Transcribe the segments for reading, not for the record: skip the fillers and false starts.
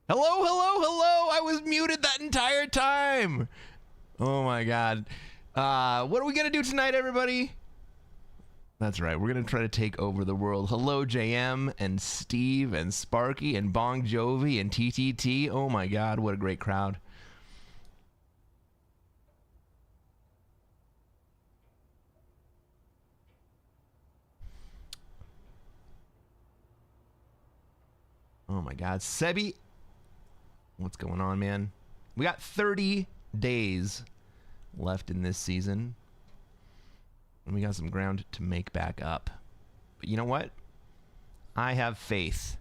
Hello, hello, hello! I was muted that entire time! Oh my god. What are we gonna do tonight, everybody? That's right, we're gonna try to take over the world. Hello, JM, and Steve, and Sparky, and Bong Jovi, and TTT. Oh my god, what a great crowd. Oh my god. Sebi, what's going on, man? We got 30 days left in this season. And we got some ground to make back up. But you know what? I have faith.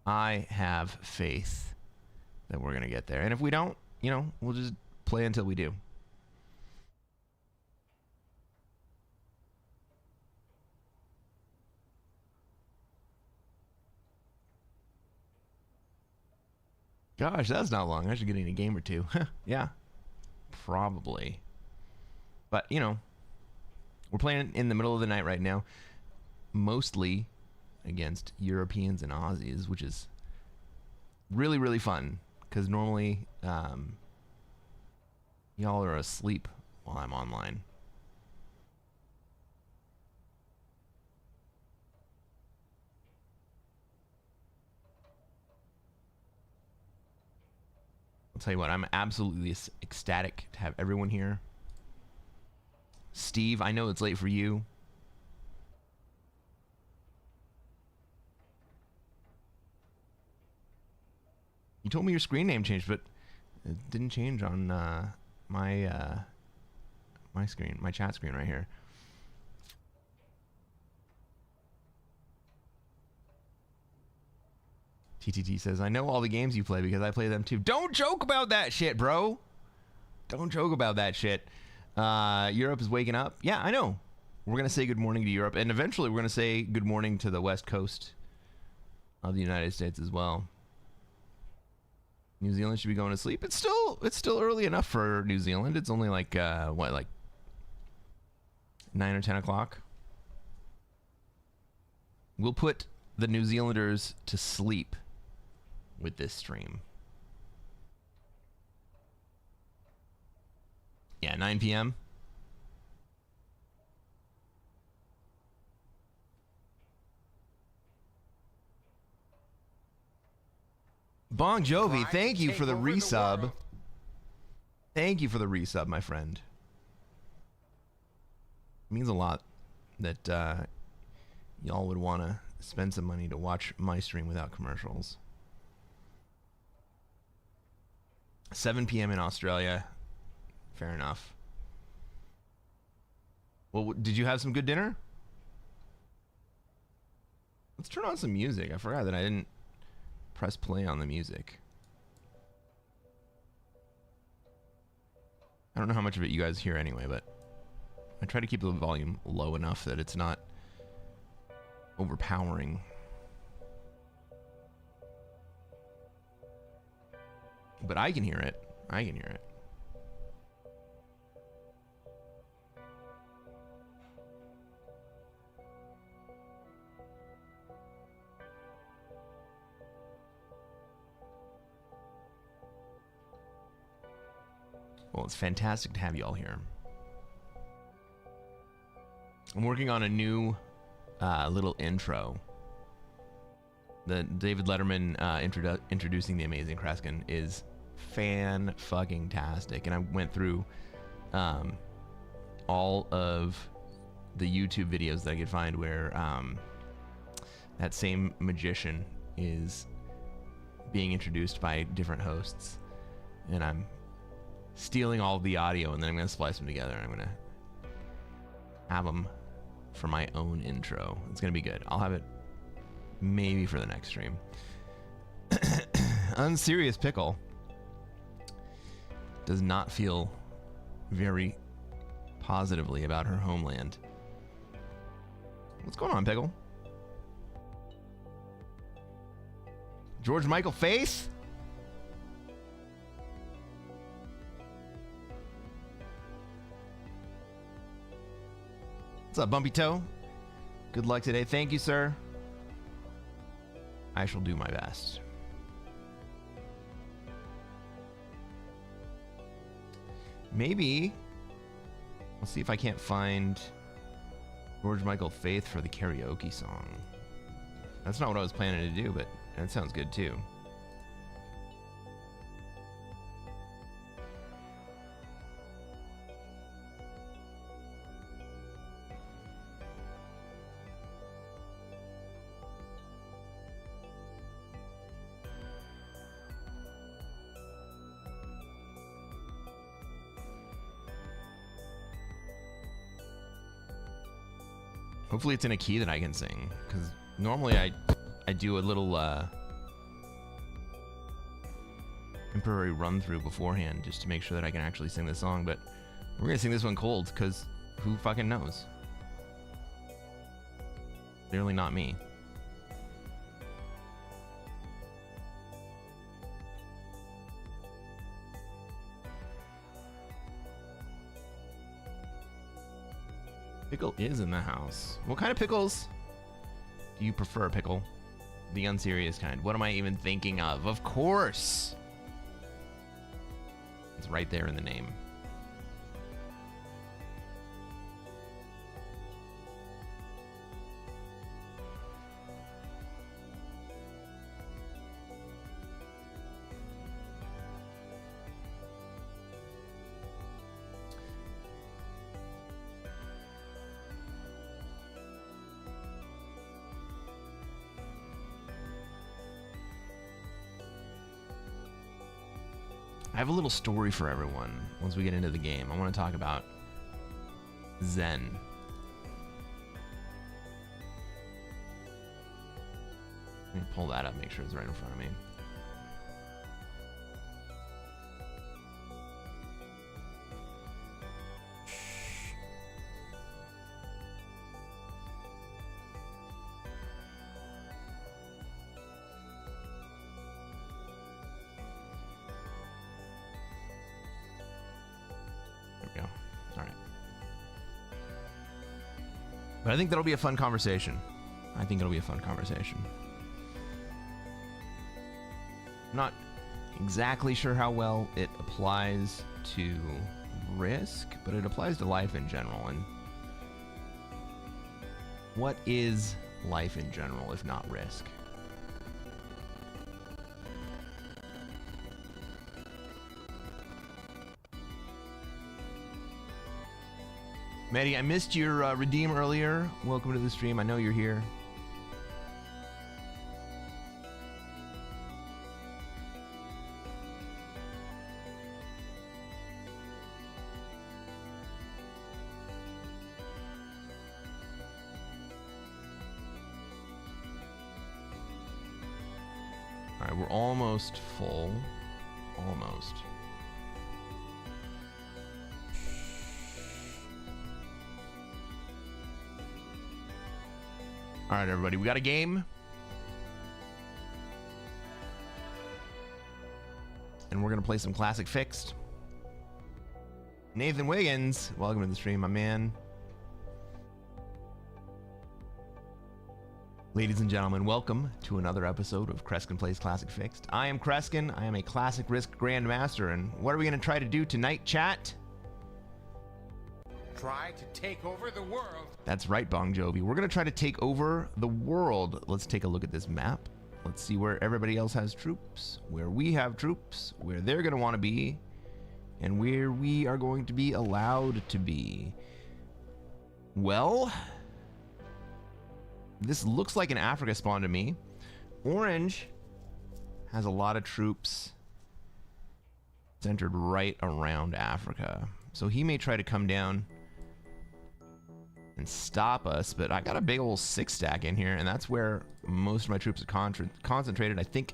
I have faith that we're going to get there. And if we don't, you know, we'll just play until we do. Gosh, that's not long. I should get in a game or two. Yeah, probably. But, you know, we're playing in the middle of the night right now. Mostly against Europeans and Aussies, which is really, really fun. Because normally, y'all are asleep while I'm online. I'll tell you what, I'm absolutely ecstatic to have everyone here. Steve, I know it's late for you. You told me your screen name changed, but it didn't change on my screen, my chat screen right here. TTT says, I know all the games you play because I play them too. Don't joke about that shit, bro. Don't joke about that shit. Europe is waking up. Yeah, I know. We're going to say good morning to Europe, and eventually we're going to say good morning to the west coast of the United States as well. New Zealand should be going to sleep. It's still early enough for New Zealand. It's only like, what, like 9 or 10 o'clock? We'll put the New Zealanders to sleep with this stream. Yeah, 9 p.m. Bong Jovi, thank you for the resub. Thank you for the resub, my friend. It means a lot that y'all would want to spend some money to watch my stream without commercials. 7 p.m. in Australia. Fair enough. Well, did you have some good dinner? Let's turn on some music. I forgot that I didn't press play on the music. I don't know how much of it you guys hear anyway, but I try to keep the volume low enough that it's not overpowering. But I can hear it. I can hear it. Well, it's fantastic to have you all here. I'm working on a new little intro. The David Letterman introducing the amazing Cresquin is fan-fucking-tastic. And I went through all of the YouTube videos that I could find where that same magician is being introduced by different hosts. And I'm stealing all of the audio, and then I'm going to splice them together. I'm going to have them for my own intro. It's going to be good. I'll have it maybe for the next stream. Unserious Pickle does not feel very positively about her homeland. What's going on, Pickle? George Michael Faith? What's up, Bumpy Toe? Good luck today. Thank you, sir. I shall do my best. Maybe I'll see if I can't find George Michael Faith for the karaoke song. That's not what I was planning to do, but that sounds good too. Hopefully it's in a key that I can sing, because normally I do a little temporary run through beforehand just to make sure that I can actually sing this song, but we're gonna sing this one cold because who fucking knows? Clearly not me. Pickle is in the house. What kind of pickles do you prefer, Pickle? The unserious kind. What am I even thinking of? Of course! It's right there in the name. I have a little story for everyone once we get into the game. I want to talk about Zen. Let me pull that up, make sure it's right in front of me. But I think that'll be a fun conversation. I think it'll be a fun conversation. I'm not exactly sure how well it applies to Risk, but it applies to life in general. And what is life in general if not Risk? Maddie, I missed your redeem earlier. Welcome to the stream. I know you're here. All right, we're almost full. Almost. All right, everybody, we got a game. And we're going to play some Classic Fixed. Nathan Wiggins, welcome to the stream, my man. Ladies and gentlemen, welcome to another episode of Cresquin Plays Classic Fixed. I am Cresquin. I am a Classic Risk Grandmaster. And what are we going to try to do tonight, chat? Try to take over the world. That's right, Bong Jovi. We're going to try to take over the world. Let's take a look at this map. Let's see where everybody else has troops, where we have troops, where they're going to want to be, and where we are going to be allowed to be. Well, this looks like an Africa spawn to me. Orange has a lot of troops centered right around Africa. So he may try to come down and stop us, but I got a big old 6-stack in here, and that's where most of my troops are concentrated. I think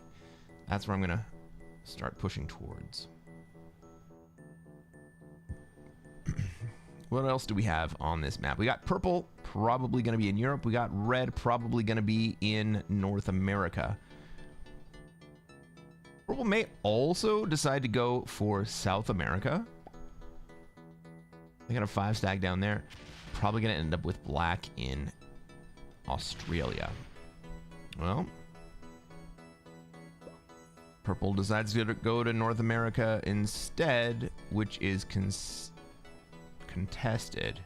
that's where I'm gonna start pushing towards. What else do we have on this map? We got purple, probably gonna be in Europe. We got red, probably gonna be in North America. Purple may also decide to go for South America. I got a 5-stack down there. Probably gonna end up with black in Australia. Well, Purple decides to go to North America instead, which is contested.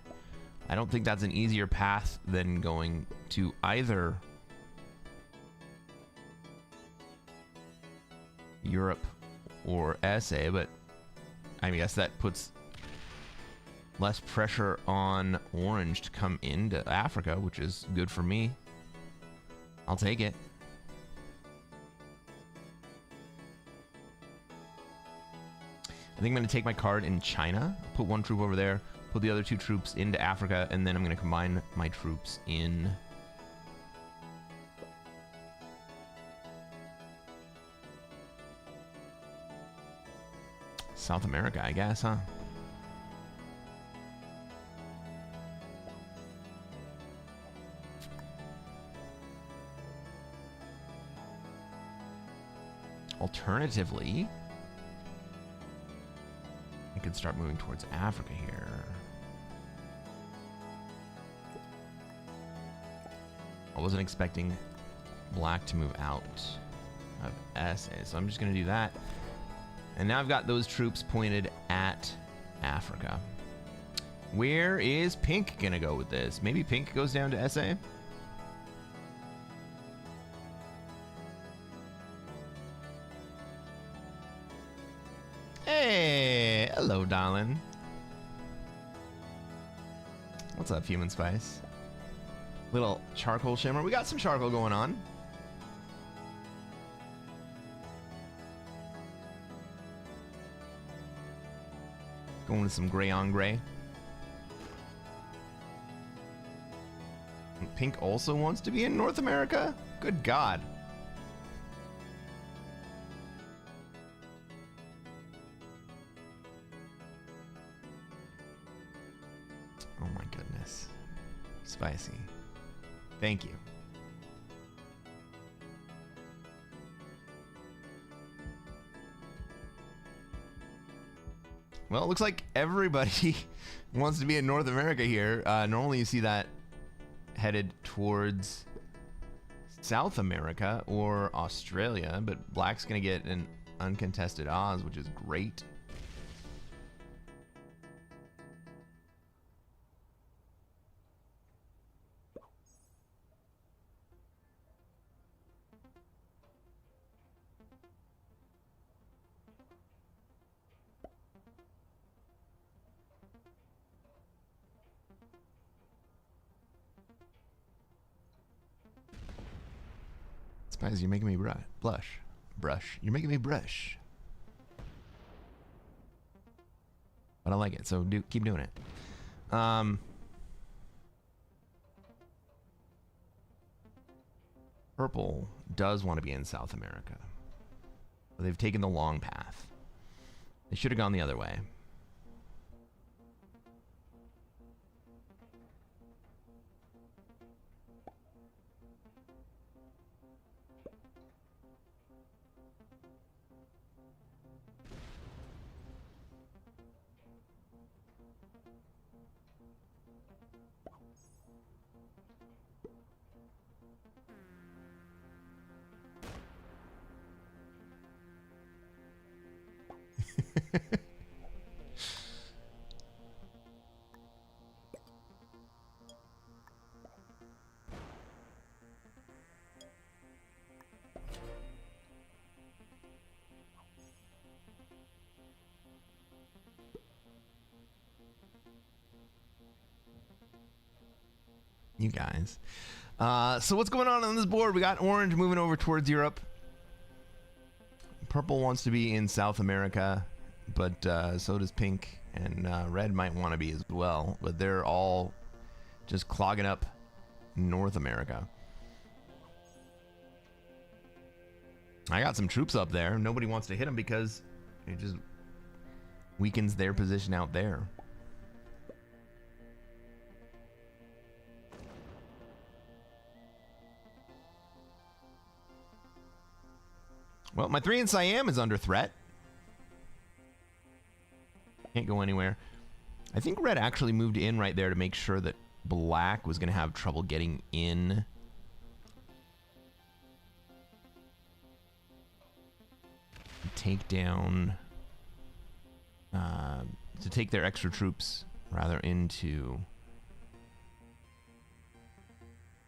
I don't think that's an easier path than going to either Europe or SA, but I guess that puts less pressure on Orange to come into Africa, which is good for me. I'll take it. I think I'm going to take my card in China, put one troop over there, put the other 2 troops into Africa, and then I'm going to combine my troops in South America, I guess, huh? Alternatively, I could start moving towards Africa here. I wasn't expecting black to move out of SA, so I'm just going to do that. And now I've got those troops pointed at Africa. Where is pink going to go with this? Maybe pink goes down to SA? Hey, hello, darling. What's up, Human Spice? Little charcoal shimmer. We got some charcoal going on. Going with some gray on gray. And pink also wants to be in North America? Good God. Oh my goodness. Spicy. Thank you. Well, it looks like everybody wants to be in North America here. Normally you see that headed towards South America or Australia, but black's going to get an uncontested Oz, which is great. Spice, you're making me blush. You're making me brush. But I like it, so keep doing it. Purple does want to be in South America. But they've taken the long path. They should have gone the other way. You guys. So what's going on this board? We got orange moving over towards Europe. Purple wants to be in South America, but so does pink, and red might want to be as well, but they're all just clogging up North America. I got some troops up there. Nobody wants to hit them because it just weakens their position out there. Well, my 3 in Siam is under threat. Can't go anywhere. I think red actually moved in right there to make sure that black was going to have trouble getting in. take down, to take their extra troops rather into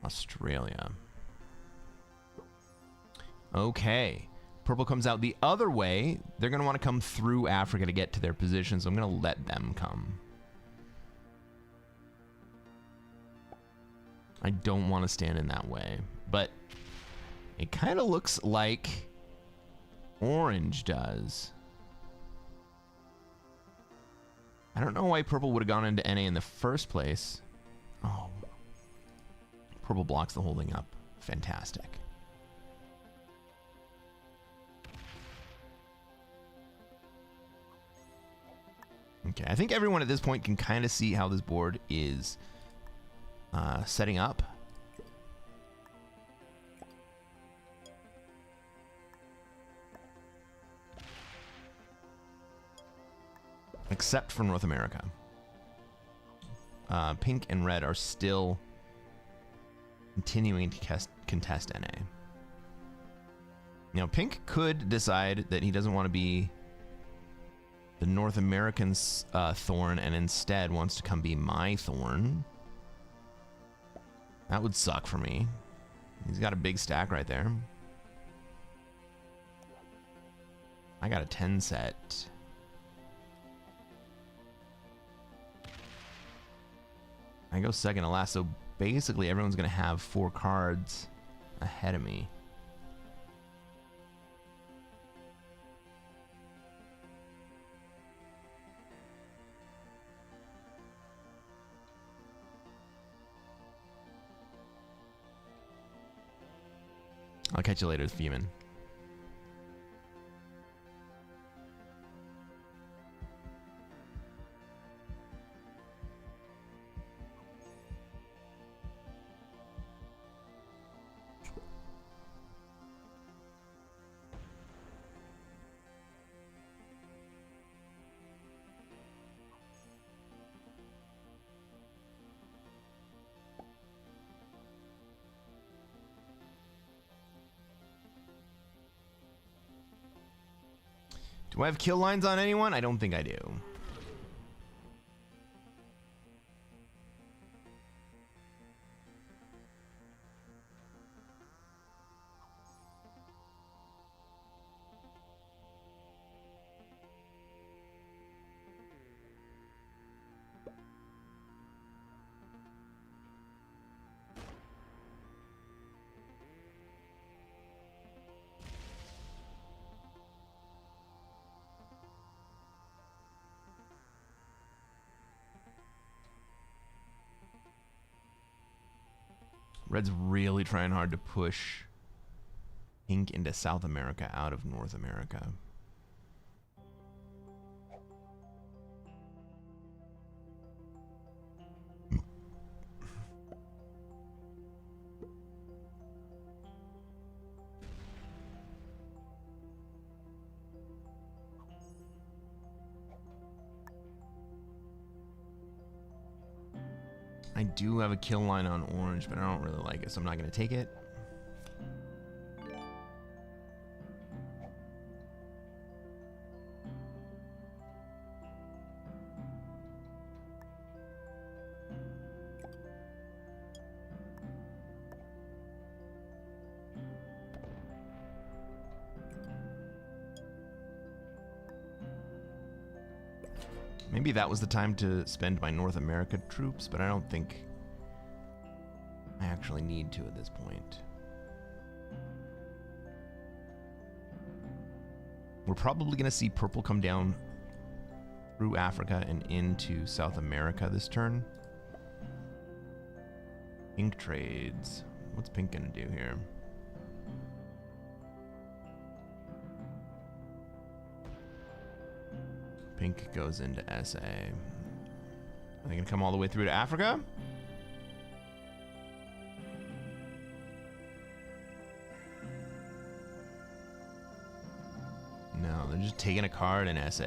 Australia. Okay. Purple comes out the other way. They're going to want to come through Africa to get to their position, so I'm going to let them come. I don't want to stand in that way, but it kind of looks like orange does. I don't know why purple would have gone into NA in the first place. Oh. Purple blocks the whole thing up. Fantastic. Okay, I think everyone at this point can kind of see how this board is setting up. Except for North America. Pink and red are still continuing to contest NA. Now, pink could decide that he doesn't want to be the North American thorn and instead wants to come be my thorn. That would suck for me. He's got a big stack right there. I got a 10 set. I go second to last, so basically everyone's going to have 4 cards ahead of me. I'll catch you later, Feeman. Do I have kill lines on anyone? I don't think I do. Red's really trying hard to push pink into South America out of North America. I do have a kill line on orange, but I don't really like it, so I'm not going to take it. Maybe that was the time to spend my North America troops, but I don't think I actually need to at this point. We're probably going to see purple come down through Africa and into South America this turn. Pink trades. What's pink going to do here? Pink goes into SA. Are they going to come all the way through to Africa? No, they're just taking a card in SA.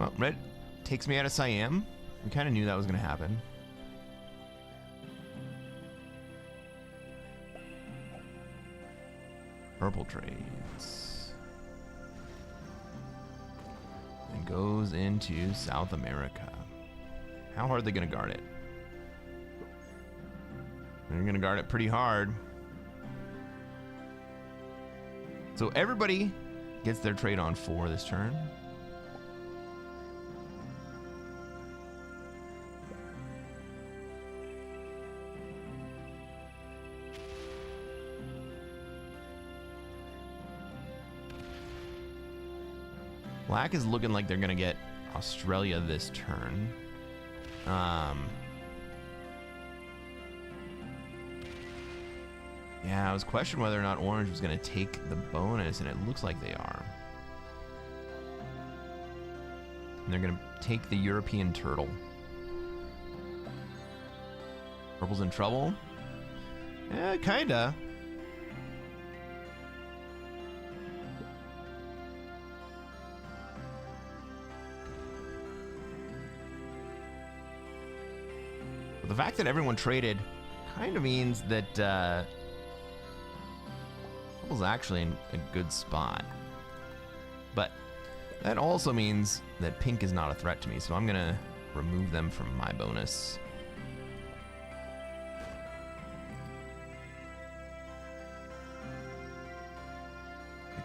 Well, red takes me out of Siam. We kind of knew that was going to happen. Purple trades. And goes into South America. How hard are they going to guard it? They're going to guard it pretty hard. So everybody gets their trade on 4 this turn. Black is looking like they're going to get Australia this turn. Yeah, I was questioning whether or not orange was going to take the bonus, and it looks like they are. And they're going to take the European turtle. Purple's in trouble? Yeah, kinda. But the fact that everyone traded kind of means that Purple's actually in a good spot. But that also means that pink is not a threat to me, so I'm going to remove them from my bonus.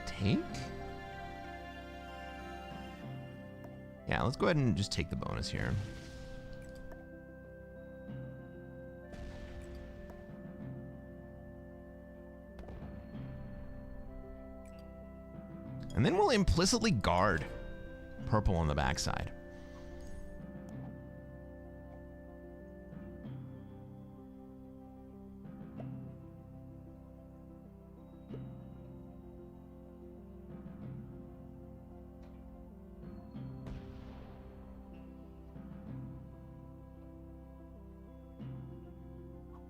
Take? Yeah, let's go ahead and just take the bonus here. And then we'll implicitly guard purple on the backside.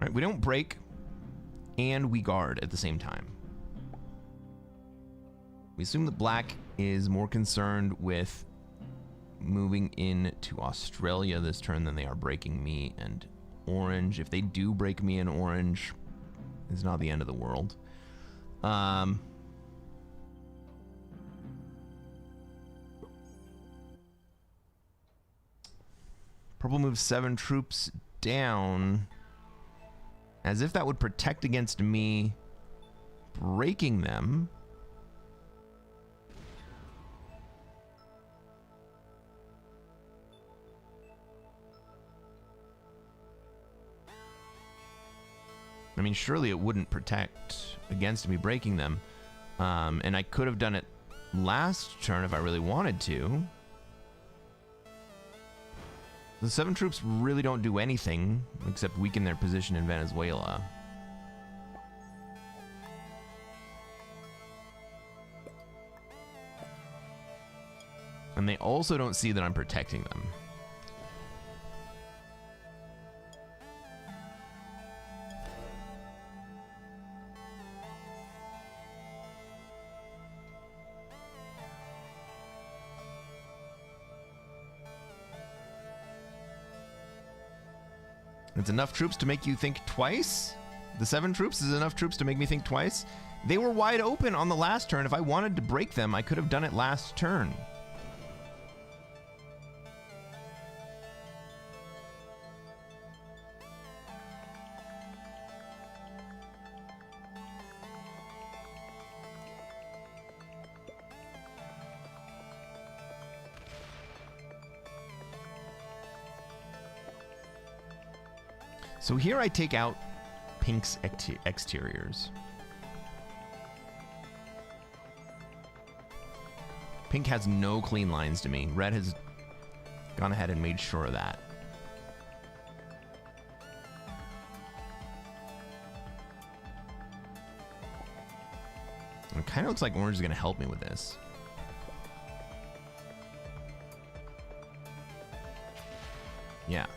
Right, we don't break and we guard at the same time. We assume that black is more concerned with moving into Australia this turn than they are breaking me and orange. If they do break me and orange, it's not the end of the world. Purple moves 7 troops down, as if that would protect against me breaking them. I mean, surely it wouldn't protect against me breaking them. And I could have done it last turn if I really wanted to. The 7 troops really don't do anything except weaken their position in Venezuela. And they also don't see that I'm protecting them. It's enough troops to make you think twice? The 7 troops is enough troops to make me think twice? They were wide open on the last turn. If I wanted to break them, I could have done it last turn. So here I take out pink's exteriors. Pink has no clean lines to me. Red has gone ahead and made sure of that. It kind of looks like orange is going to help me with this. Yeah.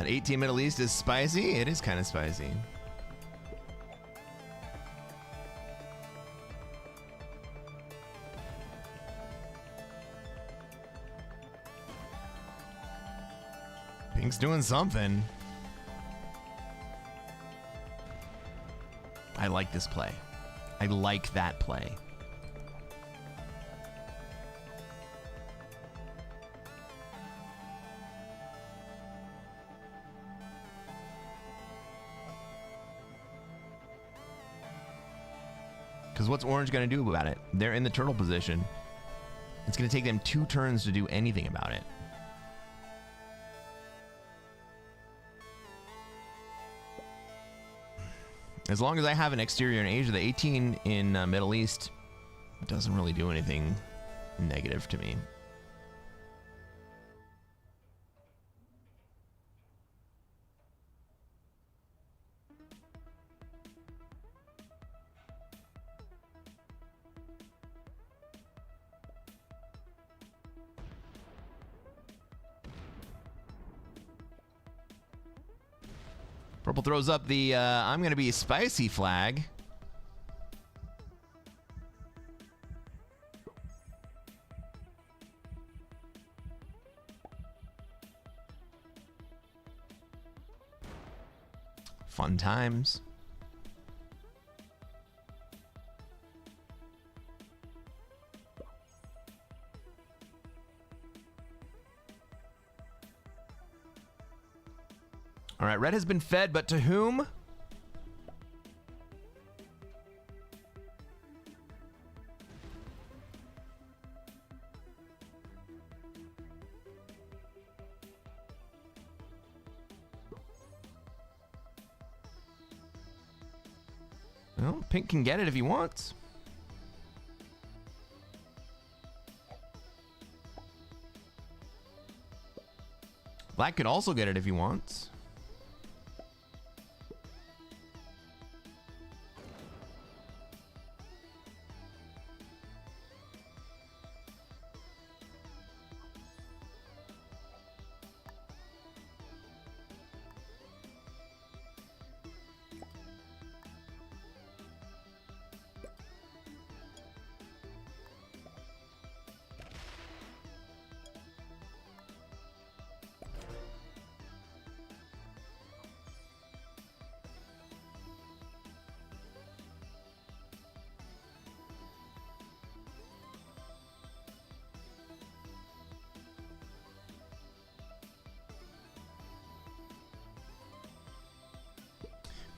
That 18 Middle East is spicy. It is kind of spicy. Pink's doing something. I like this play. I like that play. Because what's orange going to do about it? They're in the turtle position. It's going to take them 2 turns to do anything about it. As long as I have an exterior in Asia, the 18 in Middle East doesn't really do anything negative to me. Purple throws up the I'm going to be spicy flag. Fun times. All right, red has been fed, but to whom? Well, pink can get it if he wants. Black could also get it if he wants.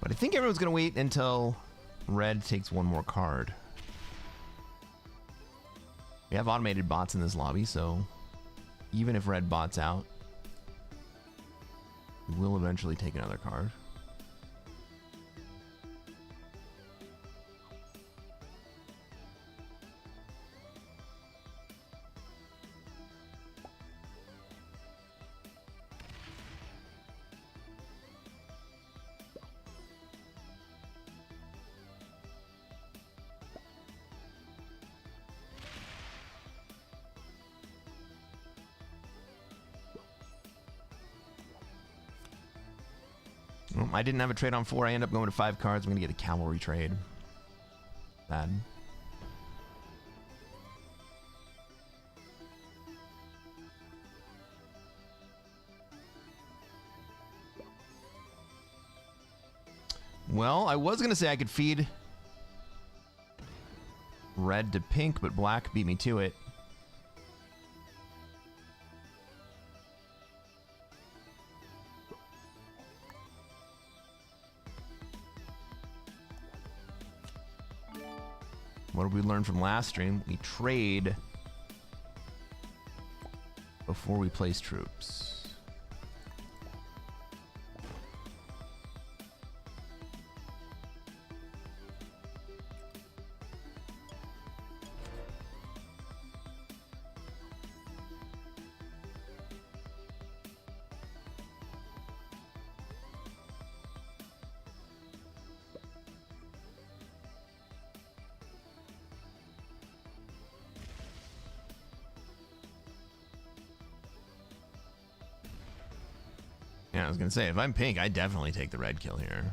But I think everyone's going to wait until red takes one more card. We have automated bots in this lobby, so even if red bots out, we will eventually take another card. Well, I didn't have a trade on 4. I end up going to 5 cards. I'm going to get a cavalry trade. Bad. Well, I was going to say I could feed red to pink, but black beat me to it. What did we learn from last stream? We trade before we place troops. Yeah, I was gonna say, if I'm pink, I definitely take the red kill here.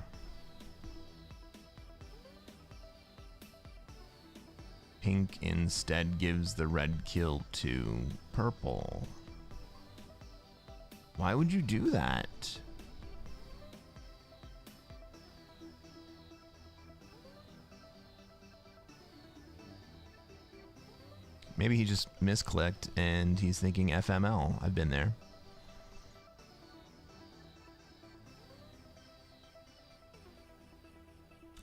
Pink instead gives the red kill to purple. Why would you do that? Maybe he just misclicked and he's thinking FML. I've been there.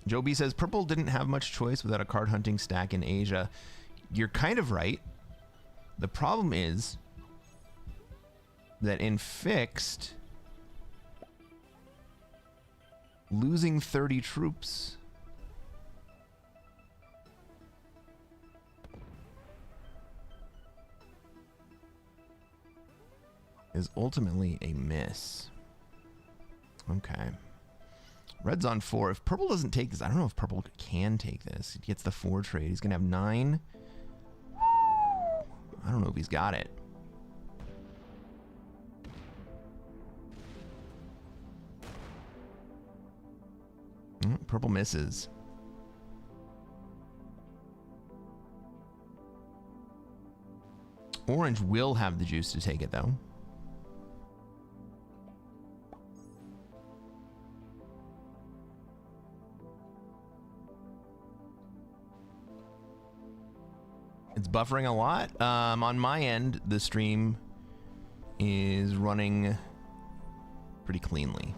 Joe B says, purple didn't have much choice without a card hunting stack in Asia. You're kind of right. The problem is that in fixed, losing 30 troops is ultimately a miss. Okay. Red's on 4. If purple doesn't take this, I don't know if purple can take this. He gets the 4 trade. He's going to have 9. I don't know if he's got it. Purple misses. Orange will have the juice to take it, though. It's buffering a lot. On my end, the stream is running pretty cleanly.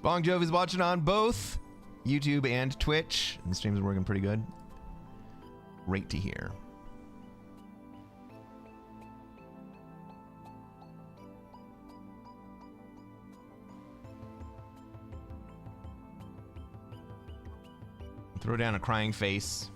Bong Jovi's watching on both YouTube and Twitch. The stream's working pretty good. Great to hear. Throw down a crying face.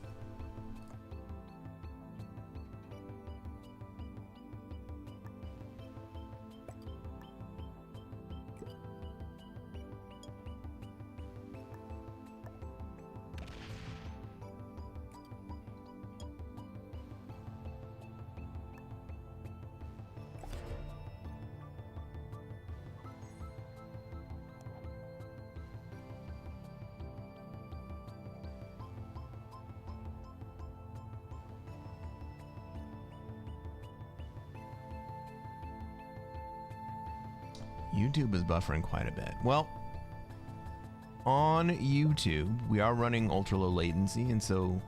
YouTube is buffering quite a bit. Well, on YouTube, we are running ultra low latency, and so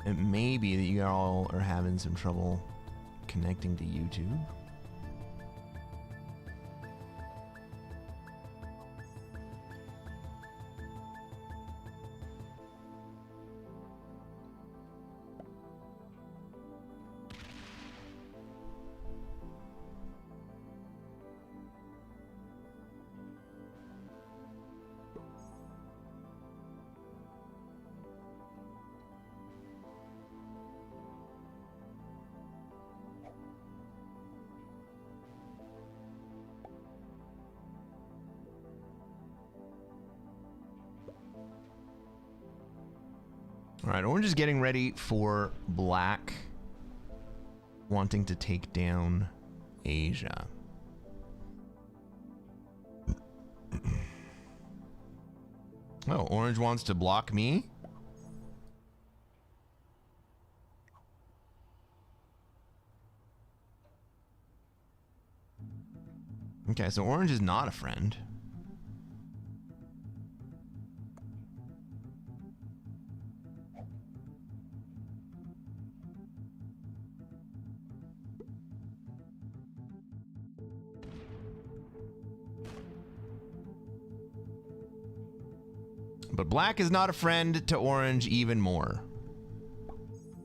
it may be that you all are having some trouble connecting to YouTube. All right, orange is getting ready for black, wanting to take down Asia. Oh, orange wants to block me? Okay, so orange is not a friend. But black is not a friend to orange even more.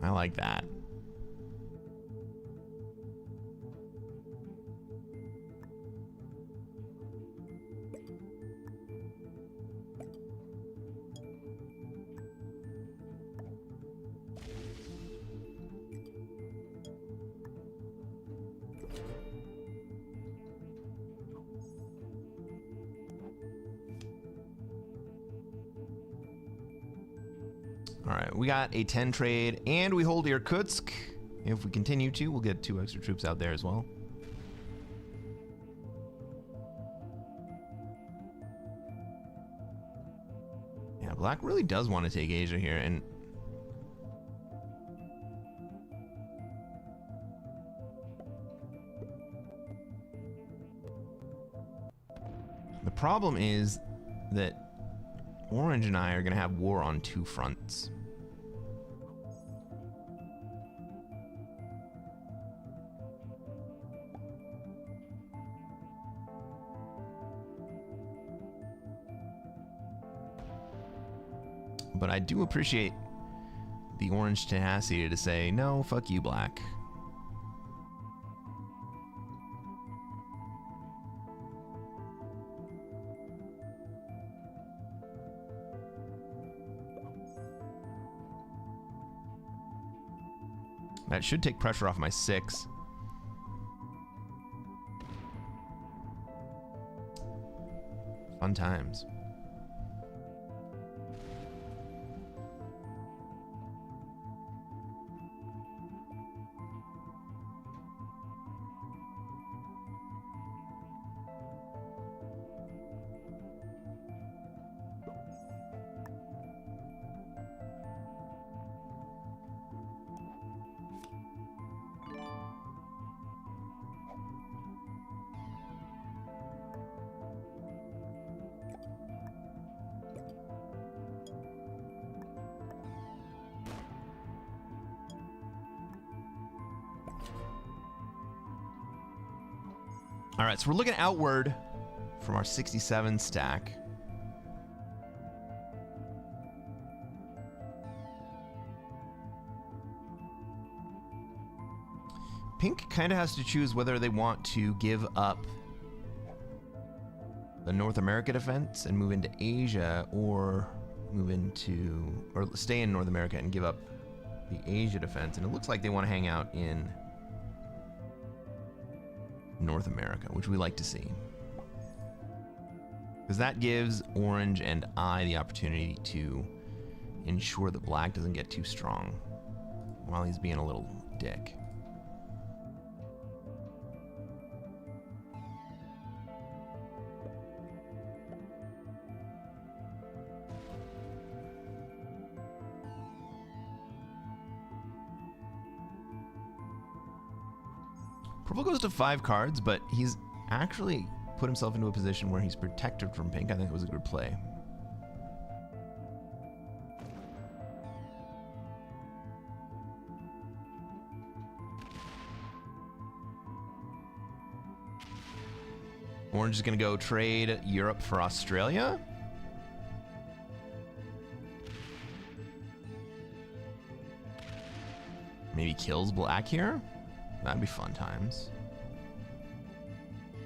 I like that. All right, we got a 10 trade, and we hold Irkutsk. If we continue to, we'll get 2 extra troops out there as well. Yeah, black really does want to take Asia here, and the problem is that Orange and I are going to have war on 2 fronts. But I do appreciate the orange tenacity to say, no, fuck you, black. That should take pressure off my 6. Fun times. All right, so we're looking outward from our 67 stack. Pink kind of has to choose whether they want to give up the North America defense and move into Asia, or stay in North America and give up the Asia defense. And it looks like they want to hang out in North America, which we like to see, because that gives Orange and I the opportunity to ensure that black doesn't get too strong while he's being a little dick. Purple goes to 5 cards, but he's actually put himself into a position where he's protected from pink. I think it was a good play. Orange is going to go trade Europe for Australia. Maybe kills black here. That'd be fun times.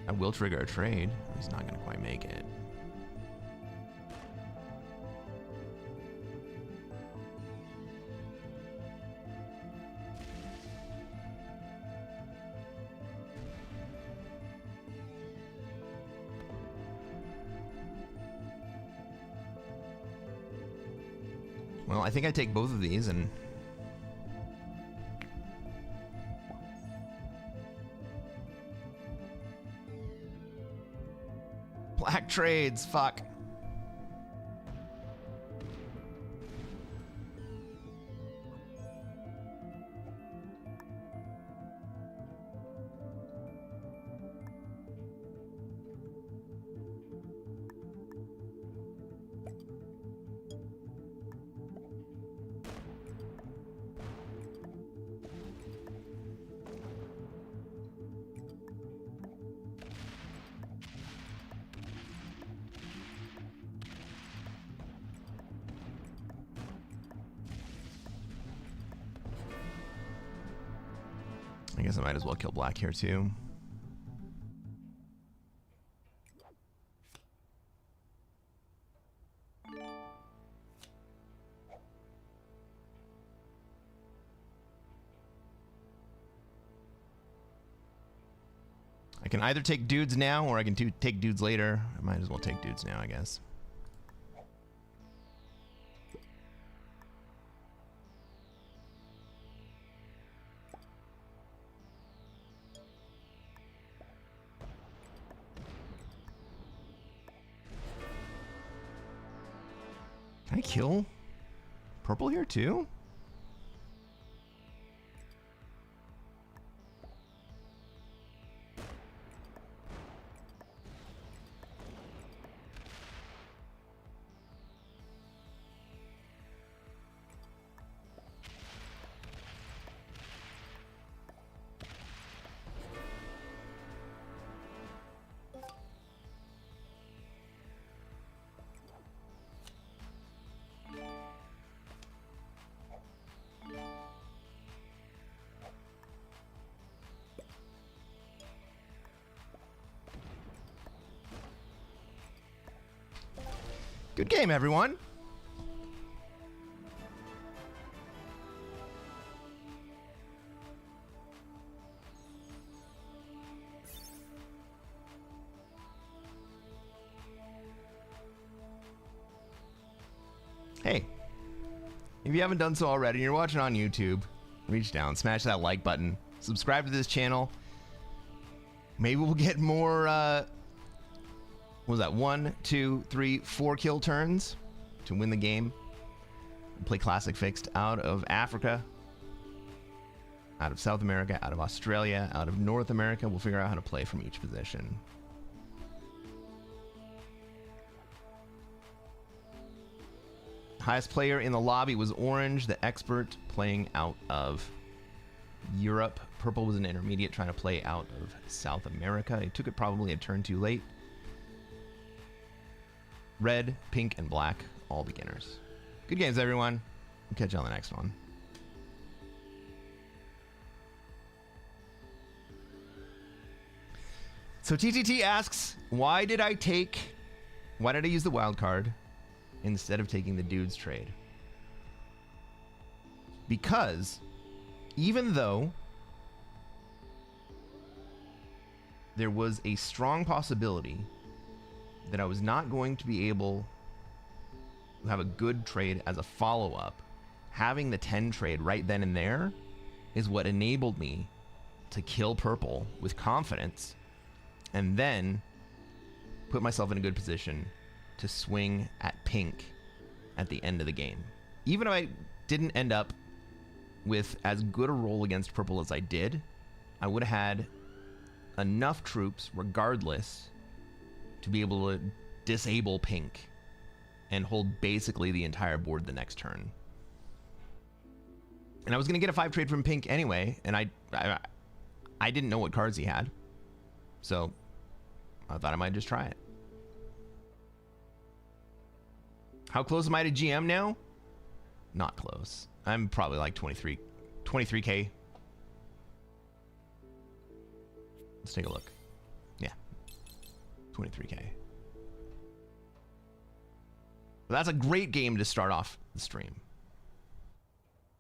I will trigger a trade. He's not going to quite make it. Well, I think I take both of these and black trades, fuck. guess I might as well kill black here too. I can either take dudes now or I can take dudes later. I might as well take dudes now, I guess. Can I kill purple here too? Good game, everyone. Hey, if you haven't done so already and you're watching on YouTube, reach down, smash that like button, subscribe to this channel. Maybe we'll get more what was that? 1, 2, 3, 4 kill turns to win the game. Play Classic Fixed out of Africa, out of South America, out of Australia, out of North America. We'll figure out how to play from each position. Highest player in the lobby was Orange, the expert, playing out of Europe. Purple was an intermediate trying to play out of South America. He took it probably a turn too late. Red, pink, and black, all beginners. Good games, everyone. We'll catch you on the next one. So TTT asks, why did I use the wild card instead of taking the dudes trade? Because even though there was a strong possibility that I was not going to be able to have a good trade as a follow-up, having the 10 trade right then and there is what enabled me to kill purple with confidence and then put myself in a good position to swing at pink at the end of the game. Even if I didn't end up with as good a roll against purple as I did, I would have had enough troops regardless to be able to disable pink and hold basically the entire board the next turn. And I was going to get a 5 trade from pink anyway, and I didn't know what cards he had. So I thought I might just try it. How close am I to GM now? Not close. I'm probably like 23K. Let's take a look. Yeah. 23K. But that's a great game to start off the stream.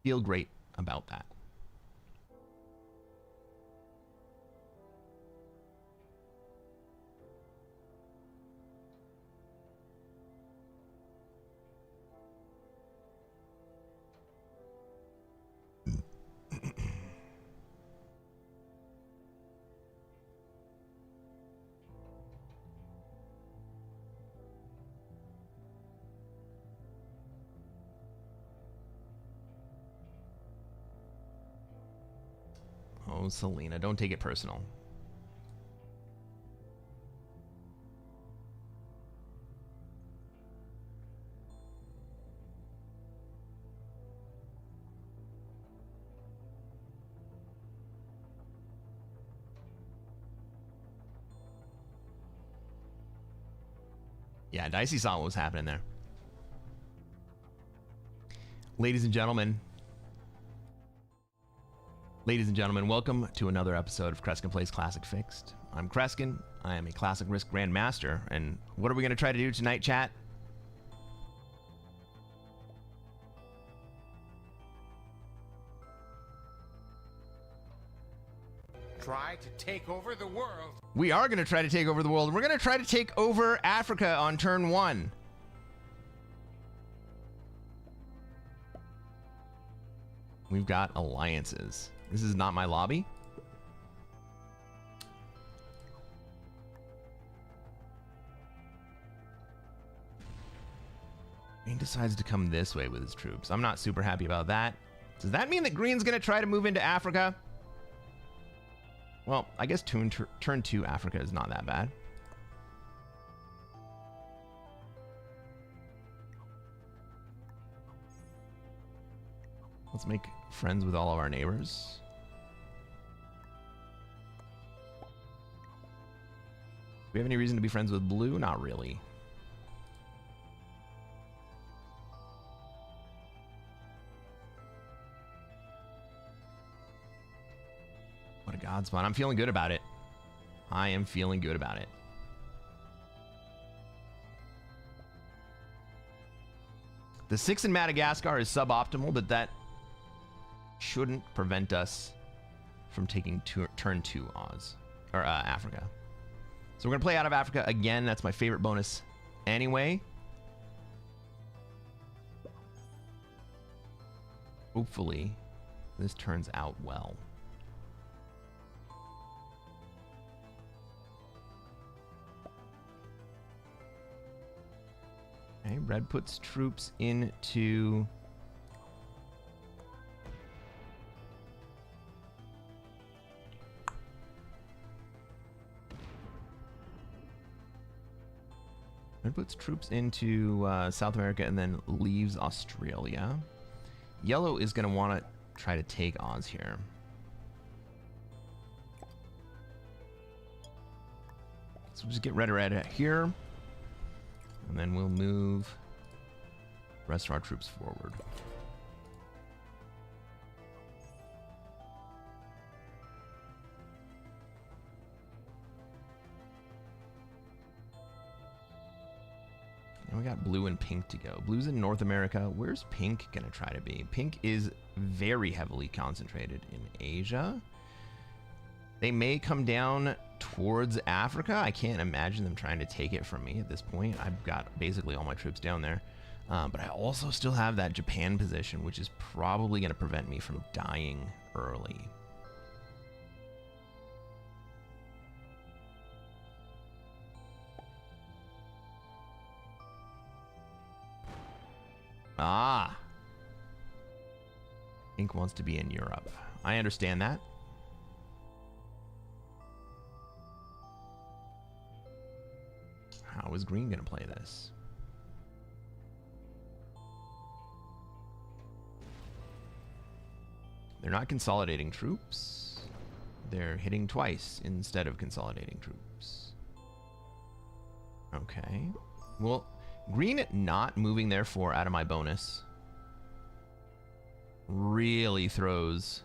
Feel great about that. Oh, Selena, don't take it personal. Yeah, Dicey saw what was happening there. Ladies and gentlemen, Ladies and gentlemen, welcome to another episode of Cresquin Plays Classic Fixed. I'm Cresquin. I am a Classic Risk Grandmaster, and what are we going to try to do tonight, chat? Try to take over the world. We are going to try to take over the world. We're going to try to take over Africa on turn 1. We've got alliances. This is not my lobby. Green decides to come this way with his troops. I'm not super happy about that. Does that mean that Green's going to try to move into Africa? Well, I guess turn 2 Africa is not that bad. Let's make friends with all of our neighbors. Do we have any reason to be friends with blue? Not really. What a god spawn. I'm feeling good about it. I am feeling good about it. The 6 in Madagascar is suboptimal, but that shouldn't prevent us from taking turn 2 Africa. So we're going to play out of Africa again. That's my favorite bonus anyway. Hopefully, this turns out well. Okay, red puts troops into... Red puts troops into South America and then leaves Australia. Yellow is going to want to try to take Oz here. So we'll just get red here. And then we'll move the rest of our troops forward. And we got blue and pink to go. Blue's in North America. Where's pink gonna try to be? Pink is very heavily concentrated in Asia. They may come down towards Africa. I can't imagine them trying to take it from me at this point. I've got basically all my troops down there. But I also still have that Japan position, which is probably going to prevent me from dying early. Ah! Pink wants to be in Europe. I understand that. How is green going to play this? They're not consolidating troops. They're hitting twice instead of consolidating troops. Okay. Well, green not moving their 4 out of my bonus really throws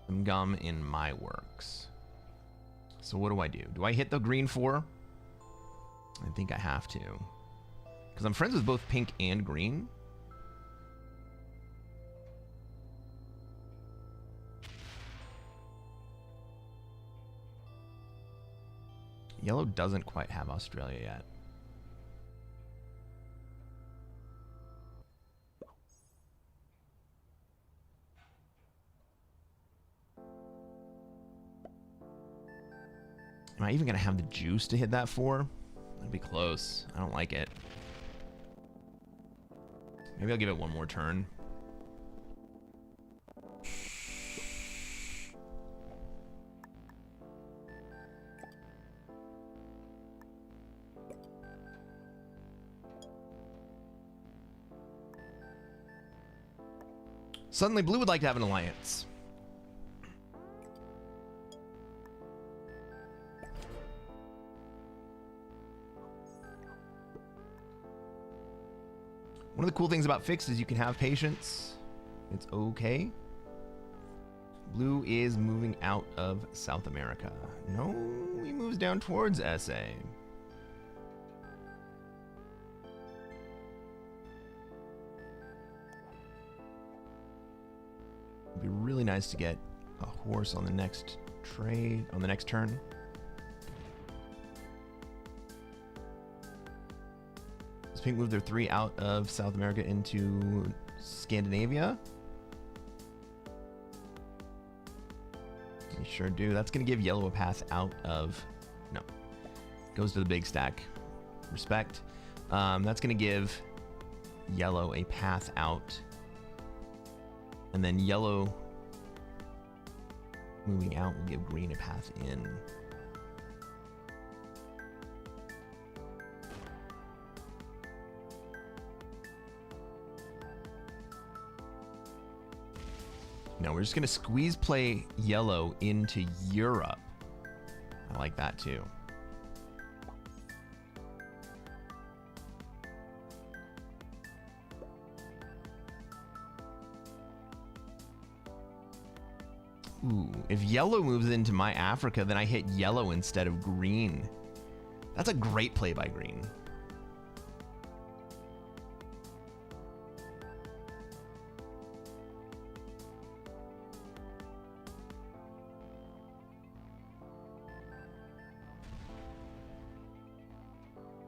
some gum in my works. So what do? Do I hit the green 4? I think I have to. Because I'm friends with both pink and green. Yellow doesn't quite have Australia yet. Am I even going to have the juice to hit that 4? That'd be close. I don't like it. Maybe I'll give it one more turn. Suddenly, blue would like to have an alliance. One of the cool things about fixed is you can have patience. It's okay. Blue is moving out of South America. No, he moves down towards SA. It'd be really nice to get a horse on the next trade, on the next turn. Does Pink move their 3 out of South America into Scandinavia? They sure do. That's going to give Yellow a path out of... No. Goes to the big stack. Respect. That's going to give Yellow a path out. And then Yellow moving out will give Green a path in. No, we're just going to squeeze play Yellow into Europe. I like that too. Ooh, if Yellow moves into my Africa, then I hit Yellow instead of Green. That's a great play by Green.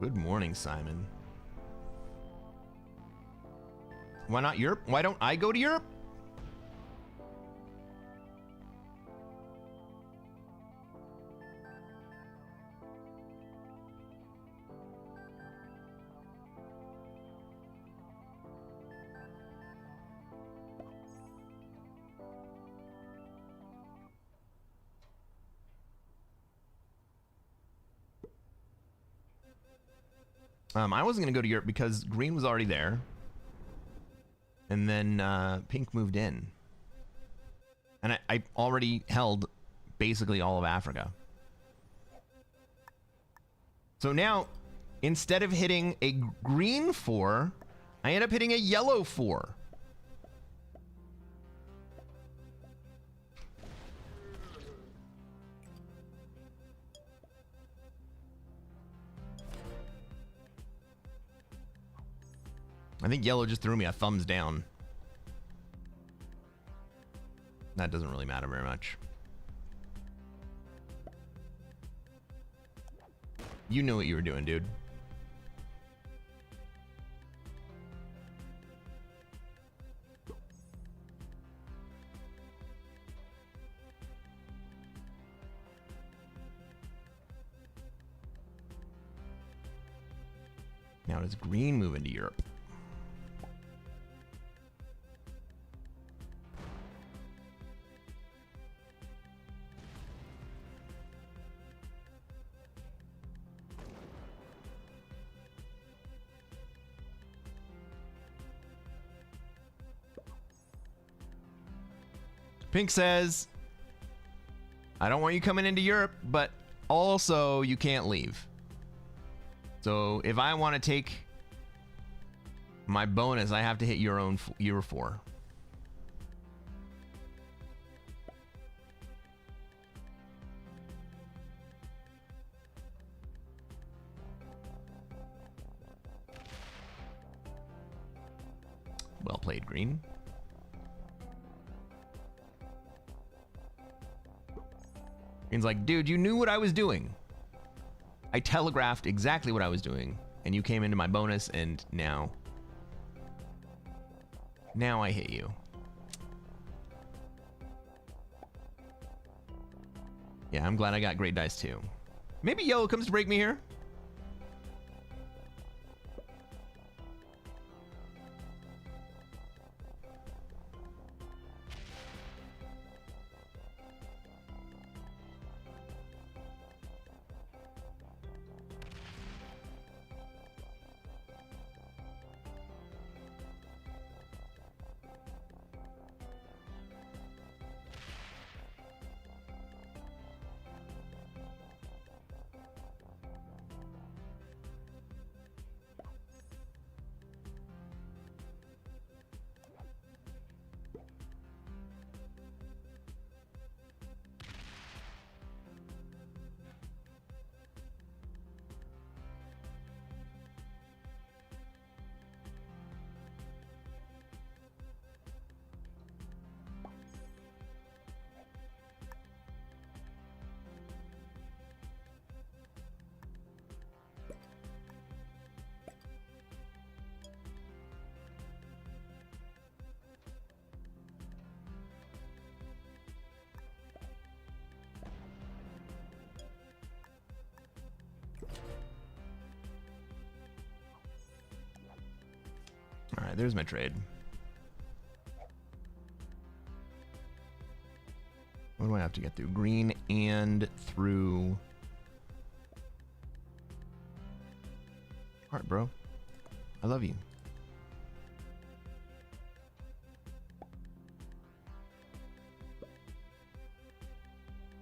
Good morning, Simon. Why not Europe? Why don't I go to Europe? I wasn't going to go to Europe because Green was already there. And then Pink moved in. And I already held basically all of Africa. So now, instead of hitting a green 4, I end up hitting a yellow 4. I think yellow just threw me a thumbs down. That doesn't really matter very much. You knew what you were doing, dude. Now does green move into Europe? Pink says, I don't want you coming into Europe, but also you can't leave. So if I want to take my bonus, I have to hit your 4. Well played, Green. Green's like, dude, you knew what I was doing. I telegraphed exactly what I was doing, and you came into my bonus, and now I hit you. Yeah, I'm glad I got great dice too. Maybe yellow comes to break me here. Alright, there's my trade. What do I have to get through? Green and through... Alright, bro. I love you.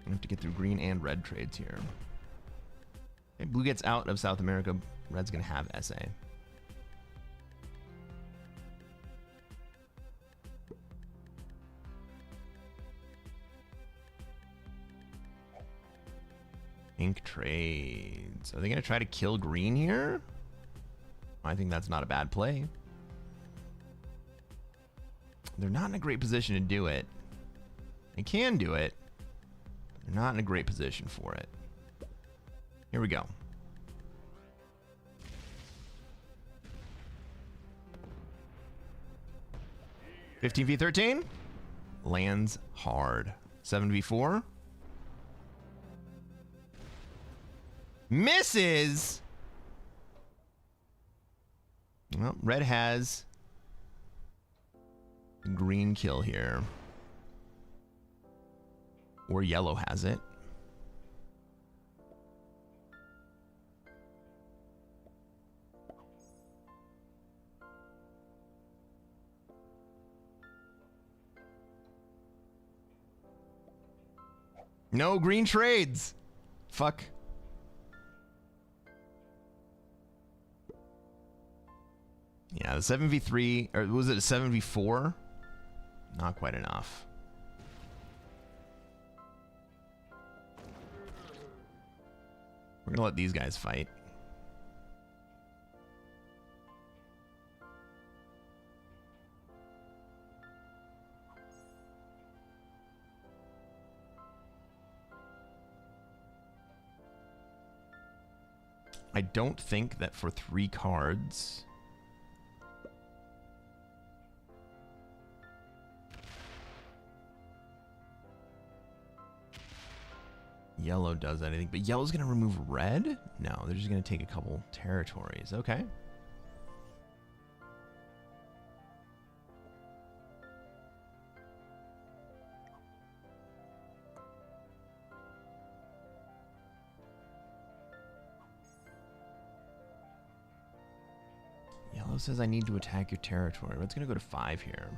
I have to get through green and red trades here. Okay, blue gets out of South America. Red's going to have SA. Pink trades. Are they going to try to kill green here? I think that's not a bad play. They're not in a great position to do it. They can do it. They're not in a great position for it. Here we go. $15v13 lands hard. 7v4 misses. Well, red has a green kill here. Or yellow has it. No green trades. Fuck. Yeah, the 7v3, or was it a 7v4? Not quite enough. We're gonna let these guys fight. I don't think that for 3 cards... yellow does anything, but yellow's gonna remove red? No, they're just gonna take a couple territories. Okay. Yellow says I need to attack your territory. Red's gonna go to 5 here.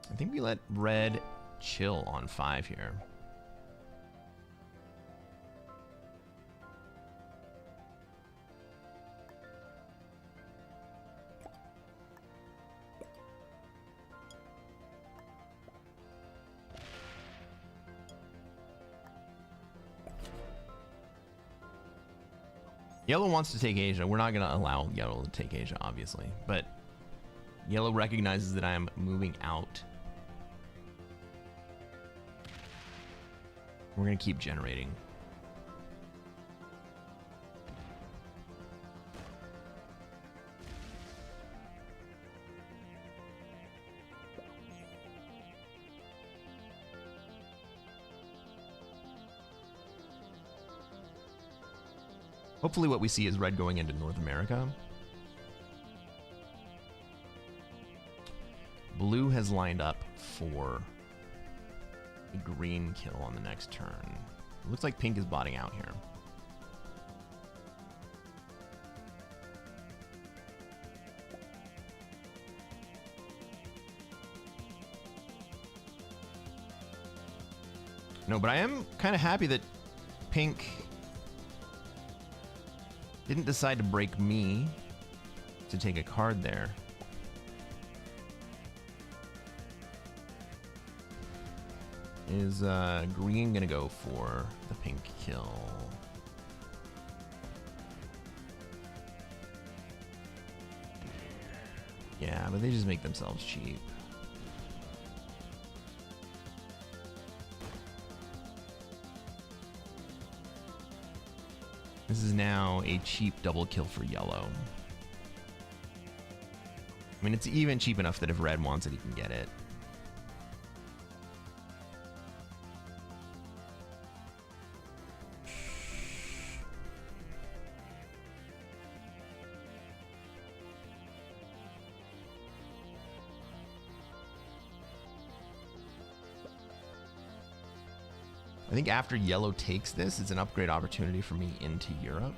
I think we let red chill on 5 here. Yellow wants to take Asia. We're not going to allow yellow to take Asia, obviously. But yellow recognizes that I am moving out. We're going to keep generating. Hopefully what we see is red going into North America. Blue has lined up for a green kill on the next turn. It looks like pink is botting out here. No, but I am kind of happy that pink didn't decide to break me to take a card there. Is green gonna go for the pink kill? Yeah, but they just make themselves cheap. This is now a cheap double kill for yellow. I mean, it's even cheap enough that if red wants it, he can get it. I think after yellow takes this, it's an upgrade opportunity for me into Europe.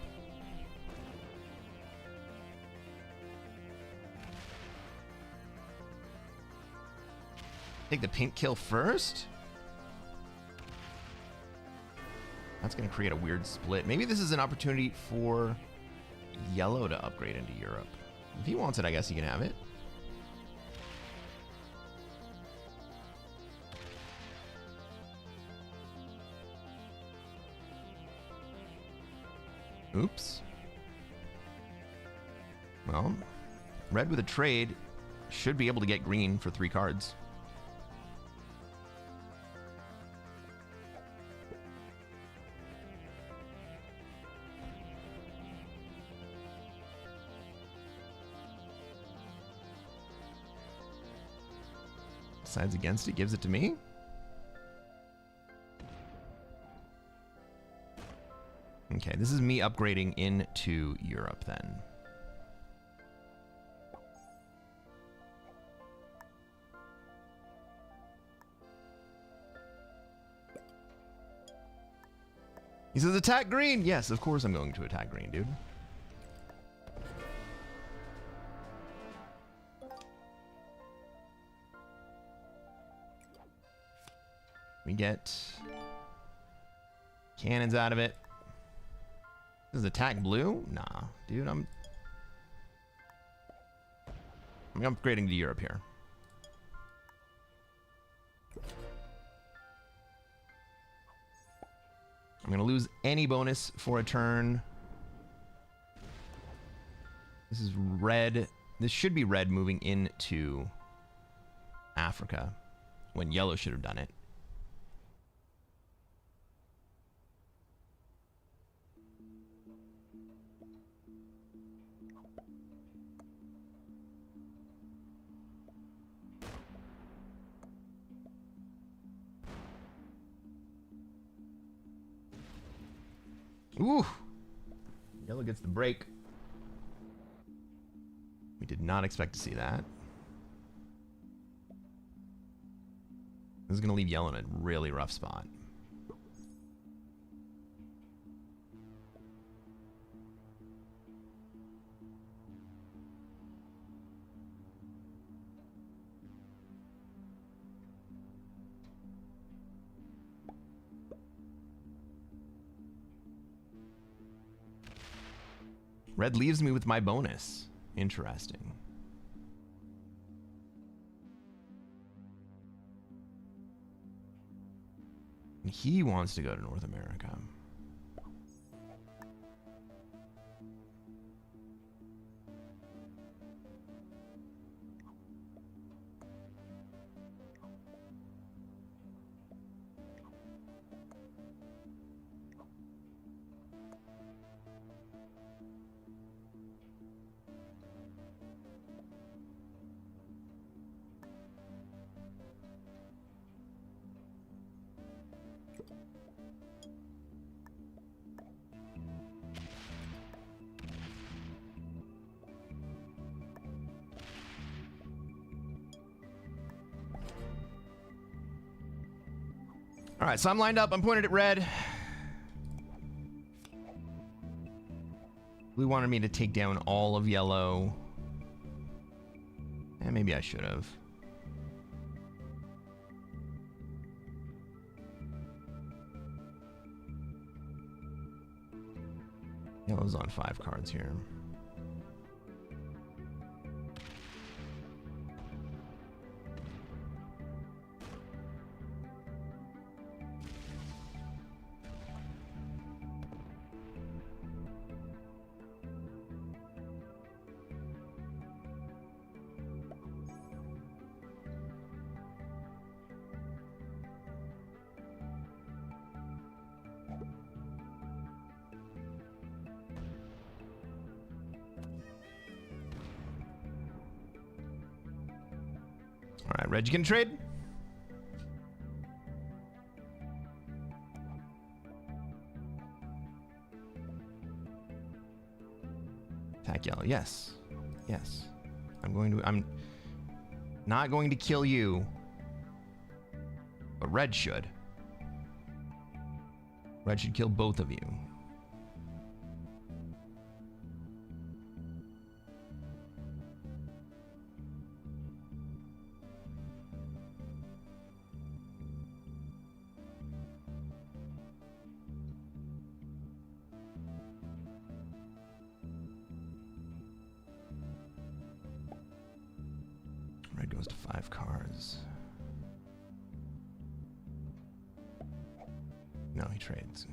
Take the pink kill first? That's going to create a weird split. Maybe this is an opportunity for yellow to upgrade into Europe. If he wants it, I guess he can have it. Oops. Well, red with a trade should be able to get green for 3 cards. Decides against it, gives it to me. Okay, this is me upgrading into Europe then. He says attack green. Yes, of course I'm going to attack green, dude. We get cannons out of it. This is attack blue? Nah, dude, I'm upgrading to Europe here. I'm gonna lose any bonus for a turn. This is red. This should be red moving into Africa when yellow should have done it. Ooh, yellow gets the break. We did not expect to see that. This is going to leave yellow in a really rough spot. Red leaves me with my bonus. Interesting. He wants to go to North America. All right, so I'm lined up. I'm pointed at red. Blue wanted me to take down all of yellow. And maybe I should have. Yellow's on 5 cards here. All right, Reg, you can trade. Attack yellow. Yes. Yes. I'm not going to kill you. But red should. Red should kill both of you. Red goes to 5 cards. No, he trades.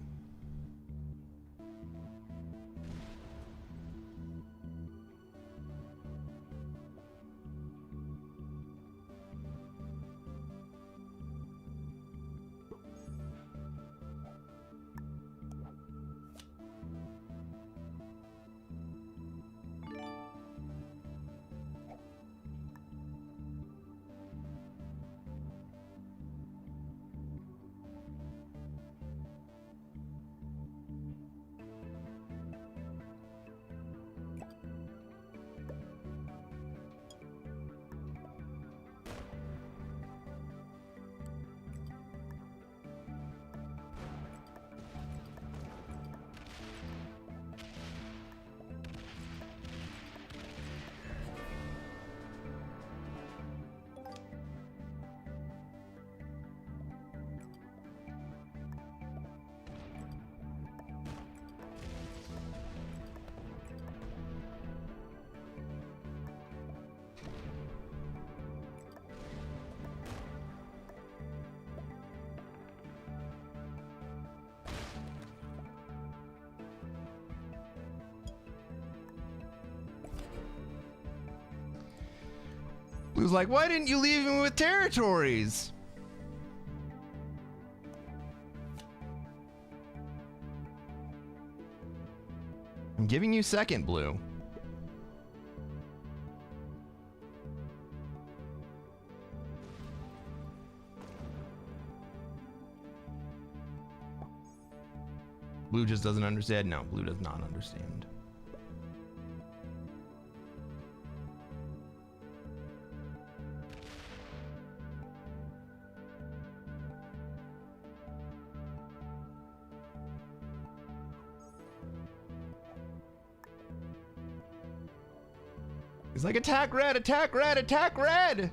Blue's like, why didn't you leave him with territories? I'm giving you second, Blue. Blue just doesn't understand. No, Blue does not understand. He's like, attack red, attack red, attack red!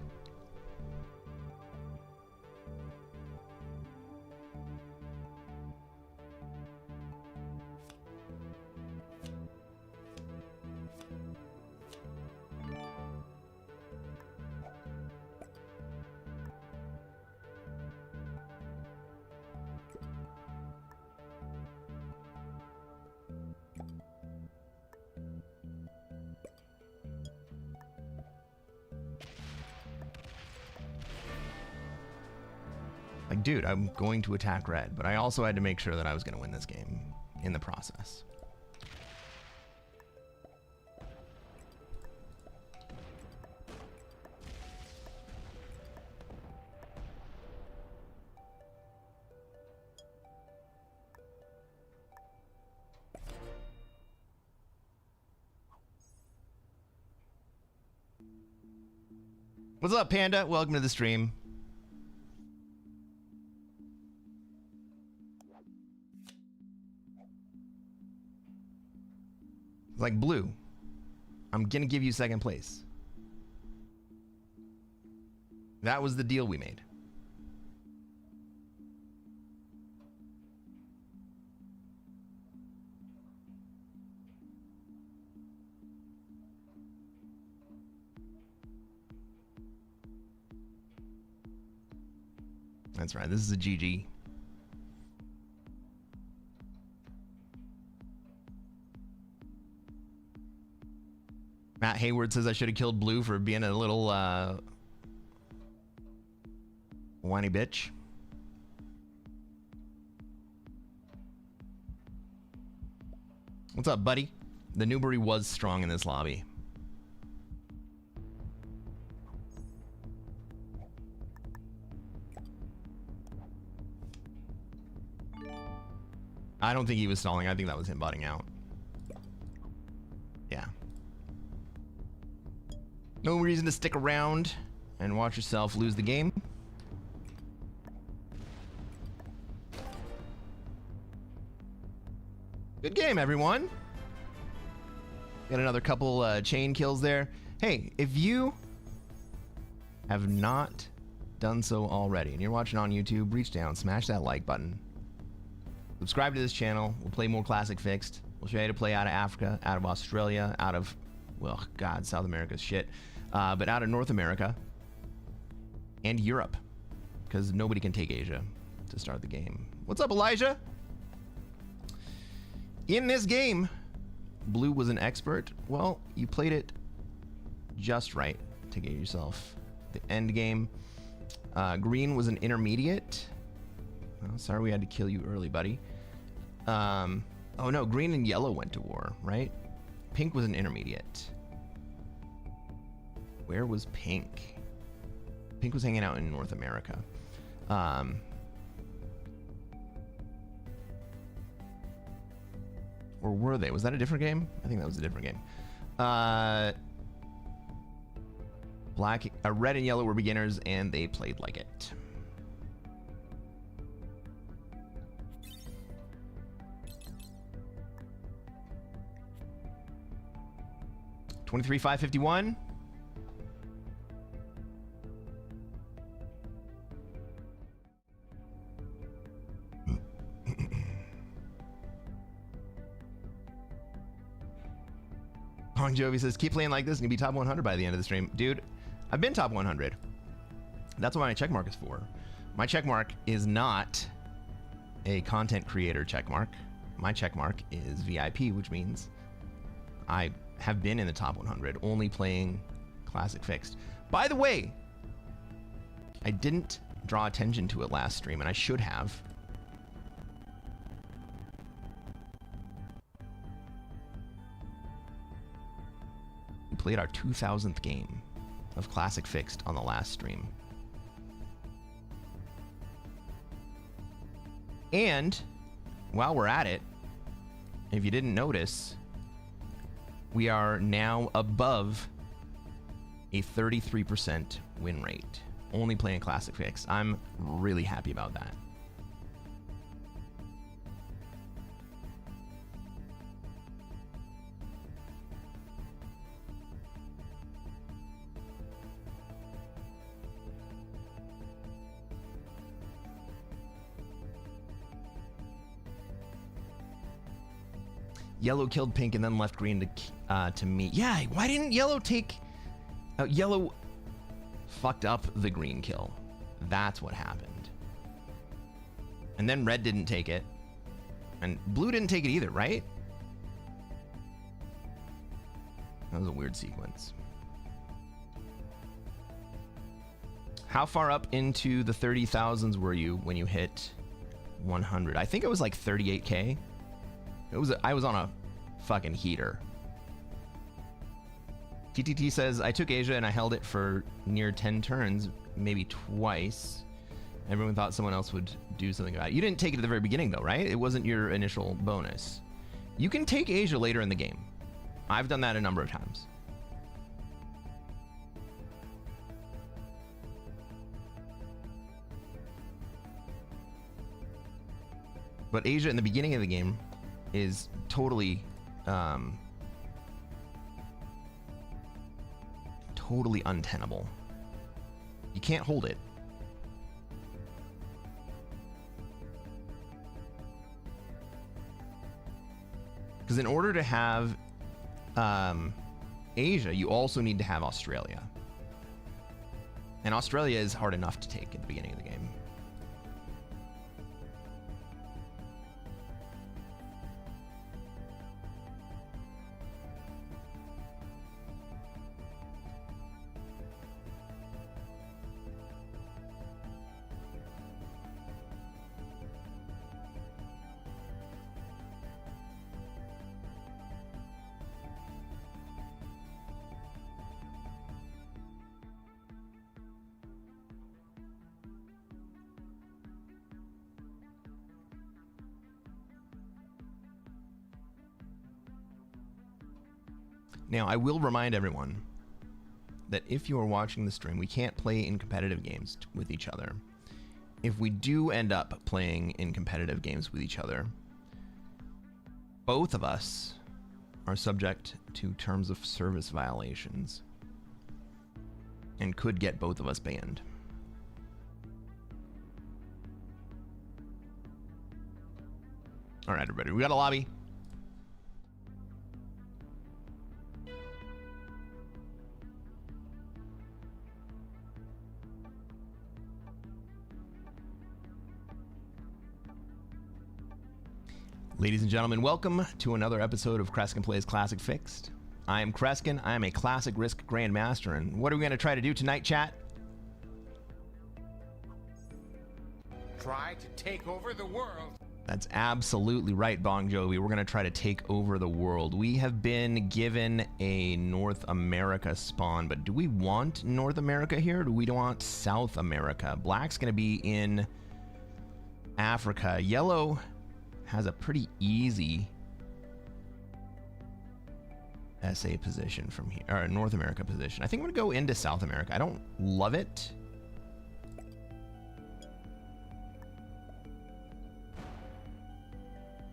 Like, dude, I'm going to attack red, but I also had to make sure that I was going to win this game in the process. What's up, Panda? Welcome to the stream. Like, Blue, I'm gonna give you second place. That was the deal we made. That's right, this is a GG. Matt Hayward says I should have killed Blue for being a little whiny bitch. What's up, buddy? The Newbury was strong in this lobby. I don't think he was stalling. I think that was him botting out. Yeah. No reason to stick around and watch yourself lose the game. Good game, everyone. Got another couple chain kills there. Hey, if you have not done so already and you're watching on YouTube, reach down, smash that like button. Subscribe to this channel. We'll play more Classic Fixed. We'll show you how to play out of Africa, out of Australia, out of, well, God, South America's shit. But out of North America and Europe, because nobody can take Asia to start the game. What's up, Elijah? In this game, Blue was an expert. Well, you played it just right to get yourself the end game. Green was an intermediate. Oh, sorry we had to kill you early, buddy. Oh no, green and yellow went to war, right? Pink was an intermediate. Where was pink? Pink was hanging out in North America. Or were they? Was that a different game? I think that was a different game. Red and yellow were beginners, and they played like it. $23,551. Bon Jovi says, keep playing like this and you'll be top 100 by the end of the stream. Dude, I've been top 100. That's what my checkmark is for. My checkmark is not a content creator checkmark. My checkmark is VIP, which means I have been in the top 100, only playing Classic Fixed. By the way, I didn't draw attention to it last stream, and I should have. We played our 2000th game of Classic Fixed on the last stream. And while we're at it, if you didn't notice, we are now above a 33% win rate, only playing Classic Fix. I'm really happy about that. Yellow killed pink and then left green to me. Yeah, why didn't yellow take... yellow fucked up the green kill. That's what happened. And then red didn't take it. And blue didn't take it either, right? That was a weird sequence. How far up into the 30,000s were you when you hit 100? I think it was like 38K. I was on a fucking heater. TTT says, I took Asia and I held it for near 10 turns, maybe twice. Everyone thought someone else would do something about it. You didn't take it at the very beginning though, right? It wasn't your initial bonus. You can take Asia later in the game. I've done that a number of times. But Asia in the beginning of the game is totally totally untenable. You can't hold it. Because in order to have Asia, you also need to have Australia. And Australia is hard enough to take at the beginning of the game. Now, I will remind everyone that if you are watching the stream, we can't play in competitive games with each other. If we do end up playing in competitive games with each other, both of us are subject to terms of service violations and could get both of us banned. All right, everybody, we got a lobby. Ladies and gentlemen, welcome to another episode of Cresquin Plays Classic Fixed. I am Cresquin. I am a Classic Risk Grandmaster, and what are we going to try to do tonight, chat? Try to take over the world. That's absolutely right, Bong Jovi. We're going to try to take over the world. We have been given a North America spawn, but do we want North America here, or do we want South America? Black's going to be in Africa. Yellow has a pretty easy SA position from here, or North America position. I think I'm gonna go into South America. I don't love it.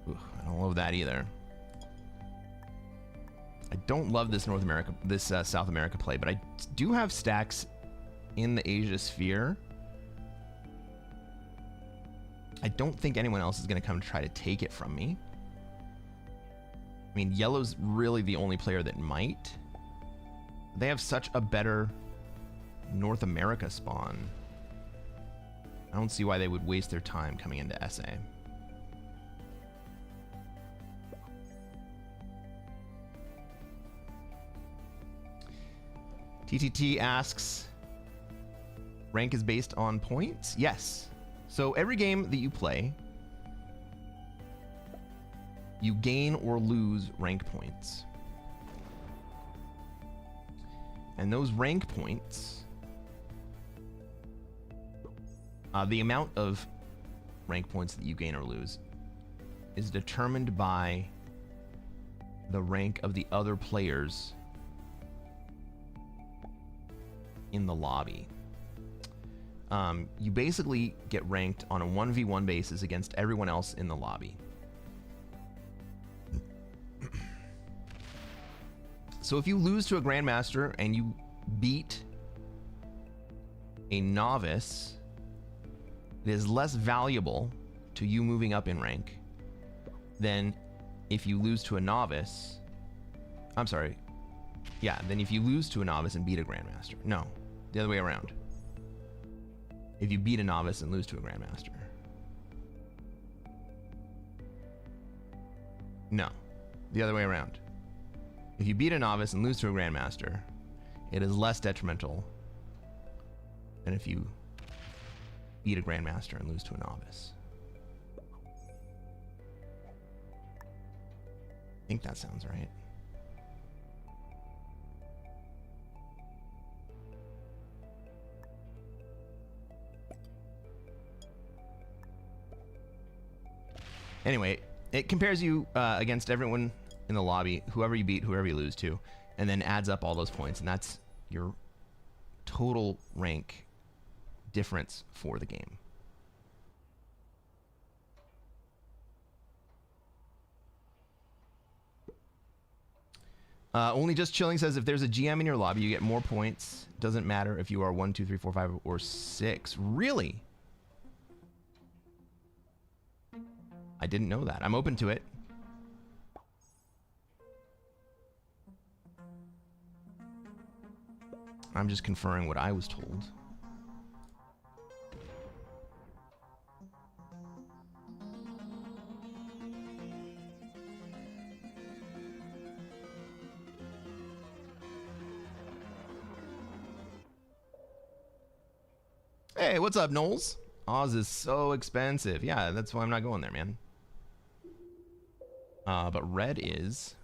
Ooh, I don't love that either. I don't love this South America play, but I do have stacks in the Asia sphere. I don't think anyone else is going to come to try to take it from me. I mean, yellow's really the only player that might. They have such a better North America spawn. I don't see why they would waste their time coming into SA. TTT asks, rank is based on points? Yes. So every game that you play, you gain or lose rank points. And those rank points, the amount of rank points that you gain or lose is determined by the rank of the other players in the lobby. You basically get ranked on a 1v1 basis against everyone else in the lobby. So if you lose to a Grandmaster and you beat a novice, it is less valuable to you moving up in rank than if you lose to a novice. I'm sorry. Yeah, than if you lose to a novice and beat a Grandmaster. No, the other way around. If you beat a novice and lose to a Grandmaster. No, the other way around. If you beat a novice and lose to a Grandmaster, it is less detrimental than if you beat a Grandmaster and lose to a novice. I think that sounds right. Anyway, it compares you against everyone in the lobby, whoever you beat, whoever you lose to, and then adds up all those points, and that's your total rank difference for the game. Only Just Chilling says, if there's a GM in your lobby, you get more points. Doesn't matter if you are 1, 2, 3, 4, 5, or 6. Really? I didn't know that. I'm open to it. I'm just conferring what I was told. Hey, what's up, Knowles? Oz is so expensive. Yeah, that's why I'm not going there, man. But red is...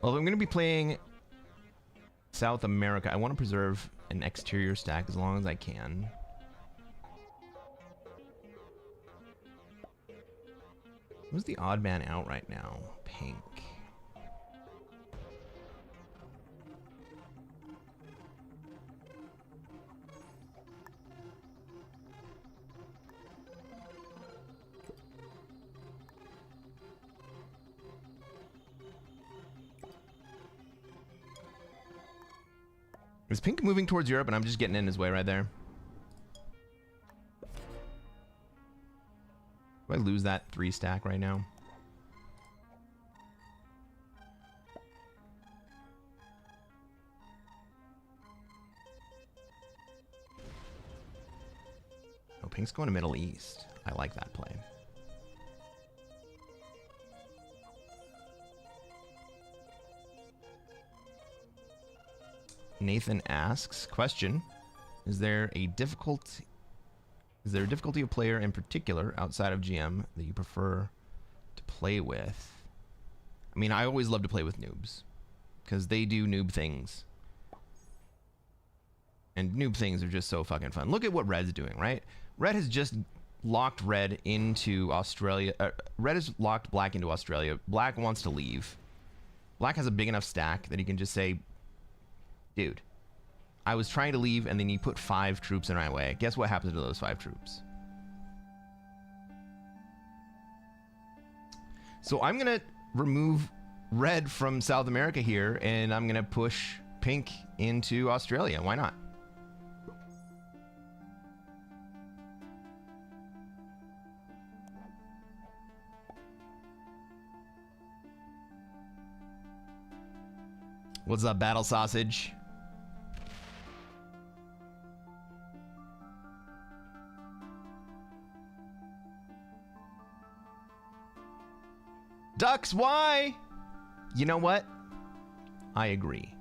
Well, if I'm going to be playing South America, I want to preserve an exterior stack as long as I can. Who's the odd man out right now? Pink. Is Pink moving towards Europe and I'm just getting in his way right there? Do I lose that 3 stack right now? Oh, Pink's going to Middle East. I like that play. Nathan asks, question, is there a difficulty of player in particular outside of GM that you prefer to play with? I mean, I always love to play with noobs because they do noob things. And noob things are just so fucking fun. Look at what Red's doing, right? Red has just locked Red into Australia. Red has locked Black into Australia. Black wants to leave. Black has a big enough stack that he can just say, dude, I was trying to leave and then you put 5 troops in my way. Guess what happens to those 5 troops? So I'm going to remove Red from South America here and I'm going to push Pink into Australia. Why not? What's up, Battle Sausage? Ducks, why? You know what? I agree.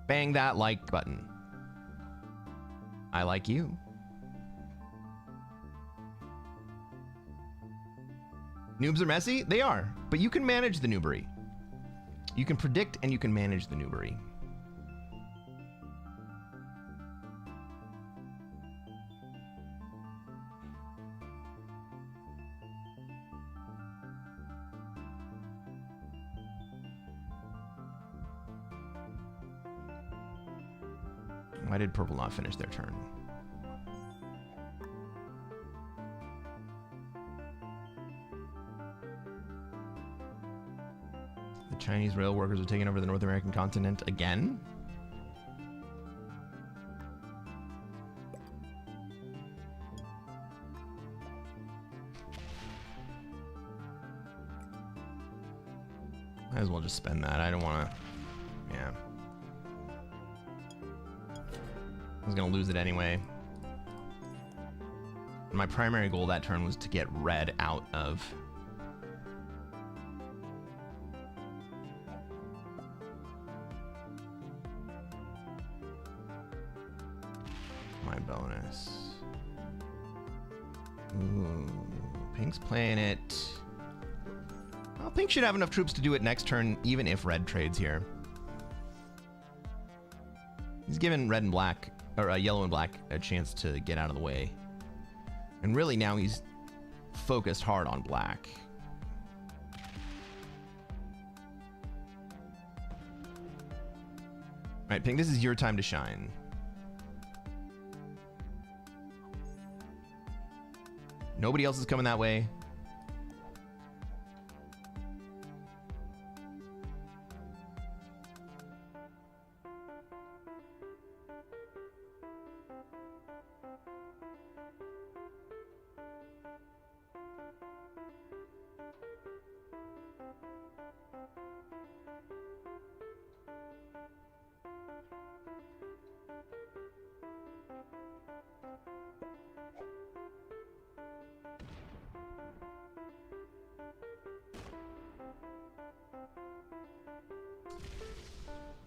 Bang that like button. I like you. Noobs are messy? They are, but you can manage the noobery. You can predict and you can manage the noobery. Why did purple not finish their turn? The Chinese rail workers are taking over the North American continent again? Might as well just spend that. I don't want to... Yeah. I was going to lose it anyway. My primary goal that turn was to get red out of... my bonus. Ooh, Pink's playing it. Well, Pink should have enough troops to do it next turn, even if red trades here. He's given red and black, or yellow and black, a chance to get out of the way. And really now he's focused hard on black. All right, Pink, this is your time to shine. Nobody else is coming that way.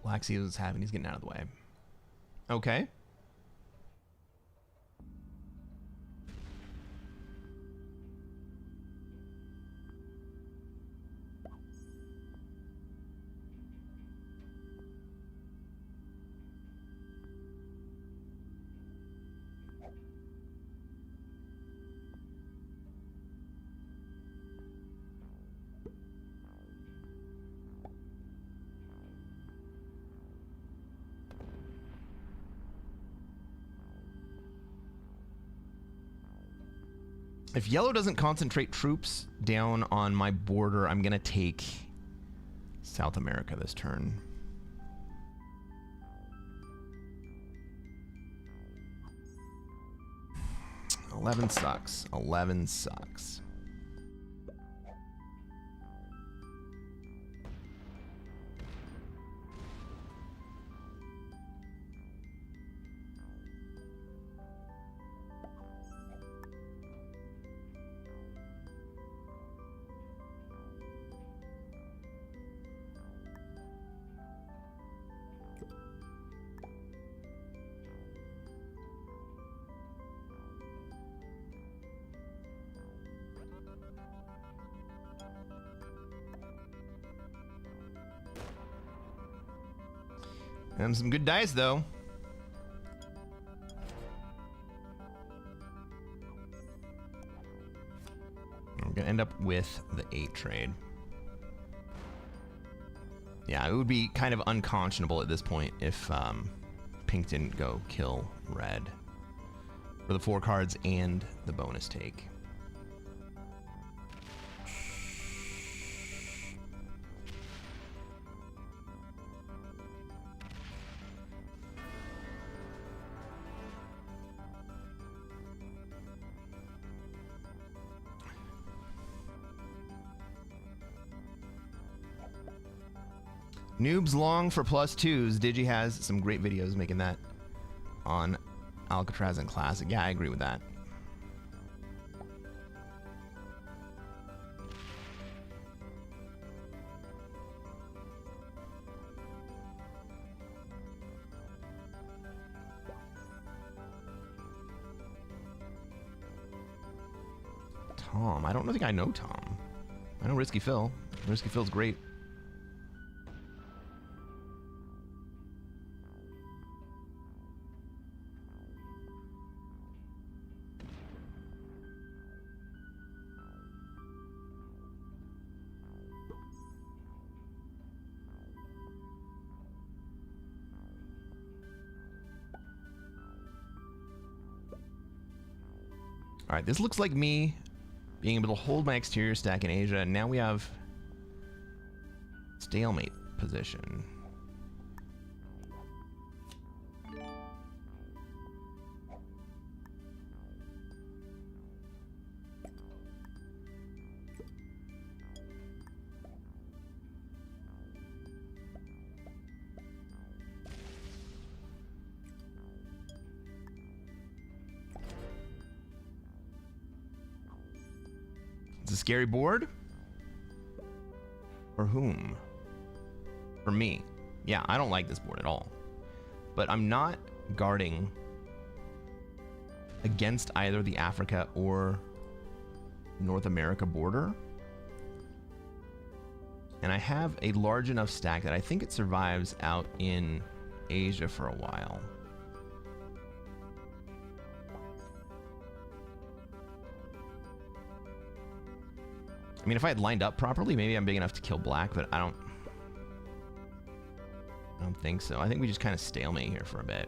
Black sees what's happening. He's getting out of the way. Okay. If yellow doesn't concentrate troops down on my border, I'm going to take South America this turn. $11 sucks. 11 sucks. And some good dice, though. I'm going to end up with the 8 trade. Yeah, it would be kind of unconscionable at this point if pink didn't go kill red for the 4 cards and the bonus take. Noobs long for +2s. Digi has some great videos making that on Alcatraz and Classic. Yeah, I agree with that. Tom. I don't think I know Tom. I know Risky Phil. Risky Phil's great. All right, this looks like me being able to hold my exterior stack in Asia, and now we have stalemate position. It's a scary board? For whom? For me. Yeah, I don't like this board at all. But I'm not guarding against either the Africa or North America border. And I have a large enough stack that I think it survives out in Asia for a while. I mean, if I had lined up properly, maybe I'm big enough to kill black, but I don't think so. I think we just kind of stalemate here for a bit.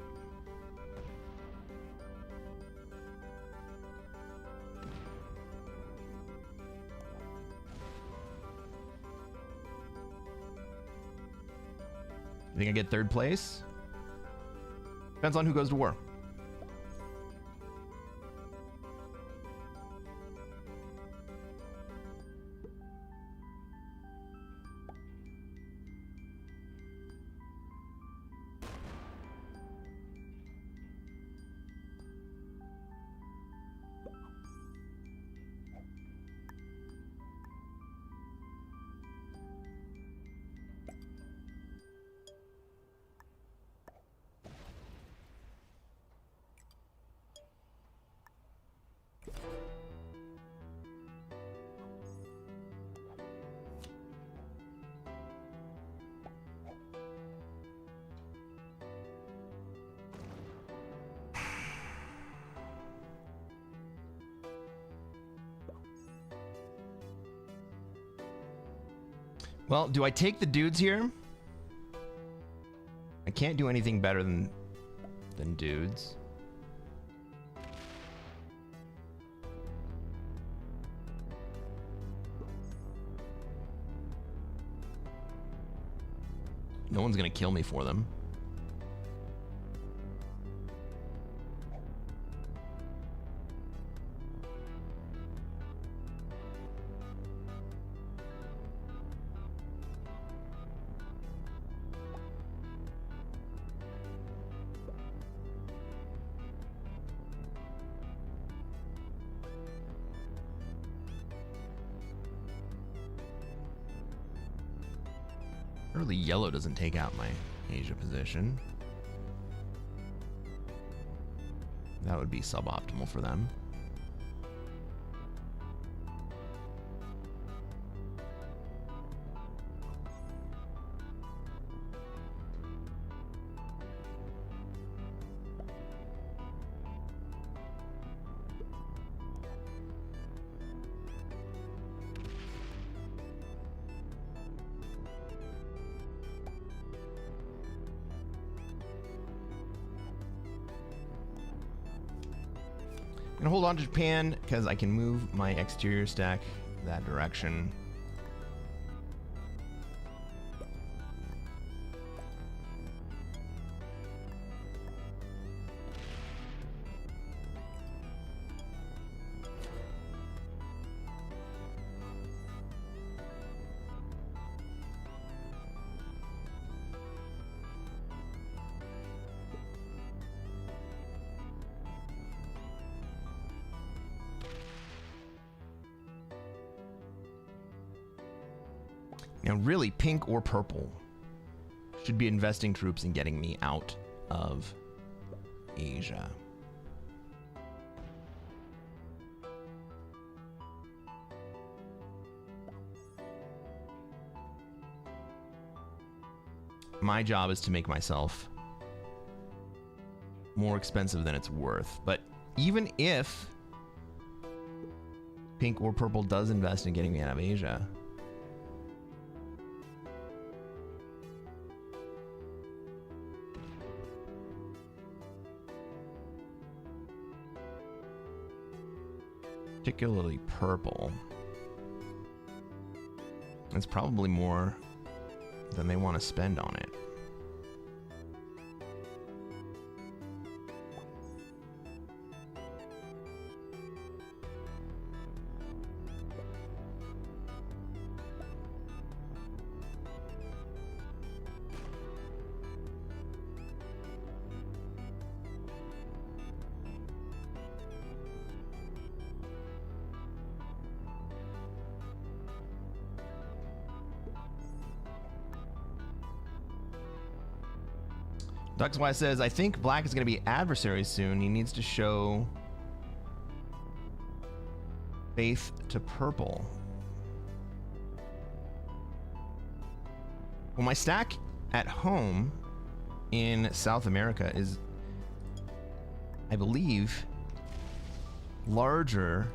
You think I get 3rd place? Depends on who goes to war. Well, do I take the dudes here? I can't do anything better than dudes. No one's gonna kill me for them. Early yellow doesn't take out my Asia position. That would be suboptimal for them. I'm gonna hold on to Japan because I can move my exterior stack that direction. Now, really, pink or purple should be investing troops in getting me out of Asia. My job is to make myself more expensive than it's worth. But even if pink or purple does invest in getting me out of Asia, particularly purple, it's probably more than they want to spend on it. Duxwise says, I think black is going to be adversaries soon. He needs to show faith to purple. Well, my stack at home in South America is, I believe, larger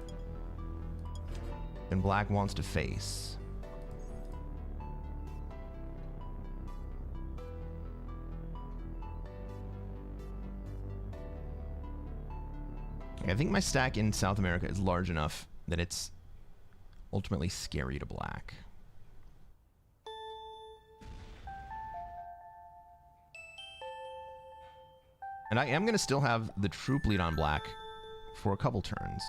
than black wants to face. I think my stack in South America is large enough that it's ultimately scary to black. And I am going to still have the troop lead on black for a couple turns.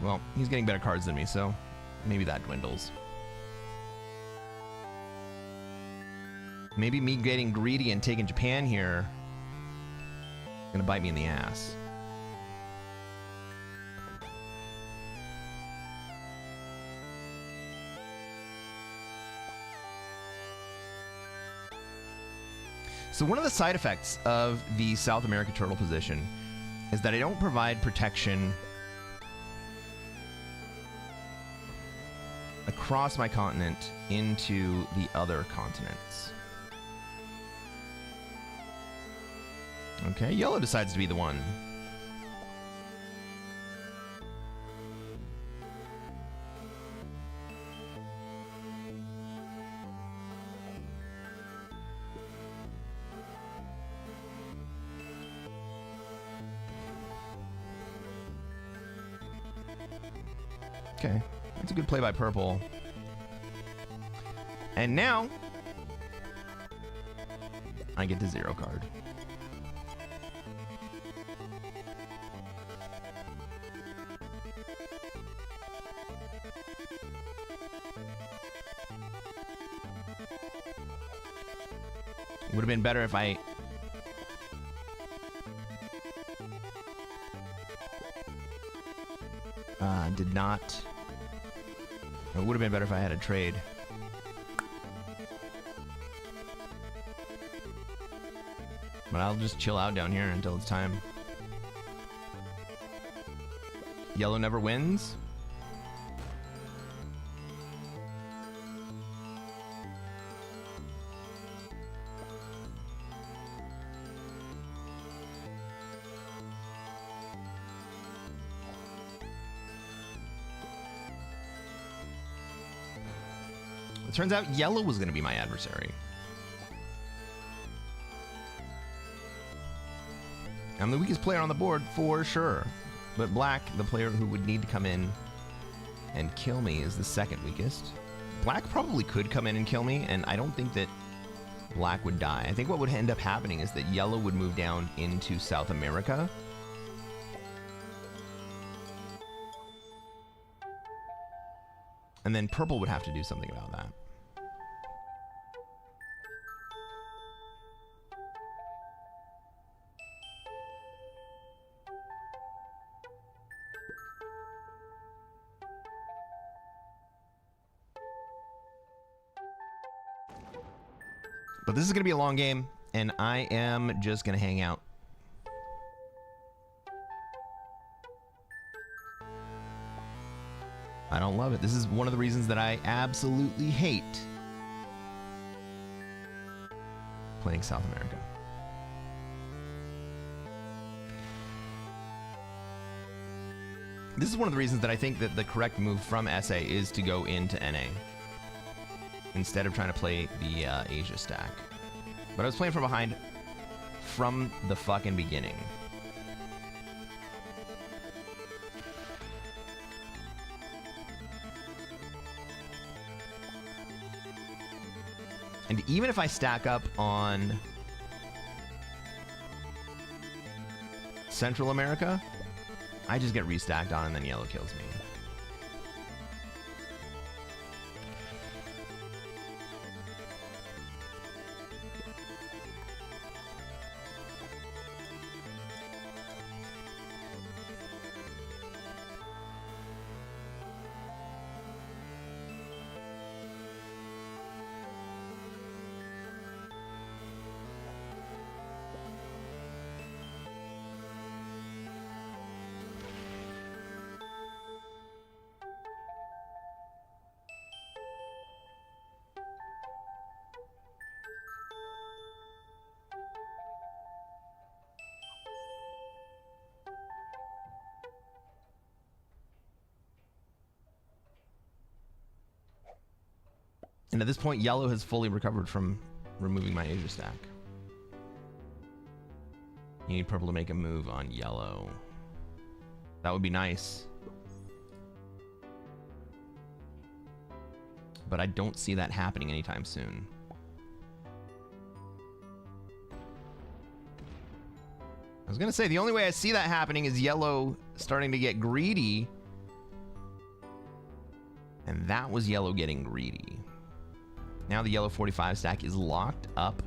Well, he's getting better cards than me, so maybe that dwindles. Maybe me getting greedy and taking Japan here is gonna bite me in the ass. So one of the side effects of the South America turtle position is that I don't provide protection across my continent into the other continents. Okay, yellow decides to be the one. Okay. That's a good play by purple. And now I get the 0 card. Would have been better if I did not. It would have been better if I had a trade. But I'll just chill out down here until it's time. Yellow never wins. It turns out yellow was going to be my adversary. I'm the weakest player on the board for sure. But black, the player who would need to come in and kill me, is the second weakest. Black probably could come in and kill me, and I don't think that black would die. I think what would end up happening is that yellow would move down into South America. And then purple would have to do something about that. But this is going to be a long game, and I am just going to hang out. I don't love it. This is one of the reasons that I absolutely hate playing South America. This is one of the reasons that I think that the correct move from SA is to go into NA instead of trying to play the Asia stack. But I was playing from behind from the fucking beginning. And even if I stack up on Central America, I just get restacked on and then yellow kills me. And at this point, yellow has fully recovered from removing my Asia stack. You need purple to make a move on yellow. That would be nice. But I don't see that happening anytime soon. I was gonna say, the only way I see that happening is yellow starting to get greedy. And that was yellow getting greedy. Now the yellow 45 stack is locked up.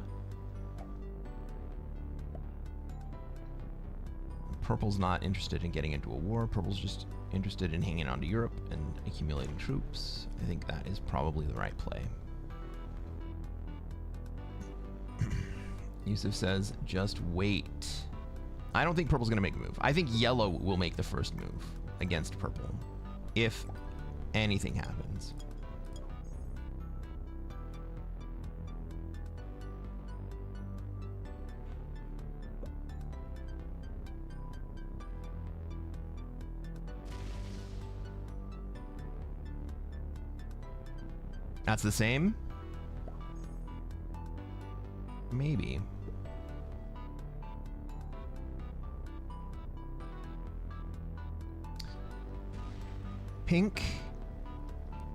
Purple's not interested in getting into a war. Purple's just interested in hanging on to Europe and accumulating troops. I think that is probably the right play. Yusuf says, just wait. I don't think purple's going to make a move. I think yellow will make the first move against purple, if anything happens. That's the same? Maybe. Pink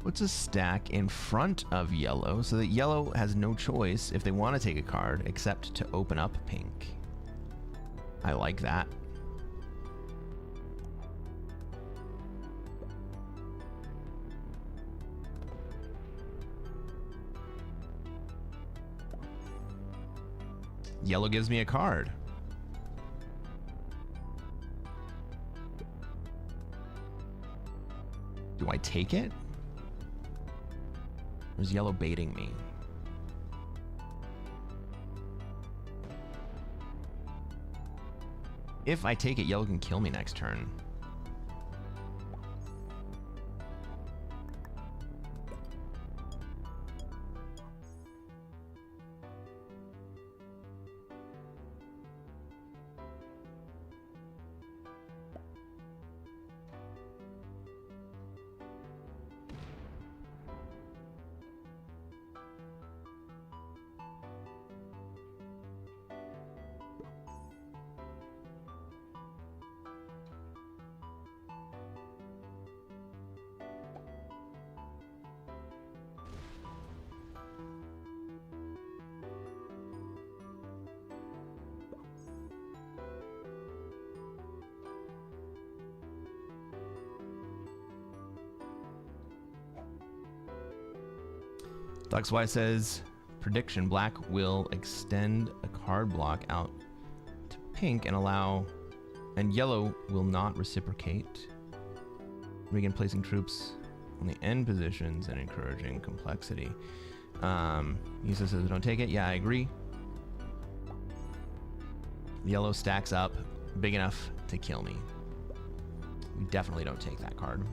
Puts a stack in front of yellow so that yellow has no choice if they want to take a card except to open up pink. I like that. Yellow gives me a card. Do I take it? Or is yellow baiting me? If I take it, yellow can kill me next turn. DuxY says, prediction, black will extend a card block out to pink and yellow will not reciprocate. Regan placing troops on the end positions and encouraging complexity. Yusa says, don't take it. Yeah, I agree. Yellow stacks up big enough to kill me. We definitely don't take that card.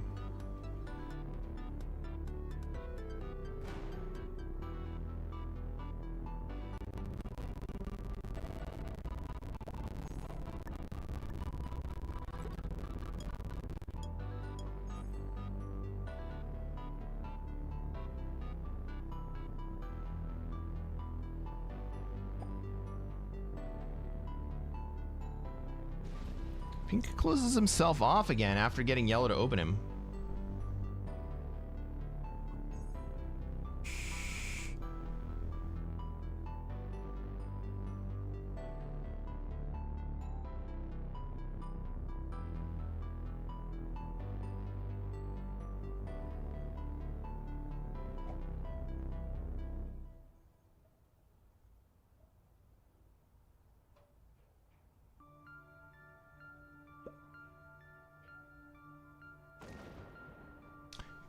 Pink closes himself off again after getting yellow to open him.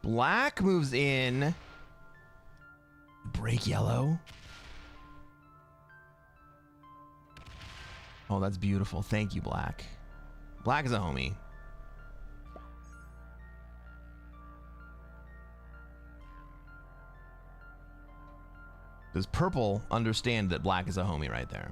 Black moves in. Break yellow. Oh, that's beautiful. Thank you, Black. Black is a homie. Does purple understand that black is a homie right there?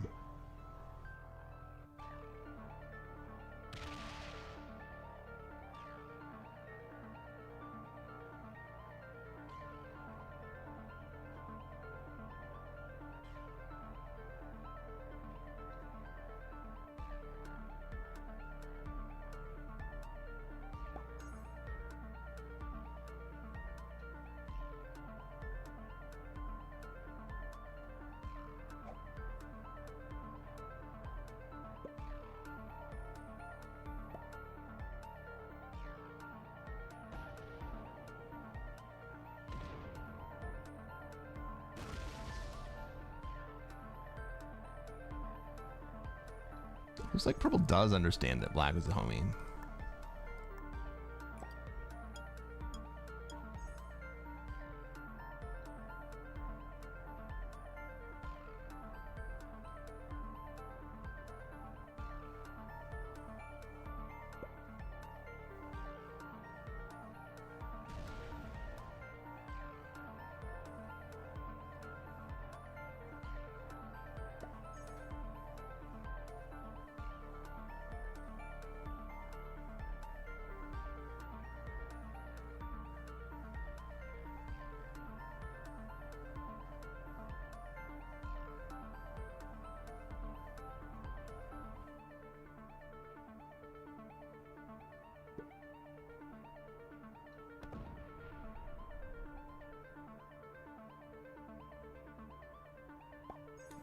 Looks like purple does understand that black is the homie.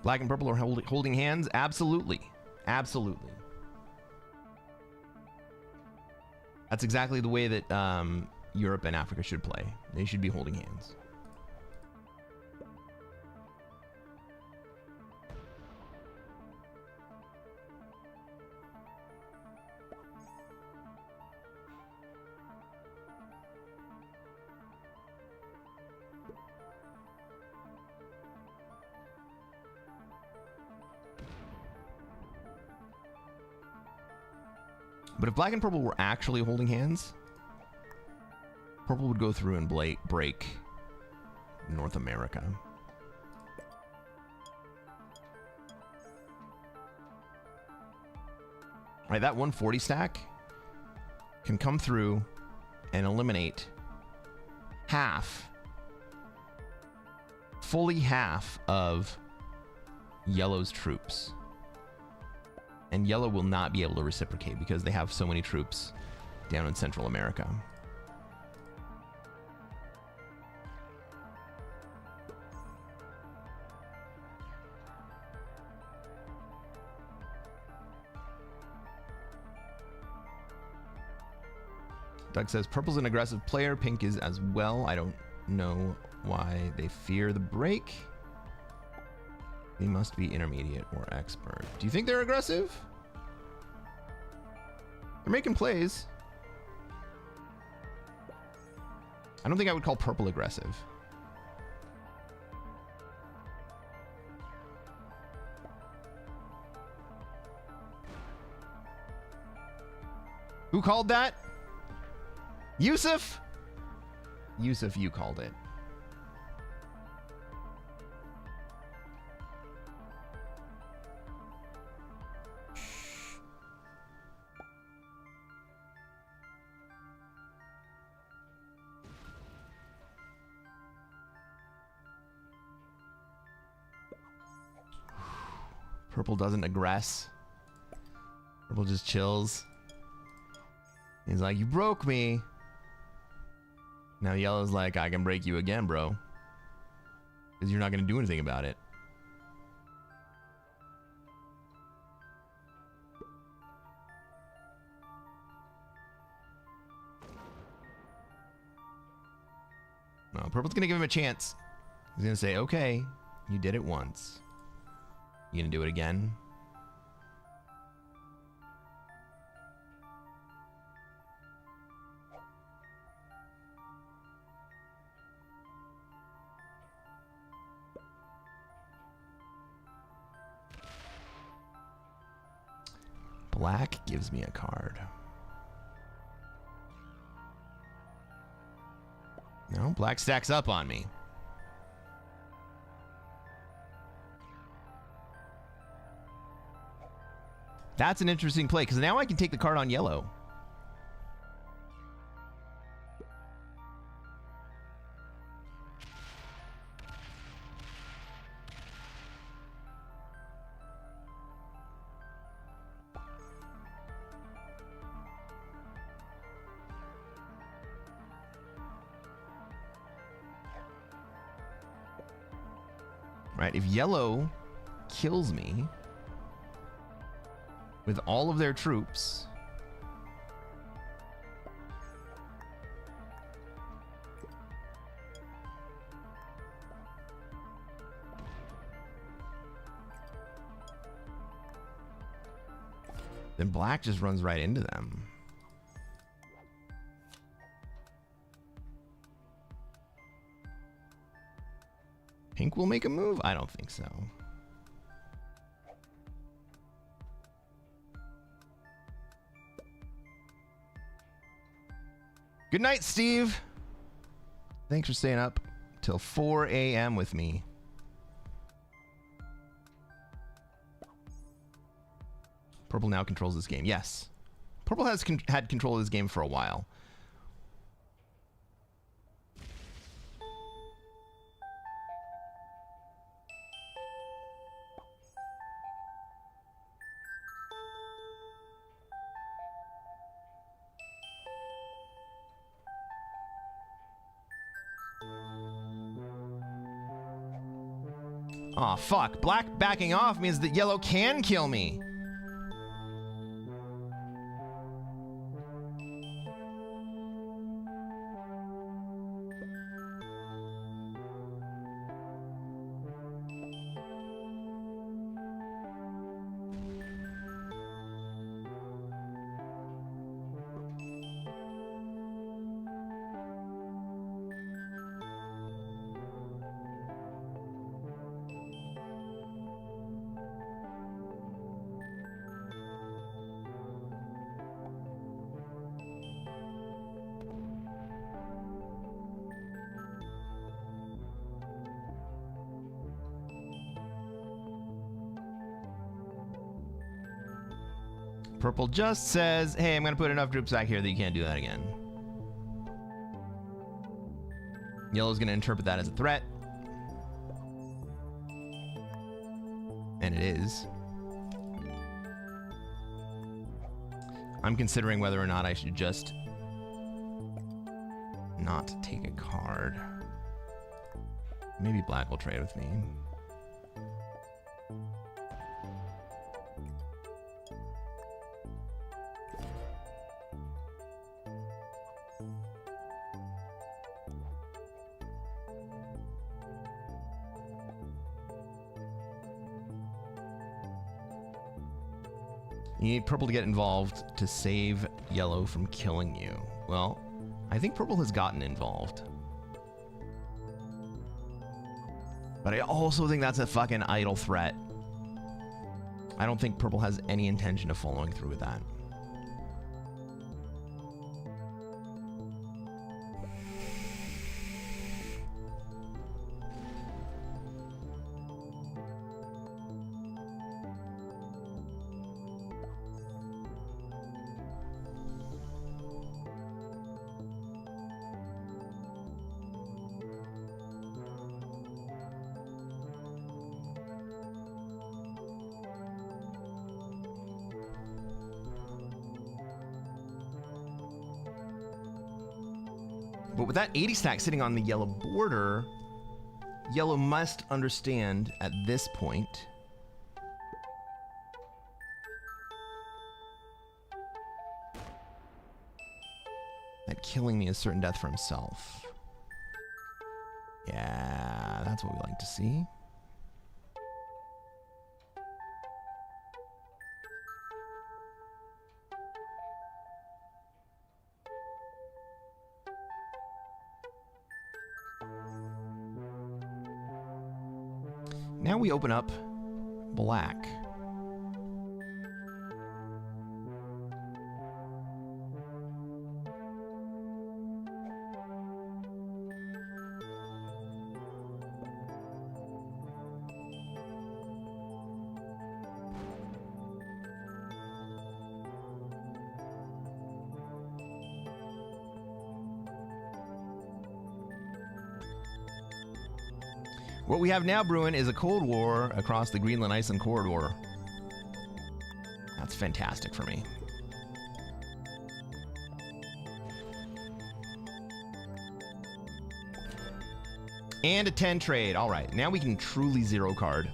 Black and purple are holding hands? Absolutely. Absolutely. That's exactly the way that Europe and Africa should play. They should be holding hands. But if black and purple were actually holding hands, purple would go through and break North America. Right, that 140 stack can come through and eliminate fully half of yellow's troops. And yellow will not be able to reciprocate because they have so many troops down in Central America. Doug says, purple's an aggressive player, pink is as well. I don't know why they fear the break. They must be intermediate or expert. Do you think they're aggressive? They're making plays. I don't think I would call purple aggressive. Who called that? Yusuf? Yusuf, you called it. Purple doesn't aggress. Purple just chills. He's like, you broke me. Now yellow's like, I can break you again, bro. Because you're not going to do anything about it. No, purple's going to give him a chance. He's going to say, okay, you did it once. You gonna do it again? Black gives me a card. No, black stacks up on me. That's an interesting play, because now I can take the card on yellow. Right, if yellow kills me with all of their troops, then black just runs right into them. Pink will make a move? I don't think so. Good night, Steve. Thanks for staying up till 4 a.m. with me. Purple now controls this game. Yes. Purple has had control of this game for a while. Aw, fuck. Black backing off means that yellow can kill me. Purple just says, hey, I'm going to put enough troops back here that you can't do that again. Yellow's going to interpret that as a threat. And it is. I'm considering whether or not I should just not take a card. Maybe black will trade with me. You need purple to get involved to save yellow from killing you. Well, I think purple has gotten involved. But I also think that's a fucking idle threat. I don't think purple has any intention of following through with that. But with that 80 stack sitting on the yellow border, yellow must understand at this point that killing me is certain death for himself. Yeah, that's what we like to see. Now we open up black. What we have now brewing is a Cold War across the Greenland-Iceland corridor. That's fantastic for me. And a 10 trade. All right, now we can truly zero card.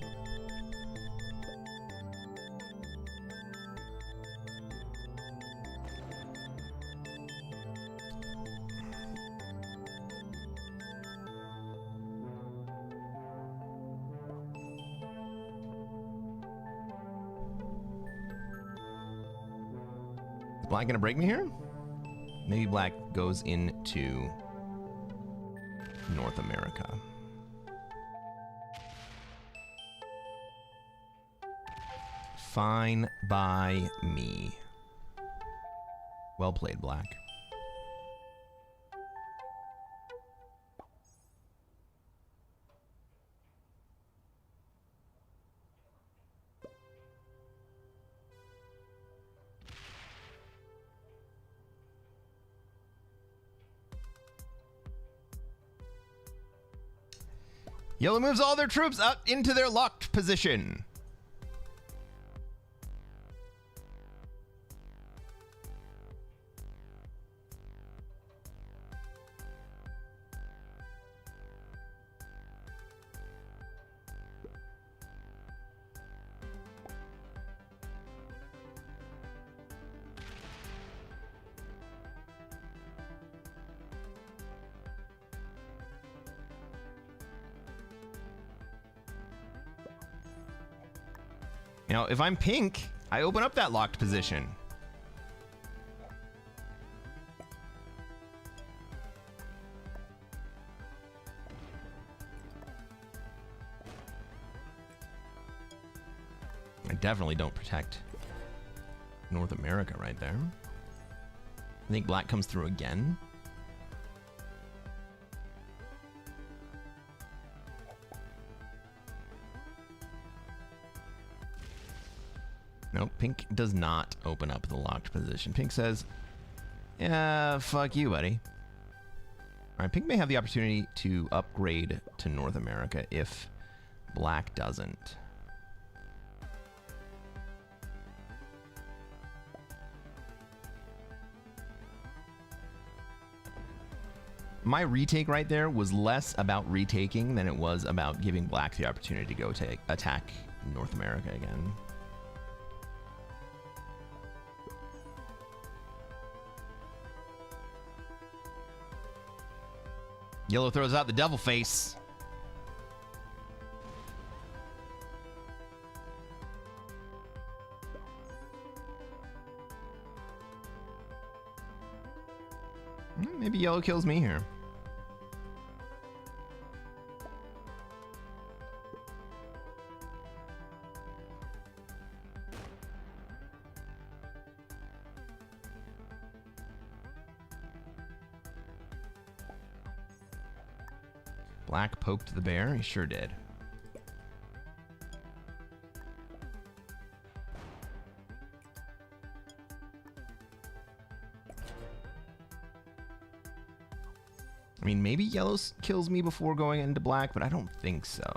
Black gonna break me here? Maybe black goes into North America. Fine by me. Well played, black. Yellow moves all their troops up into their locked position. You know, if I'm pink, I open up that locked position. I definitely don't protect North America right there. I think black comes through again. No, pink does not open up the locked position. Pink says, yeah, fuck you, buddy. All right, pink may have the opportunity to upgrade to North America if black doesn't. My retake right there was less about retaking than it was about giving black the opportunity to go attack North America again. Yellow throws out the devil face. Maybe yellow kills me here. Black poked the bear. He sure did. I mean, maybe yellow kills me before going into black, but I don't think so.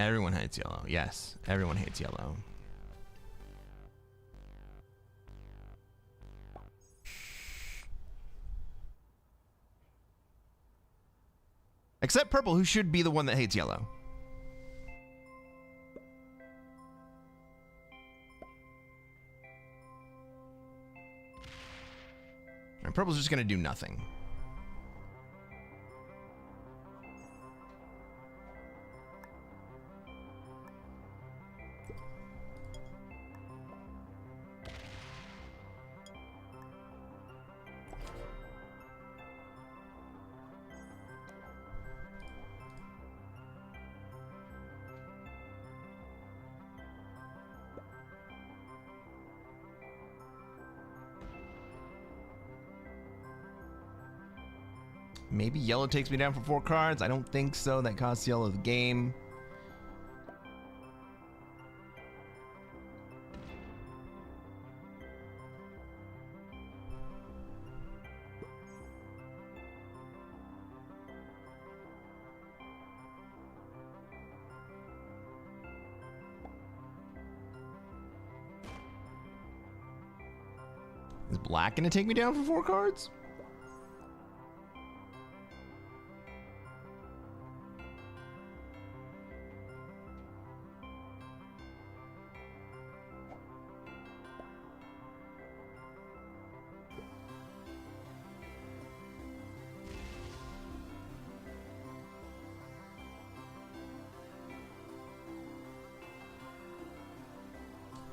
Everyone hates yellow. Yes, everyone hates yellow. Except purple, who should be the one that hates yellow. And purple's just gonna do nothing. Maybe yellow takes me down for 4 cards. I don't think so. That costs yellow the game. Is black gonna take me down for 4 cards?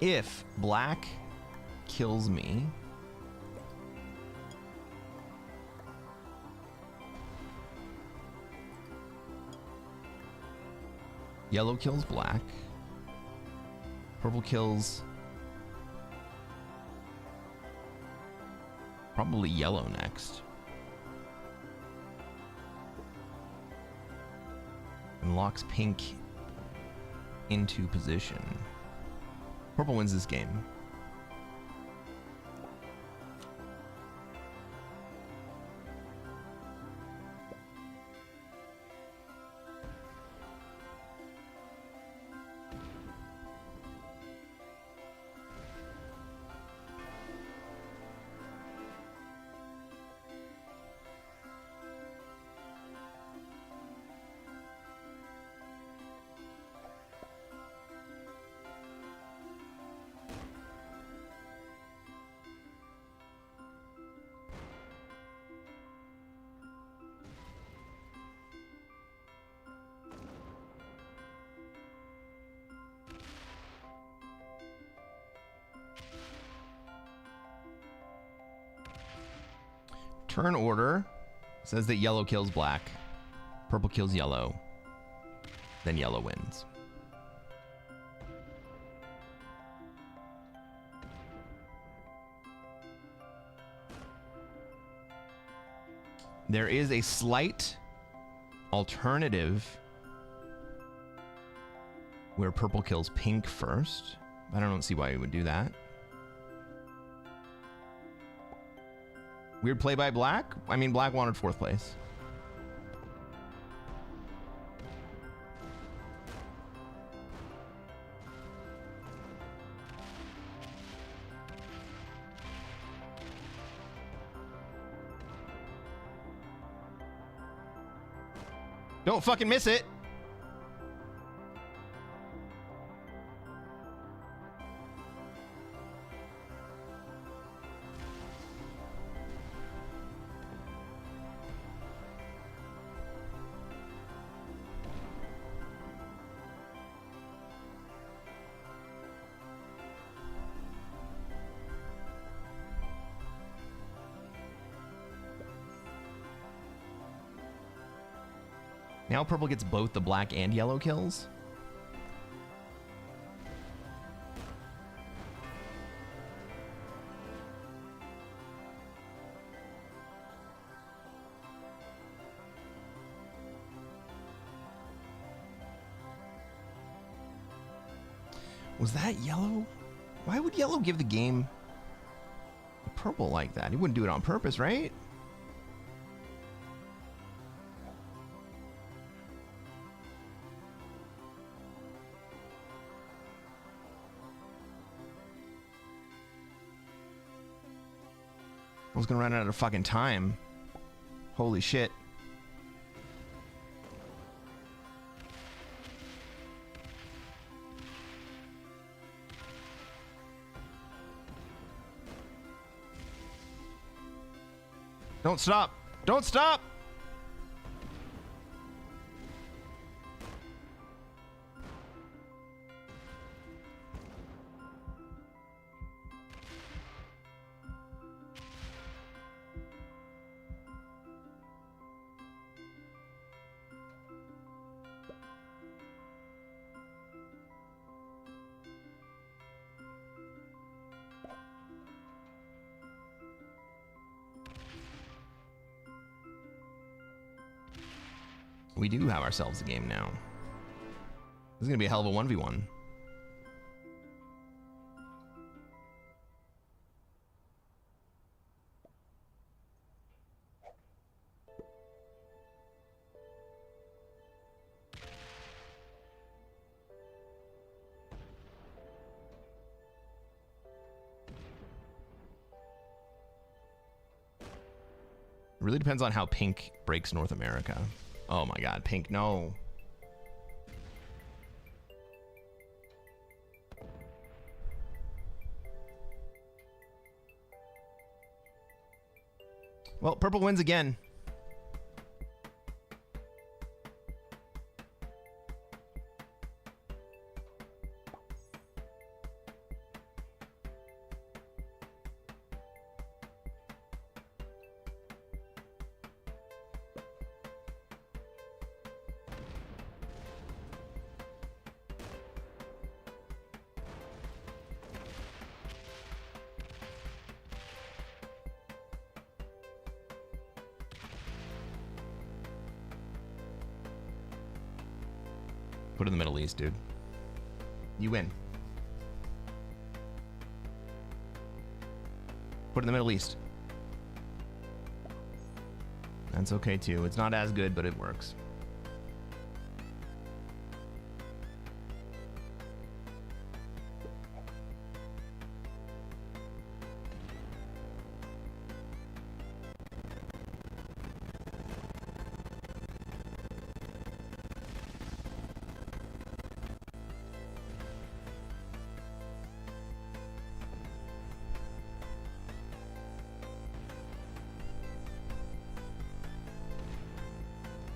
If black kills me, yellow kills black, purple kills probably yellow next, and locks pink into position. Purple wins this game. Turn order says that yellow kills black, purple kills yellow, then yellow wins. There is a slight alternative where purple kills pink first. I don't see why you would do that. Weird play by black? I mean, black wanted 4th place. Don't fucking miss it. Now purple gets both the black and yellow kills. Was that yellow? Why would yellow give the game to purple like that? He wouldn't do it on purpose, right? I was gonna run out of fucking time. Holy shit. Don't stop! Don't stop! We do have ourselves a game now. This is gonna be a hell of a 1v1. It really depends on how pink breaks North America. Oh my god, pink, no. Well, purple wins again. Put it in the Middle East, dude. You win. Put it in the Middle East. That's okay too. It's not as good, but it works.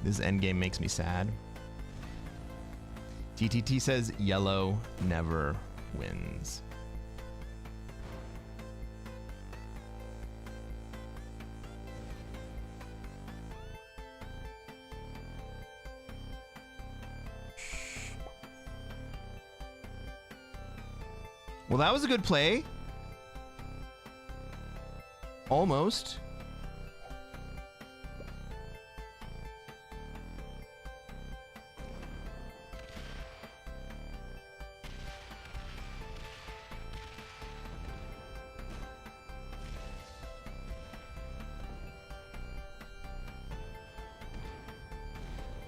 This endgame makes me sad. TTT says yellow never wins. Well, that was a good play. Almost.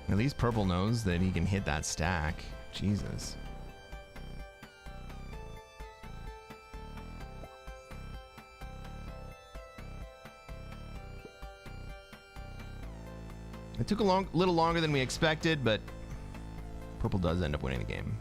At least purple knows that he can hit that stack. Jesus. It took a little longer than we expected, but purple does end up winning the game.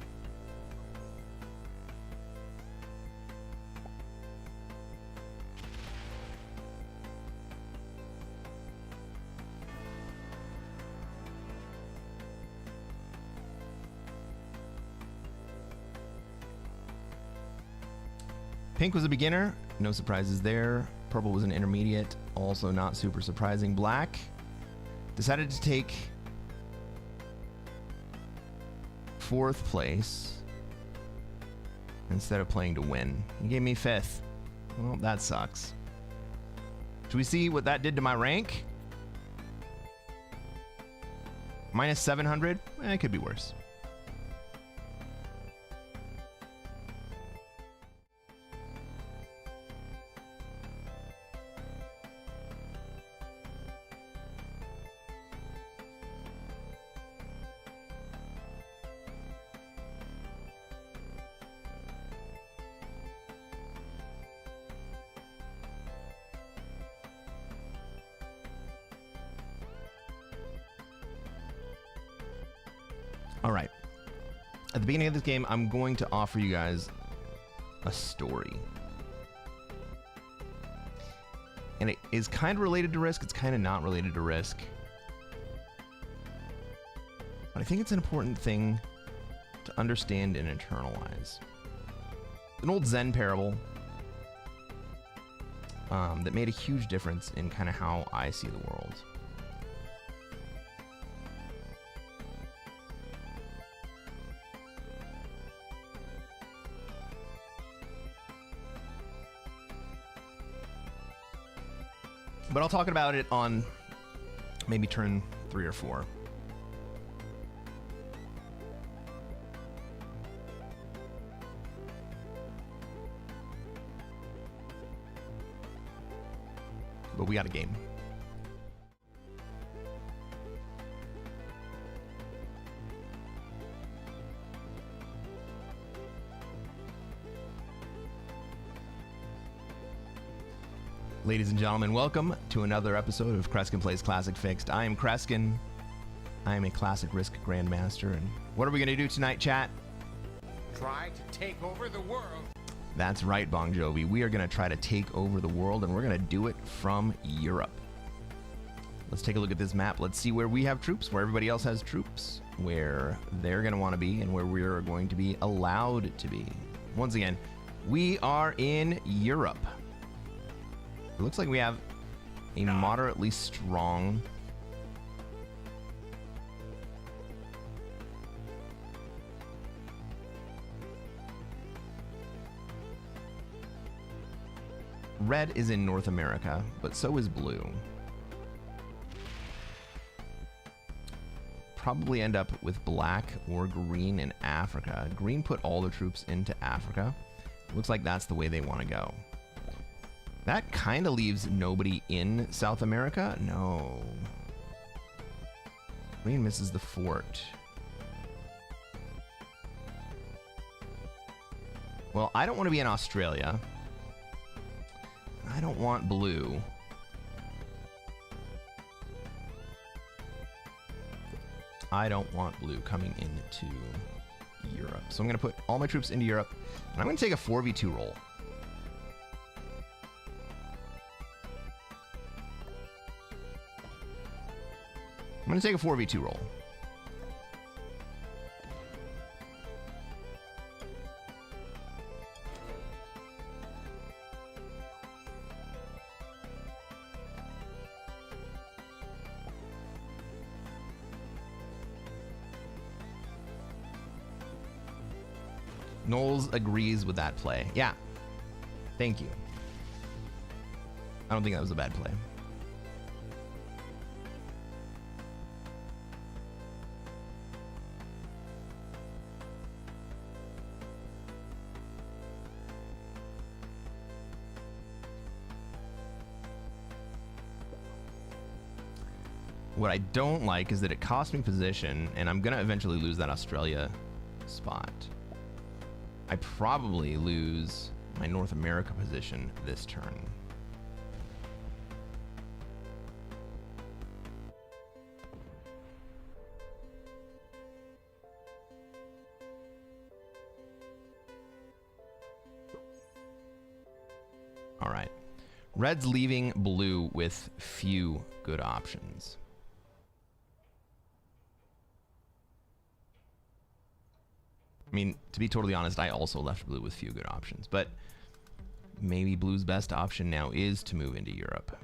Pink was a beginner, no surprises there. Purple was an intermediate, also not super surprising. Black decided to take 4th place instead of playing to win. He gave me 5th. Well, that sucks. Should we see what that did to my rank? Minus 700? It could be worse. All right. At the beginning of this game, I'm going to offer you guys a story. And it is kind of related to Risk. It's kind of not related to Risk. But I think it's an important thing to understand and internalize. An old Zen parable that made a huge difference in kind of how I see the world. But I'll talk about it on maybe turn 3 or 4. But we got a game. Ladies and gentlemen, welcome to another episode of Cresquin Plays Classic Fixed. I am Cresquin. I am a Classic Risk Grandmaster. And what are we going to do tonight, chat? Try to take over the world. That's right, Bon Jovi. We are going to try to take over the world, and we're going to do it from Europe. Let's take a look at this map. Let's see where we have troops, where everybody else has troops, where they're going to want to be, and where we're going to be allowed to be. Once again, we are in Europe. It looks like we have a moderately strong red is in North America, but so is blue. Probably end up with black or green in Africa. Green put all the troops into Africa. Looks like that's the way they want to go. That kind of leaves nobody in South America. No. Green misses the fort. Well, I don't want to be in Australia. I don't want blue. I don't want blue coming into Europe. So I'm going to put all my troops into Europe, and I'm going to take a 4v2 roll. I'm going to take a 4v2 roll. Knowles agrees with that play. Yeah. Thank you. I don't think that was a bad play. What I don't like is that it cost me position, and I'm going to eventually lose that Australia spot. I probably lose my North America position this turn. All right. Red's leaving blue with few good options. I mean, to be totally honest, I also left blue with few good options, but maybe blue's best option now is to move into Europe.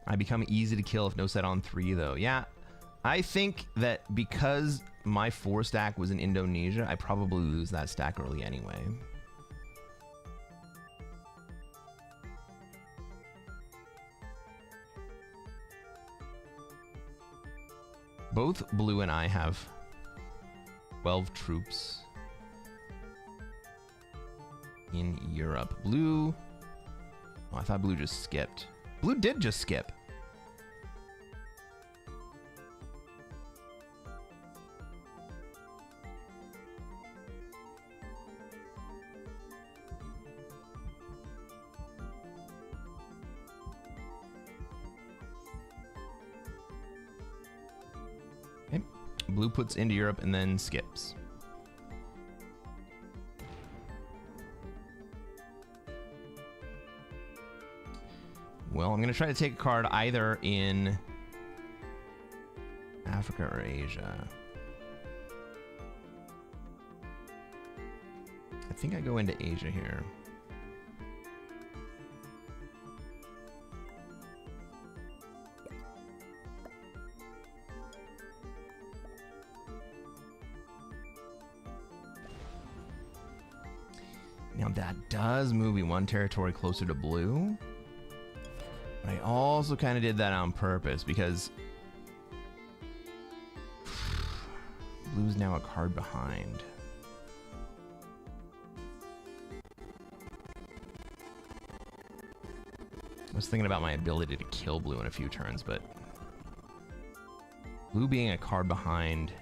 I become easy to kill if no set on 3, though. Yeah, I think that because my 4 stack was in Indonesia, I probably lose that stack early anyway. Both blue and I have 12 troops in Europe. Blue... Oh, I thought blue just skipped. Blue did just skip. Okay. Blue puts into Europe and then skips. Well, I'm going to try to take a card either in Africa or Asia. I think I go into Asia here. Now that does move me 1 territory closer to blue. I also kind of did that on purpose because blue's now a card behind. I was thinking about my ability to kill blue in a few turns, but blue being a card behind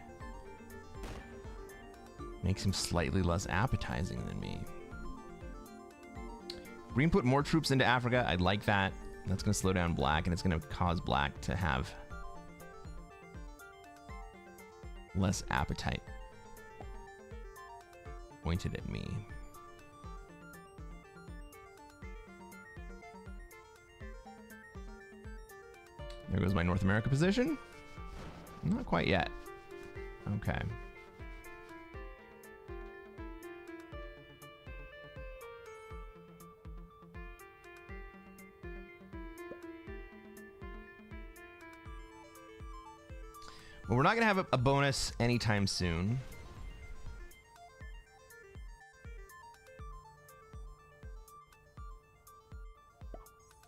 makes him slightly less appetizing than me. Green put more troops into Africa. I'd like that. That's going to slow down black, and it's going to cause black to have less appetite pointed at me. There goes my North America position. Not quite yet. Okay. Well, we're not going to have a bonus anytime soon.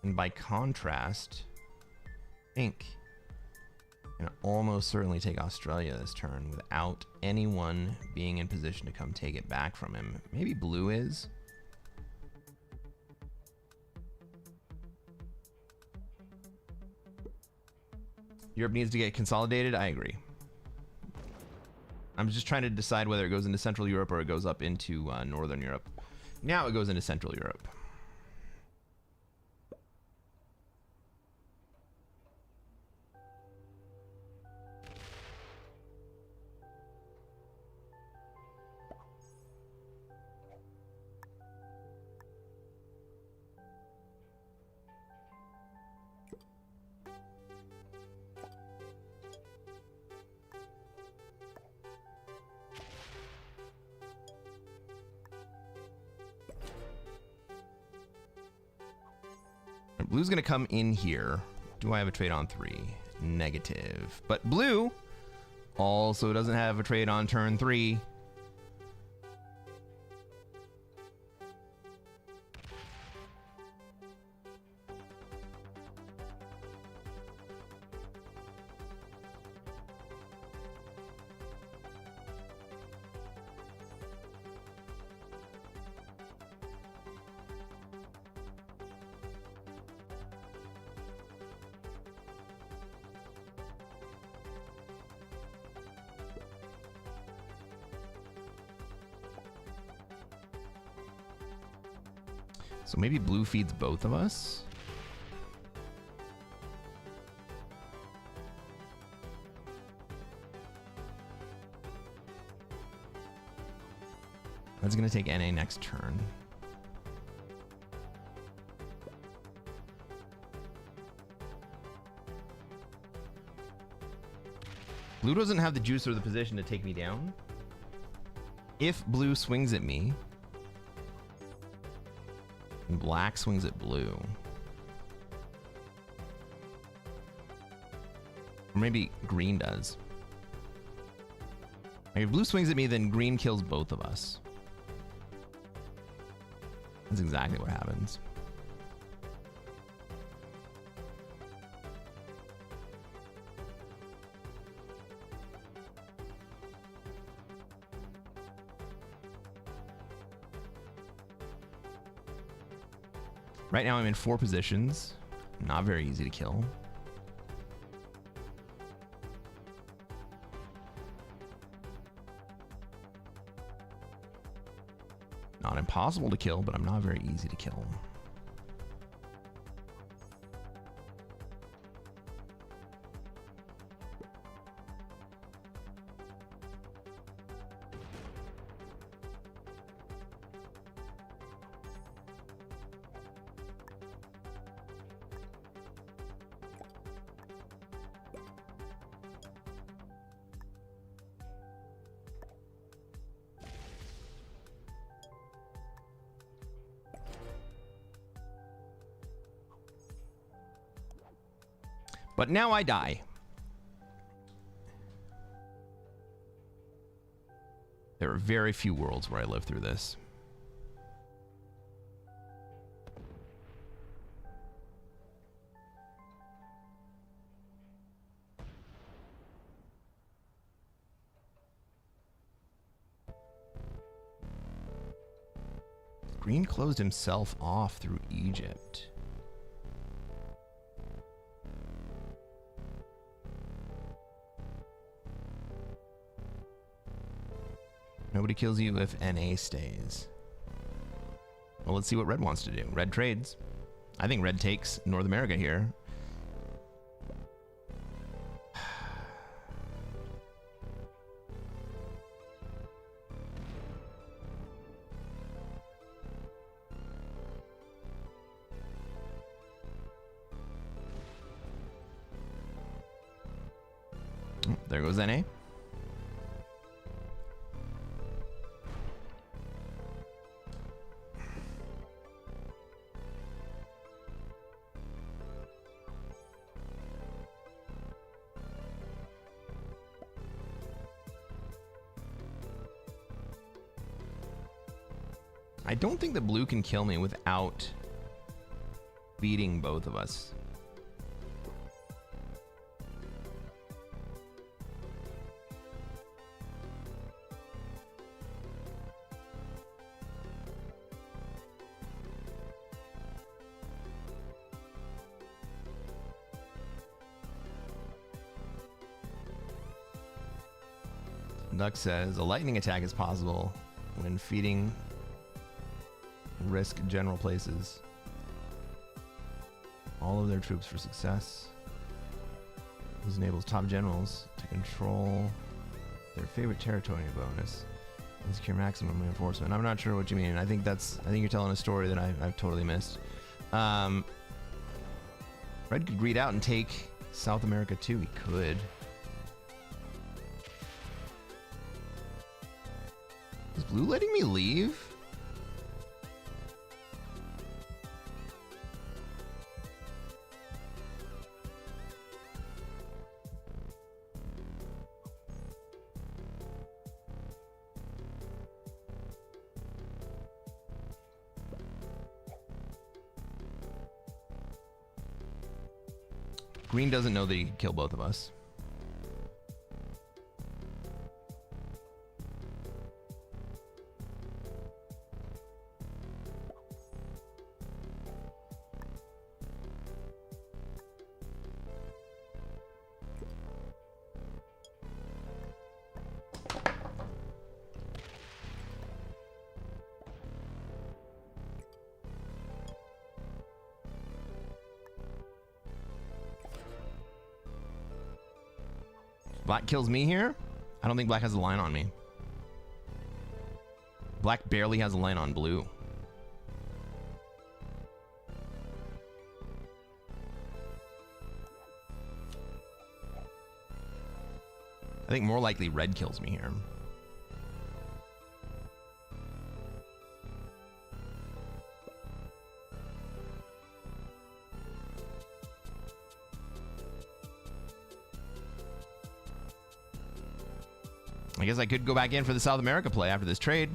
And by contrast, I think I'm going to almost certainly take Australia this turn without anyone being in position to come take it back from him. Maybe blue is. Europe needs to get consolidated. I agree. I'm just trying to decide whether it goes into Central Europe or it goes up into Northern Europe. Now it goes into Central Europe. blue's gonna come in here. Do I have a trade on 3? Negative. But blue also doesn't have a trade on turn 3. So maybe blue feeds both of us? That's gonna take NA next turn. Blue doesn't have the juice or the position to take me down. If blue swings at me, and black swings at blue. Or maybe green does. If blue swings at me, then green kills both of us. That's exactly what happens. Right now I'm in 4 positions. Not very easy to kill. Not impossible to kill, but I'm not very easy to kill. But now I die. There are very few worlds where I live through this. Green closed himself off through Egypt. Nobody kills you if NA stays. Well, let's see what red wants to do. Red trades. I think red takes North America here. There goes NA. I don't think that blue can kill me without beating both of us. Duck says a lightning attack is possible when feeding risk general places all of their troops for success. This enables top generals to control their favorite territory bonus and secure maximum reinforcement. I'm not sure what you mean. I think you're telling a story that I've totally missed. Red could greed out and take South America too. He could. Is blue letting me leave? Green doesn't know that he can kill both of us. Black kills me here. I don't think black has a line on me. Black barely has a line on blue. I think more likely red kills me here. I guess I could go back in for the South America play after this trade.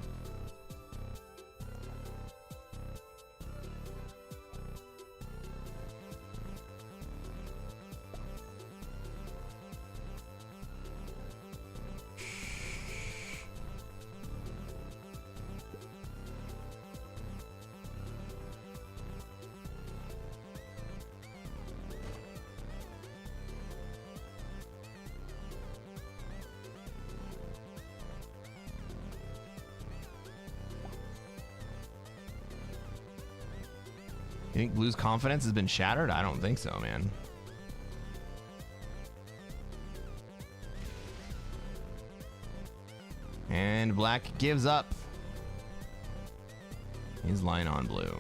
You think blue's confidence has been shattered? I don't think so, man. And black gives up his line on blue.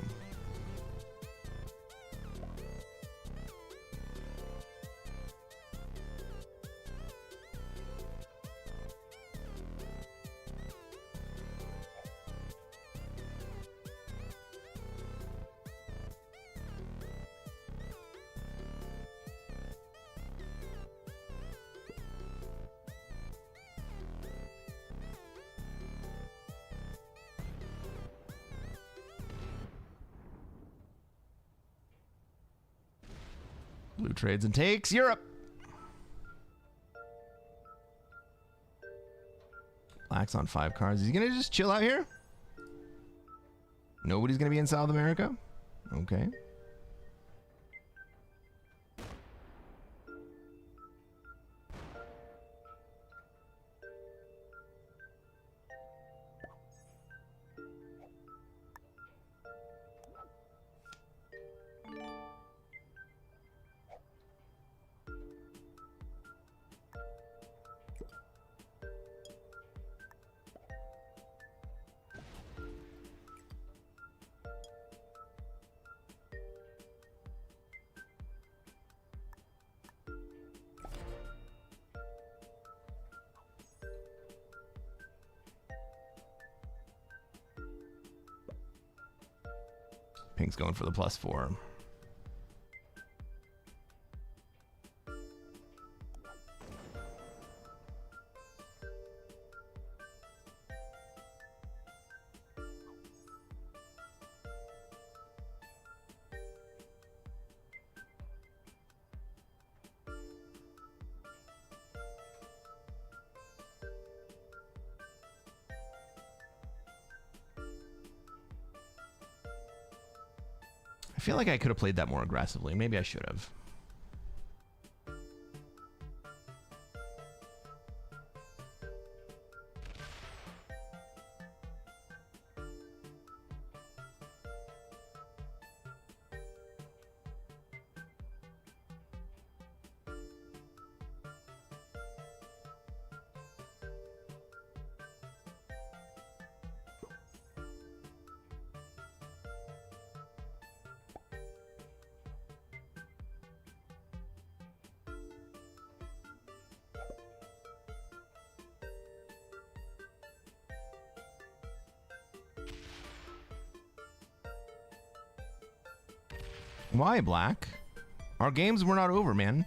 Blue trades and takes Europe. Black's on 5 cards. Is he gonna just chill out here? Nobody's gonna be in South America? Okay. Pink's going for the +4. I feel like I could have played that more aggressively. Maybe I should have. Why, Black? Our games were not over, man.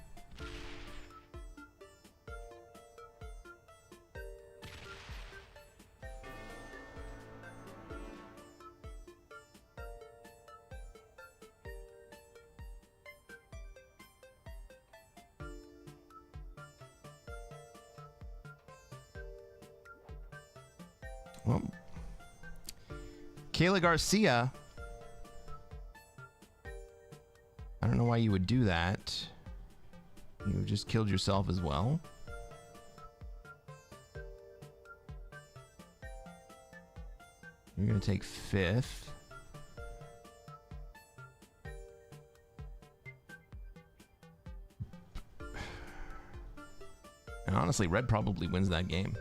Well, Kayla Garcia. I don't know why you would do that. You just killed yourself as well. You're going to take 5th. And honestly, red probably wins that game.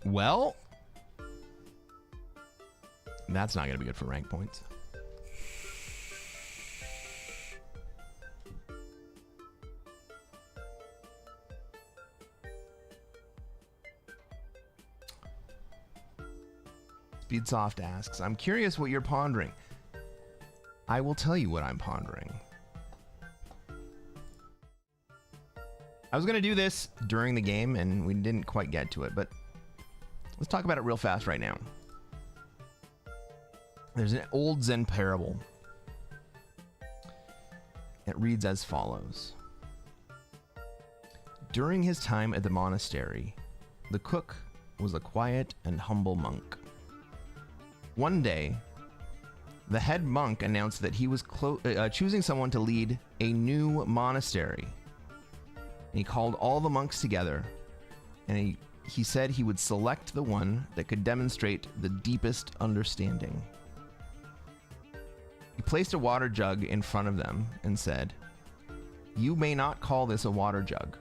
Well, that's not going to be good for rank points. Speedsoft asks, I'm curious what you're pondering. I will tell you what I'm pondering. I was going to do this during the game, and we didn't quite get to it, but let's talk about it real fast right now. There's an old Zen parable. It reads as follows. During his time at the monastery, the cook was a quiet and humble monk. One day, the head monk announced that he was choosing someone to lead a new monastery. He called all the monks together, and he said he would select the one that could demonstrate the deepest understanding. He placed a water jug in front of them and said, "You may not call this a water jug.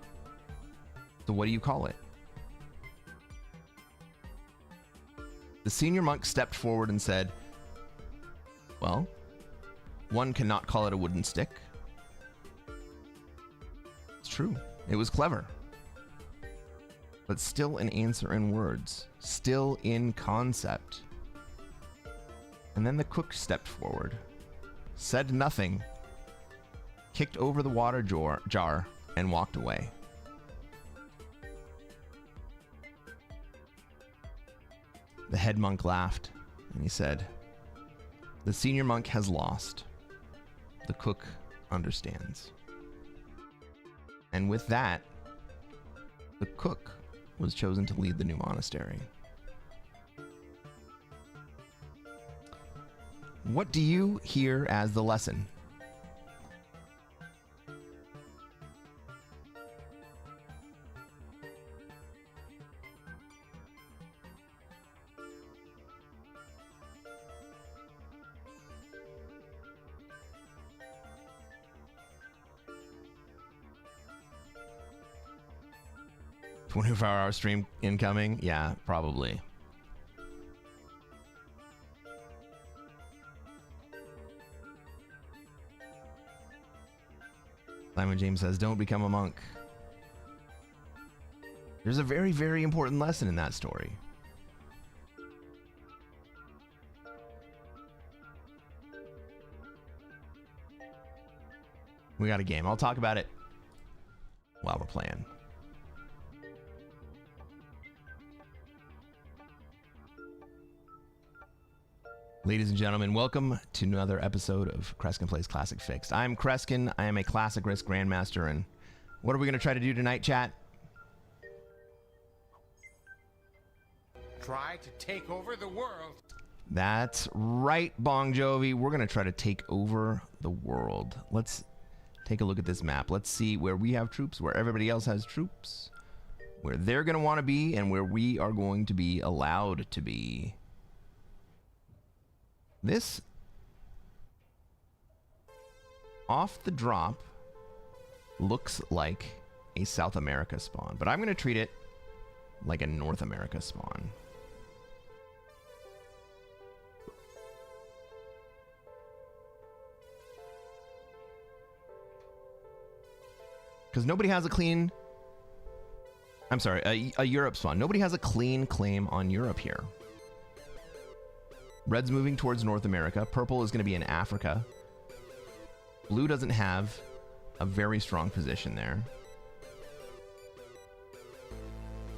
So what do you call it?" The senior monk stepped forward and said, "Well, one cannot call it a wooden stick." It's true. It was clever. But still an answer in words. Still in concept. And then the cook stepped forward, said nothing, kicked over the water jar, and walked away. The head monk laughed, and he said, "The senior monk has lost. The cook understands." And with that, the cook was chosen to lead the new monastery. What do you hear as the lesson? $24-hour stream incoming? Yeah, probably. Simon James says, don't become a monk. There's a very, very important lesson in that story. We got a game. I'll talk about it while we're playing. Ladies and gentlemen, welcome to another episode of Cresquin Plays Classic Fixed. I'm Cresquin. I am a Classic Risk Grandmaster, and what are we going to try to do tonight, chat? Try to take over the world. That's right, Bong Jovi. We're going to try to take over the world. Let's take a look at this map. Let's see where we have troops, where everybody else has troops, where they're going to want to be, and where we are going to be allowed to be. This, off the drop, looks like a South America spawn, but I'm going to treat it like a North America spawn. Because nobody has a clean... I'm sorry, a Europe spawn. Nobody has a clean claim on Europe here. Red's moving towards North America. Purple is going to be in Africa. Blue doesn't have a very strong position there.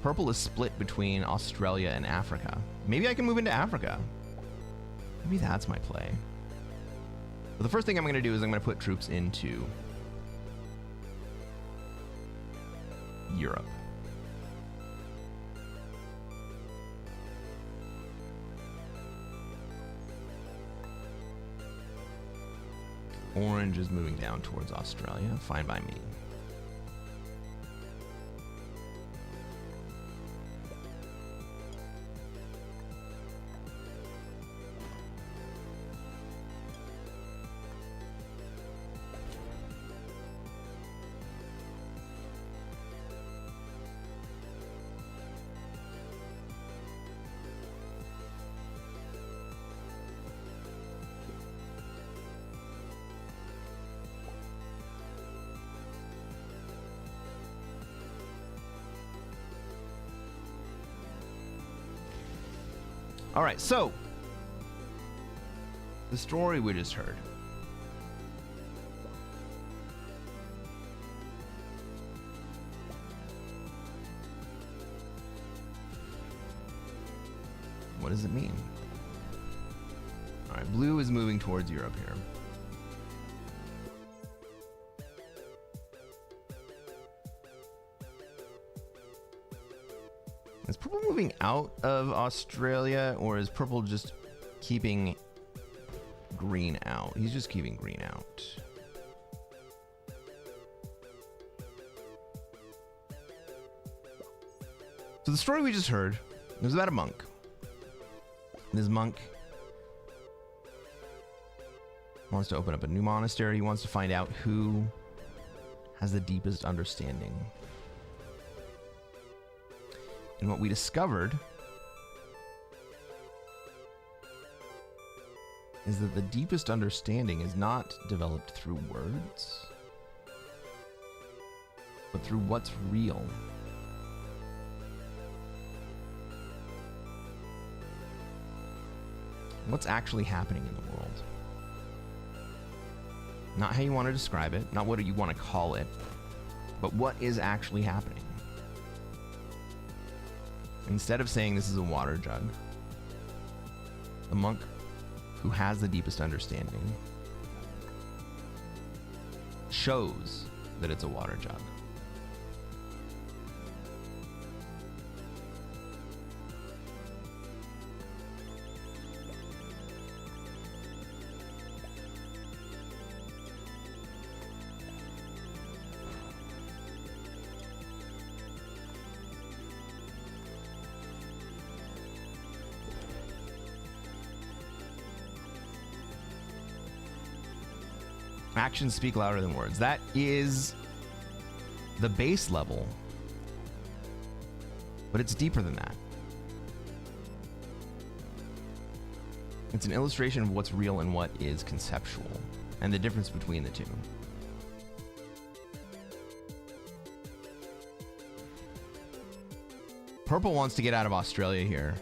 Purple is split between Australia and Africa. Maybe I can move into Africa. Maybe that's my play. But the first thing I'm going to do is I'm going to put troops into Europe. Orange is moving down towards Australia. Fine by me. All right, so the story we just heard. What does it mean? All right, blue is moving towards Europe here. Is purple moving out of Australia, or is purple just keeping green out? He's just keeping green out. So the story we just heard was about a monk. This monk wants to open up a new monastery. He wants to find out who has the deepest understanding. And what we discovered is that the deepest understanding is not developed through words, but through what's real. What's actually happening in the world. Not how you want to describe it, not what you want to call it, but what is actually happening. Instead of saying this is a water jug, the monk who has the deepest understanding shows that it's a water jug. Actions speak louder than words. That is the base level, but it's deeper than that. It's an illustration of what's real and what is conceptual, and the difference between the two. Purple wants to get out of Australia here.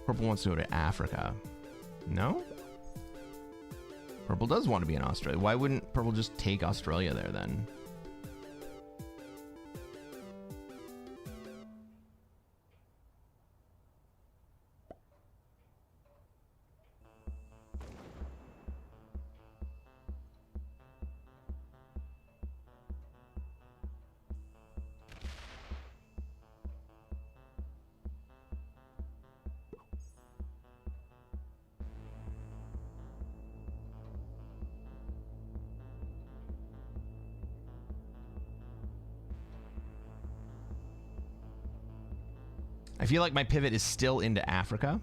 Purple wants to go to Africa. No? Purple does want to be in Australia. Why wouldn't Purple just take Australia there then? I feel like my pivot is still into Africa.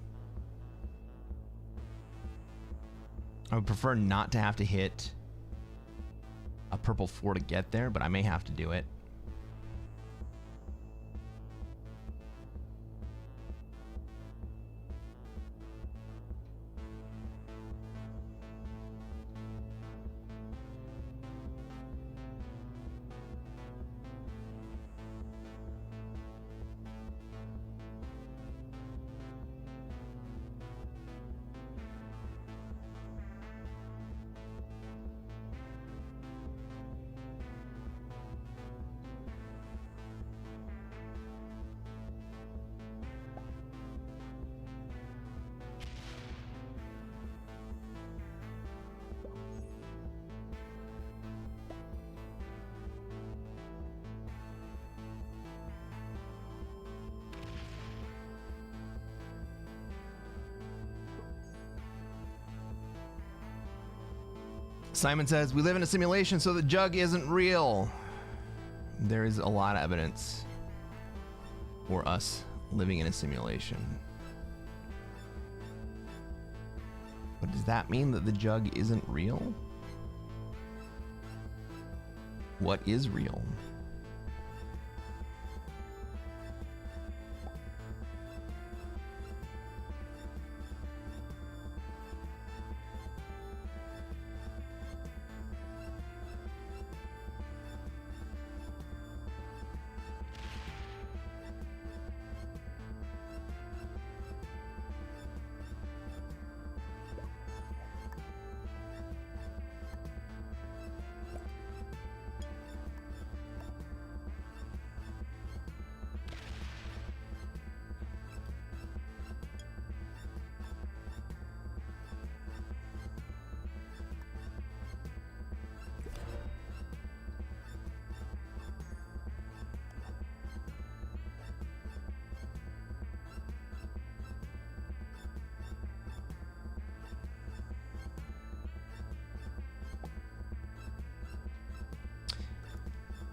I would prefer not to have to hit a purple 4 to get there, but I may have to do it. Simon says, we live in a simulation, so the jug isn't real. There is a lot of evidence for us living in a simulation. But does that mean that the jug isn't real? What is real?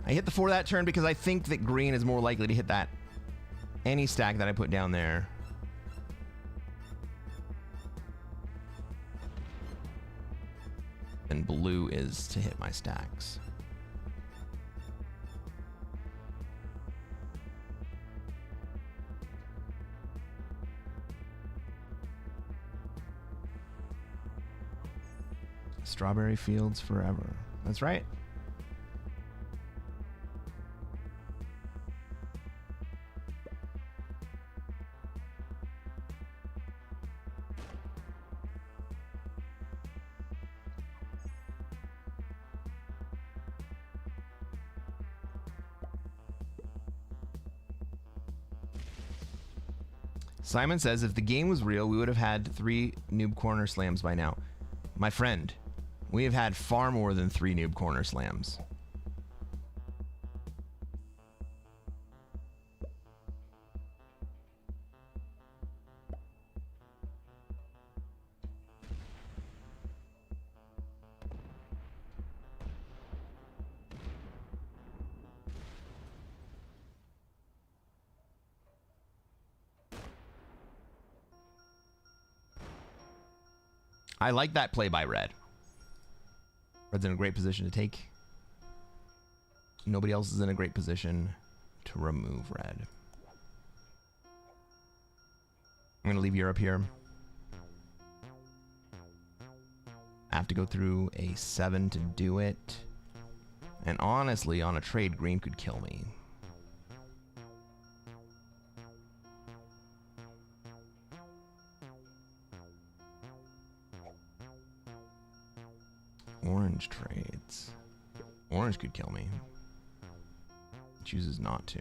I hit the 4 that turn because I think that green is more likely to hit that any stack that I put down there. And blue is to hit my stacks. Strawberry fields forever. That's right. Simon says, if the game was real, we would have had 3 noob corner slams by now. My friend, we have had far more than 3 noob corner slams. I like that play by red. Red's in a great position to take. Nobody else is in a great position to remove red. I'm going to leave Europe here. I have to go through a 7 to do it. And honestly, on a trade, green could kill me. Orange trades. Orange could kill me. Chooses not to.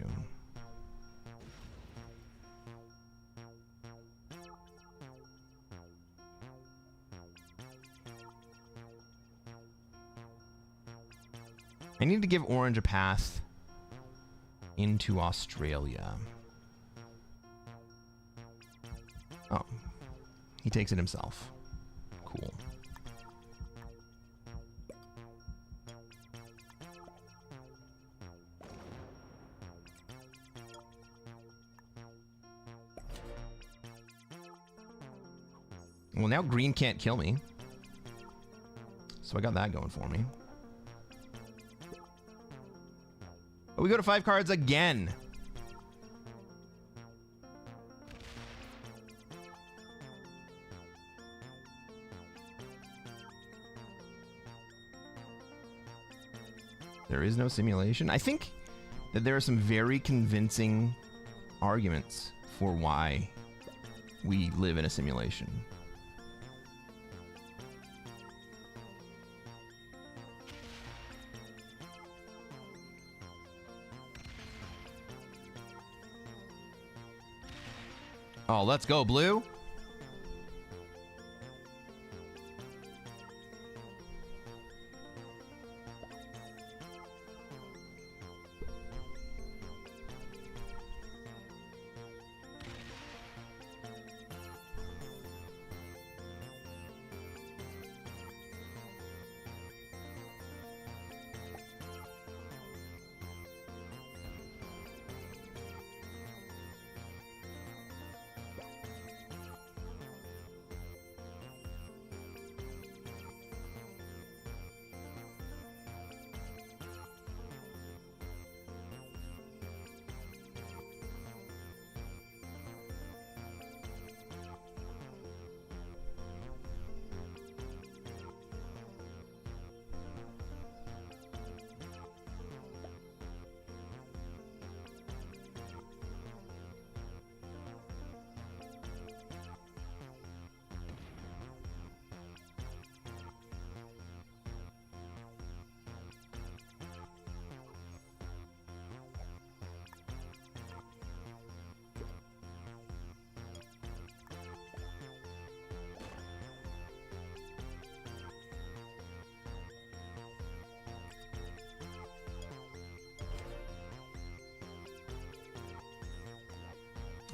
I need to give orange a path into Australia. Oh, he takes it himself. Cool. Well, now green can't kill me. So I got that going for me. But we go to 5 cards again. There is no simulation. I think that there are some very convincing arguments for why we live in a simulation. Oh, let's go, blue.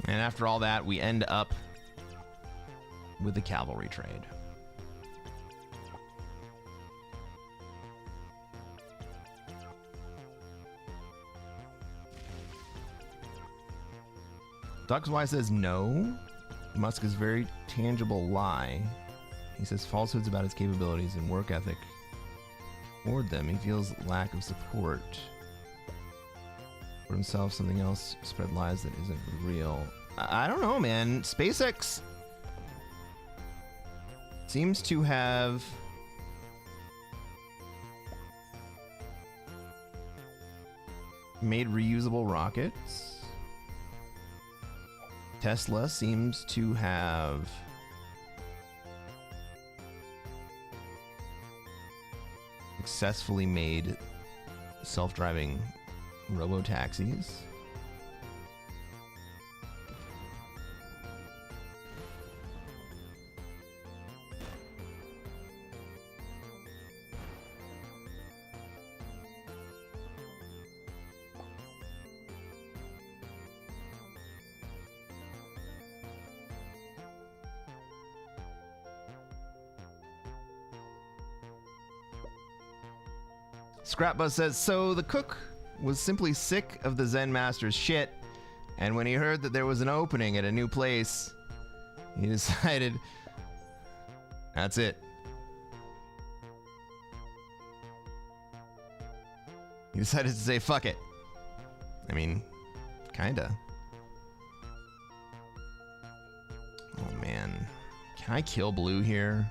And after all that, we end up with the cavalry trade. Duxy says no. Musk is very tangible lie. He says falsehoods about his capabilities and work ethic toward them. He feels lack of support for himself. Something else. Spread lies that isn't real. I don't know, man. SpaceX seems to have made reusable rockets. Tesla seems to have successfully made self-driving robo-taxis. Scrapbuzz says, so the cook was simply sick of the Zen master's shit, and when he heard that there was an opening at a new place, he decided, that's it. He decided to say, fuck it. I mean, kinda. Oh man. Can I kill blue here?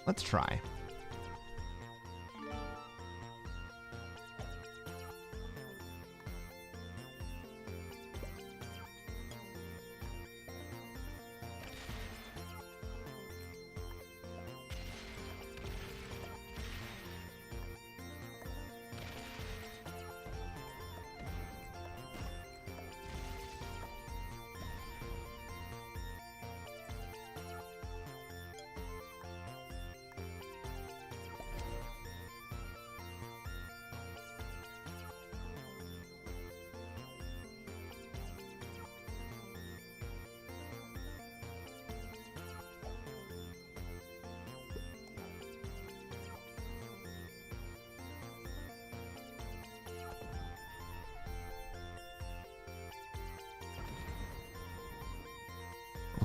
Let's try.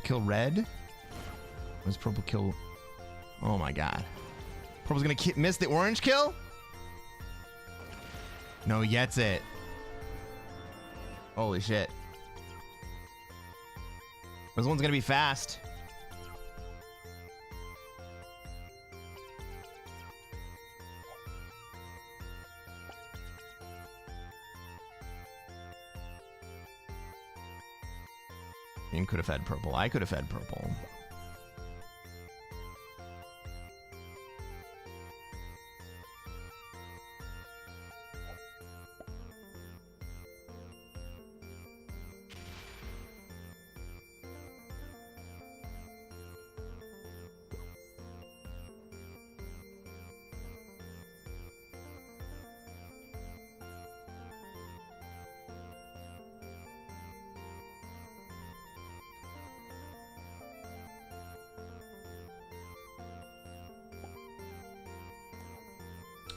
Kill red? Where's purple kill? Oh my god. Purple's gonna miss the orange kill? No, he gets it. Holy shit. This one's gonna be fast. You could have fed purple. I could have fed purple.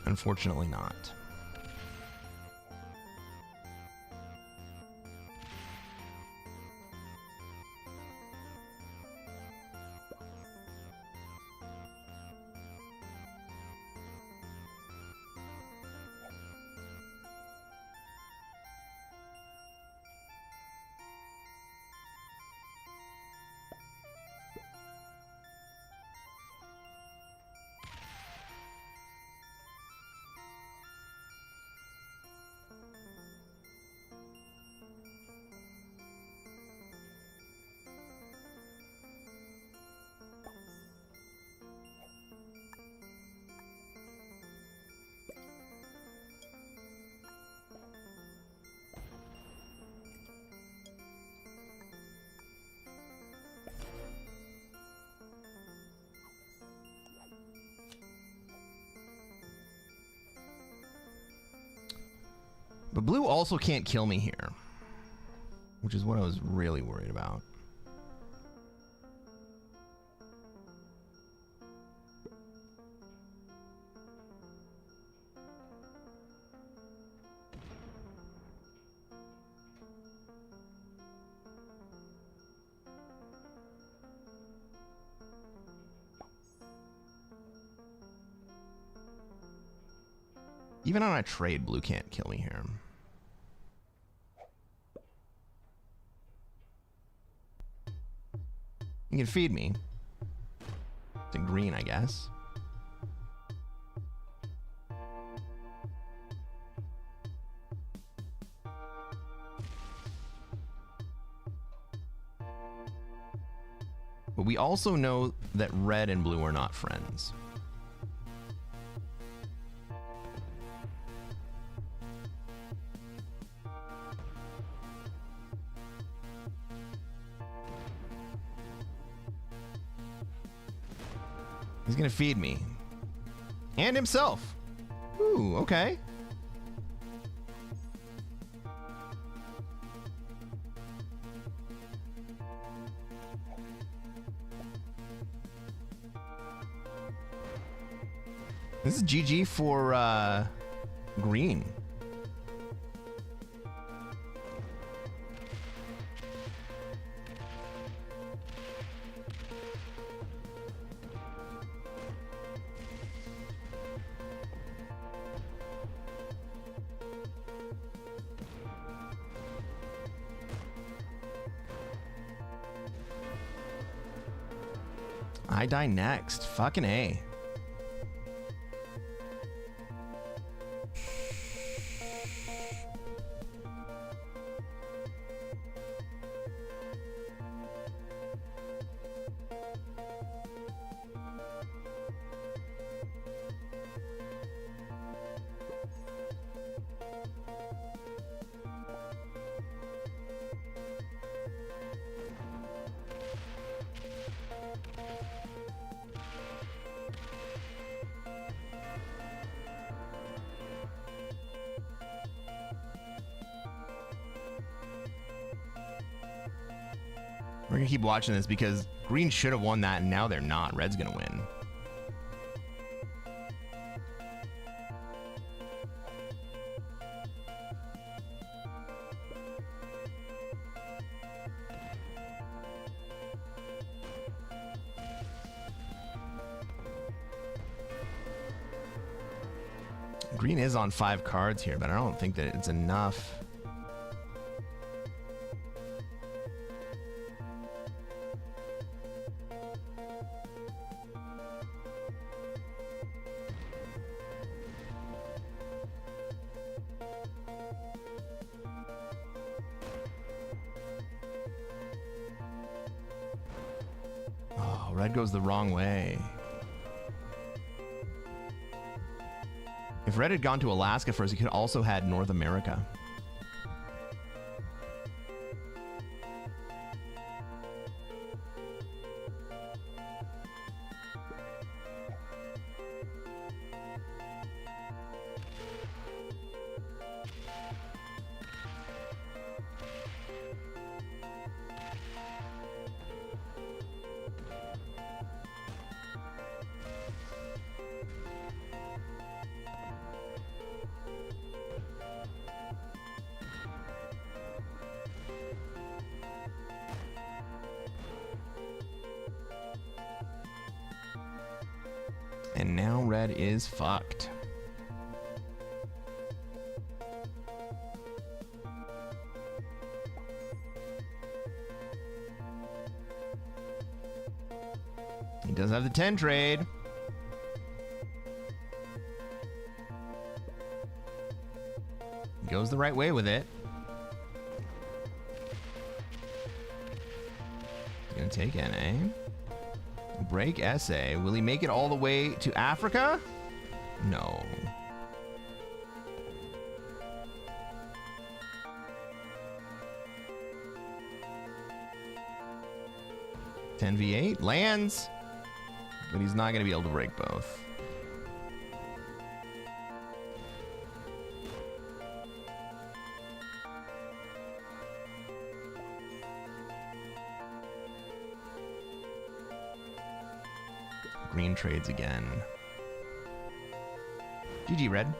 Unfortunately not. But blue also can't kill me here, which is what I was really worried about. Even on a trade, blue can't kill me here. You can feed me. To green, I guess. But we also know that red and blue are not friends. He's gonna feed me. And himself. Ooh, okay. This is GG for green. I die next. Fucking A. We're gonna keep watching this because green should have won that and now they're not. Red's gonna win. Green is on 5 cards here, but I don't think that it's enough. Oh, red goes the wrong way. If red had gone to Alaska first, he could also had North America. And now red is fucked. He does have the 10 trade. He goes the right way with it. He's gonna take NA. Break SA. Will he make it all the way to Africa? No. (10v8) lands, but he's not going to be able to break both. green trades again. GG, red.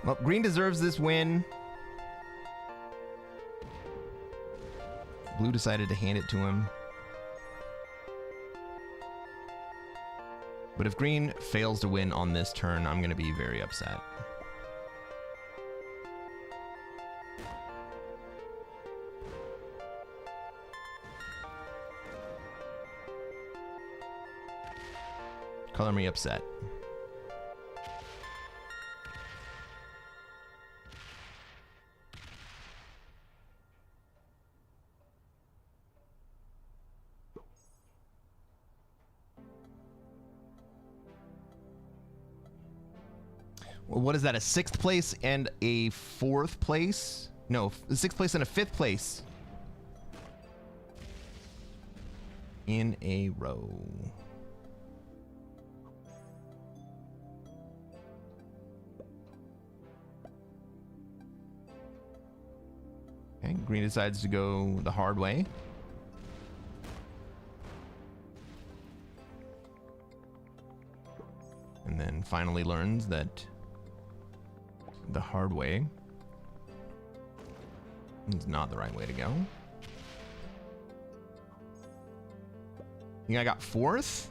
Well, green deserves this win. Blue decided to hand it to him. But if green fails to win on this turn, I'm going to be very upset. Color me upset. Well, what is that? A 6th place and a 4th place? No, a 6th place and a 5th place in a row. Okay, green decides to go the hard way. And then finally learns that the hard way is not the right way to go. I think I got 4th.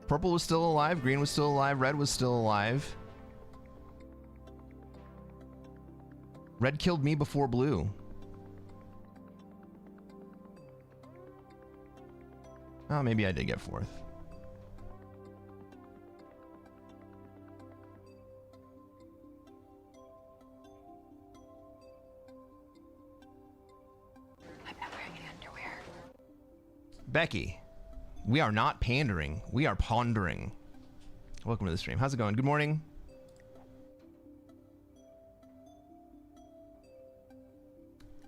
Purple was still alive, green was still alive, red was still alive. Red killed me before blue. Oh, maybe I did get 4th. I'm not wearing any underwear. Becky, we are not pandering. We are pondering. Welcome to the stream. How's it going? Good morning.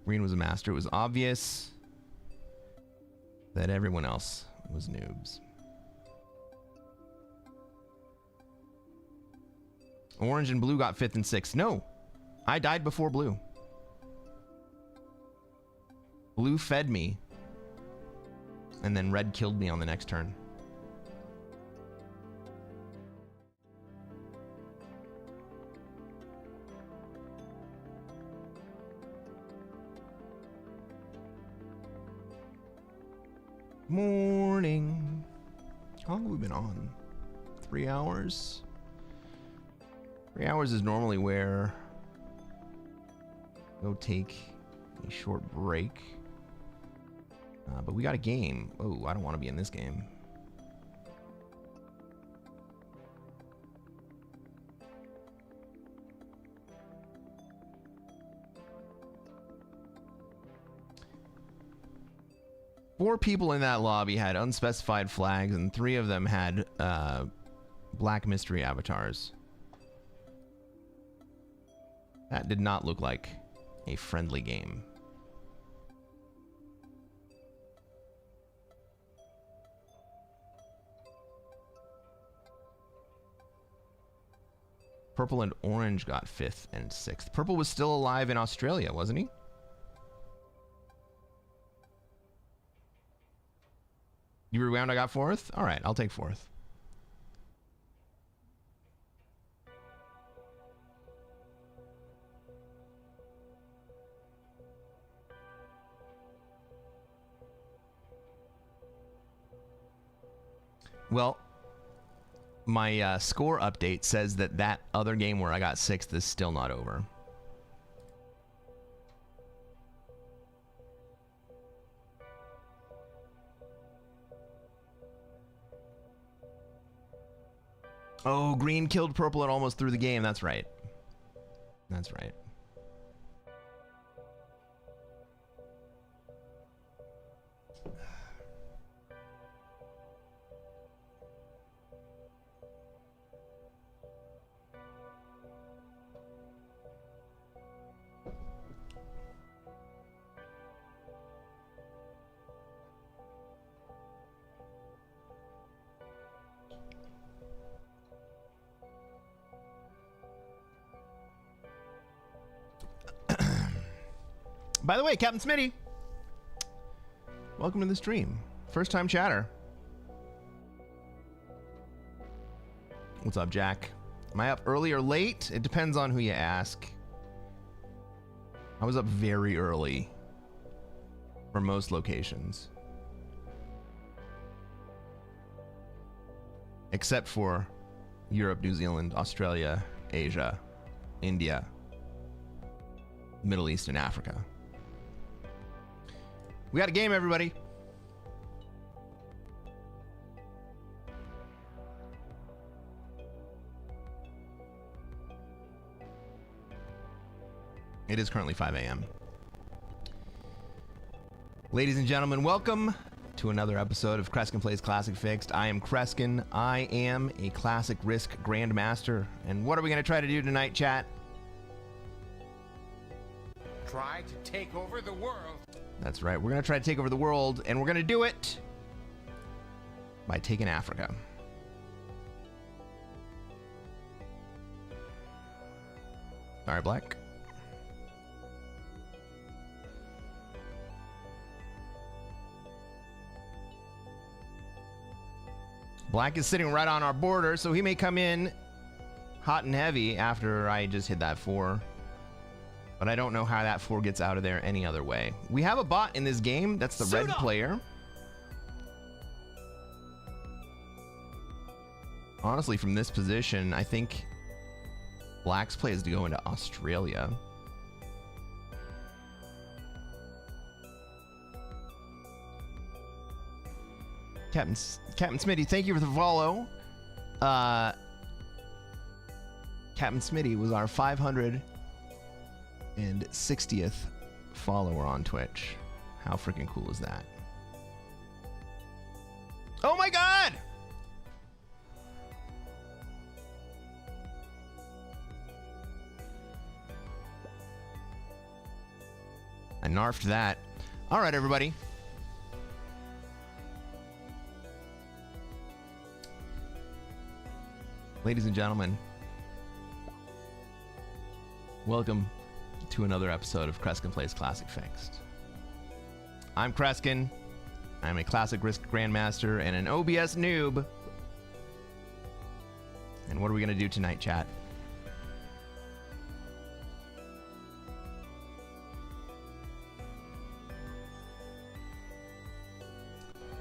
Green was a master. It was obvious that everyone else was noobs. Orange and blue got 5th and 6th. No, I died before blue. Blue fed me, and then red killed me on the next turn. Morning. How long have we been on? 3 hours? 3 hours is normally where go take a short break. But we got a game. Oh, I don't want to be in this game. Four people in that lobby had unspecified flags, and 3 of them had black mystery avatars. That did not look like a friendly game. Purple and orange got 5th and 6th. Purple was still alive in Australia, wasn't he? You rewound, I got 4th? All right, I'll take 4th. Well, my score update says that that other game where I got 6th is still not over. Oh, green killed purple and almost threw the game. That's right. That's right. By the way, Captain Smitty, welcome to the stream. First time chatter. What's up, Jack? Am I up early or late? It depends on who you ask. I was up very early for most locations. Except for Europe, New Zealand, Australia, Asia, India, Middle East, and Africa. We got a game, everybody. It is currently 5 a.m. Ladies and gentlemen, welcome to another episode of Cresquin Plays Classic Fixed. I am Cresquin. I am a Classic Risk Grandmaster. And what are we going to try to do tonight, chat? Try to take over the world. That's right. We're going to try to take over the world, and we're going to do it by taking Africa. All right, Black. Black is sitting right on our border, so he may come in hot and heavy after I just hit that 4. But I don't know how that 4 gets out of there any other way. We have a bot in this game. That's the red player. Honestly, from this position, I think Black's play is to go into Australia. Captain Smitty, thank you for the follow. Captain Smitty was our 560th follower on Twitch. How freaking cool is that? Oh my god! I narfed that. All right, everybody. Ladies and gentlemen, welcome to another episode of Cresquin Plays Classic Fixed. I'm Cresquin. I'm a Classic Risk Grandmaster and an OBS noob. And what are we going to do tonight, chat?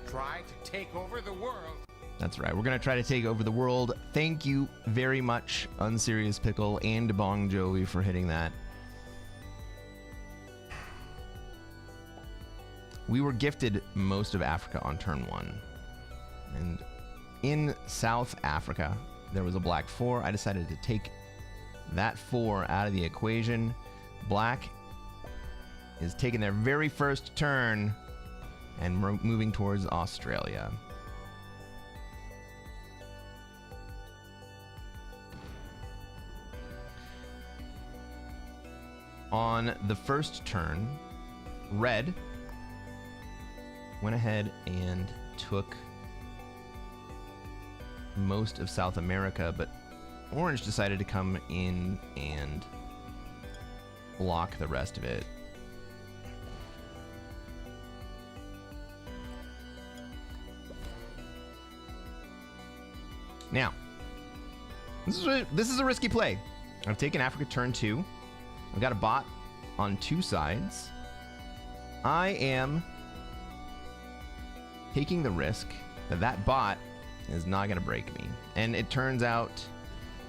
Try to take over the world. That's right. We're going to try to take over the world. Thank you very much, Unserious Pickle and Bong Jovi, for hitting that. We were gifted most of Africa on turn 1. And in South Africa, there was a black 4. I decided to take that 4 out of the equation. Black is taking their very first turn and moving towards Australia. On the first turn, red went ahead and took most of South America, but orange decided to come in and block the rest of it. Now, this is a risky play. I've taken Africa turn 2. I've got a bot on 2 sides. I am taking the risk that that bot is not going to break me. And it turns out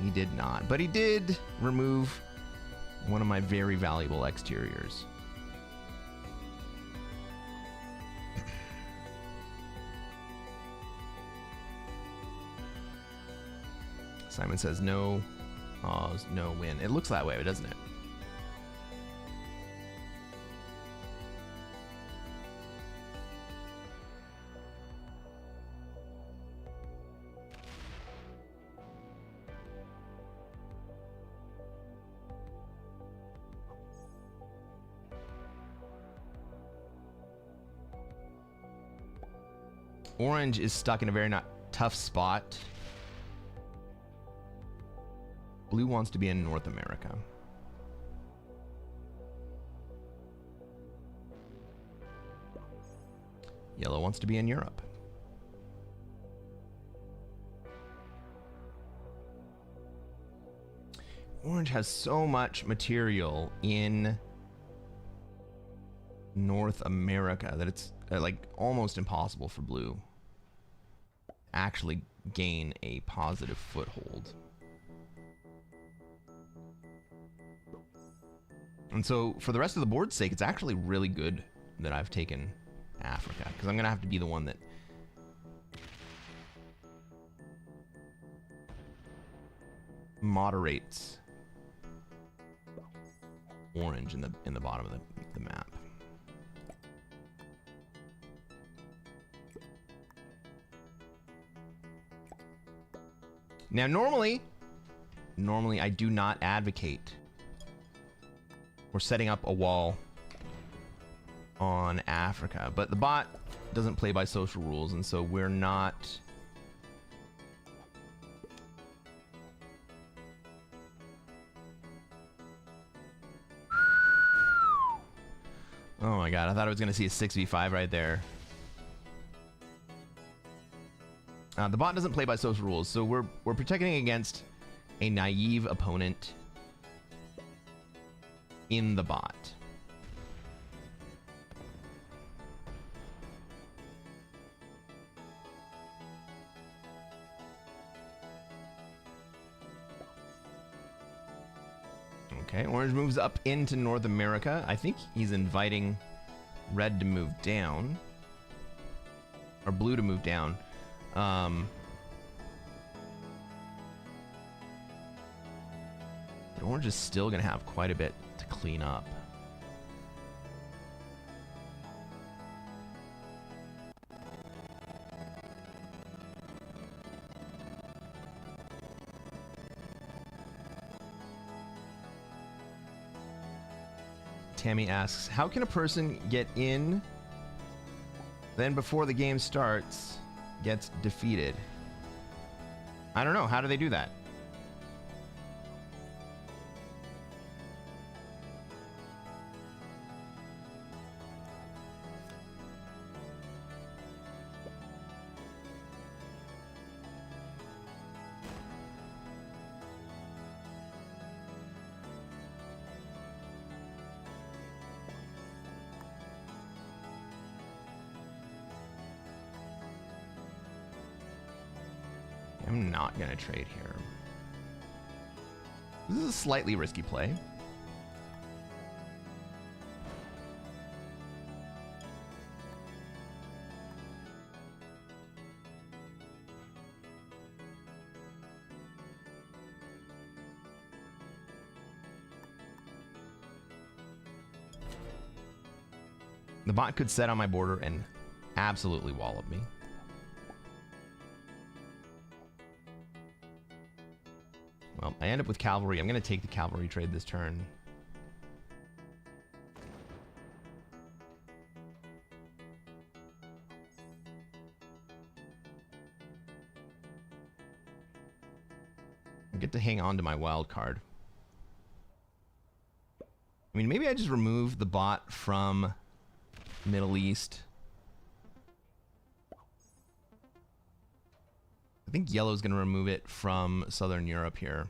he did not. But he did remove one of my very valuable exteriors. Simon says no. Oh, no win. It looks that way, doesn't it? Orange is stuck in a very tough spot. Blue wants to be in North America. Yellow wants to be in Europe. Orange has so much material in North America that it's like almost impossible for blue actually gain a positive foothold. And so for the rest of the board's sake, it's actually really good that I've taken Africa, because I'm gonna have to be the one that moderates orange in the bottom of the map. Now normally I do not advocate for setting up a wall on Africa, but the bot doesn't play by social rules, and so we're not oh my god, I thought I was gonna see a 6v5 right there. The bot doesn't play by social rules, so we're protecting against a naive opponent in the bot. Okay, orange moves up into North America. I think he's inviting red to move down. Or blue to move down. But orange is still going to have quite a bit to clean up. Tammy asks, how can a person get in, then before the game starts, gets defeated? I don't know. How do they do that? I'm not going to trade here. This is a slightly risky play. The bot could set on my border and absolutely wallop me. Well, I end up with cavalry. I'm going to take the cavalry trade this turn. I get to hang on to my wild card. I mean, maybe I just remove the bot from Middle East. I think yellow's going to remove it from Southern Europe here.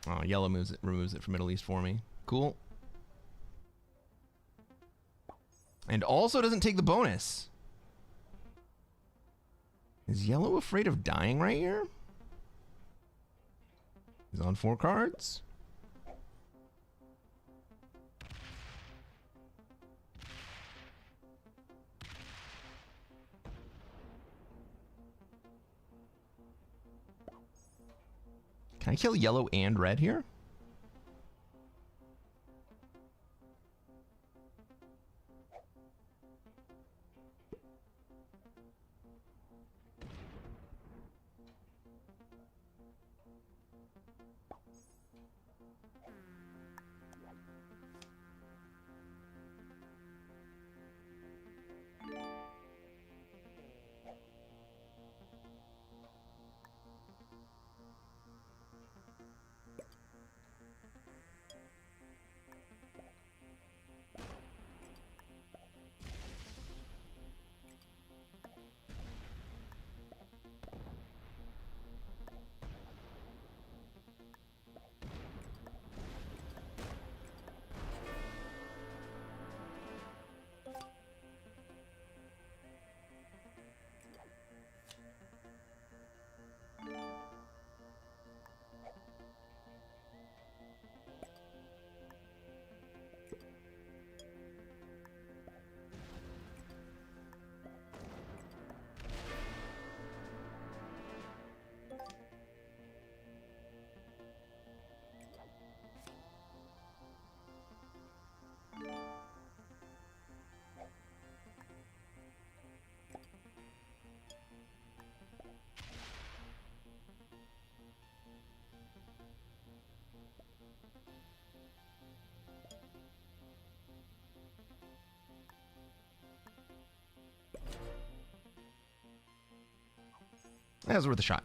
Oh, yellow removes it from Middle East for me. Cool. And also doesn't take the bonus. Is yellow afraid of dying right here? He's on 4 cards. Can I kill yellow and red here? That was worth a shot.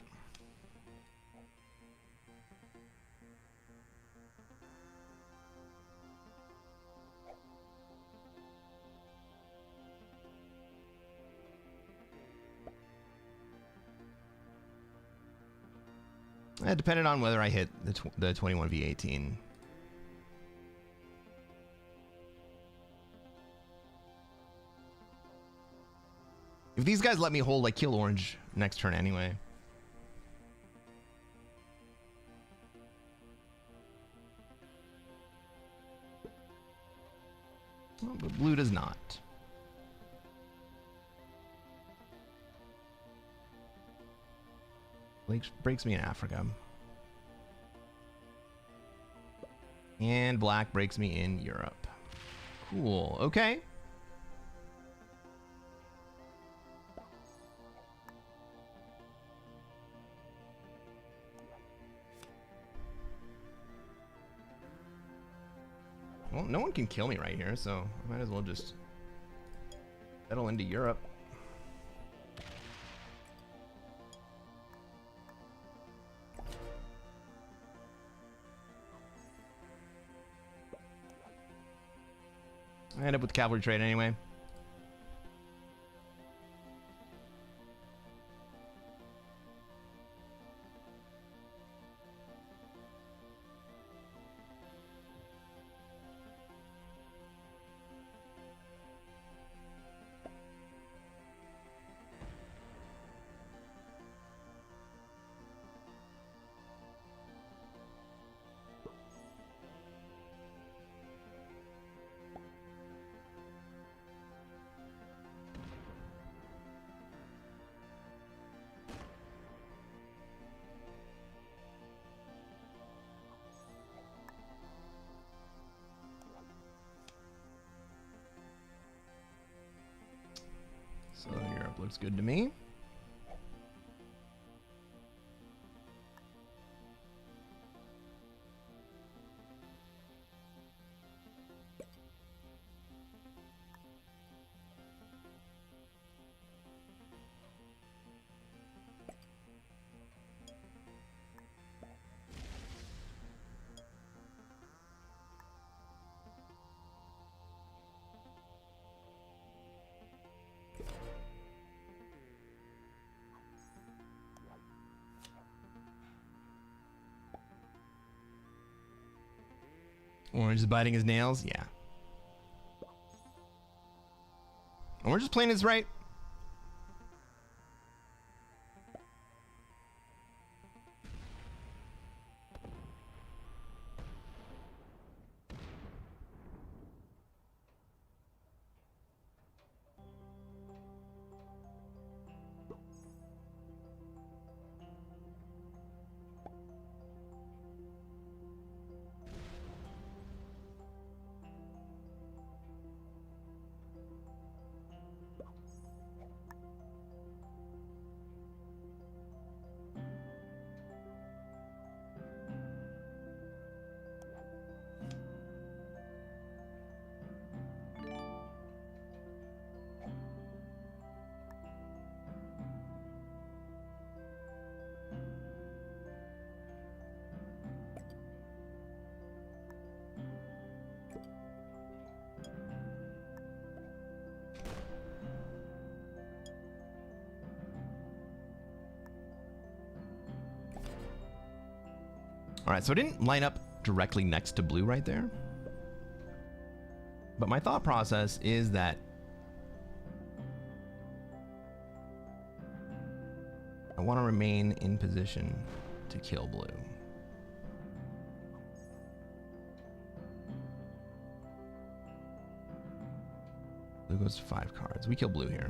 It depended on whether I hit the 21v18. If these guys let me hold, I kill orange next turn anyway. Oh, but blue does not. Breaks me in Africa. And black breaks me in Europe. Cool. Okay. Well, no one can kill me right here, so I might as well just settle into Europe. I end up with cavalry trade anyway. So Europe looks good to me. Orange is biting his nails? Yeah. Orange is playing his right. All right, so I didn't line up directly next to blue right there. But my thought process is that I want to remain in position to kill blue. Blue goes to 5 cards. We kill blue here.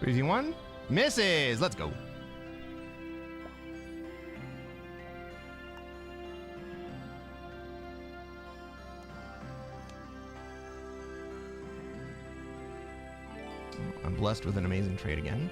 Easy one. Misses. Let's go. I'm blessed with an amazing trade again.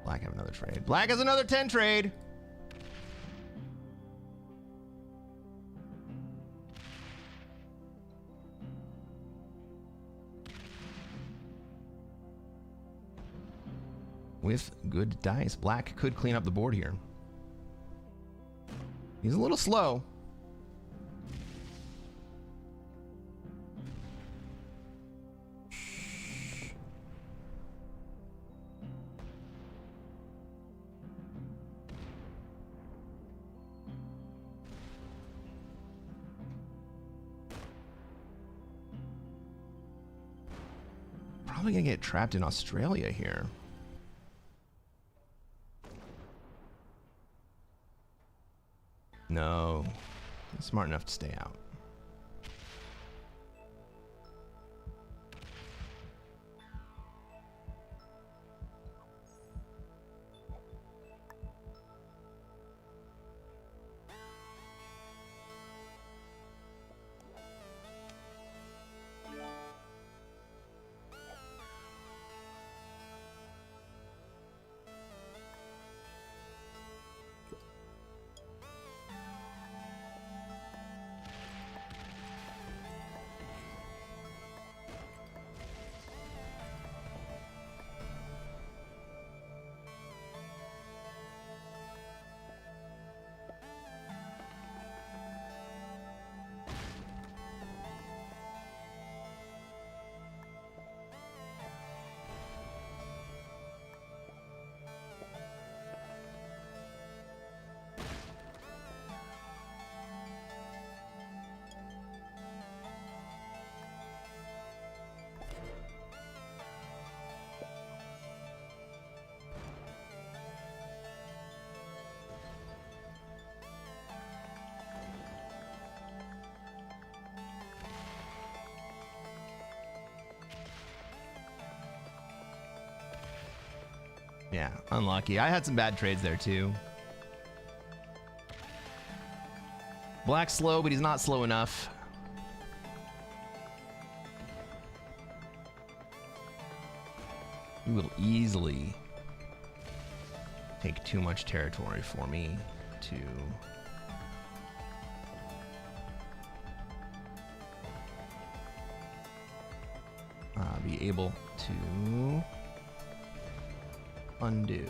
Black have another trade. Black has another 10 trade. With good dice, Black could clean up the board here. He's a little slow. Probably gonna get trapped in Australia here. No, he's smart enough to stay out. Yeah, unlucky. I had some bad trades there too. Black's slow, but he's not slow enough. He will easily take too much territory for me to be able to undo.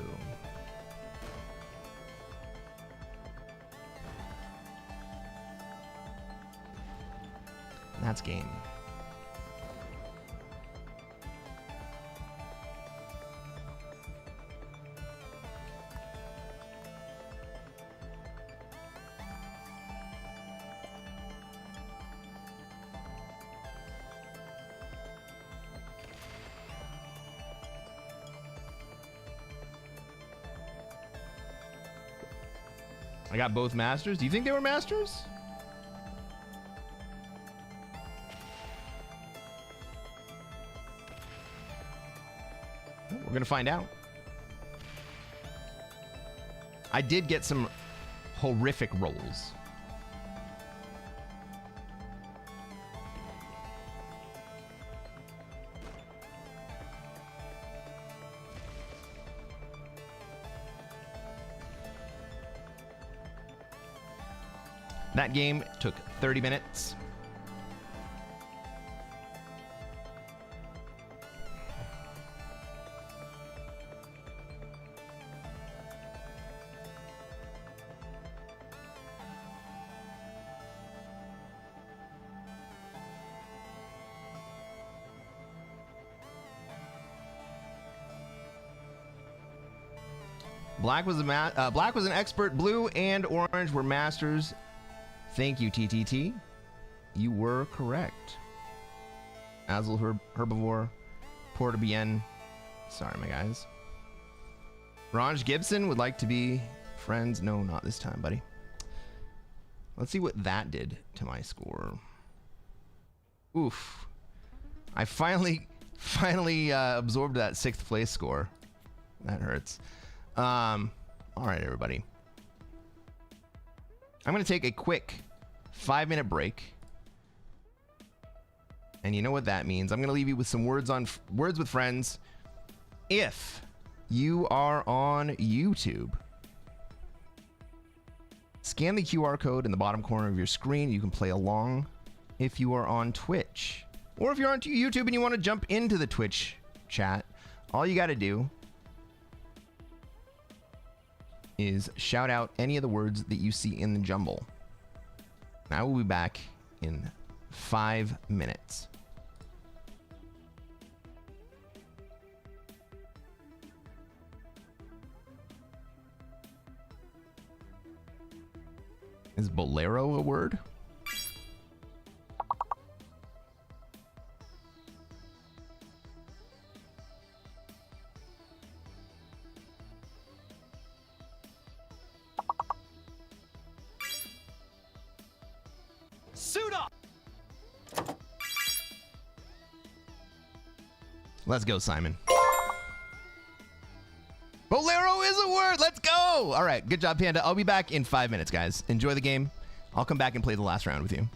And that's game. I got both masters. Do you think they were masters? We're gonna find out. I did get some horrific rolls. That game took 30 minutes. Black was an expert. Blue and orange were masters. Thank you, TTT. You were correct. Azel herbivore. Port bien. Sorry, my guys. Ranj Gibson would like to be friends. No, not this time, buddy. Let's see what that did to my score. Oof. I finally absorbed that 6th place score. That hurts. All right, everybody. I'm going to take a quick 5-minute break. And you know what that means. I'm going to leave you with some words with friends. If you are on YouTube, scan the QR code in the bottom corner of your screen. You can play along. If you are on Twitch, or if you're on YouTube and you want to jump into the Twitch chat, all you got to do is shout out any of the words that you see in the jumble. I will be back in 5 minutes. Is bolero a word? Suit up! Let's go, Simon. Bolero is a word. Let's go. All right. Good job, Panda. I'll be back in 5 minutes, guys. Enjoy the game. I'll come back and play the last round with you.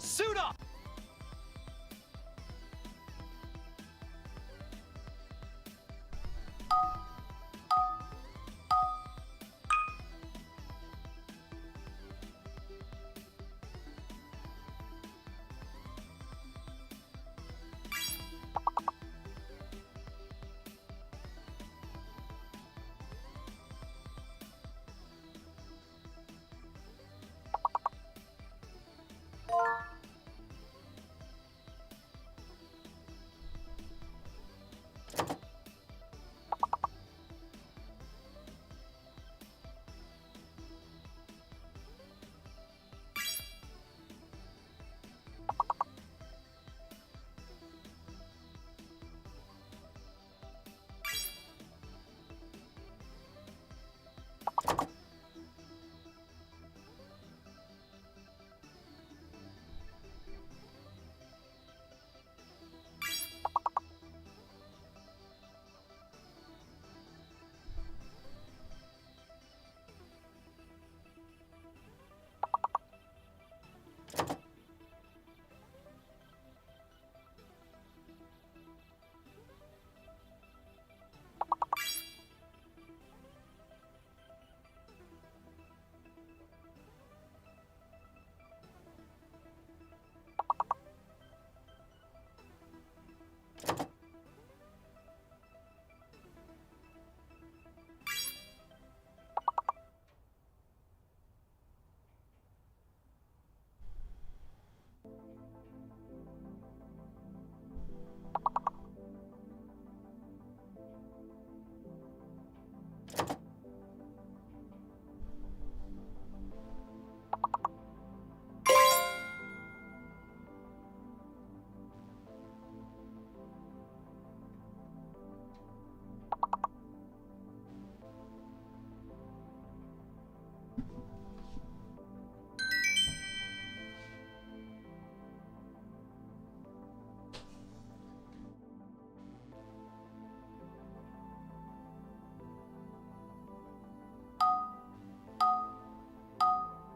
Suit up!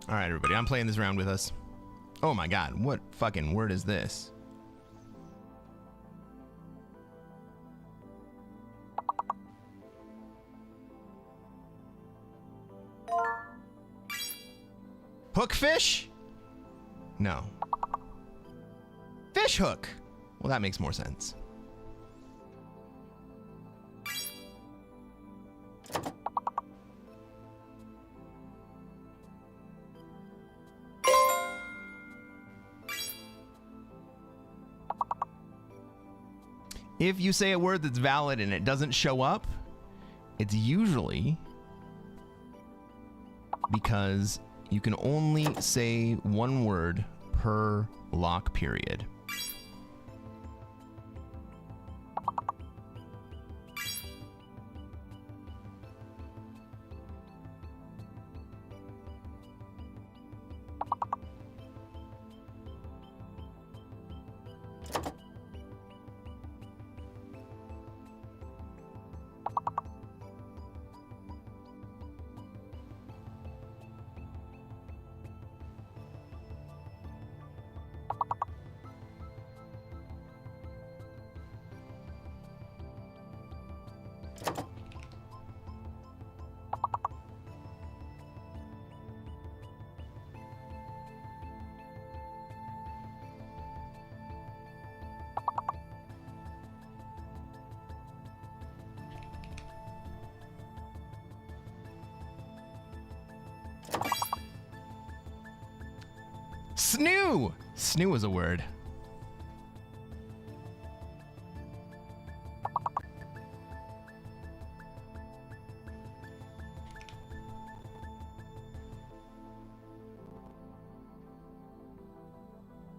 All right, everybody, I'm playing this round with us. Oh my god, what fucking word is this? Hookfish? No. Fish hook. Well, that makes more sense. If you say a word that's valid and it doesn't show up, it's usually because you can only say one word per lock period. Snoo! Snoo is a word.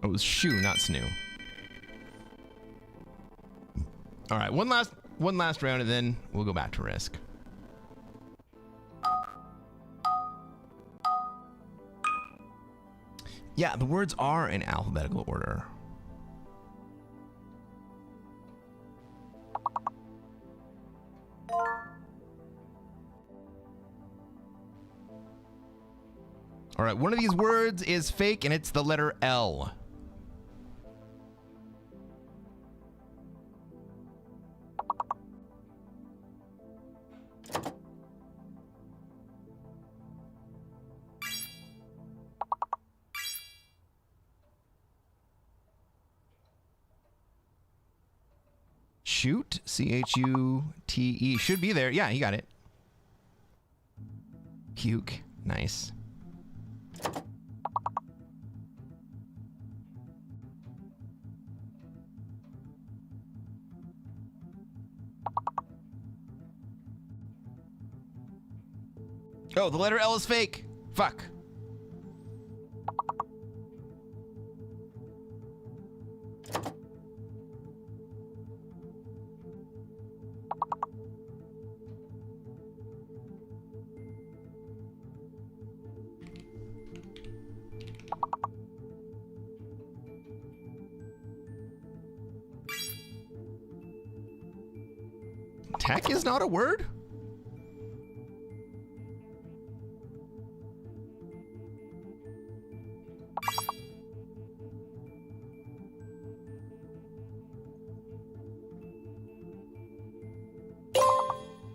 Oh, it was shoe, not snoo. All right, one last round, and then we'll go back to Risk. Yeah, the words are in alphabetical order. All right, one of these words is fake, and it's the letter L. Shoot, C-H-U-T-E, should be there. Yeah, you got it. Puke, nice. Oh, the letter L is fake. Fuck. Tech is not a word?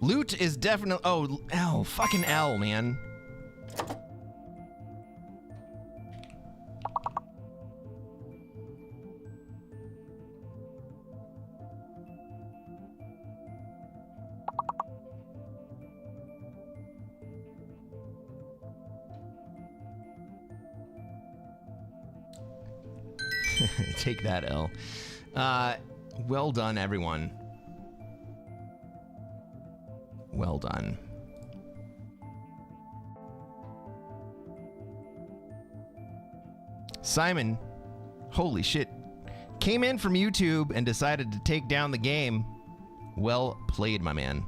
Loot is definitely... Oh, L. Fucking L, man. Take that, L. Well done, everyone. Well done. Simon, holy shit, came in from YouTube and decided to take down the game. Well played, my man.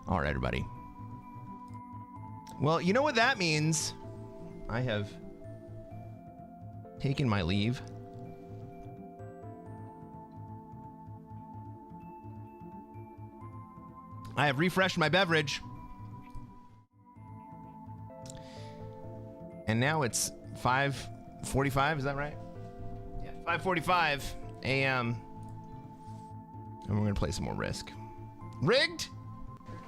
All right, everybody. Well, you know what that means. I have taken my leave. I have refreshed my beverage. And now it's 5:45, is that right? Yeah, 5:45 a.m. And we're gonna play some more Risk. Rigged?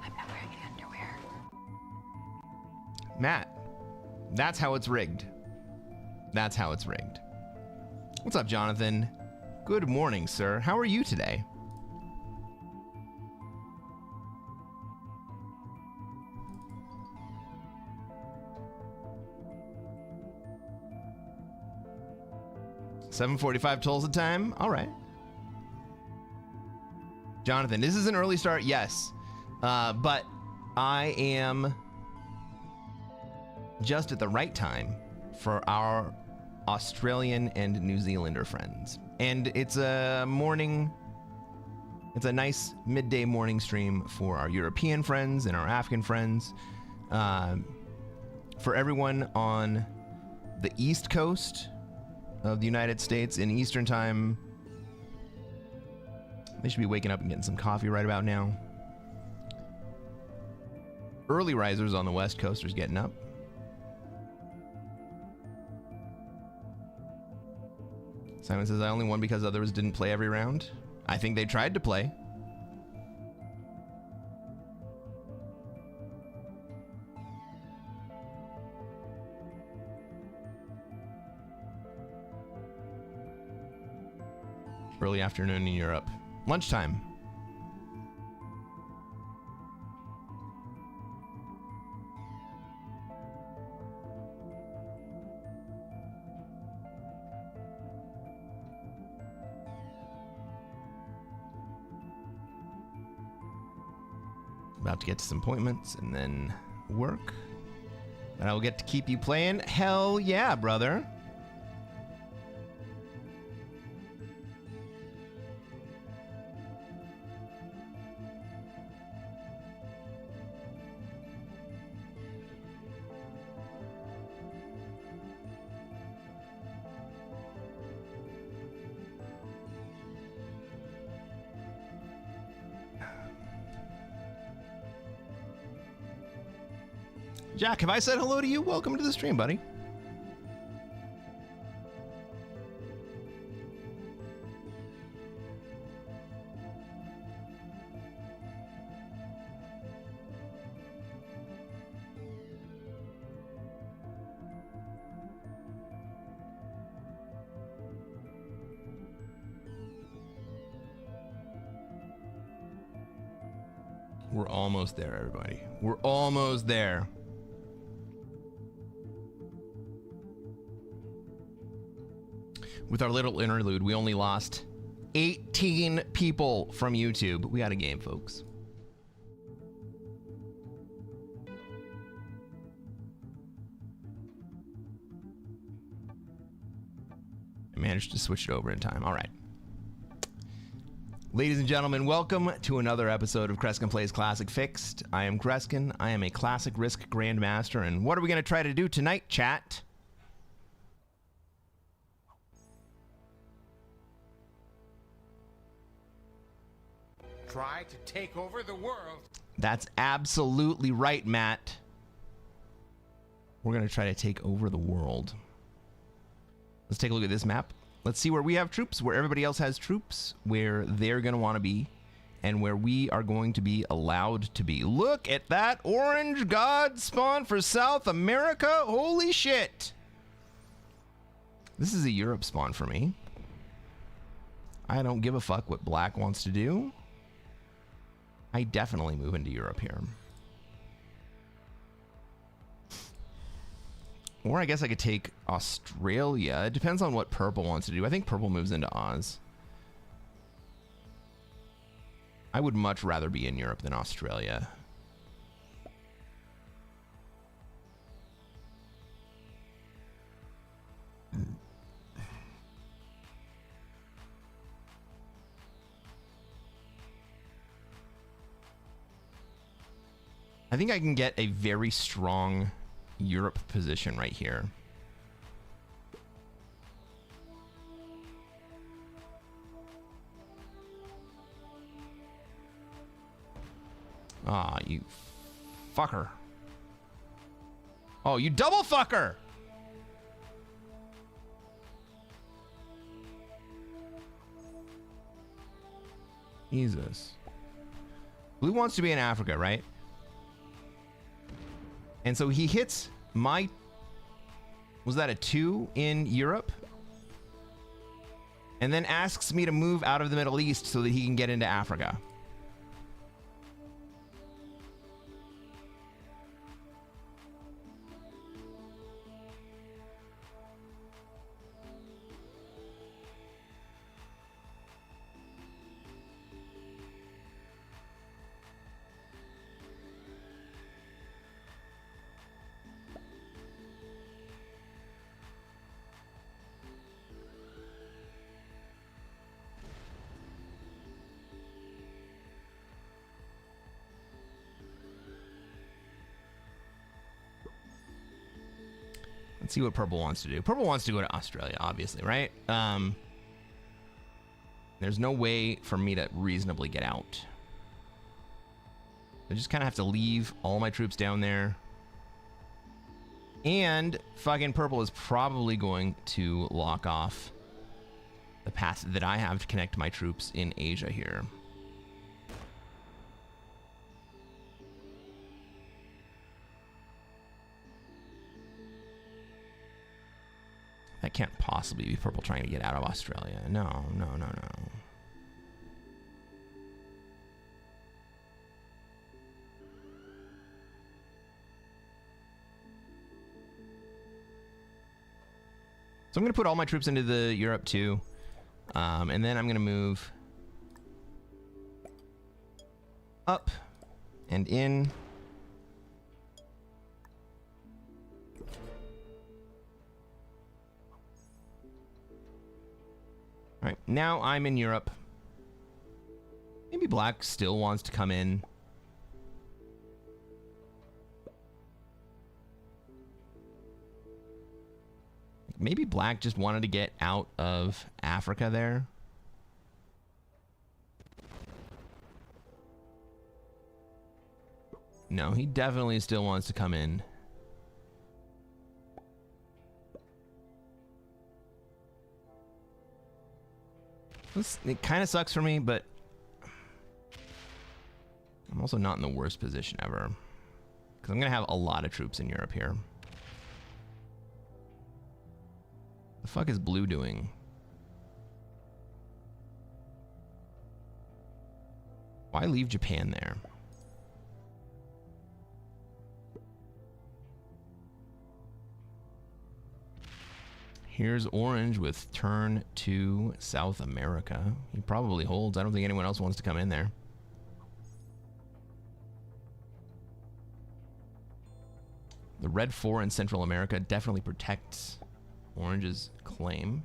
I'm not wearing any underwear. Matt, that's how it's rigged. That's how it's rigged. What's up, Jonathan? Good morning, sir. How are you today? $7:45 Tulsa time. All right. Jonathan, this is an early start. Yes. But I am just at the right time for our Australian and New Zealander friends. And it's a nice midday morning stream for our European friends and our African friends. For everyone on the East Coast of the United States in Eastern time, they should be waking up and getting some coffee right about now. Early risers on the West Coast are getting up. Simon says, I only won because others didn't play every round. I think they tried to play. Early afternoon in Europe. Lunchtime. About to get to some appointments and then work. But I will get to keep you playing. Hell yeah, brother. Jack, have I said hello to you? Welcome to the stream, buddy. We're almost there, everybody. We're almost there. With our little interlude, we only lost 18 people from YouTube. We got a game, folks. I managed to switch it over in time. All right. Ladies and gentlemen, welcome to another episode of Cresquin Plays Classic Fixed. I am Cresquin. I am a Classic Risk Grandmaster. And what are we going to try to do tonight, chat? Try to take over the world. That's absolutely right, Matt. We're going to try to take over the world. Let's take a look at this map. Let's see where we have troops, where everybody else has troops, where they're going to want to be, and where we are going to be allowed to be. Look at that orange god spawn for South America. Holy shit. This is a Europe spawn for me. I don't give a fuck what black wants to do. I definitely move into Europe here. Or I guess I could take Australia. It depends on what purple wants to do. I think purple moves into Oz. I would much rather be in Europe than Australia. I think I can get a very strong Europe position right here. Ah, you fucker. Oh, you double fucker! Jesus. Blue wants to be in Africa, right? And so he hits my... Was that a 2 in Europe? And then asks me to move out of the Middle East so that he can get into Africa. Let's see what purple wants to do. Purple wants to go to Australia, obviously, right? There's no way for me to reasonably get out. I just kind of have to leave all my troops down there. And fucking purple is probably going to lock off the path that I have to connect my troops in Asia here. That can't possibly be purple trying to get out of Australia. No, no, no, no. So I'm going to put all my troops into the Europe too. And then I'm going to move up and in. All right, now I'm in Europe. Maybe black still wants to come in. Maybe black just wanted to get out of Africa there. No, he definitely still wants to come in. It kind of sucks for me, but I'm also not in the worst position ever. Because I'm going to have a lot of troops in Europe here. The fuck is blue doing? Why leave Japan there? Here's orange with turn to South America. He probably holds. I don't think anyone else wants to come in there. The red 4 in Central America definitely protects orange's claim.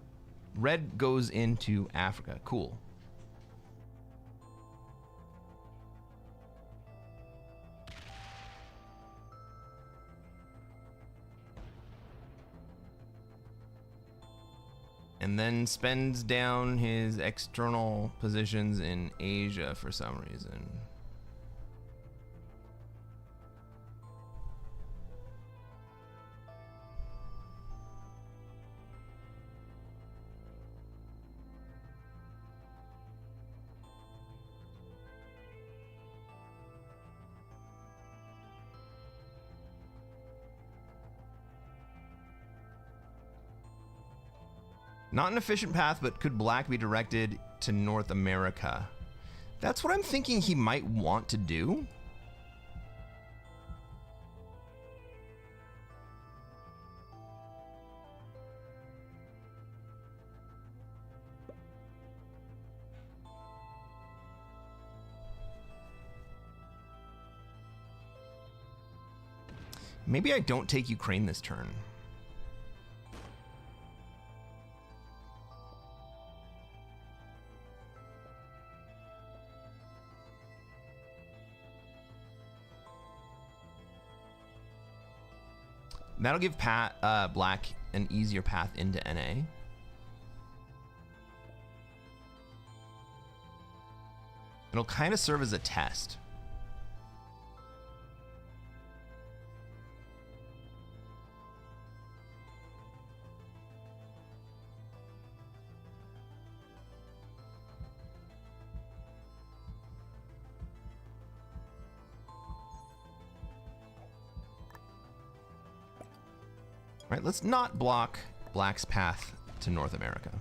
Red goes into Africa. Cool. And then spends down his external positions in Asia for some reason. Not an efficient path, but could black be directed to North America? That's what I'm thinking he might want to do. Maybe I don't take Ukraine this turn. That'll give Black an easier path into NA. It'll kind of serve as a test. All right, let's not block Black's path to North America.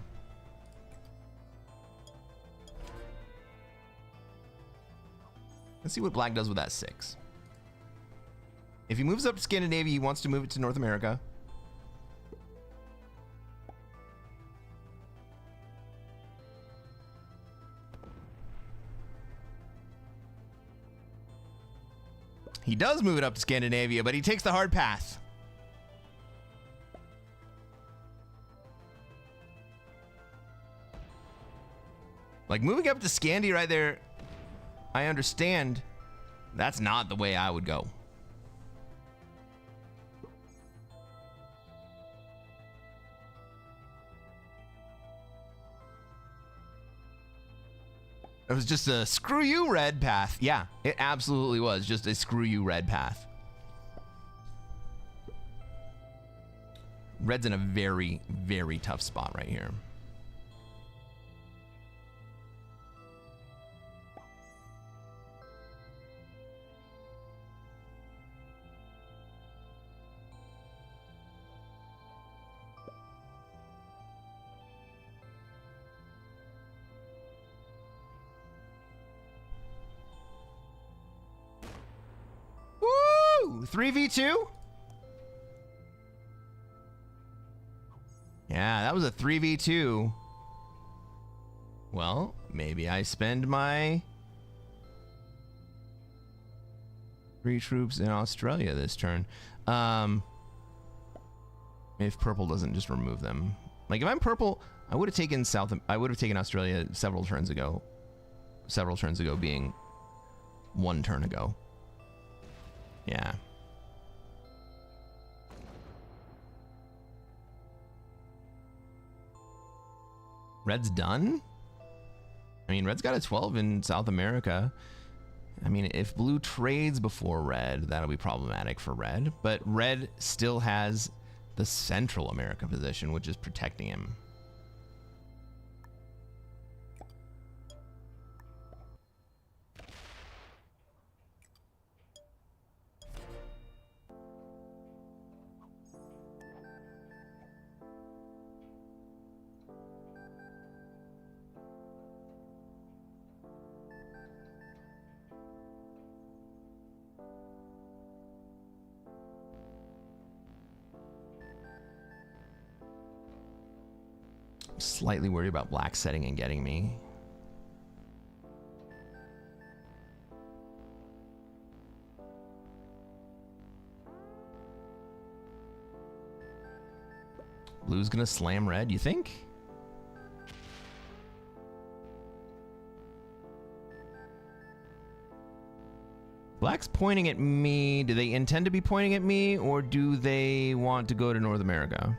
Let's see what Black does with that 6. If he moves up to Scandinavia, he wants to move it to North America. He does move it up to Scandinavia, but he takes the hard path. Like, moving up to Scandi right there, I understand. That's not the way I would go. It was just a screw you red path. Yeah, it absolutely was just a screw you red path. Red's in a very, very tough spot right here. Woo! 3v2? Yeah, that was a 3v2. Well, maybe I spend my 3 troops in Australia this turn. If purple doesn't just remove them. Like, if I'm purple, I would have taken Australia several turns ago. Several turns ago being 1 turn ago. Yeah. Red's done? I mean, Red's got a 12 in South America. I mean, if blue trades before red, that'll be problematic for red. But red still has the Central America position, which is protecting him. Slightly worried about black setting and getting me. Blue's gonna slam red, you think? Black's pointing at me. Do they intend to be pointing at me, or do they want to go to North America?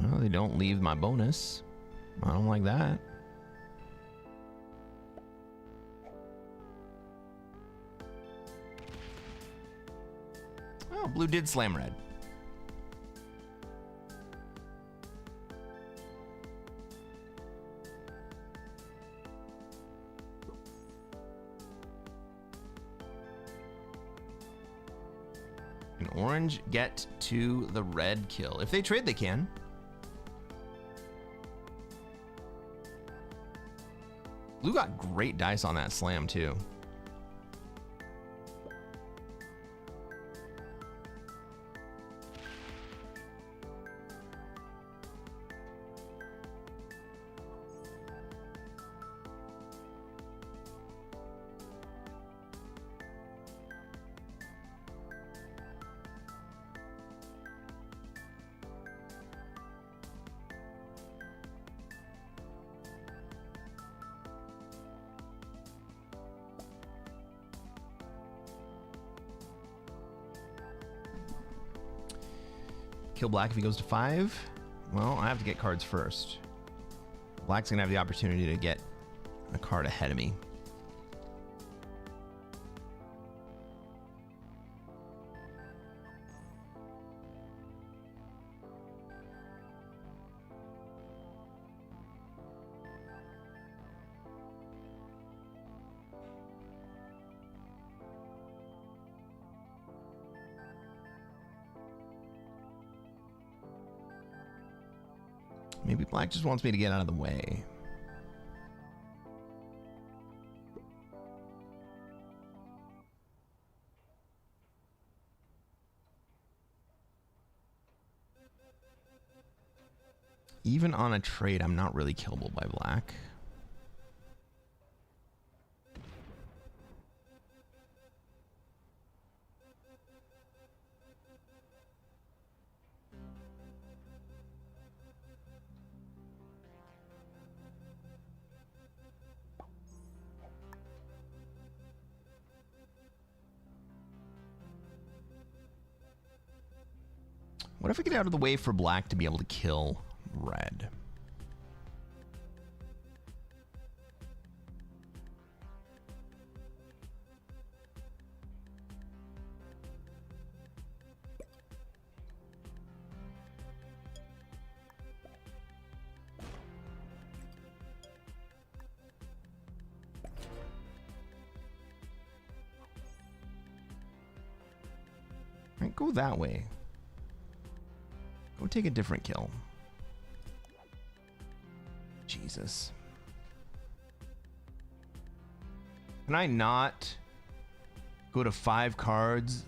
Well, they don't leave my bonus. I don't like that. Oh, blue did slam red. Can orange get to the red kill? If they trade, they can. Blue got great dice on that slam, too. Kill black if he goes to 5. Well, I have to get cards first. Black's gonna have the opportunity to get a card ahead of me. Maybe black just wants me to get out of the way. Even on a trade, I'm not really killable by black. What if I get out of the way for black to be able to kill red? Right, go that way. Go take a different kill. Jesus. Can I not go to 5 cards?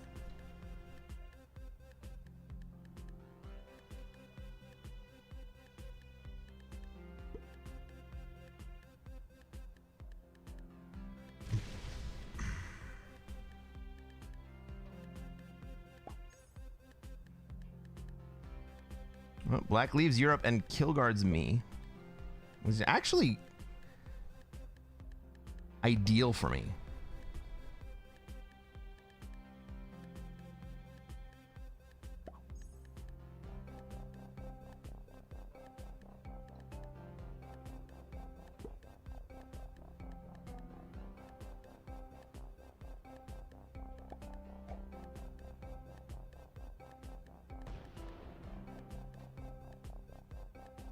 Well, black leaves Europe and kill guards me. It was actually ideal for me.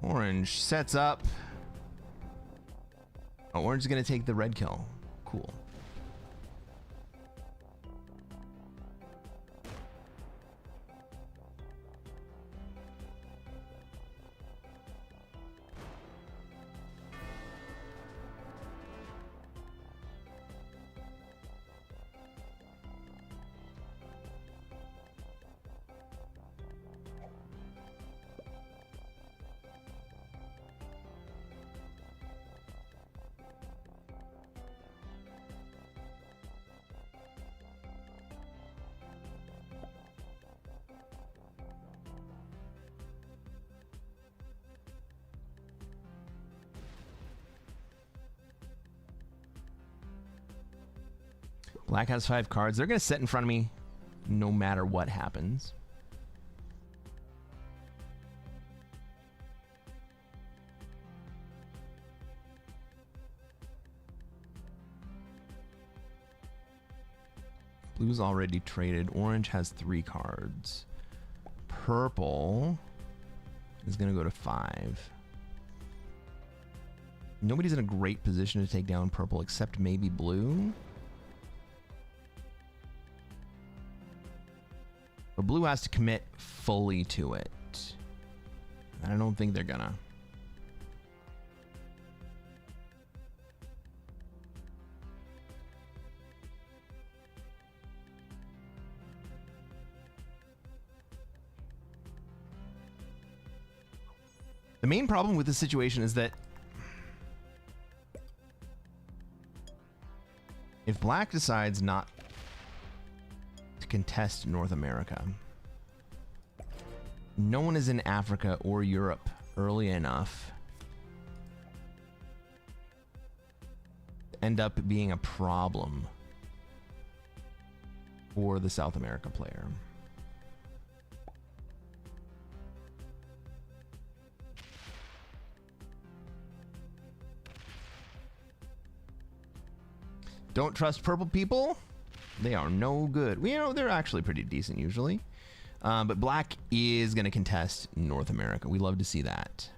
Orange sets up. Oh, orange is going to take the red kill. Cool. Black has 5 cards. They're going to sit in front of me no matter what happens. Blue's already traded. Orange has 3 cards. Purple is going to go to 5. Nobody's in a great position to take down purple except maybe blue. But blue has to commit fully to it. And I don't think they're gonna. The main problem with this situation is that if black decides not to contest North America, no one is in Africa or Europe early enough to end up being a problem for the South America player. Don't trust purple people. They are no good. Well, you know, they're actually pretty decent usually. But black is going to contest North America. We love to see that.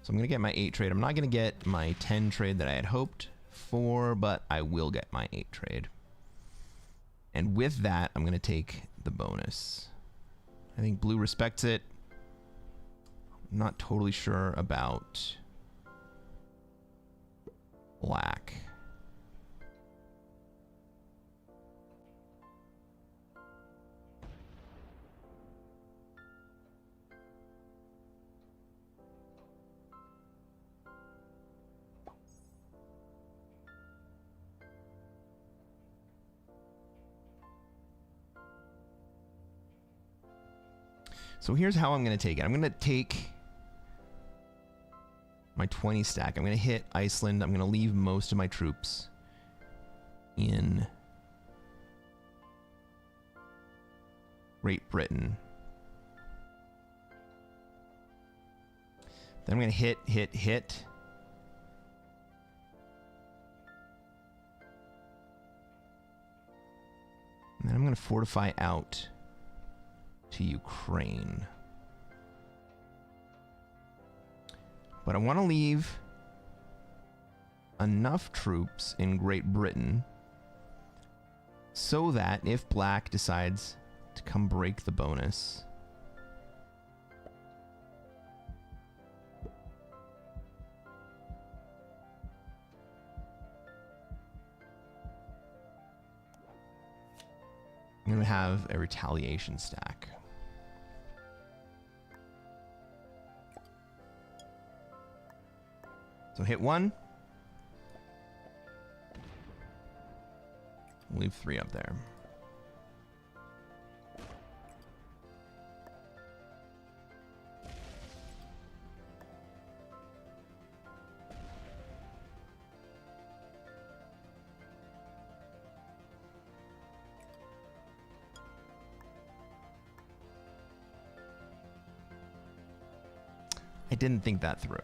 So I'm going to get my 8 trade. I'm not going to get my 10 trade that I had hoped for, but I will get my 8 trade. And with that, I'm going to take the bonus. I think blue respects it. I'm not totally sure about black. So here's how I'm going to take it. I'm going to take my 20 stack. I'm going to hit Iceland. I'm going to leave most of my troops in Great Britain. Then I'm going to hit. And then I'm going to fortify out to Ukraine. But I want to leave enough troops in Great Britain so that if black decides to come break the bonus, I'm going to have a retaliation stack. So hit 1. Leave 3 up there. I didn't think that through.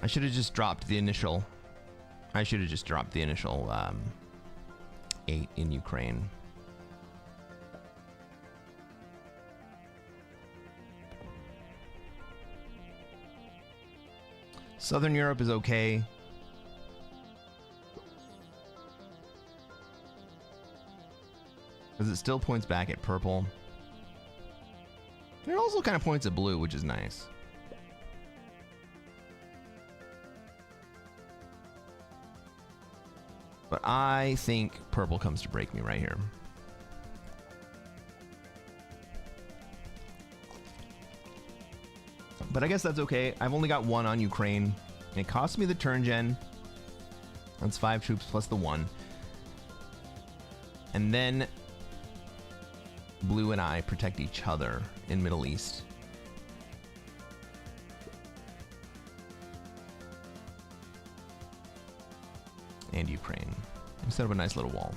I should have just dropped the initial. 8 in Ukraine. Southern Europe is okay. Because it still points back at purple. And it also kind of points at blue, which is nice. But I think purple comes to break me right here. But I guess that's okay. I've only got 1 on Ukraine. And it cost me the turn gen. That's 5 troops plus the 1. And then blue and I protect each other in Middle East. And Ukraine. Instead of a nice little wall.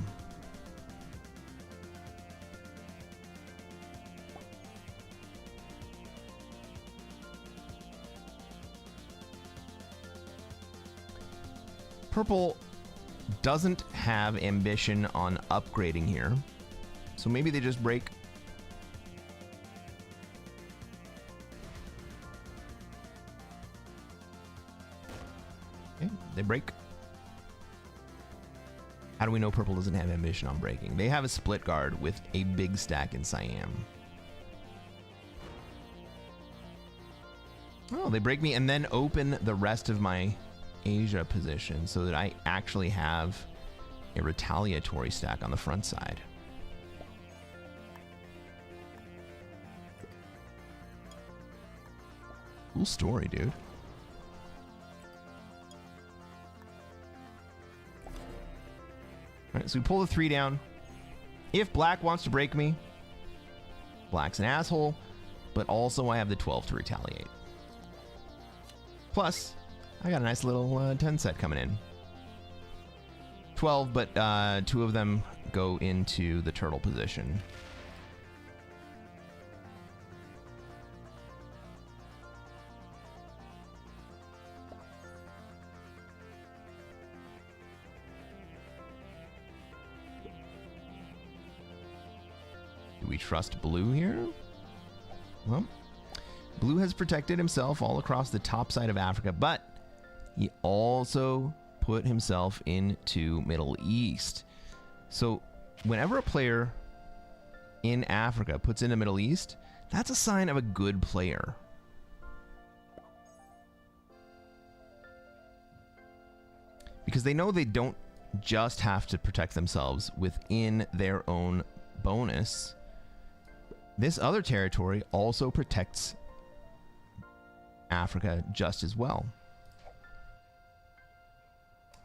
Purple doesn't have ambition on upgrading here. So maybe they just break. Okay, they break. How do we know purple doesn't have ambition on breaking? They have a split guard with a big stack in Siam. Oh, they break me and then open the rest of my Asia position so that I actually have a retaliatory stack on the front side. Cool story, dude. All right, so we pull the 3 down. If black wants to break me, black's an asshole, but also I have the 12 to retaliate. Plus, I got a nice little 10 set coming in. 12, but 2 of them go into the turtle position. Do we trust blue here? Well, blue has protected himself all across the top side of Africa, but he also put himself into Middle East. So whenever a player in Africa puts in the Middle East, that's a sign of a good player. Because they know they don't just have to protect themselves within their own bonus. This other territory also protects Africa just as well.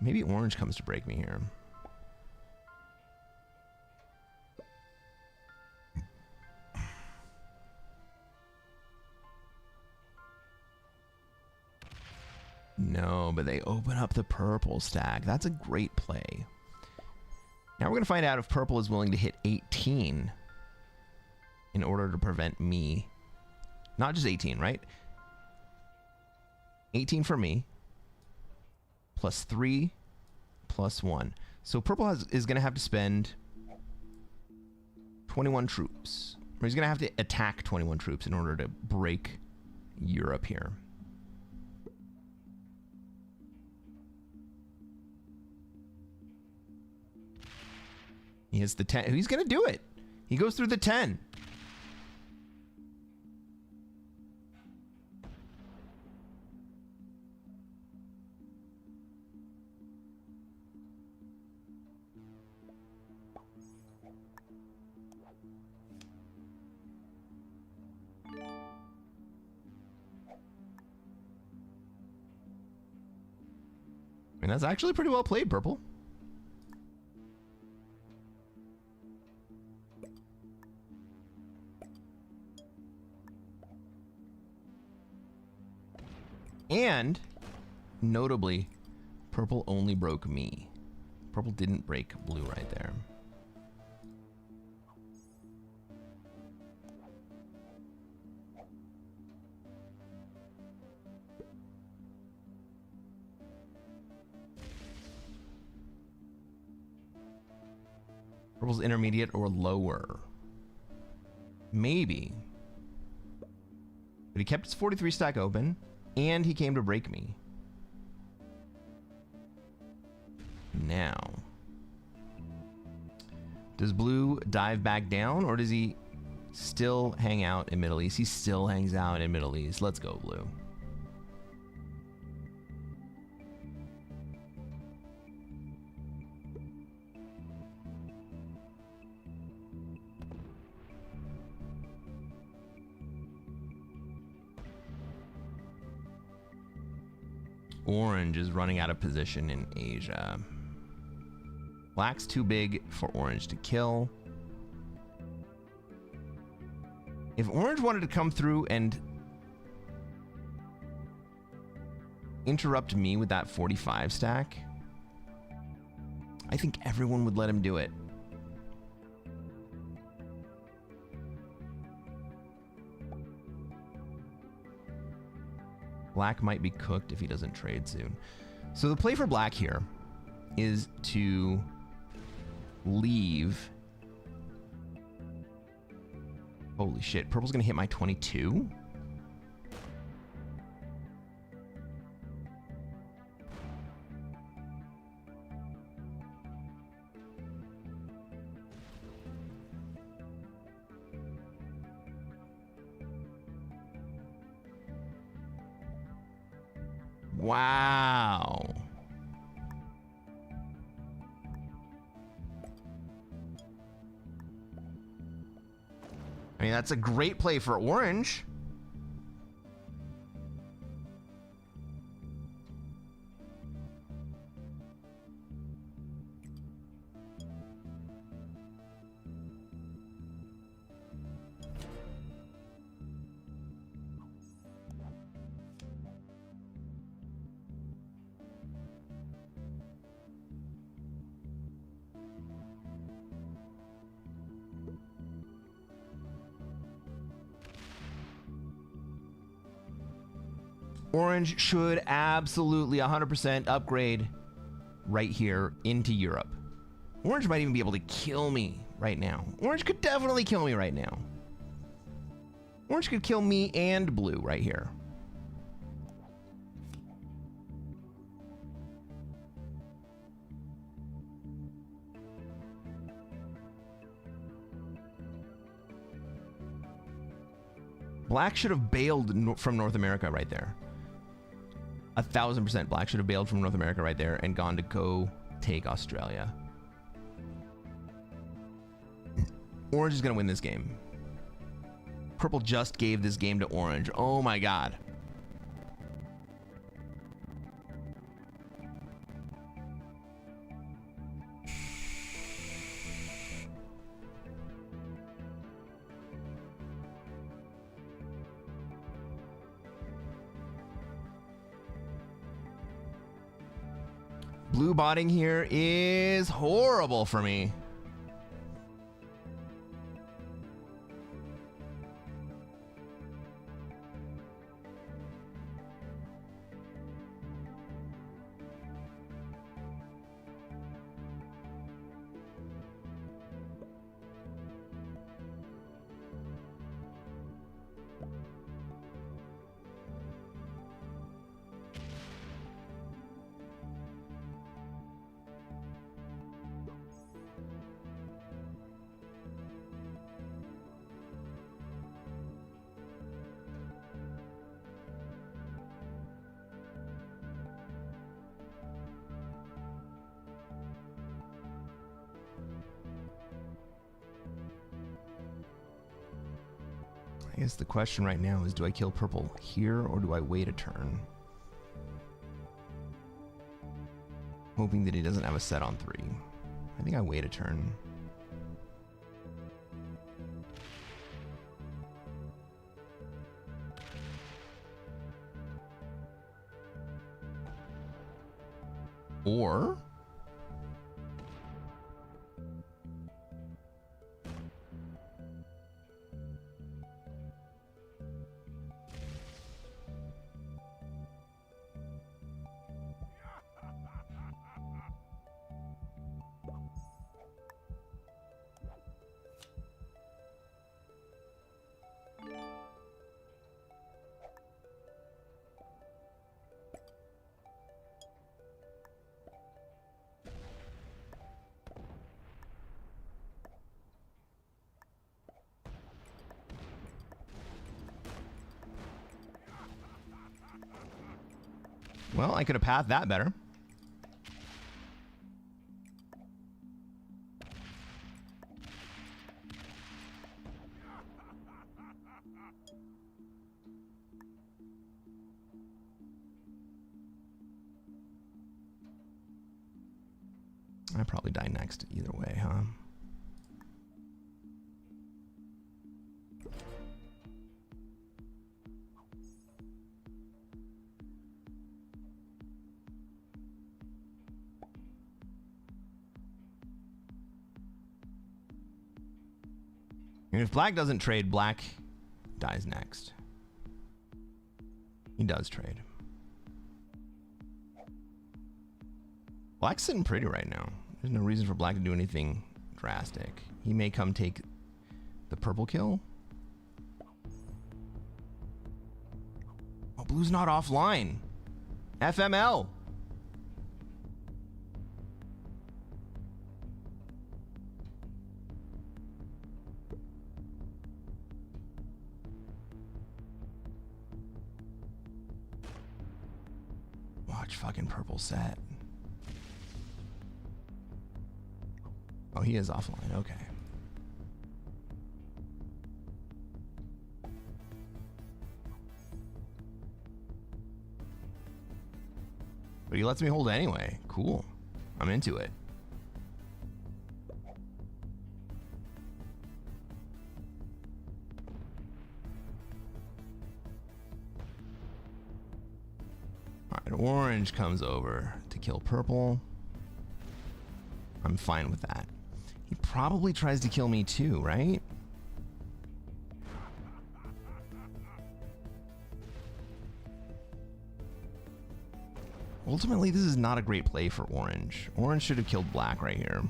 Maybe orange comes to break me here. No, but they open up the purple stack. That's a great play. Now we're going to find out if purple is willing to hit 18 in order to prevent me. Not just 18, right? 18 for me. Plus 3, plus 1. So purple is going to have to spend 21 troops. Or he's going to have to attack 21 troops in order to break Europe here. He hits the 10. He's going to do it. He goes through the 10. And that's actually pretty well played, purple. And, notably, purple only broke me. Purple didn't break blue right there. Purple's intermediate or lower. Maybe. But he kept his 43 stack open. And he came to break me. Now. Does blue dive back down, or does he still hang out in Middle East? He still hangs out in Middle East. Let's go, blue. Orange is running out of position in Asia. Black's too big for orange to kill. If orange wanted to come through and interrupt me with that 45 stack, I think everyone would let him do it. Black might be cooked if he doesn't trade soon. So the play for black here is to leave. Holy shit, purple's gonna hit my 22? Wow. I mean, that's a great play for orange. Orange should absolutely 100% upgrade right here into Europe. Orange might even be able to kill me right now. Orange could definitely kill me right now. Orange could kill me and blue right here. Black should have bailed from North America right there. 1000% Black should have bailed from North America right there and gone to go take Australia. Orange is going to win this game. Purple just gave this game to Orange. Oh my god. Blue botting here is horrible for me. I guess the question right now is, do I kill purple here or do I wait a turn? Hoping that he doesn't have a set on 3. I think I wait a turn. Or well, I could have pathed that better. I probably die next either way, huh? And if black doesn't trade, black dies next. He does trade. Black's sitting pretty right now. There's no reason for black to do anything drastic. He may come take the purple kill. Oh, blue's not offline. FML. Watch fucking purple set. Oh, he is offline. Okay. But he lets me hold it anyway. Cool. I'm into it. Alright, orange comes over to kill purple. I'm fine with that. He probably tries to kill me too, right? Ultimately, this is not a great play for orange. Orange should have killed black right here.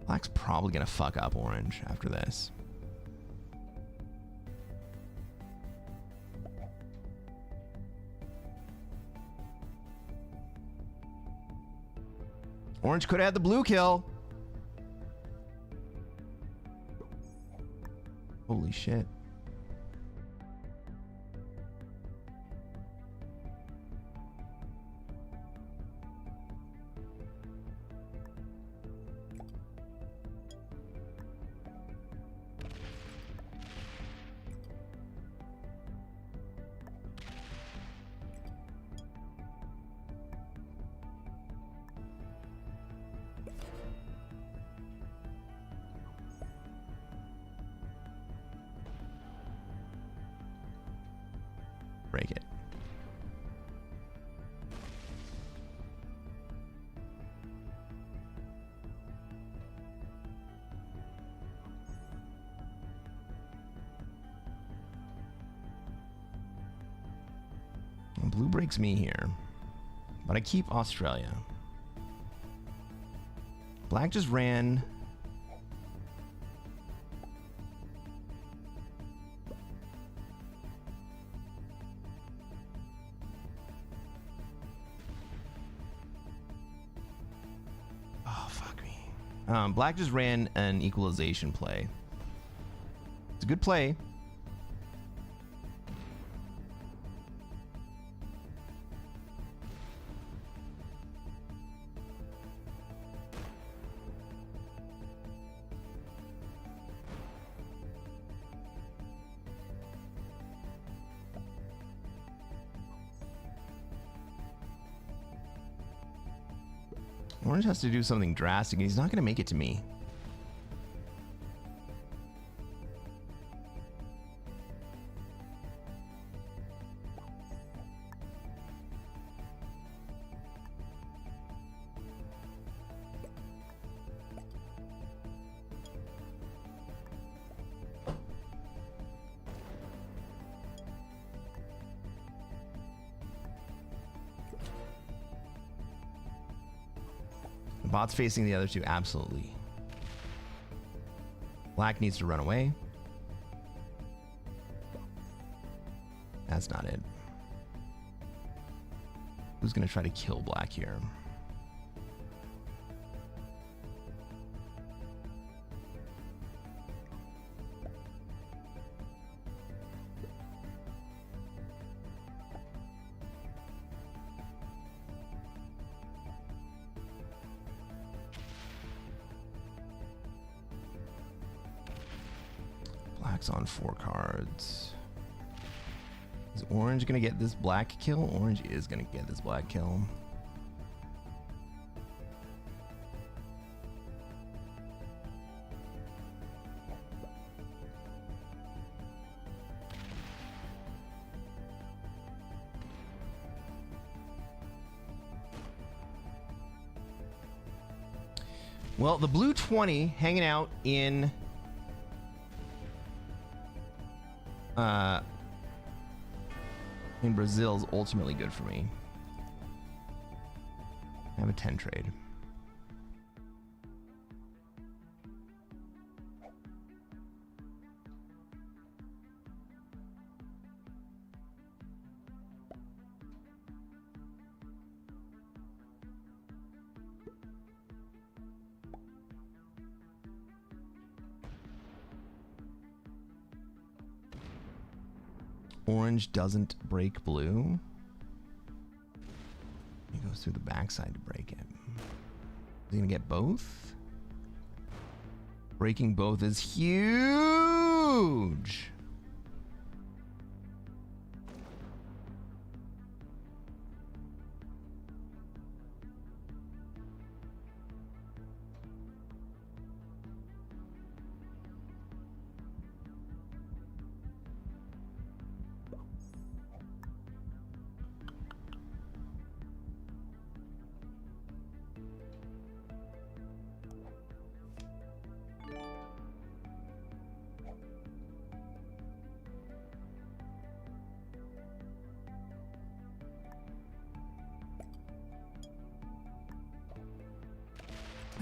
Black's probably gonna fuck up orange after this. Orange could have had the blue kill. Holy shit. Break it. Well, blue breaks me here, but I keep Australia. Black just ran. Black just ran an equalization play. It's a good play. Orange has to do something drastic. He's not going to make it to me. Bot's facing the other two, absolutely. Black needs to run away. That's not it. Who's gonna try to kill black here? Black's on 4 cards. Is orange gonna get this black kill? Orange is gonna get this black kill. Well, the blue 20 hanging out in Brazil is ultimately good for me. I have a 10 trade. Orange doesn't break blue. He goes through the backside to break it. Is he gonna get both? Breaking both is huge.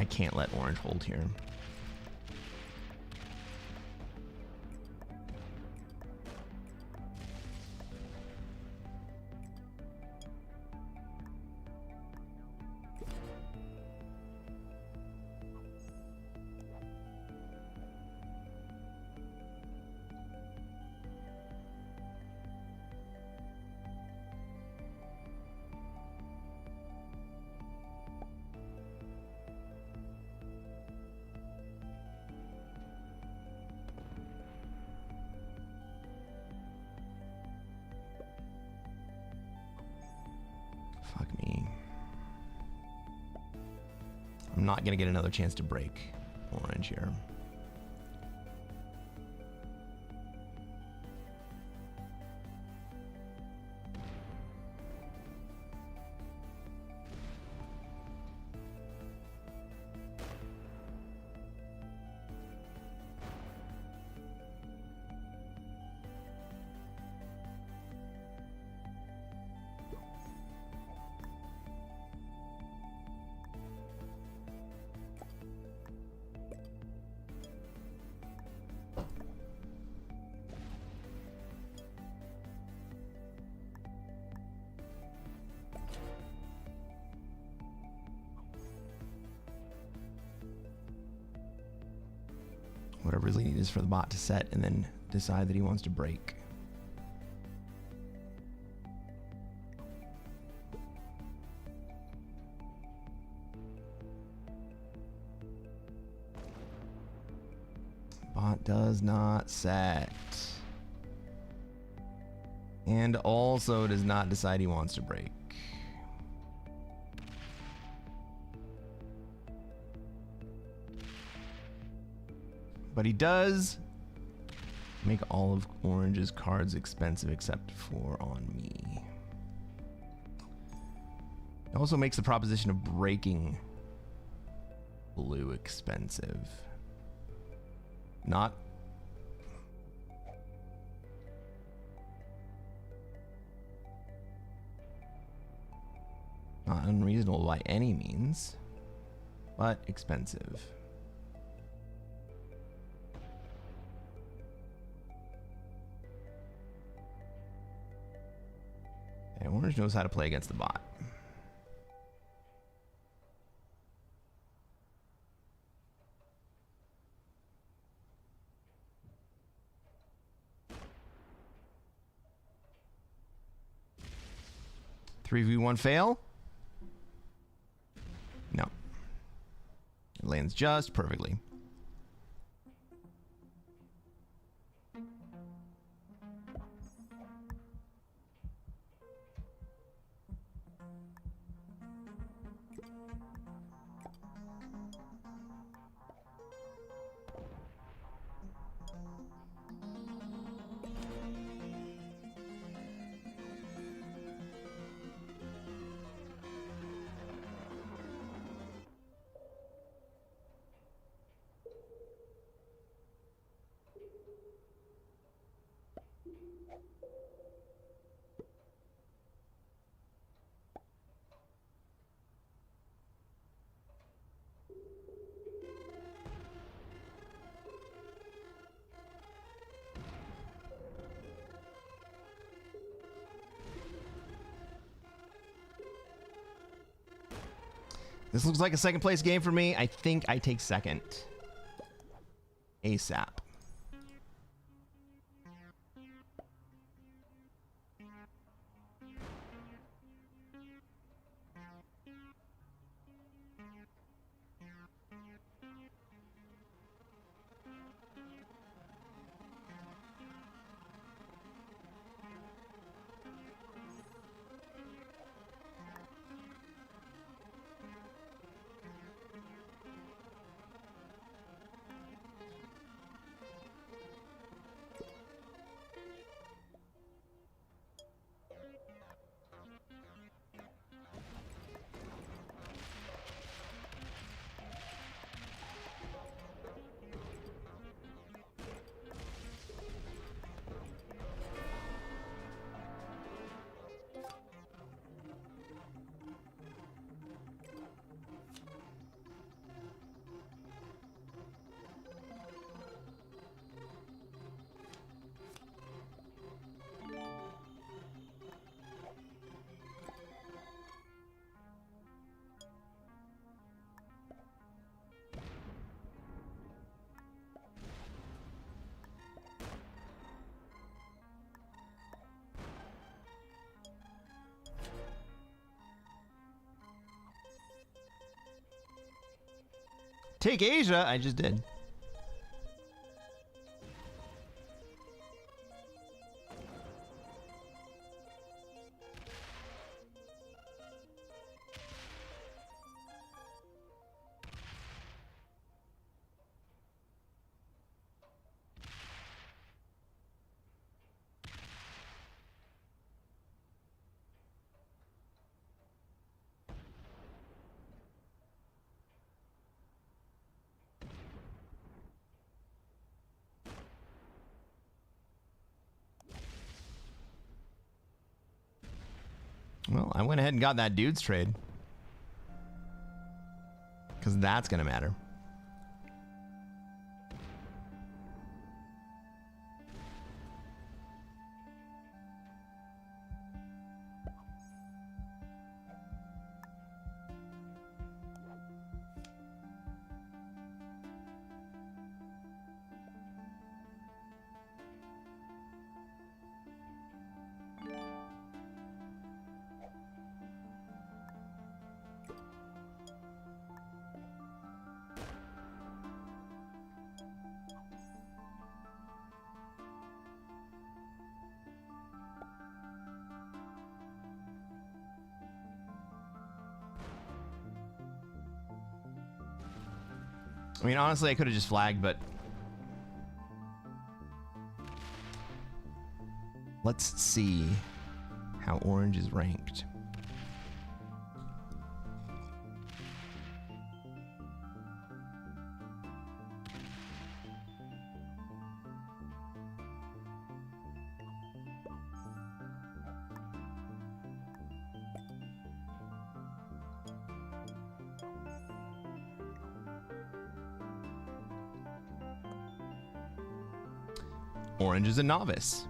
I can't let orange hold here. Fuck me. I'm not gonna get another chance to break orange here. Whatever his lead is for the bot to set and then decide that he wants to break. Bot does not set. And also does not decide he wants to break. But he does make all of orange's cards expensive except for on me. It also makes the proposition of breaking blue expensive. Not unreasonable by any means, but expensive. And orange knows how to play against the bot. Three v1 fail? No. It lands just perfectly. This looks like a second place game for me. I think I take second. ASAP. Take Asia? I just did. Well, I went ahead and got that dude's trade. Because that's going to matter. I mean, honestly, I could have just flagged, but let's see how orange is ranked. Orange is a novice.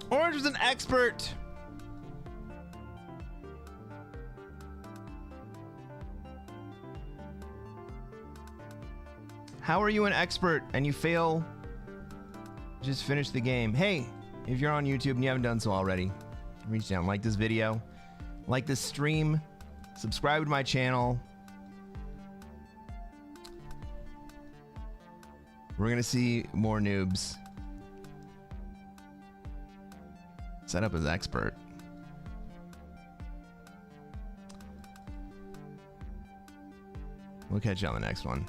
Orange was an expert. How are you an expert and you fail? Just finish the game. Hey, if you're on YouTube and you haven't done so already, reach down, like this video, like this stream, subscribe to my channel. We're gonna see more noobs set up as expert. We'll catch you on the next one.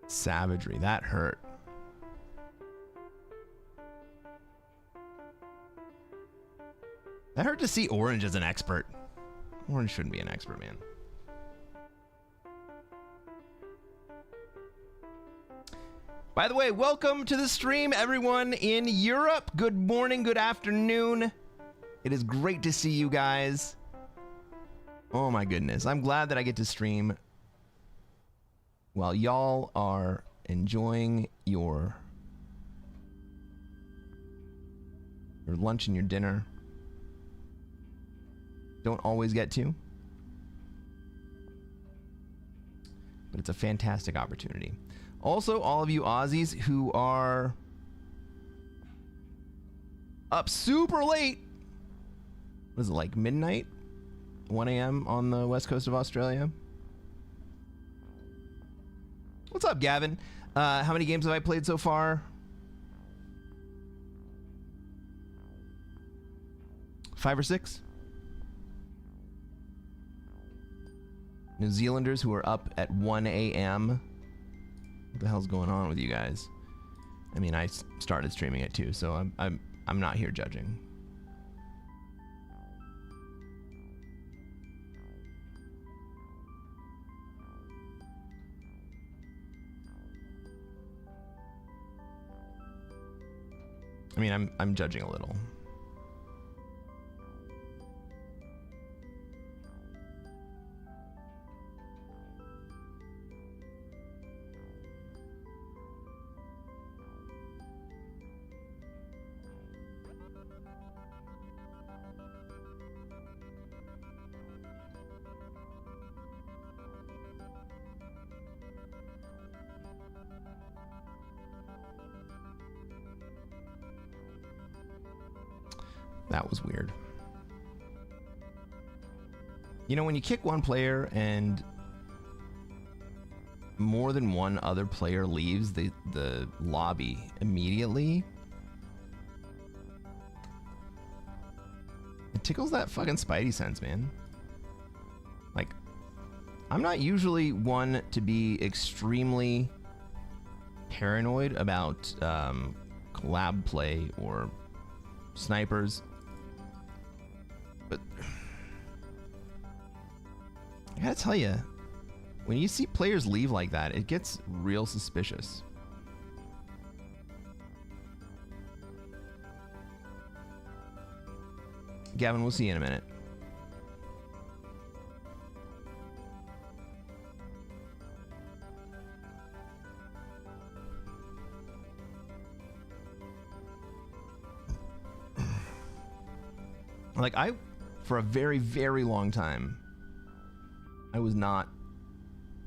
Savagery, that hurt. That hurt to see Orange as an expert. Orange shouldn't be an expert, man. By the way, welcome to the stream, everyone in Europe. Good morning, good afternoon. It is great to see you guys. Oh my goodness. I'm glad that I get to stream while y'all are enjoying your lunch and your dinner. Don't always get to, but it's a fantastic opportunity. Also, all of you Aussies who are up super late, what is it, like midnight, 1 a.m. on the west coast of Australia? What's up, Gavin? How many games have I played so far? 5 or 6? New Zealanders who are up at 1 a.m. What the hell's going on with you guys? I mean, I started streaming it too, so I'm not here judging. I mean, I'm judging a little. That was weird. You know, when you kick one player and more than one other player leaves the lobby immediately, it tickles that fucking spidey sense, man. Like, I'm not usually one to be extremely paranoid about collab play or snipers, but I gotta tell you, when you see players leave like that, it gets real suspicious. Gavin, we'll see you in a minute. Like, for a very, very long time, I was not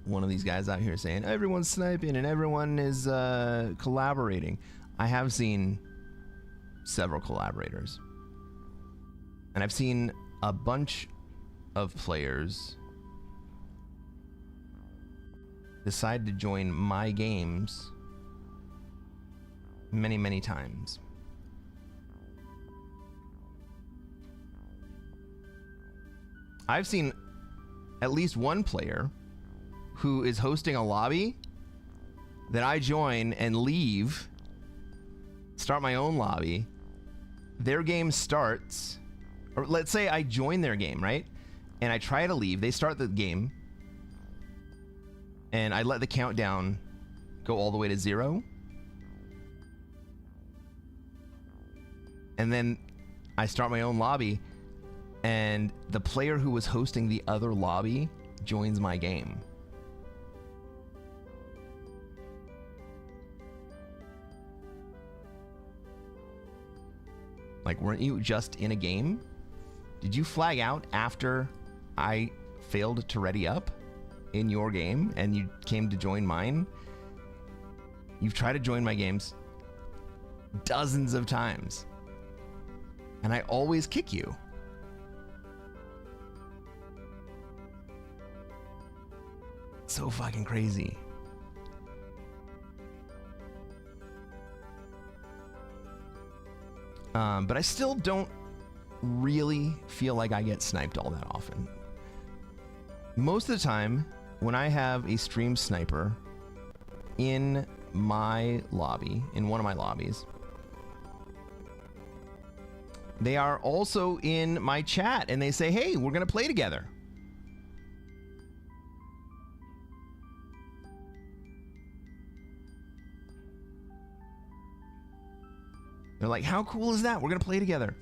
one of these guys out here saying everyone's sniping and everyone is collaborating. I have seen several collaborators. And I've seen a bunch of players decide to join my games many, many times. I've seen at least one player who is hosting a lobby that I join and leave, start my own lobby. Their game starts, or let's say I join their game, right? And I try to leave. They start the game, and I let the countdown go all the way to 0. And then I start my own lobby, and the player who was hosting the other lobby joins my game. Like, weren't you just in a game? Did you flag out after I failed to ready up in your game and you came to join mine? You've tried to join my games dozens of times, and I always kick you. So fucking crazy. But I still don't really feel like I get sniped all that often. Most of the time, when I have a stream sniper in my lobby, in one of my lobbies, they are also in my chat and they say, hey, we're gonna play together. They're like, how cool is that? We're going to play together.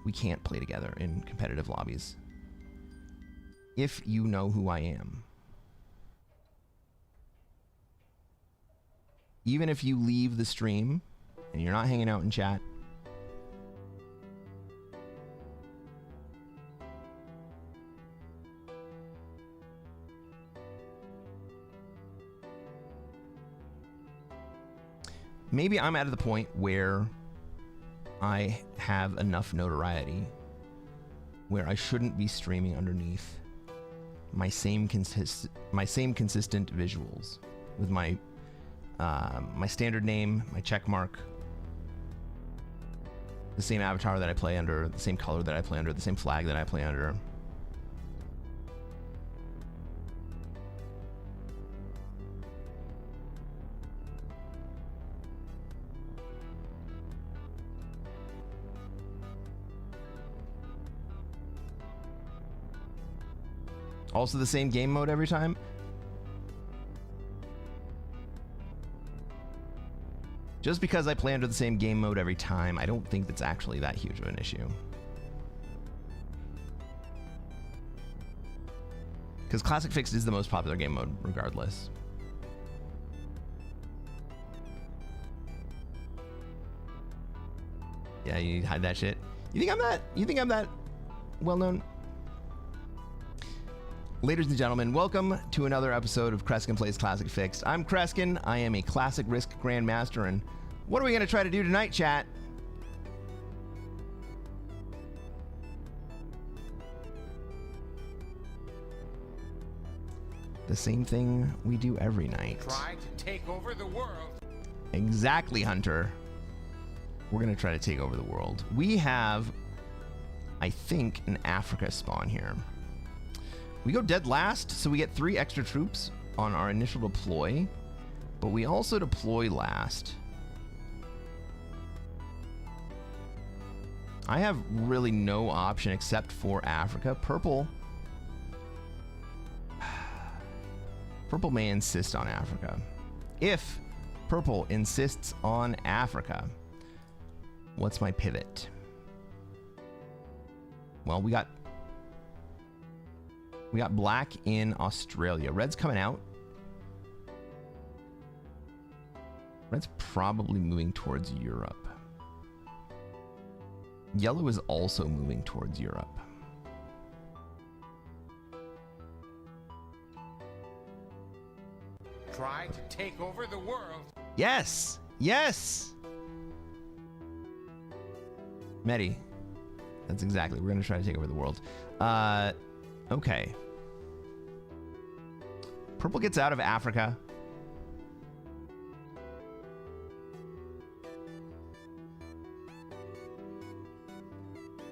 We can't play together in competitive lobbies. If you know who I am. Even if you leave the stream and you're not hanging out in chat, maybe I'm at the point where I have enough notoriety where I shouldn't be streaming underneath my same consistent visuals with my my standard name, my check mark, the same avatar that I play under, the same color that I play under, the same flag that I play under. Also the same game mode every time. Just because I play under the same game mode every time, I don't think that's actually that huge of an issue. Because Classic Fixed is the most popular game mode, regardless. Yeah, you hide that shit. You think I'm that well known? Ladies and gentlemen, welcome to another episode of Cresquin Plays Classic Fixed. I'm Cresquin. I am a Classic Risk Grandmaster, and what are we going to try to do tonight, chat? The same thing we do every night. Try to take over the world. Exactly, Hunter. We're going to try to take over the world. We have, I think, an Africa spawn here. We go dead last, so we get 3 extra troops on our initial deploy, but we also deploy last. I have really no option except for Africa. Purple may insist on Africa. If Purple insists on Africa, what's my pivot? Well, we got black in Australia. Red's coming out. Red's probably moving towards Europe. Yellow is also moving towards Europe. Try to take over the world. Yes! Yes! Medi. That's exactly. We're going to try to take over the world. Okay. Purple gets out of Africa.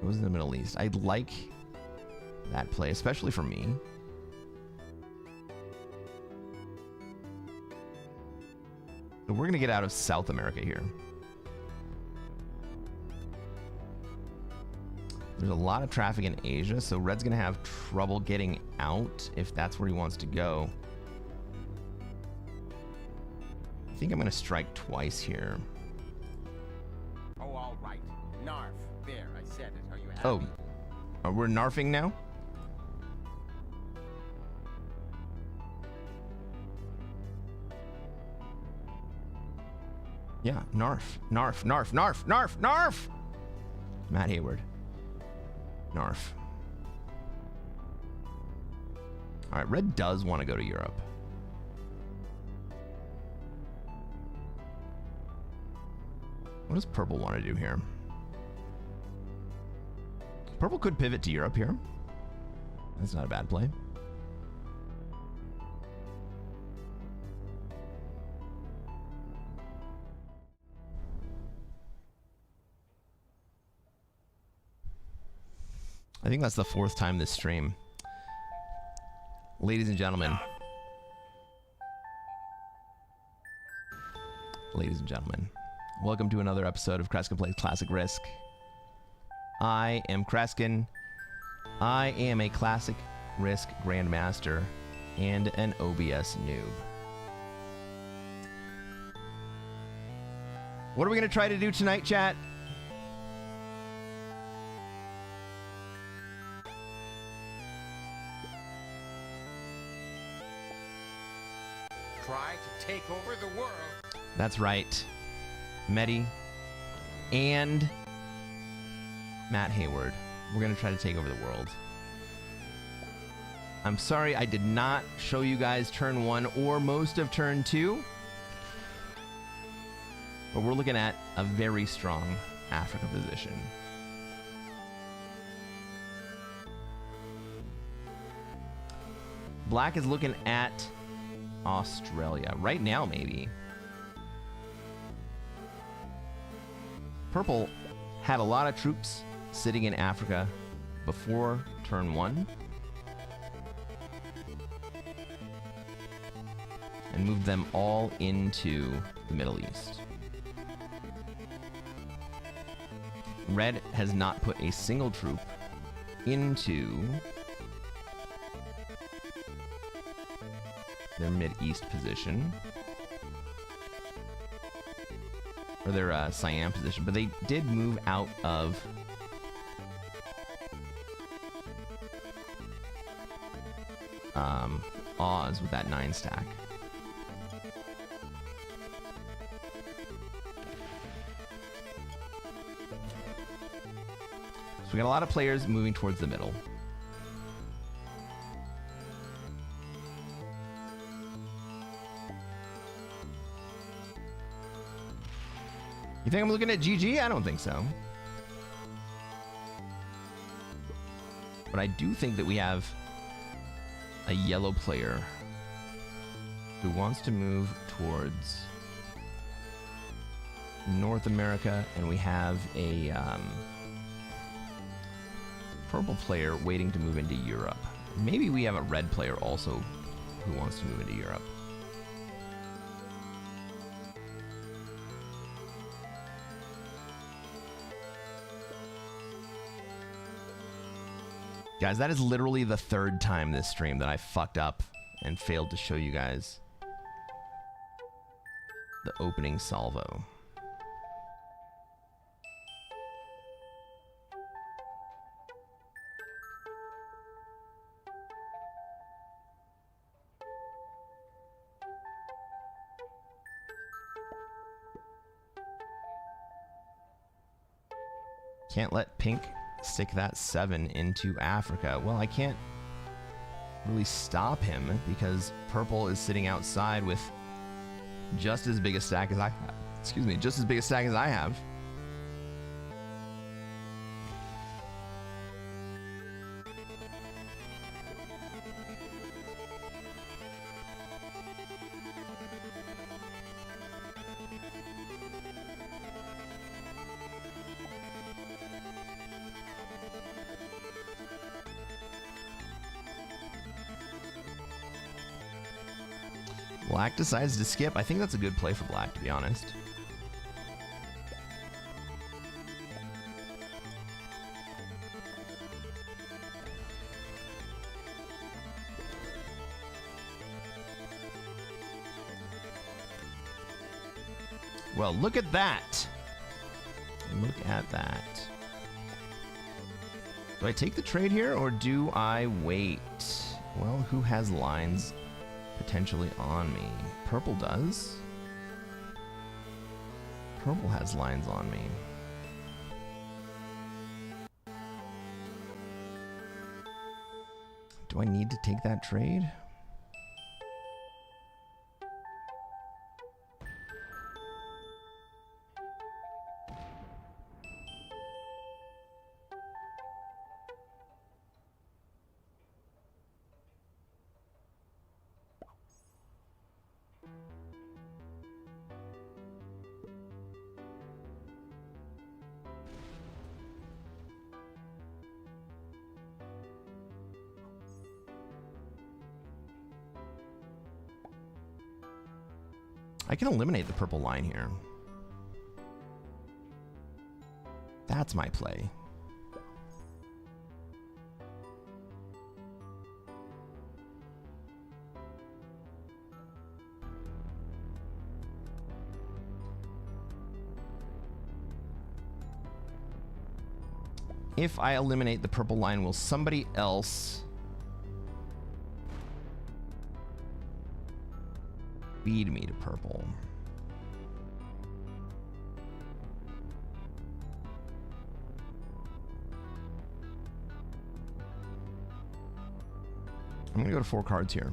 Goes in the Middle East. I'd like that play, especially for me. But we're going to get out of South America here. There's a lot of traffic in Asia, so Red's going to have trouble getting out if that's where he wants to go. I think I'm going to strike twice here. Oh, all right. Narf. There, I said it. Are you happy? Oh, we're narfing now? Yeah, narf, narf, narf, narf, narf, narf! Matt Hayward. Narf. All right, Red does want to go to Europe. What does Purple want to do here? Purple could pivot to Europe here. That's not a bad play. I think that's the 4th time this stream. Ladies and gentlemen. Ladies and gentlemen. Welcome to another episode of Cresquin Plays Classic Risk. I am Cresquin. I am a Classic Risk Grandmaster and an OBS noob. What are we going to try to do tonight, chat? Try to take over the world. That's right. Medi and Matt Hayward. We're going to try to take over the world. I'm sorry I did not show you guys turn 1 or most of turn 2. But we're looking at a very strong Africa position. Black is looking at Australia. Right now, maybe. Purple had a lot of troops sitting in Africa before turn 1. And moved them all into the Middle East. Red has not put a single troop into their mid-east position. or their cyan position, but they did move out of Oz with that 9 stack. So we got a lot of players moving towards the middle. You think I'm looking at GG? I don't think so. But I do think that we have a yellow player who wants to move towards North America, and we have a purple player waiting to move into Europe. Maybe we have a red player also who wants to move into Europe. Guys, that is literally the 3rd time this stream that I fucked up and failed to show you guys the opening salvo. Can't let pink stick that 7 into Africa. Well, I can't really stop him because purple is sitting outside with just as big a stack as I have. Excuse me, just as big a stack as I have. Black decides to skip. I think that's a good play for black, to be honest. Well, look at that. Look at that. Do I take the trade here or do I wait? Well, who has lines potentially on me? Purple does. Purple has lines on me. Do I need to take that trade? I can eliminate the purple line here. That's my play. If I eliminate the purple line, will somebody else feed me to purple? I'm gonna go to 4 cards here.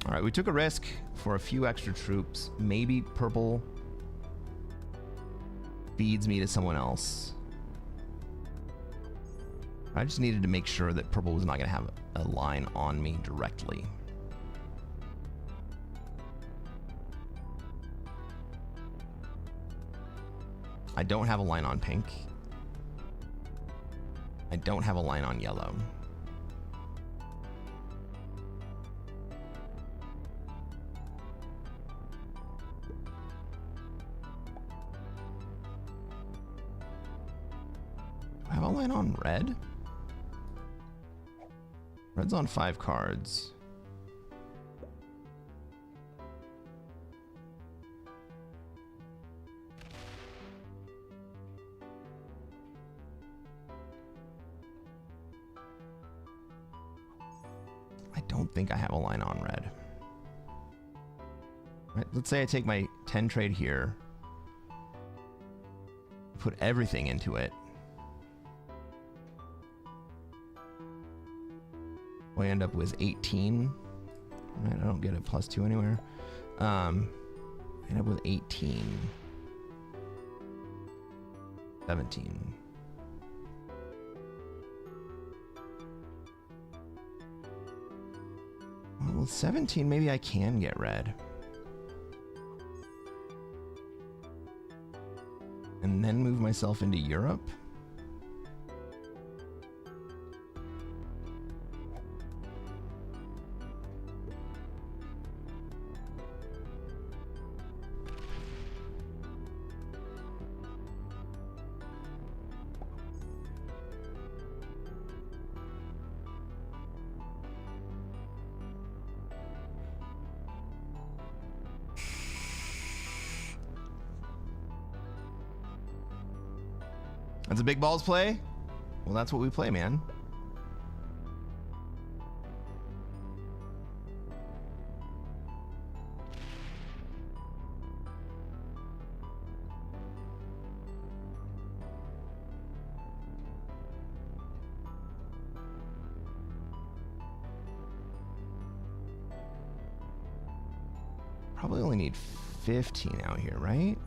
All right, we took a risk for a few extra troops. Maybe purple feeds me to someone else. I just needed to make sure that purple was not going to have a line on me directly. I don't have a line on pink. I don't have a line on yellow. Do I have a line on red? Red's on 5 cards. I don't think I have a line on red. Right, let's say I take my 10 trade here, put everything into it. I end up with 18. Right, I don't get a +2 anywhere. I end up with 18. 17. Well, with 17, maybe I can get red. And then move myself into Europe. That's a big balls play? Well, that's what we play, man. Probably only need 15 out here, right?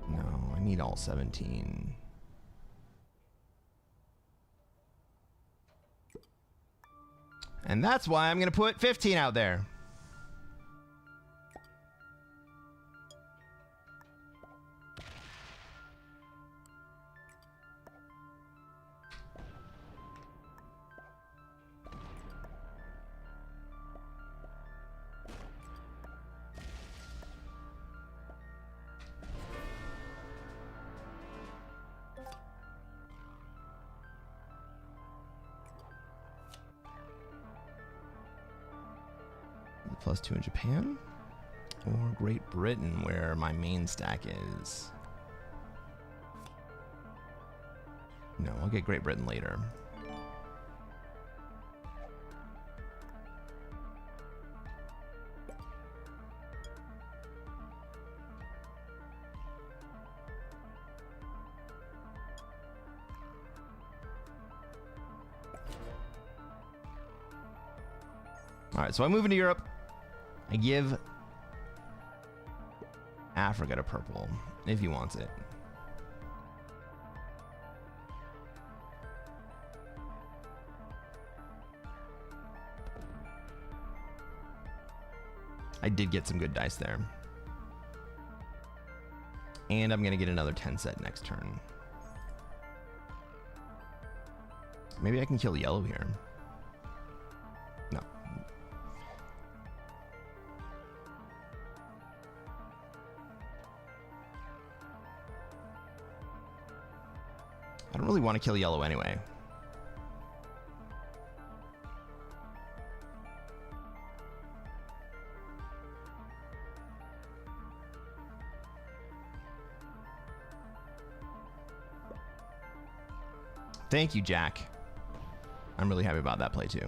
No, I need all 17. And that's why I'm going to put 15 out there. +2 in Japan or Great Britain, where my main stack is. No, I'll get Great Britain later. All right, so I move into Europe. I give Africa to purple if he wants it. I did get some good dice there. And I'm going to get another 10 set next turn. Maybe I can kill yellow here. No. I don't really want to kill yellow anyway. Thank you, Jack. I'm really happy about that play too.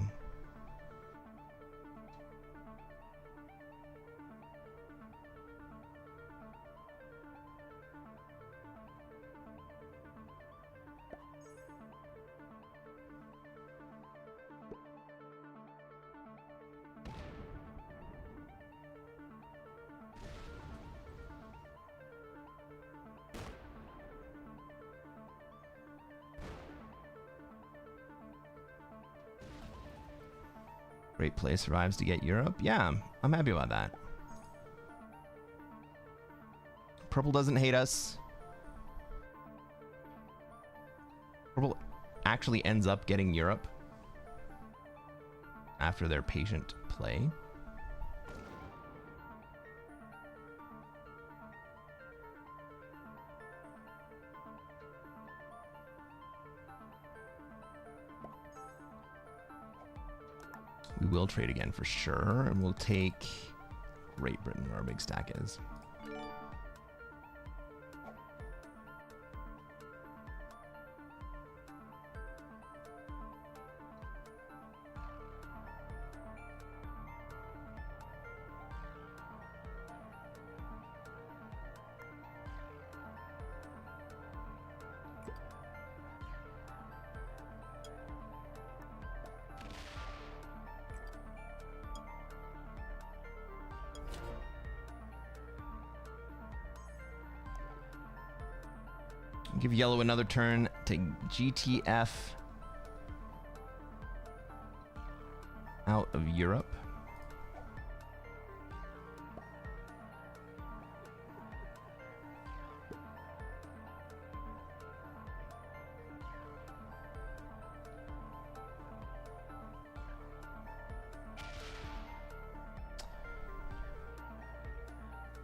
Great play survives to get Europe. Yeah, I'm happy about that. Purple doesn't hate us. Purple actually ends up getting Europe after their patient play. We will trade again for sure, and we'll take Great Britain, where our big stack is. Give yellow another turn to GTF out of Europe.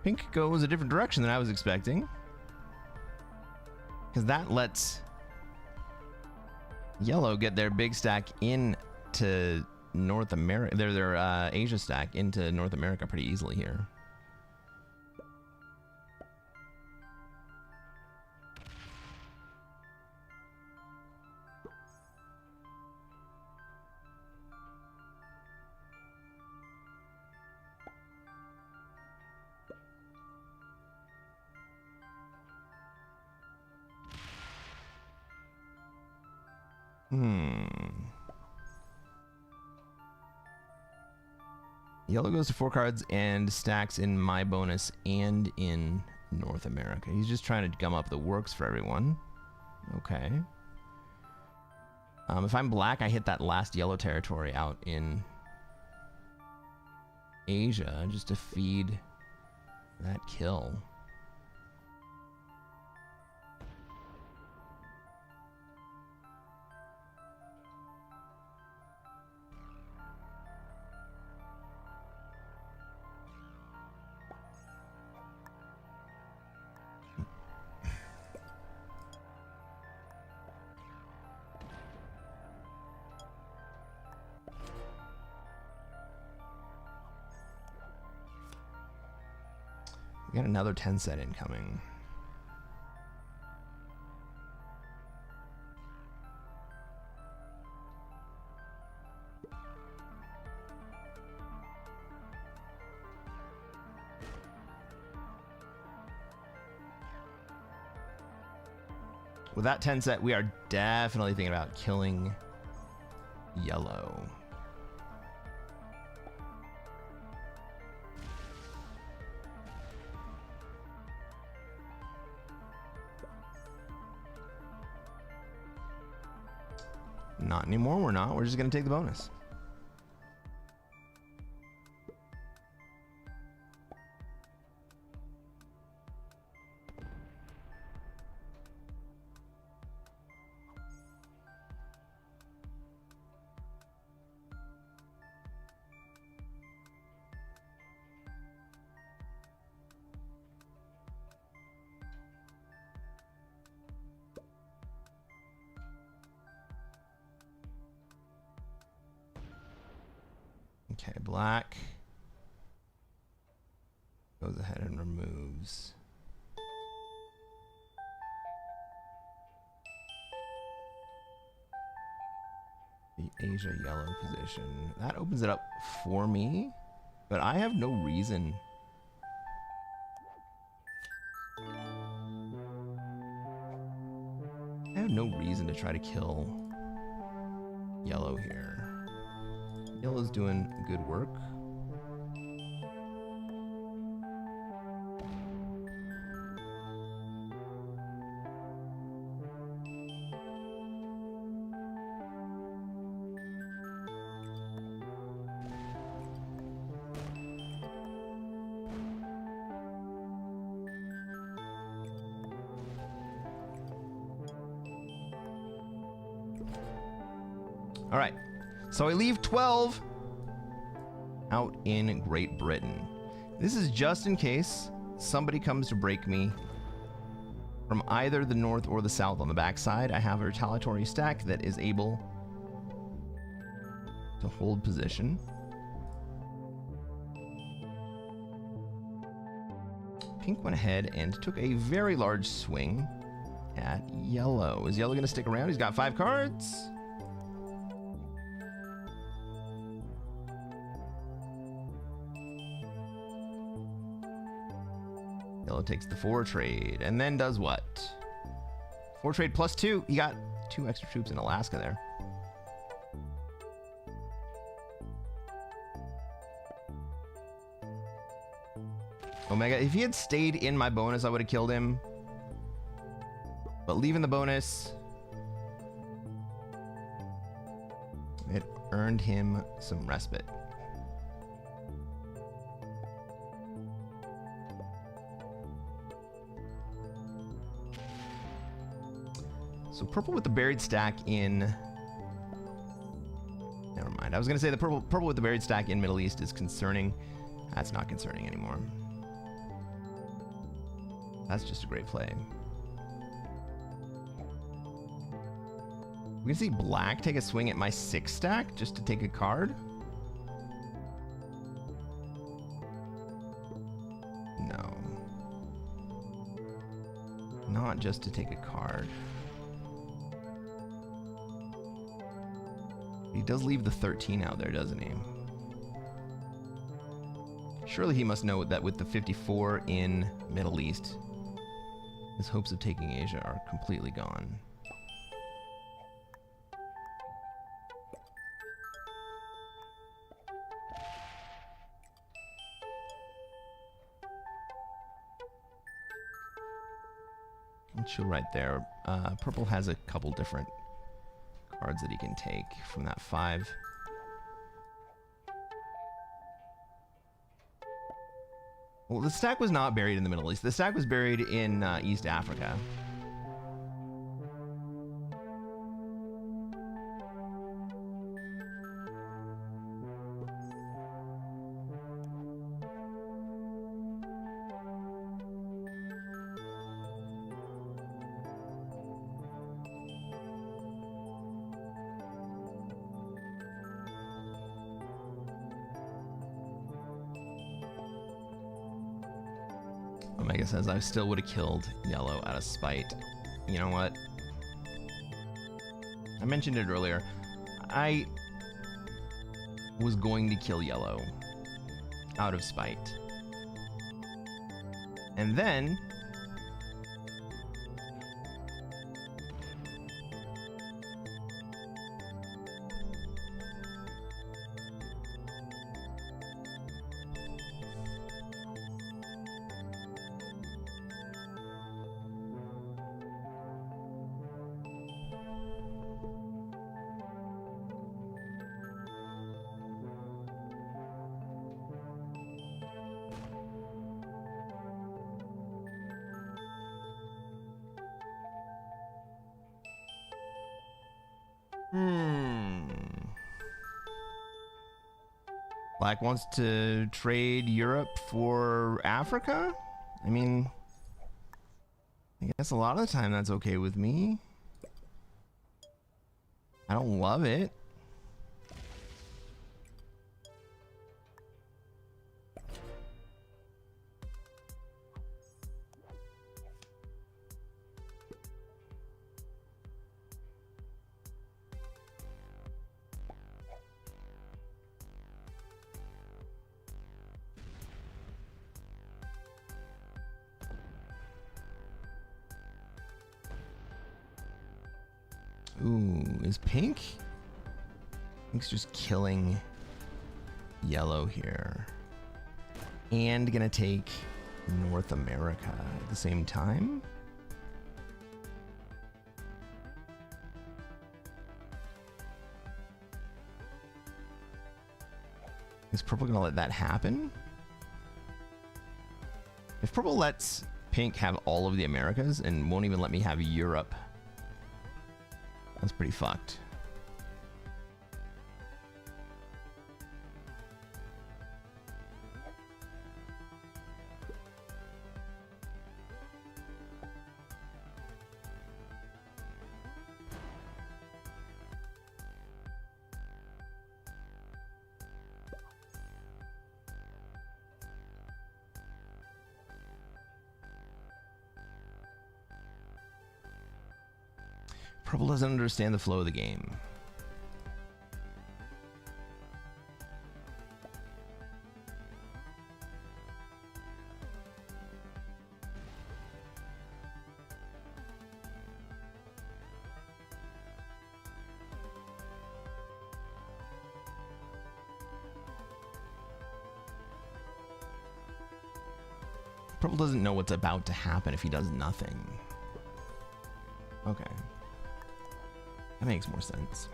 Pink goes a different direction than I was expecting. Because that lets yellow get their big stack into North America, their Asia stack into North America pretty easily here. Yellow goes to 4 cards and stacks in my bonus and in North America. He's just trying to gum up the works for everyone. Okay. If I'm black, I hit that last yellow territory out in Asia just to feed that kill. We got another 10 set incoming. With that 10 set, we are definitely thinking about killing yellow. Not anymore, we're not. We're just going to take the bonus. Okay, black goes ahead and removes the Asia yellow position. That opens it up for me, but I have no reason. I have no reason to try to kill yellow here. Yellow's doing good work. All right. So I leave 12 out in Great Britain. This is just in case somebody comes to break me from either the north or the south. On the backside, I have a retaliatory stack that is able to hold position. Pink went ahead and took a very large swing at yellow. Is yellow going to stick around? He's got 5 cards. Yellow takes the 4 trade and then does what? 4 trade plus 2. He got 2 extra troops in Alaska there. Omega, if he had stayed in my bonus, I would have killed him. But leaving the bonus, it earned him some respite. So purple with the buried stack in... Never mind. I was going to say the purple with the buried stack in Middle East is concerning. That's not concerning anymore. That's just a great play. We can see black take a swing at my 6 stack just to take a card. No. Not just to take a card. He does leave the 13 out there, doesn't he? Surely he must know that with the 54 in Middle East, his hopes of taking Asia are completely gone. And chill right there. Purple has a couple different cards that he can take from that 5. Well, the stack was not buried in the Middle East. The stack was buried in East Africa. Omega says I still would have killed yellow out of spite. You know what? I mentioned it earlier. I was going to kill yellow out of spite. And then Black wants to trade Europe for Africa? I mean, I guess a lot of the time that's okay with me. I don't love it. Ooh, is pink? Pink's just killing yellow here. And gonna take North America at the same time. Is purple gonna let that happen? If purple lets pink have all of the Americas and won't even let me have Europe, that's pretty fucked. Purple doesn't understand the flow of the game. Purple doesn't know what's about to happen if he does nothing. Okay. That makes more sense.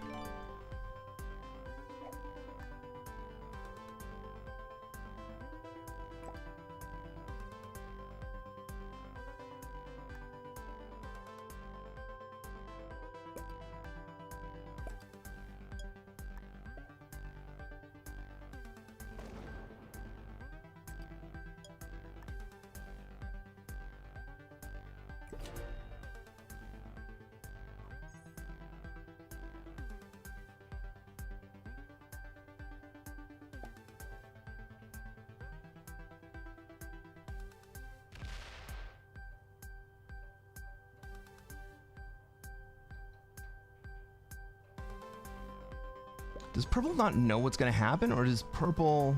Does Purple not know what's going to happen, or does Purple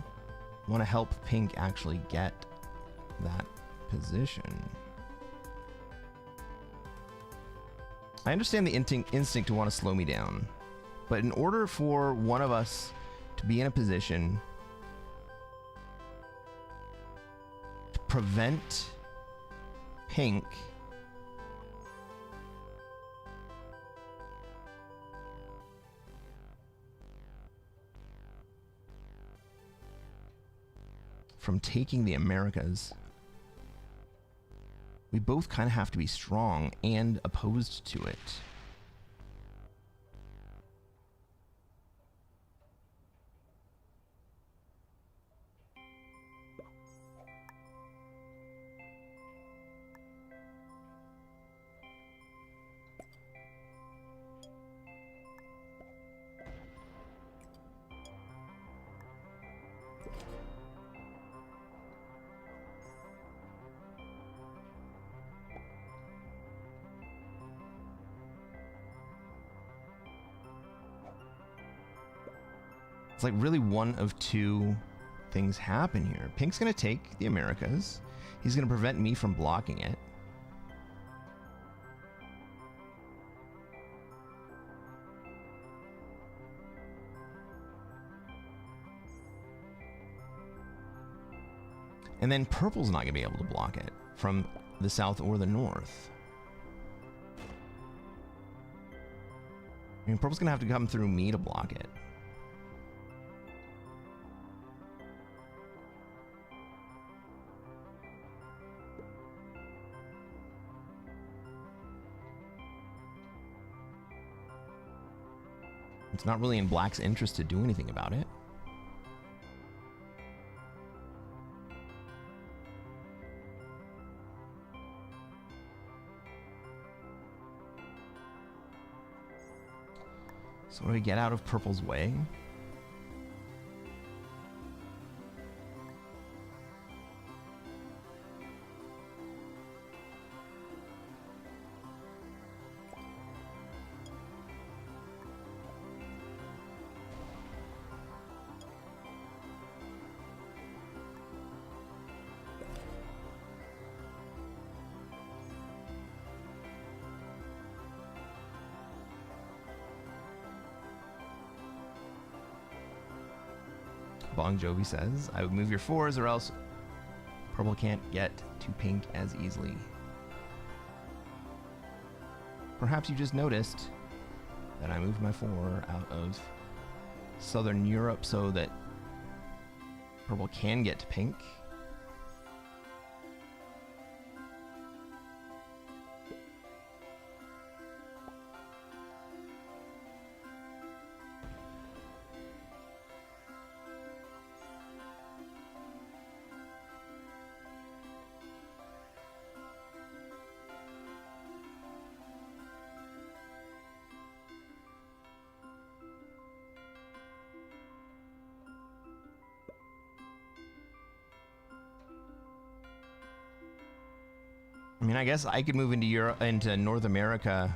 want to help Pink actually get that position? I understand the instinct to want to slow me down, but in order for one of us to be in a position to prevent Pink from taking the Americas, we both kind of have to be strong and opposed to it. It's like really one of two things happen here. Pink's going to take the Americas. He's going to prevent me from blocking it. And then Purple's not going to be able to block it from the south or the north. I mean, Purple's going to have to come through me to block it. It's not really in Black's interest to do anything about it. So what do we get out of Purple's way? Bon Jovi says, I would move your fours or else Purple can't get to Pink as easily. Perhaps you just noticed that I moved my 4 out of Southern Europe so that Purple can get to Pink. I mean, I guess I could move into Europe, into North America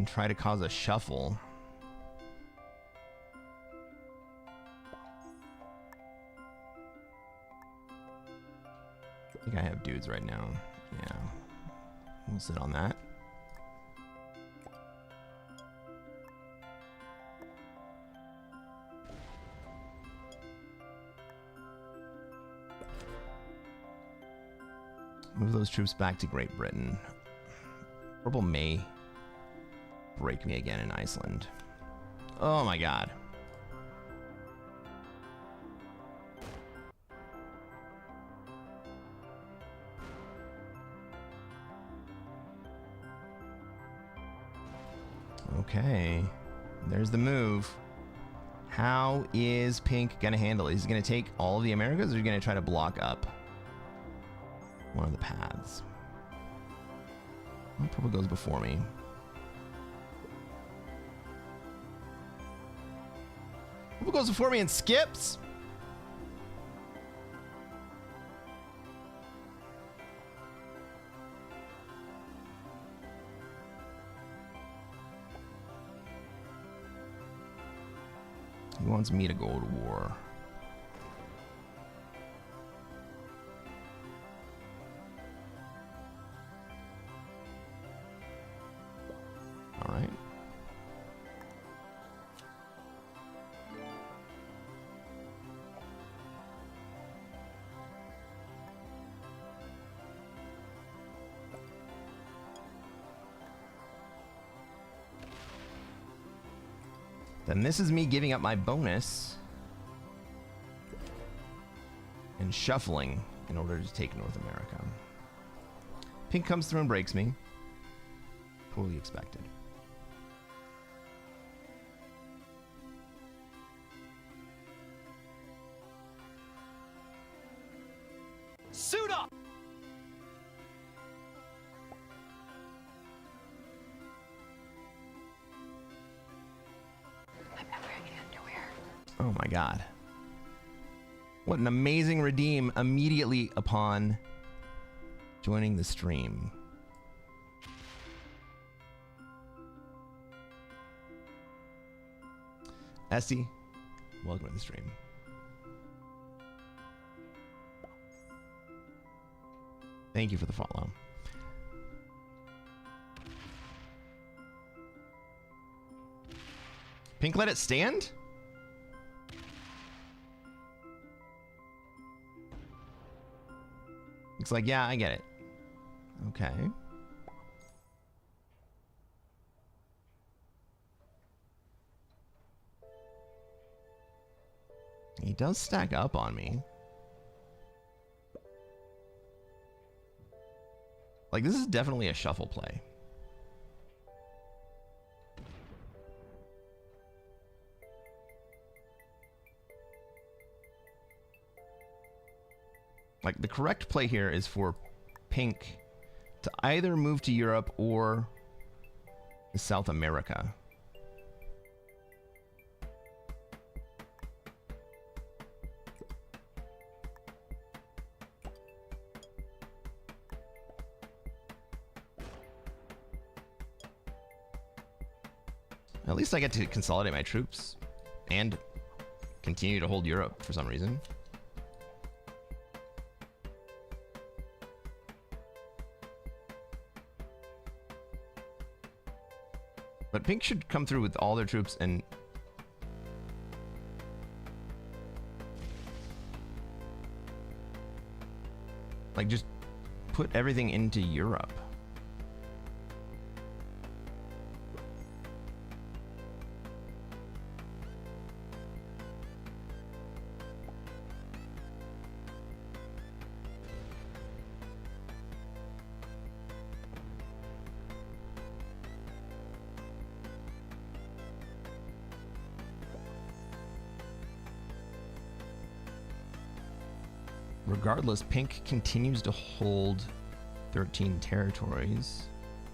and try to cause a shuffle. I think I have dudes right now. Yeah. We'll sit on that. Move those troops back to Great Britain. Purple may break me again in Iceland. Oh my god. Okay. There's the move. How is Pink gonna handle it? Is he gonna take all of the Americas, or is he gonna try to block up one of the paths? Well, purple goes before me. Purple goes before me and skips. He wants me to go to war. All right. Then this is me giving up my bonus and shuffling in order to take North America. Pink comes through and breaks me. Totally expected. Suit up! I'm not wearing any underwear. Oh my god. What an amazing redeem immediately upon joining the stream. Esty, welcome to the stream. Thank you for the follow. Pink let it stand? It's like, yeah, I get it. Okay. He does stack up on me. Like, this is definitely a shuffle play. Like, the correct play here is for Pink to either move to Europe or South America. At least I get to consolidate my troops and continue to hold Europe for some reason. But Pink should come through with all their troops and like just put everything into Europe. Regardless, Pink continues to hold 13 territories,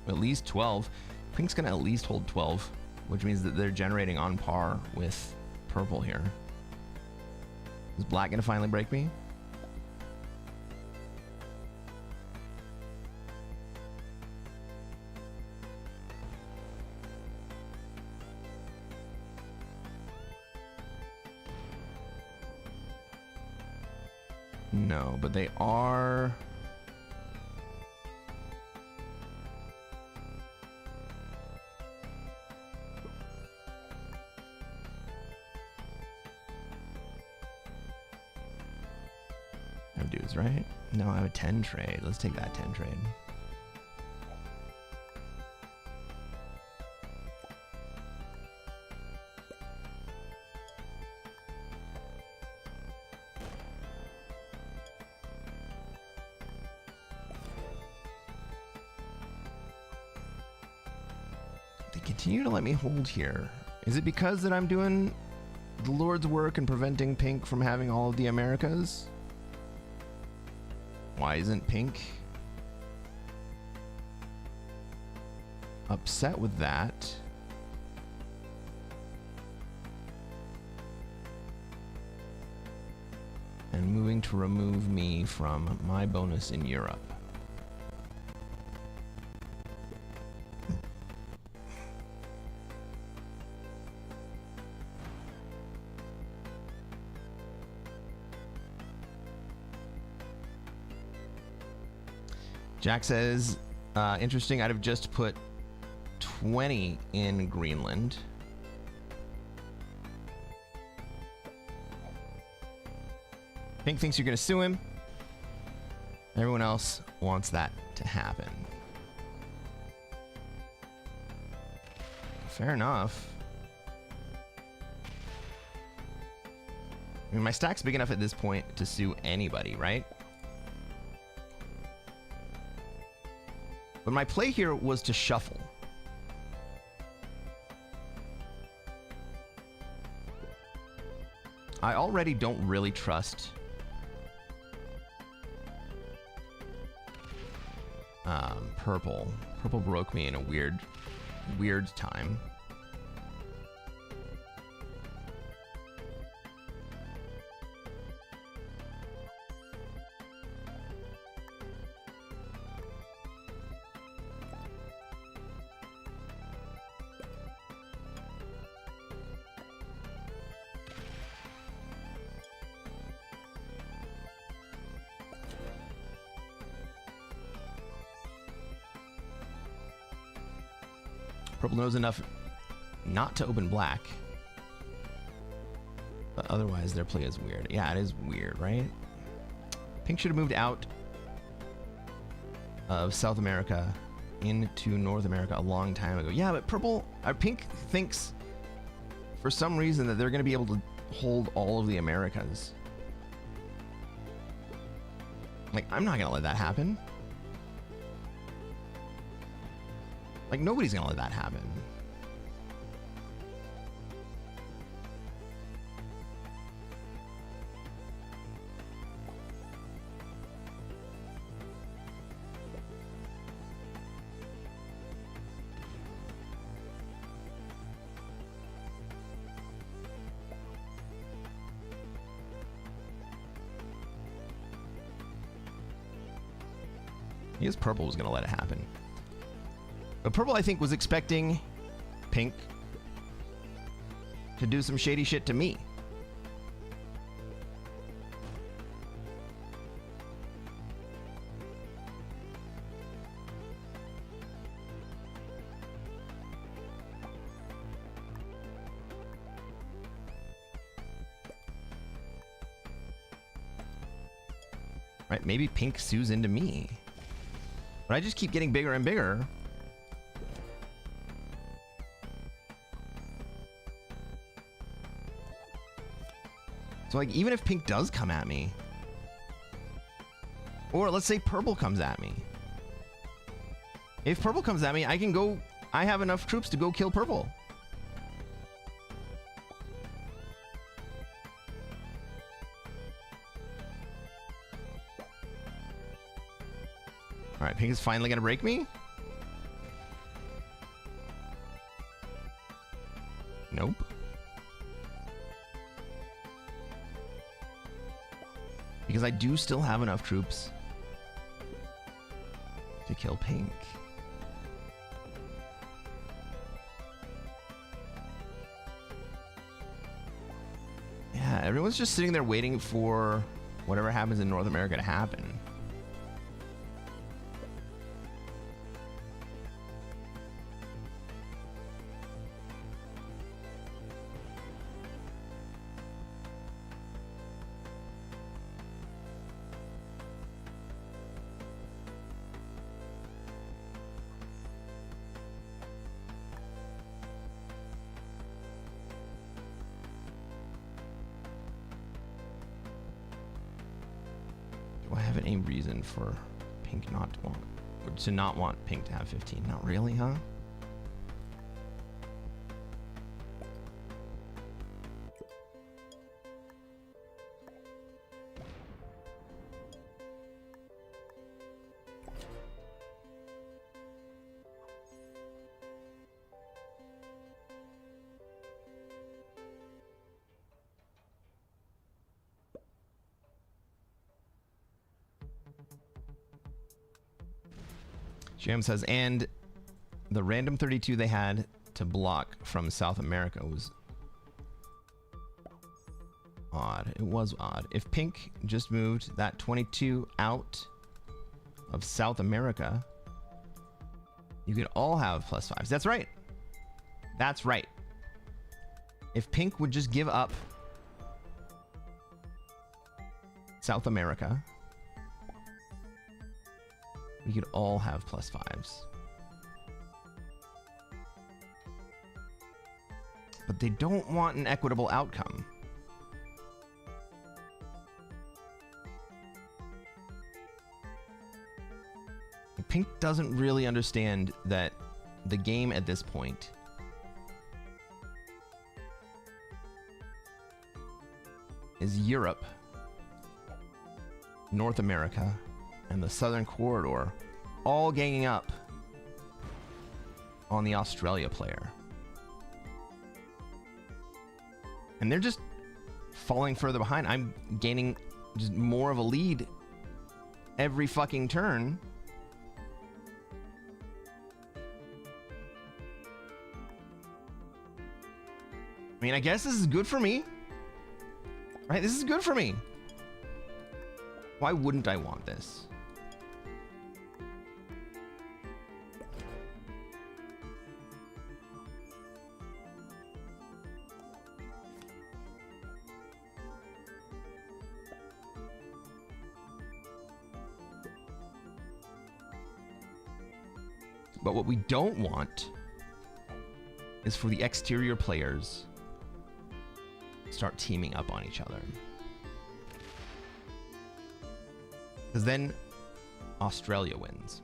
at least 12. Pink's gonna at least hold 12, which means that they're generating on par with Purple here. Is Black gonna finally break me? No, but they are... No dudes, right? No, I have a 10 trade. Let's take that 10 trade. They continue to let me hold here. Is it because that I'm doing the Lord's work and preventing Pink from having all of the Americas? Why isn't Pink upset with that? And moving to remove me from my bonus in Europe. Jack says, interesting, I'd have just put 20 in Greenland. Pink thinks you're going to sue him. Everyone else wants that to happen. Fair enough. I mean, my stack's big enough at this point to sue anybody, right? But my play here was to shuffle. I already don't really trust purple. Purple broke me in a weird time. Purple knows enough not to open black. But otherwise, their play is weird. Yeah, it is weird, right? Pink should have moved out of South America into North America a long time ago. Yeah, but Pink thinks for some reason that they're going to be able to hold all of the Americas. Like, I'm not going to let that happen. Like, nobody's gonna let that happen. I guess purple was gonna let it happen. But purple, I think, was expecting Pink to do some shady shit to me. Right? Maybe Pink sues into me. But I just keep getting bigger and bigger. So, like, even if Pink does come at me, or let's say purple comes at me. If purple comes at me, I can go, I have enough troops to go kill purple. All right, Pink is finally gonna break me. Nope. Because I do still have enough troops to kill Pink. Yeah, everyone's just sitting there waiting for whatever happens in North America to happen. Do I have any reason for pink not to want, or to not want pink to have 15? Not really, huh? Jam says, and the random 32 they had to block from South America was odd. It was odd. If pink just moved that 22 out of South America, you could all have +5s. That's right. That's right. If pink would just give up South America, we could all have +5s. But they don't want an equitable outcome. Pink doesn't really understand that the game at this point is Europe, North America, and the Southern Corridor all ganging up on the Australia player. And they're just falling further behind. I'm gaining just more of a lead every fucking turn. I mean, I guess this is good for me. Right? This is good for me. Why wouldn't I want this? But what we don't want is for the exterior players to start teaming up on each other. Because then Australia wins.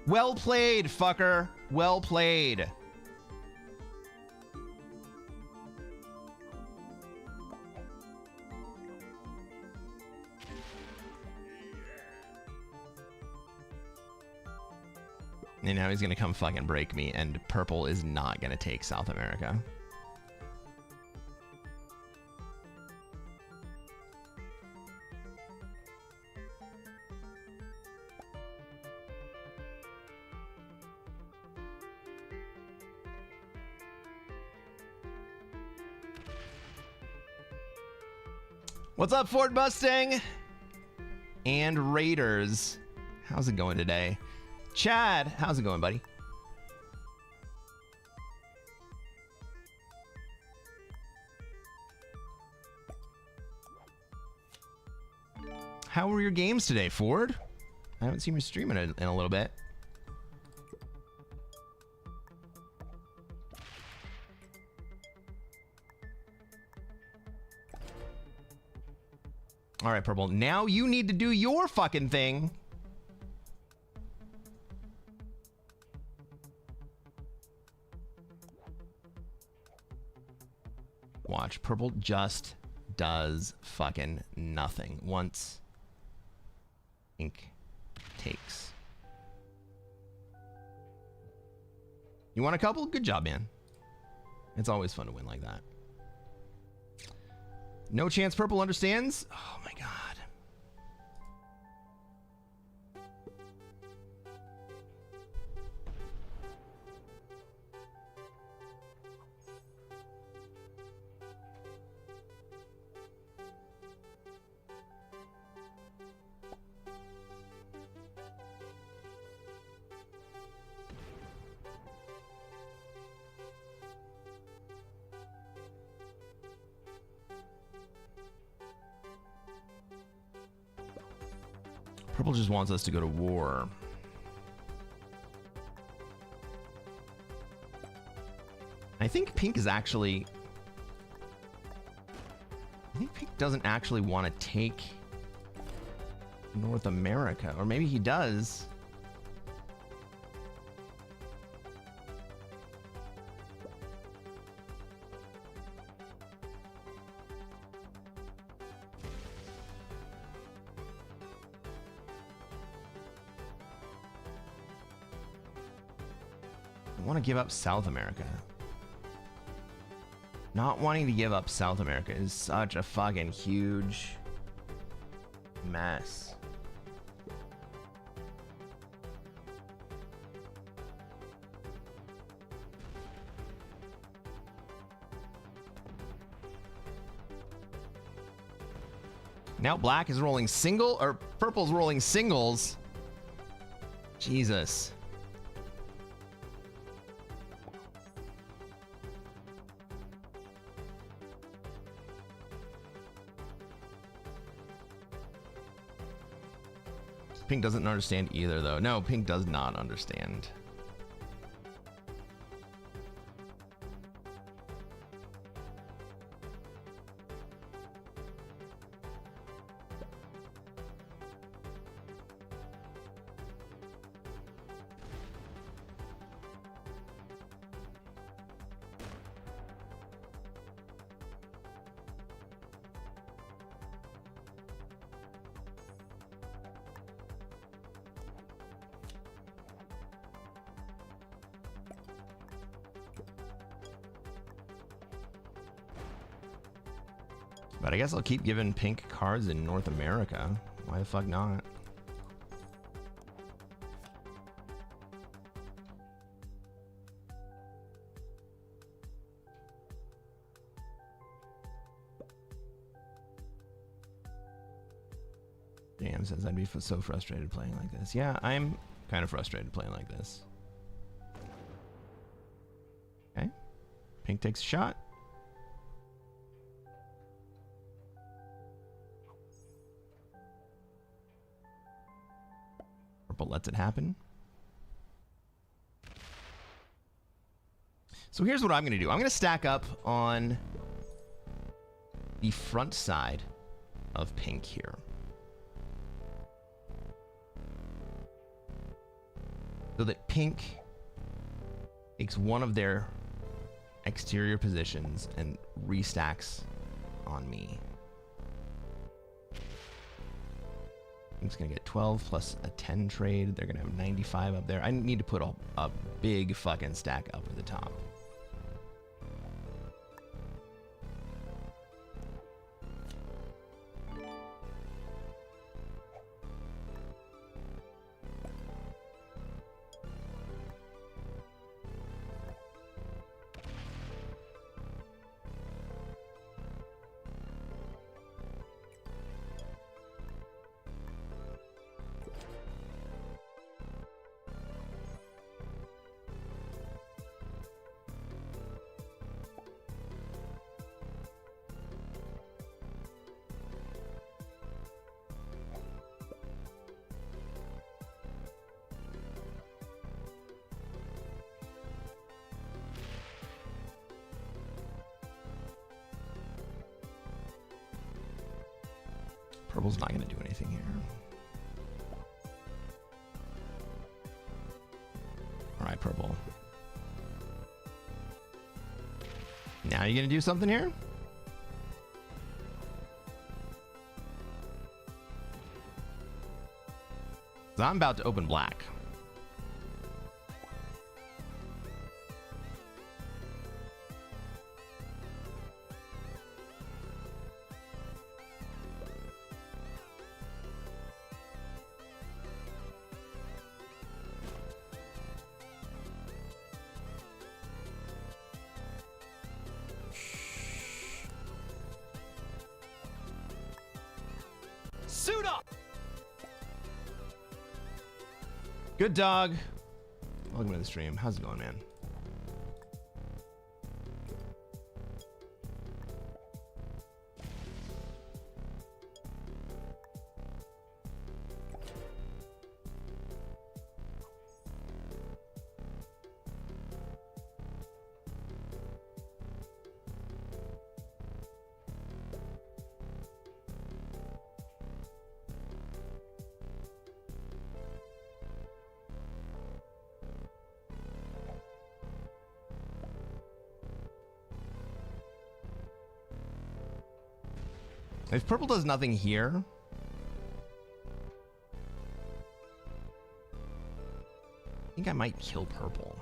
Well played, fucker. Well played. And now he's gonna come fucking break me, and purple is not gonna take South America. What's up, Ford Mustang and Raiders? How's it going today? Chad, how's it going, buddy? How were your games today, Ford? I haven't seen you streaming in a little bit. All right, Purple. Now you need to do your fucking thing. Watch. Purple just does fucking nothing once Pink takes. You want a couple? Good job, man. It's always fun to win like that. No chance Purple understands? Oh my god. Purple just wants us to go to war. I think pink is actually... I think pink doesn't actually want to take North America. Or maybe he does. I want to give up South America. Not wanting to give up South America is such a fucking huge mess. Now black is rolling single, or purple's rolling singles. Jesus. Pink doesn't understand either, though. No, pink does not understand. But I guess I'll keep giving pink cards in North America. Why the fuck not? Damn, says I'd be so frustrated playing like this. Yeah, I'm kind of frustrated playing like this. Okay. Pink takes a shot. Purple lets it happen. So here's what I'm going to do. I'm going to stack up on the front side of pink here. So that pink takes one of their exterior positions and restacks on me. Pink's gonna get 12 plus a 10 trade. They're gonna have 95 up there. I need to put a big fucking stack up at the top. Purple's not going to do anything here. All right, purple. Now you going to do something here? So I'm about to open black. Suit up! Good dog. Welcome to the stream. How's it going, man? If purple does nothing here, I think I might kill purple.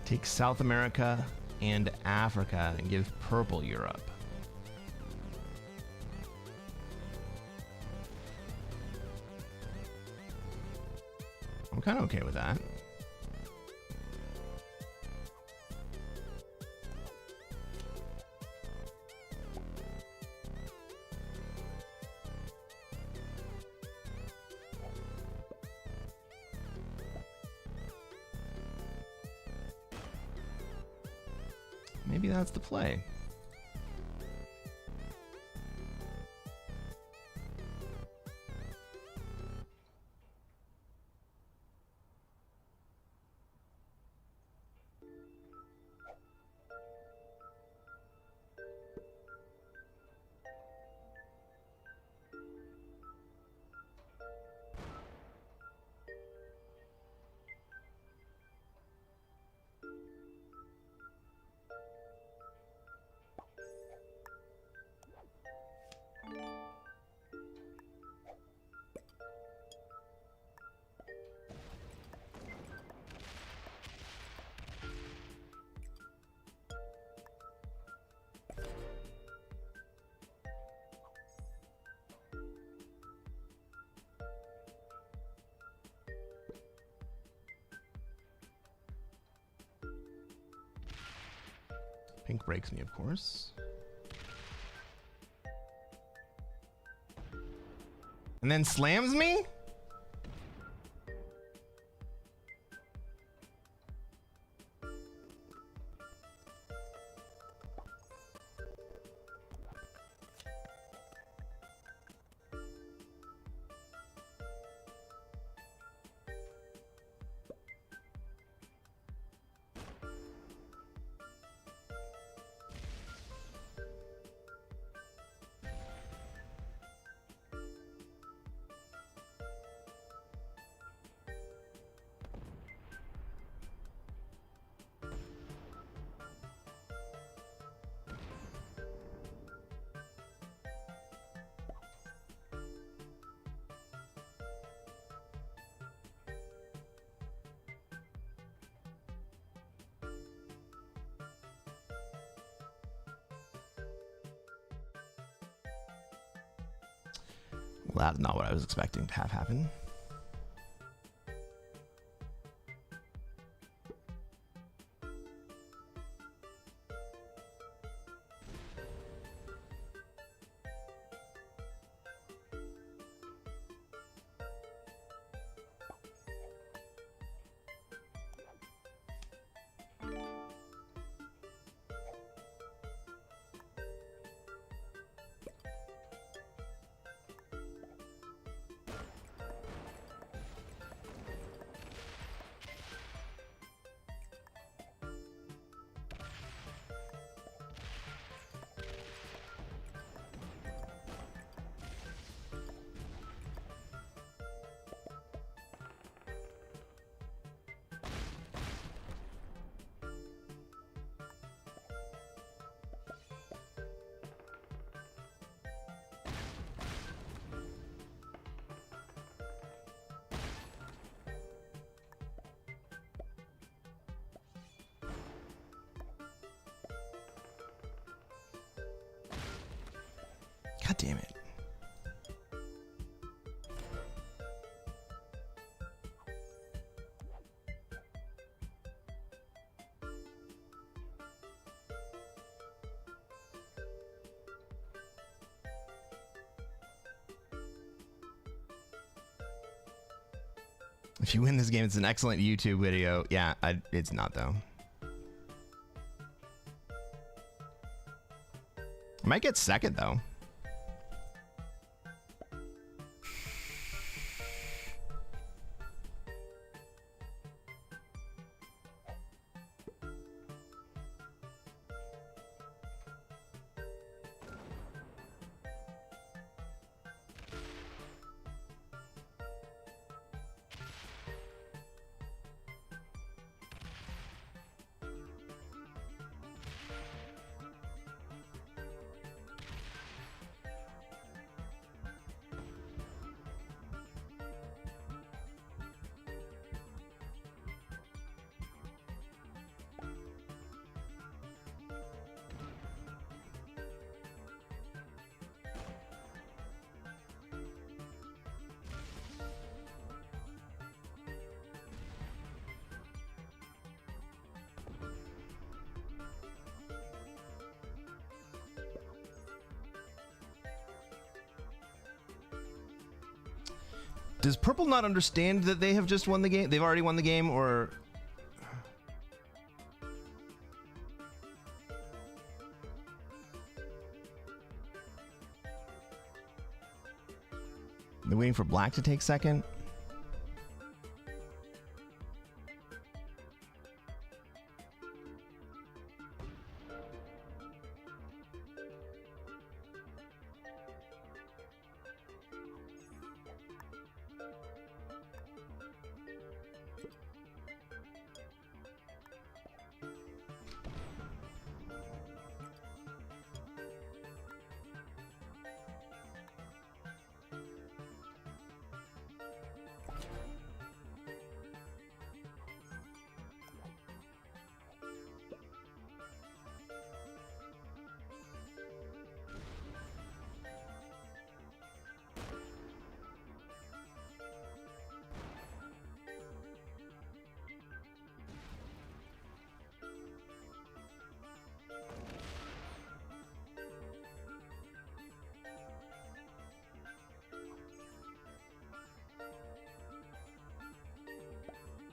Take South America and Africa and give purple Europe. I'm kind of okay with that. Maybe that's the play. Pink breaks me, of course. And then slams me? Well, that's not what I was expecting to have happen. God damn it. If you win this game, it's an excellent YouTube video. Yeah, it's not, though. I might get second, though. Does Purple not understand that they have just won the game? They've already won the game, or... They're waiting for Black to take second?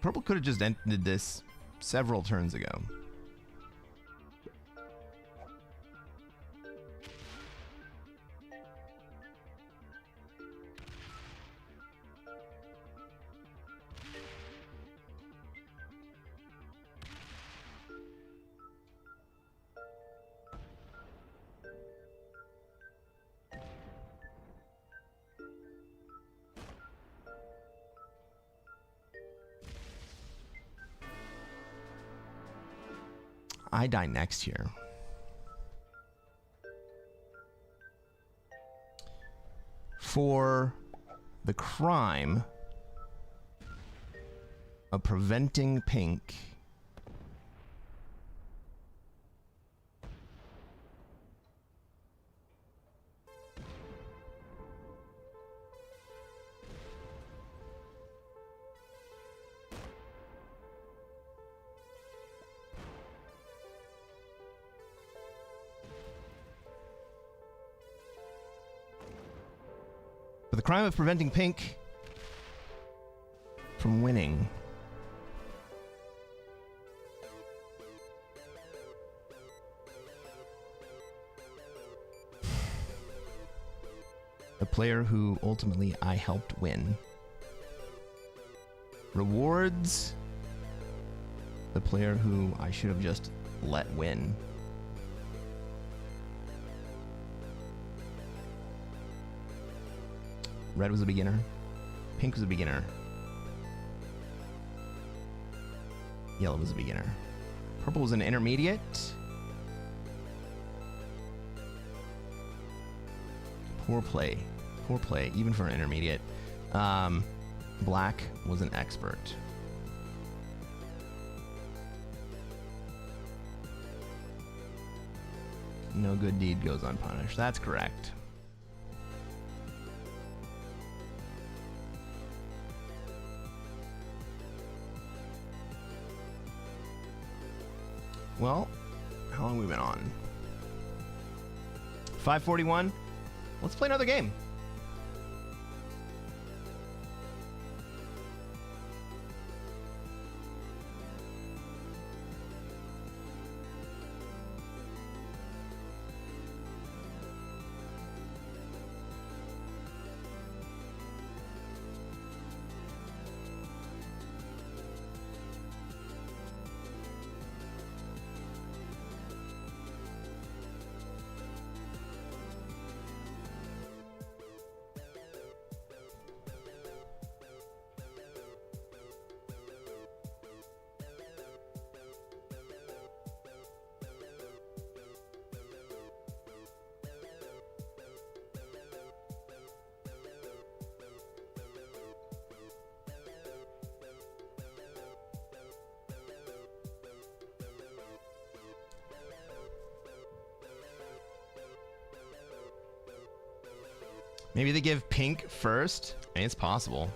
Purple could have just ended this several turns ago. I die next here. For the crime of preventing pink for the crime of preventing pink from winning. The player who ultimately I helped win. Rewards the player who I should have just let win. Red was a beginner. Pink was a beginner. Yellow was a beginner. Purple was an intermediate. Poor play. Poor play, even for an intermediate. Black was an expert. No good deed goes unpunished. That's correct. Well, how long have we been on? 5:41. Let's play another game. Maybe they give pink first. I mean, it's possible.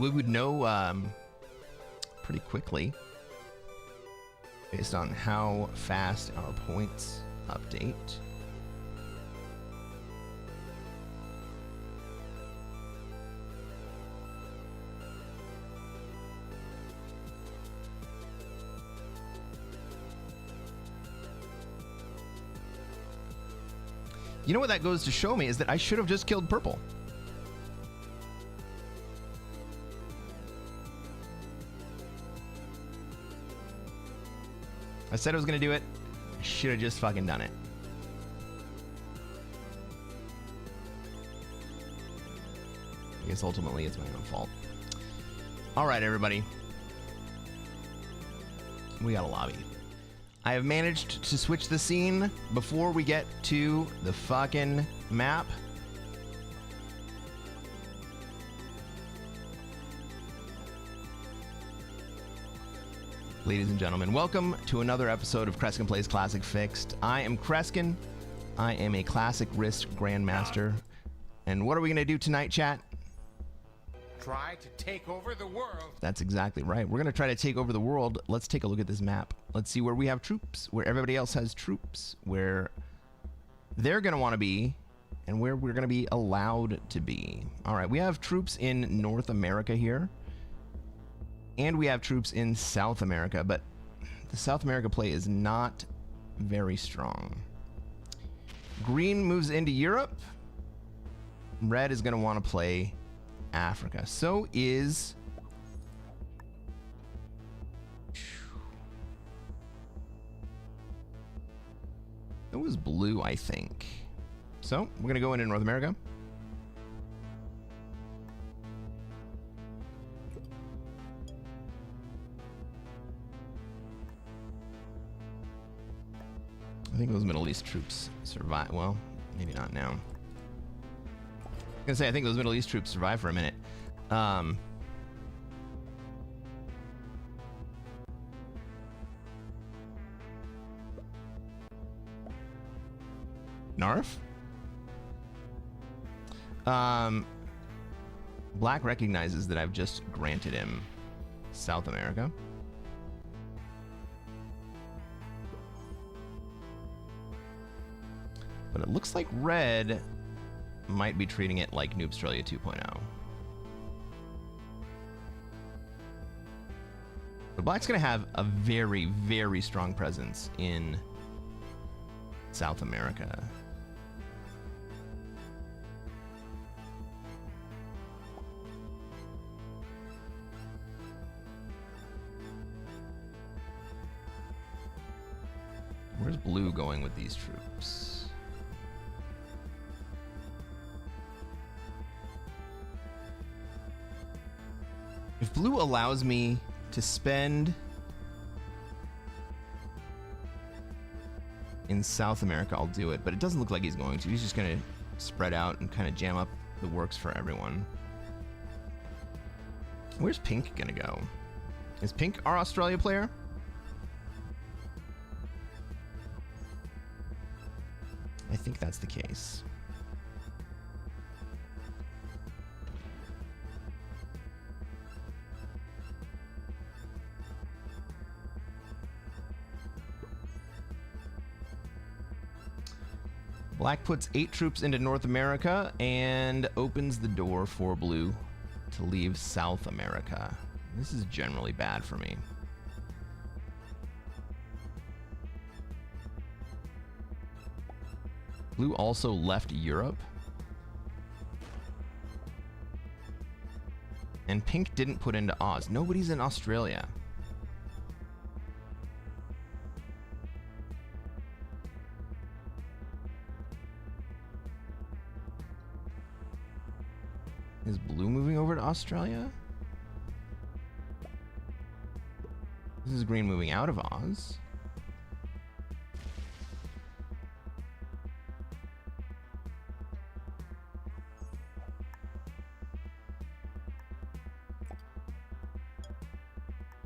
We would know pretty quickly based on how fast our points update. You know what that goes to show me is that I should have just killed purple. I said I was going to do it. I should have just fucking done it. I guess ultimately it's my own fault. All right, everybody. We got a lobby. I have managed to switch the scene before we get to the fucking map. Ladies and gentlemen, welcome to another episode of Cresquin Plays Classic Fixed. I am Cresquin. I am a Classic Risk Grandmaster. And what are we going to do tonight, chat? Try to take over the world. That's exactly right. We're going to try to take over the world. Let's take a look at this map. Let's see where we have troops, where everybody else has troops, where they're going to want to be, and where we're going to be allowed to be. All right, we have troops in North America here, and we have troops in South America, but the South America play is not very strong. Green moves into Europe. Red is going to want to play Africa. So is it was blue, I think. So we're gonna go into North America. I think those Middle East troops survive. Well, maybe not now. I'm gonna say I think those Middle East troops survive for a minute. Narf? Black recognizes that I've just granted him South America. But it looks like Red might be treating it like New Australia 2.0. But Black's going to have a very, very strong presence in South America. Where's Blue going with these troops? If Blue allows me to spend in South America, I'll do it, but it doesn't look like he's going to. He's just going to spread out and kind of jam up the works for everyone. Where's Pink going to go? Is Pink our Australia player? I think that's the case. Black puts 8 troops into North America and opens the door for blue to leave South America. This is generally bad for me. Blue also left Europe. And pink didn't put into Oz. Nobody's in Australia. Is blue moving over to Australia? This is green moving out of Oz.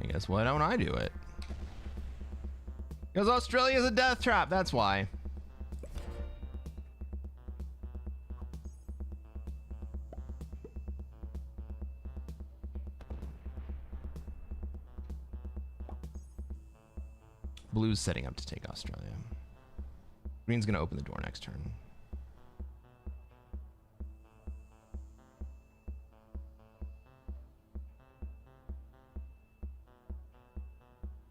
I guess why don't I do it? Because Australia's a death trap, that's why. Blue's setting up to take Australia. Green's gonna open the door next turn.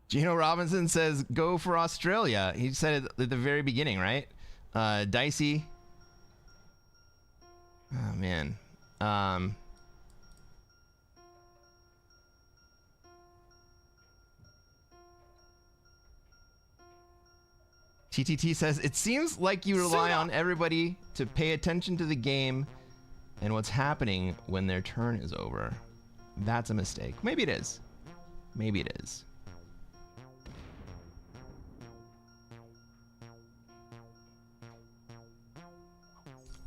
Gino Robinson says, go for Australia. He said it at the very beginning, right? Dicey. Oh, man. TTT says, it seems like you rely on everybody to pay attention to the game and what's happening when their turn is over. That's a mistake. Maybe it is. Maybe it is.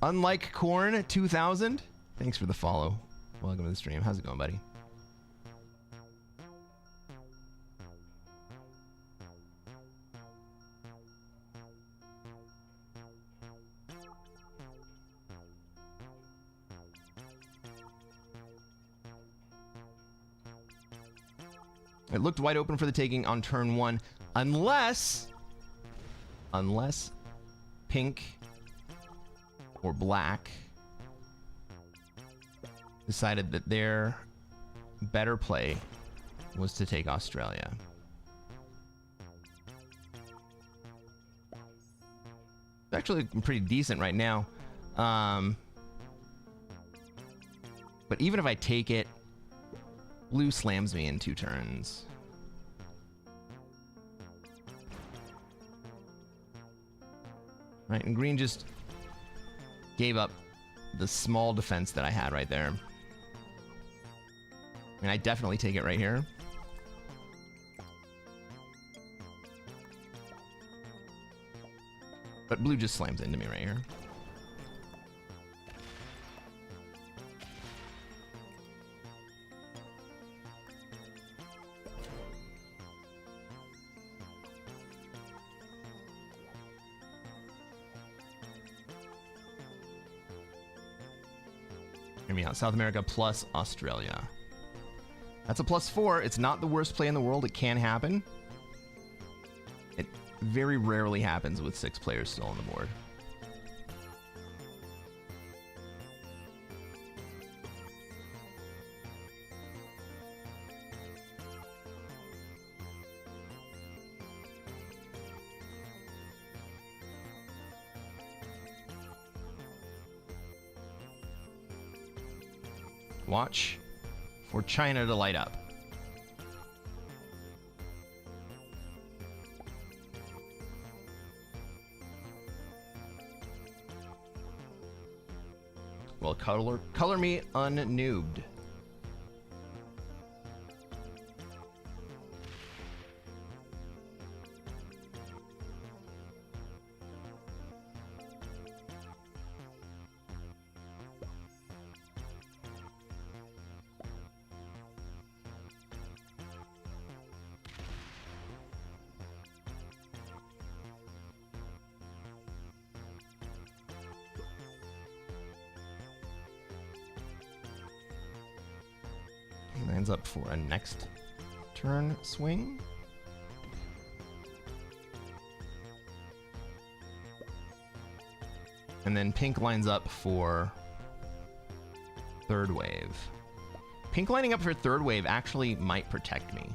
Unlike Corn 2000, thanks for the follow. Welcome to the stream. How's it going, buddy? It looked wide open for the taking on turn 1, unless pink or black decided that their better play was to take Australia. It's actually pretty decent right now. But even if I take it, blue slams me in 2 turns. Right, and green just gave up the small defense that I had right there. I mean, I definitely take it right here. But blue just slams into me right here. Hear me out. South America plus Australia. That's a +4. It's not the worst play in the world. It can happen. It very rarely happens with 6 players still on the board. Watch for China to light up. Well, color me unnoobed. Lands up for a next turn swing. And then pink lines up for third wave. Pink lining up for third wave actually might protect me.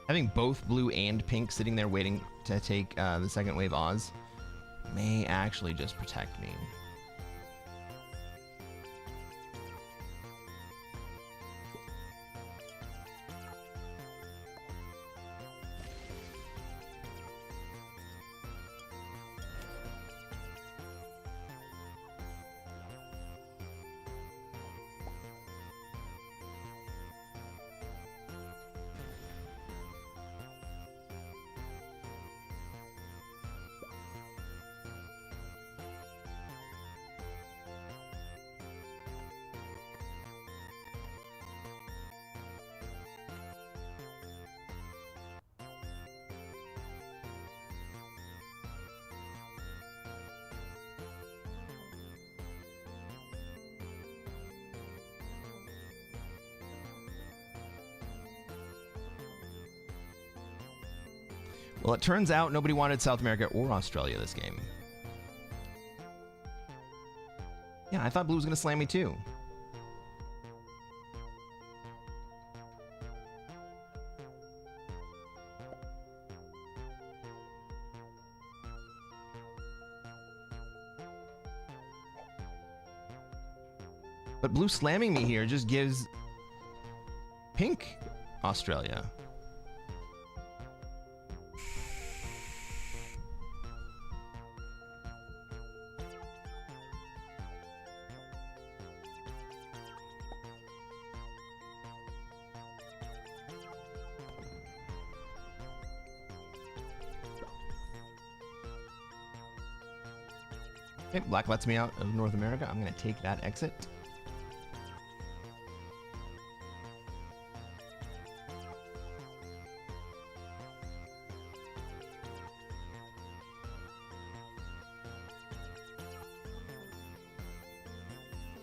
Having both blue and pink sitting there waiting to take the second wave Oz may actually just protect me. Well, it turns out nobody wanted South America or Australia this game. Yeah, I thought blue was going to slam me too. But blue slamming me here just gives pink Australia. Okay, black lets me out of North America. I'm going to take that exit.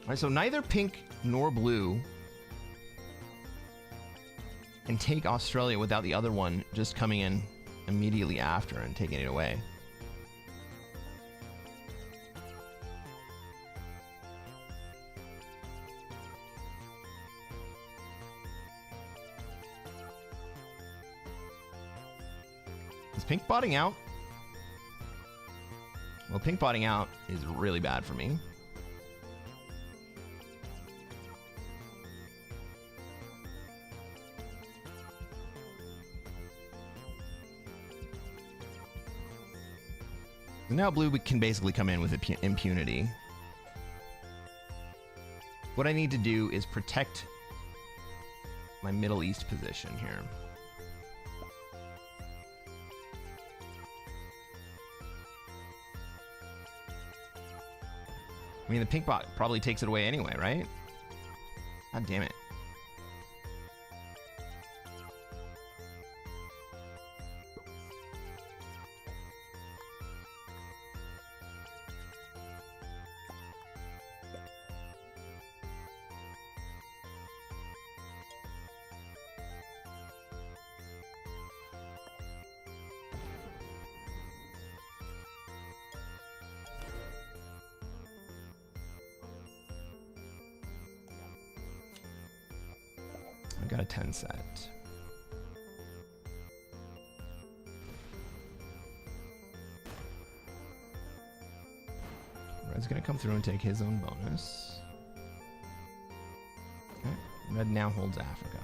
All right, so neither pink nor blue can take Australia without the other one just coming in immediately after and taking it away. Is pink botting out? Well, pink botting out is really bad for me. Now blue can basically come in with impunity. What I need to do is protect my Middle East position here. I mean, the pink bot probably takes it away anyway, right? God damn it. I got a 10 set. Red's gonna come through and take his own bonus. Okay. Red now holds Africa.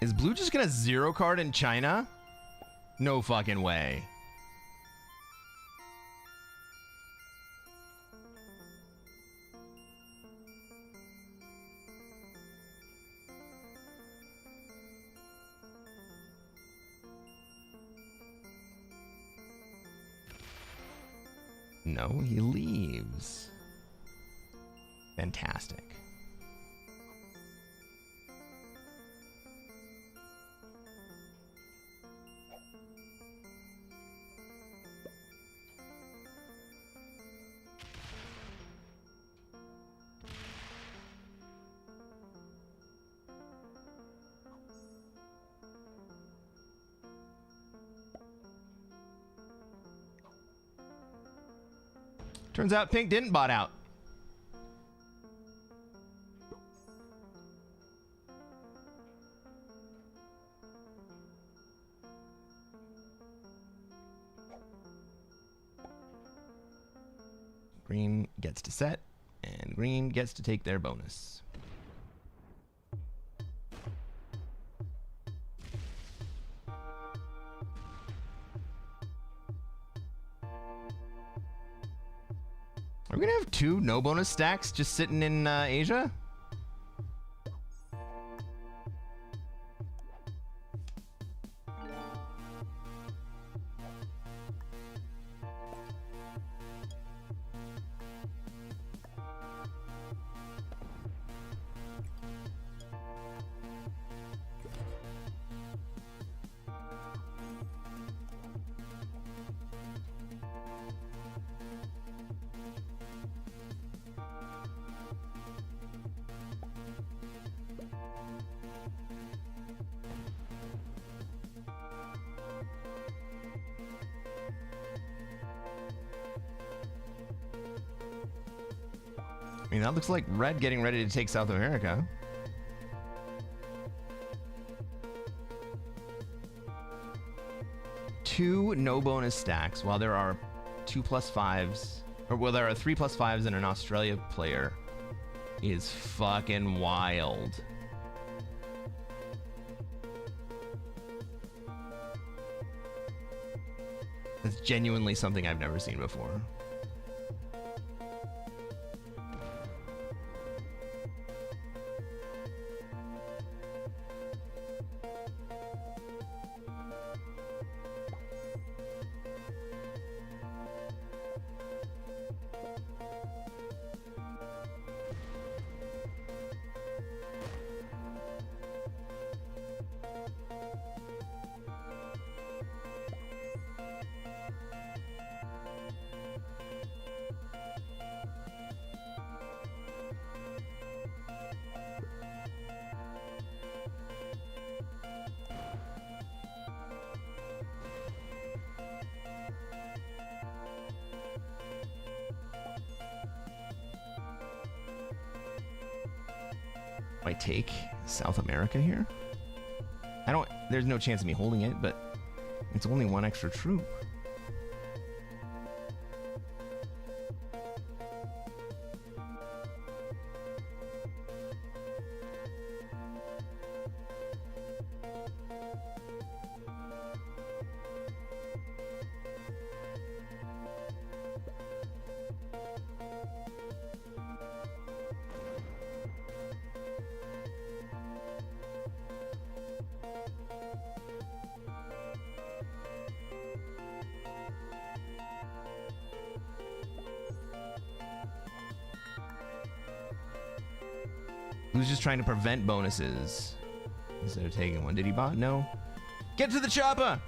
Is blue just gonna zero card in China? No fucking way. No, he leaves. Fantastic. Turns out Pink didn't bot out. Green gets to set, and green gets to take their bonus. Are we gonna have 2 no bonus stacks just sitting in Asia? I mean, that looks like red getting ready to take South America. Two no bonus stacks while there are 2+5s, or well, there are 3+5s and an Australia player is fucking wild. That's genuinely something I've never seen before. I take South America here? There's no chance of me holding it, but it's only 1 extra troop. Who's just trying to prevent bonuses instead of taking one? Did he bot? No. Get to the chopper!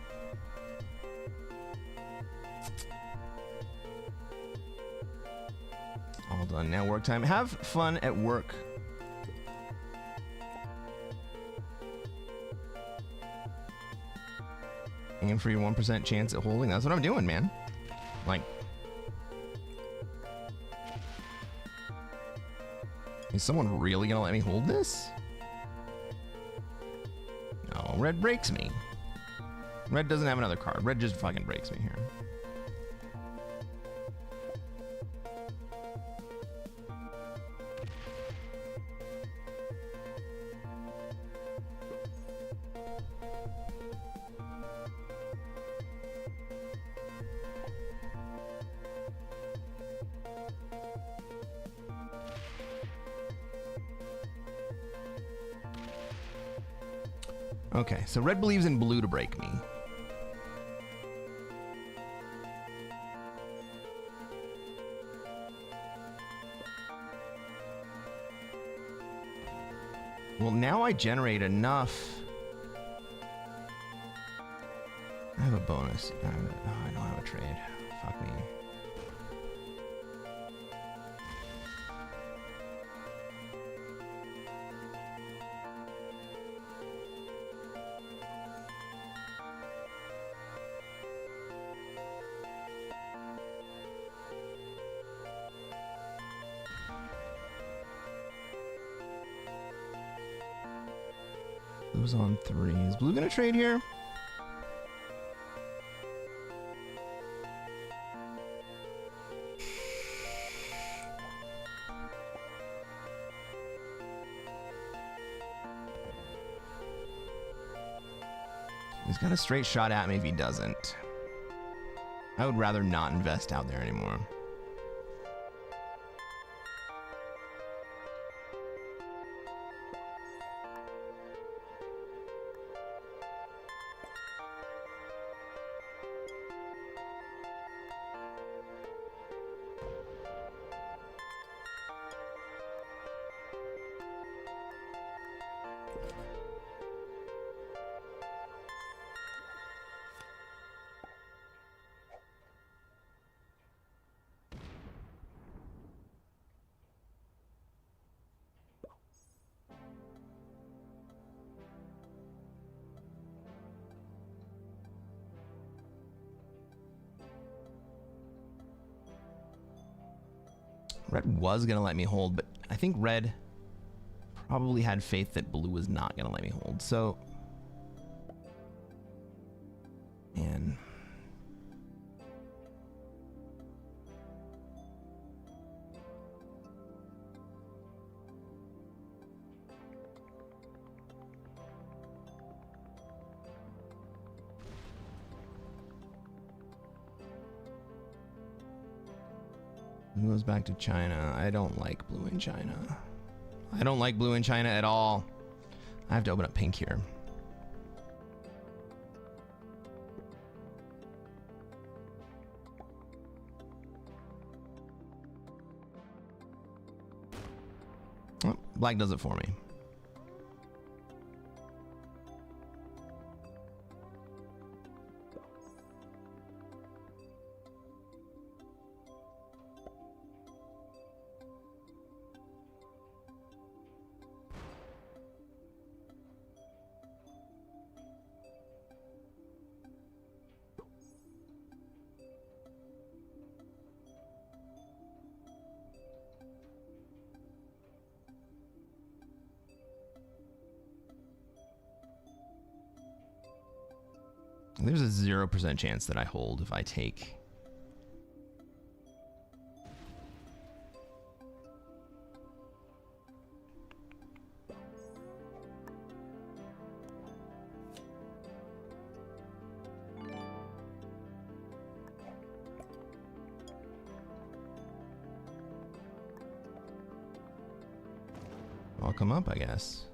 All done. Now work time. Have fun at work. Aim for your 1% chance at holding. That's what I'm doing, man. Like, is someone really gonna let me hold this? No, red breaks me. Red doesn't have another card. Red just fucking breaks me here. Okay, so red believes in blue to break me. now I generate enough. I have a bonus. Oh, I don't have a trade. Fuck me. Blue's on 3. Is blue gonna trade here? He's got a straight shot at me if he doesn't. I would rather not invest out there anymore. Red was going to let me hold, but I think red probably had faith that blue was not going to let me hold. So, man. Blue goes back to China. I don't like blue in China. I don't like blue in China at all. I have to open up pink here. Oh, black does it for me. There's a 0% chance that I hold if I take. I'll come up, I guess.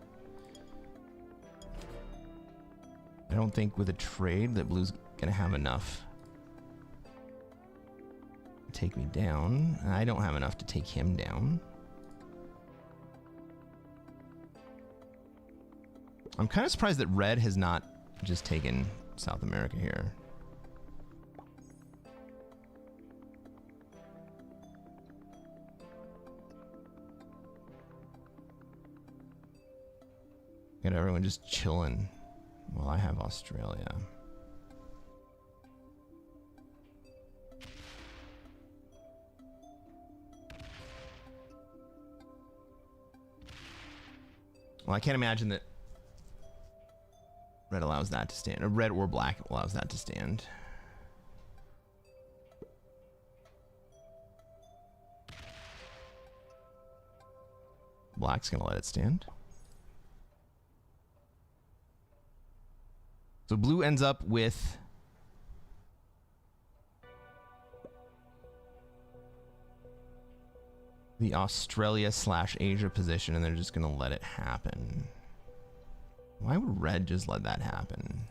I don't think with a trade that blue's gonna have enough to take me down. I don't have enough to take him down. I'm kind of surprised that red has not just taken South America here. Got everyone just chilling. Well, I have Australia. Well, I can't imagine that red allows that to stand. Or red or black allows that to stand. Black's gonna let it stand. So blue ends up with the Australia/Asia position, and they're just going to let it happen. Why would red just let that happen?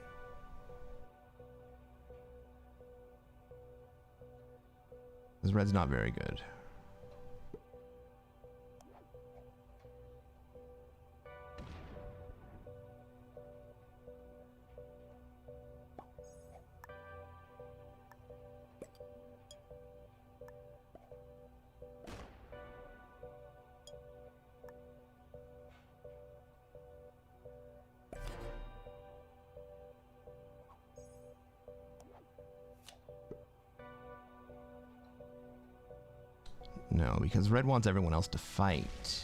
Because red's not very good. No, because red wants everyone else to fight.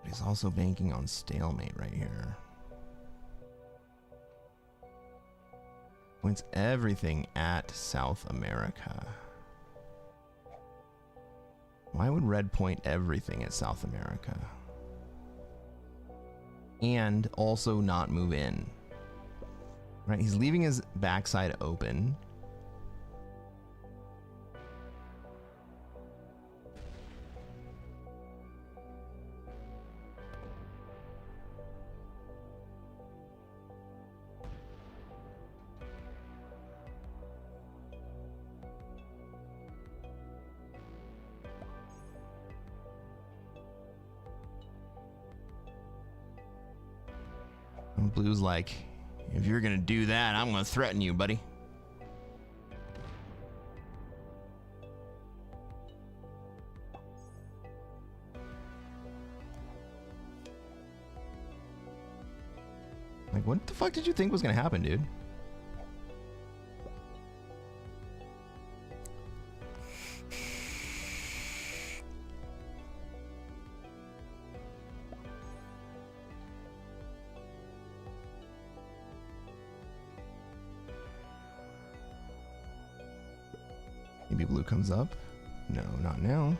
But he's also banking on stalemate right here. Points everything at South America. Why would red point everything at South America? And also not move in. Right, he's leaving his backside open. And Blue's like, if you're gonna do that, I'm gonna threaten you, buddy. Like, what the fuck did you think was gonna happen, dude? Maybe blue comes up. No, not now.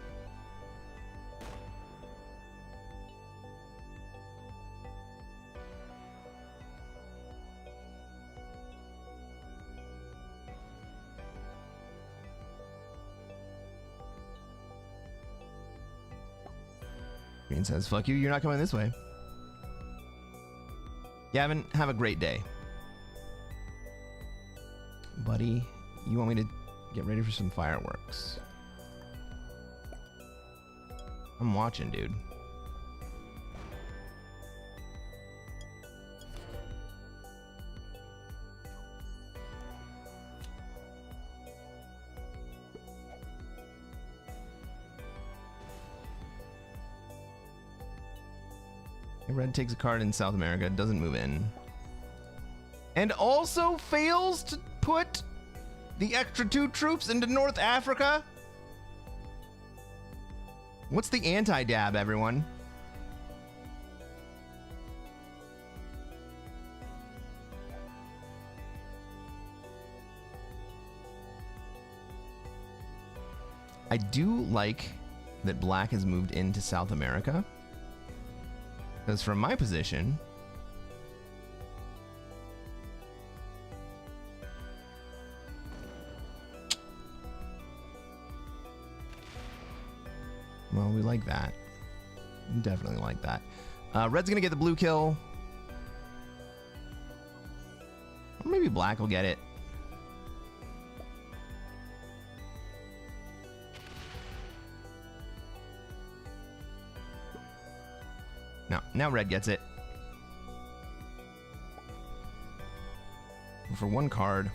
Green says, fuck you, you're not coming this way. Gavin, have a great day. Buddy, you want me to get ready for some fireworks? I'm watching, dude. Red takes a card in South America, doesn't move in. And also fails to put the extra 2 troops into North Africa? What's the anti-dab, everyone? I do like that black has moved into South America. Because from my position, well, we like that. Definitely like that. Red's gonna get the blue kill. Or maybe black will get it. No, now red gets it. For 1 card.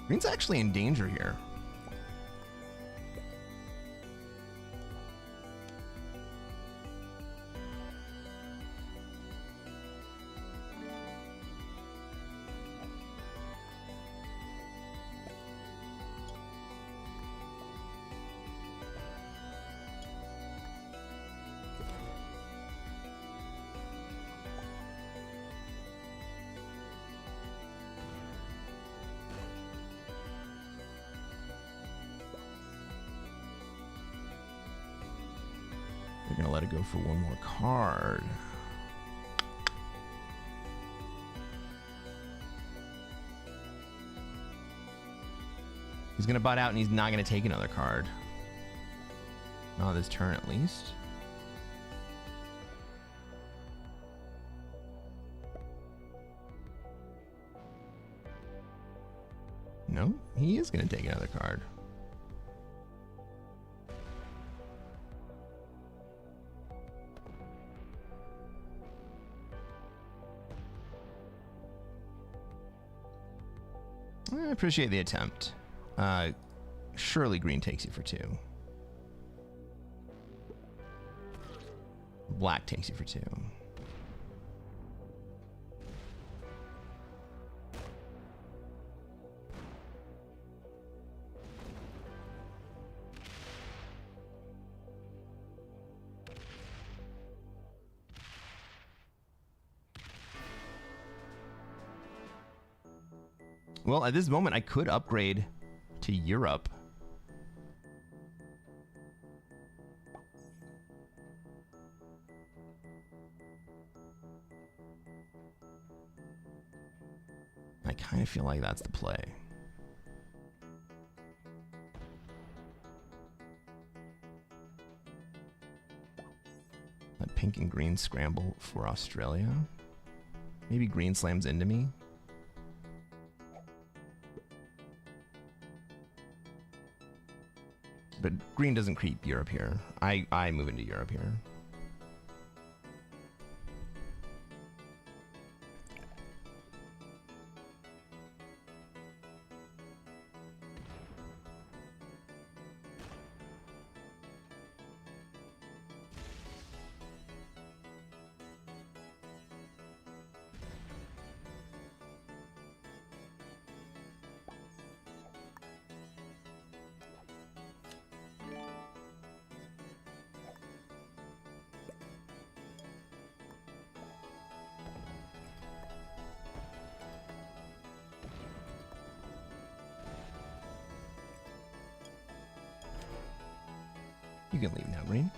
Green's actually in danger here. They're gonna let it go for 1 more card. He's gonna butt out and he's not gonna take another card. Not this turn at least. No, he is gonna take another card. I appreciate the attempt. Surely green takes you for 2. Black takes you for 2. Well, at this moment, I could upgrade to Europe. I kind of feel like that's the play. Let pink and green scramble for Australia. Maybe green slams into me. But green doesn't creep Europe here. I move into Europe here. You can leave now, green.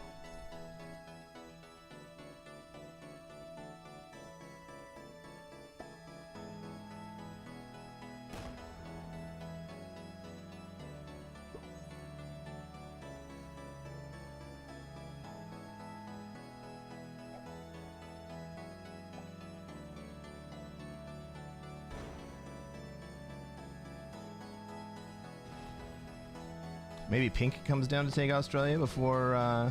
Maybe pink comes down to take Australia before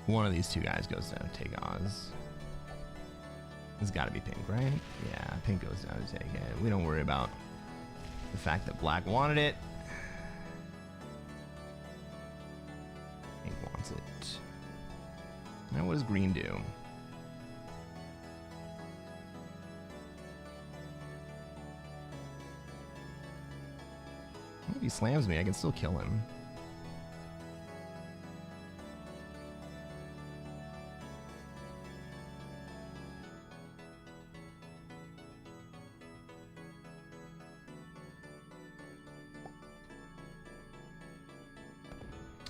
one of these two guys goes down to take Oz. It's got to be pink, right? Yeah, pink goes down to take it. We don't worry about the fact that black wanted it. Pink wants it. Now what does green do? If he slams me, I can still kill him.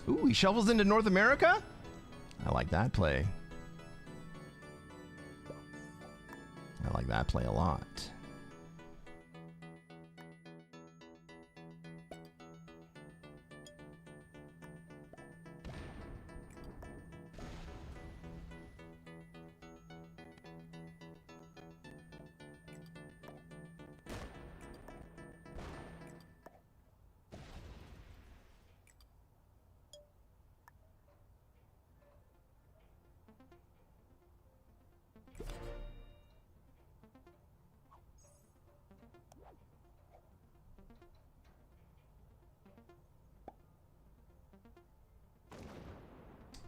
Ooh, he shovels into North America? I like that play. I like that play a lot.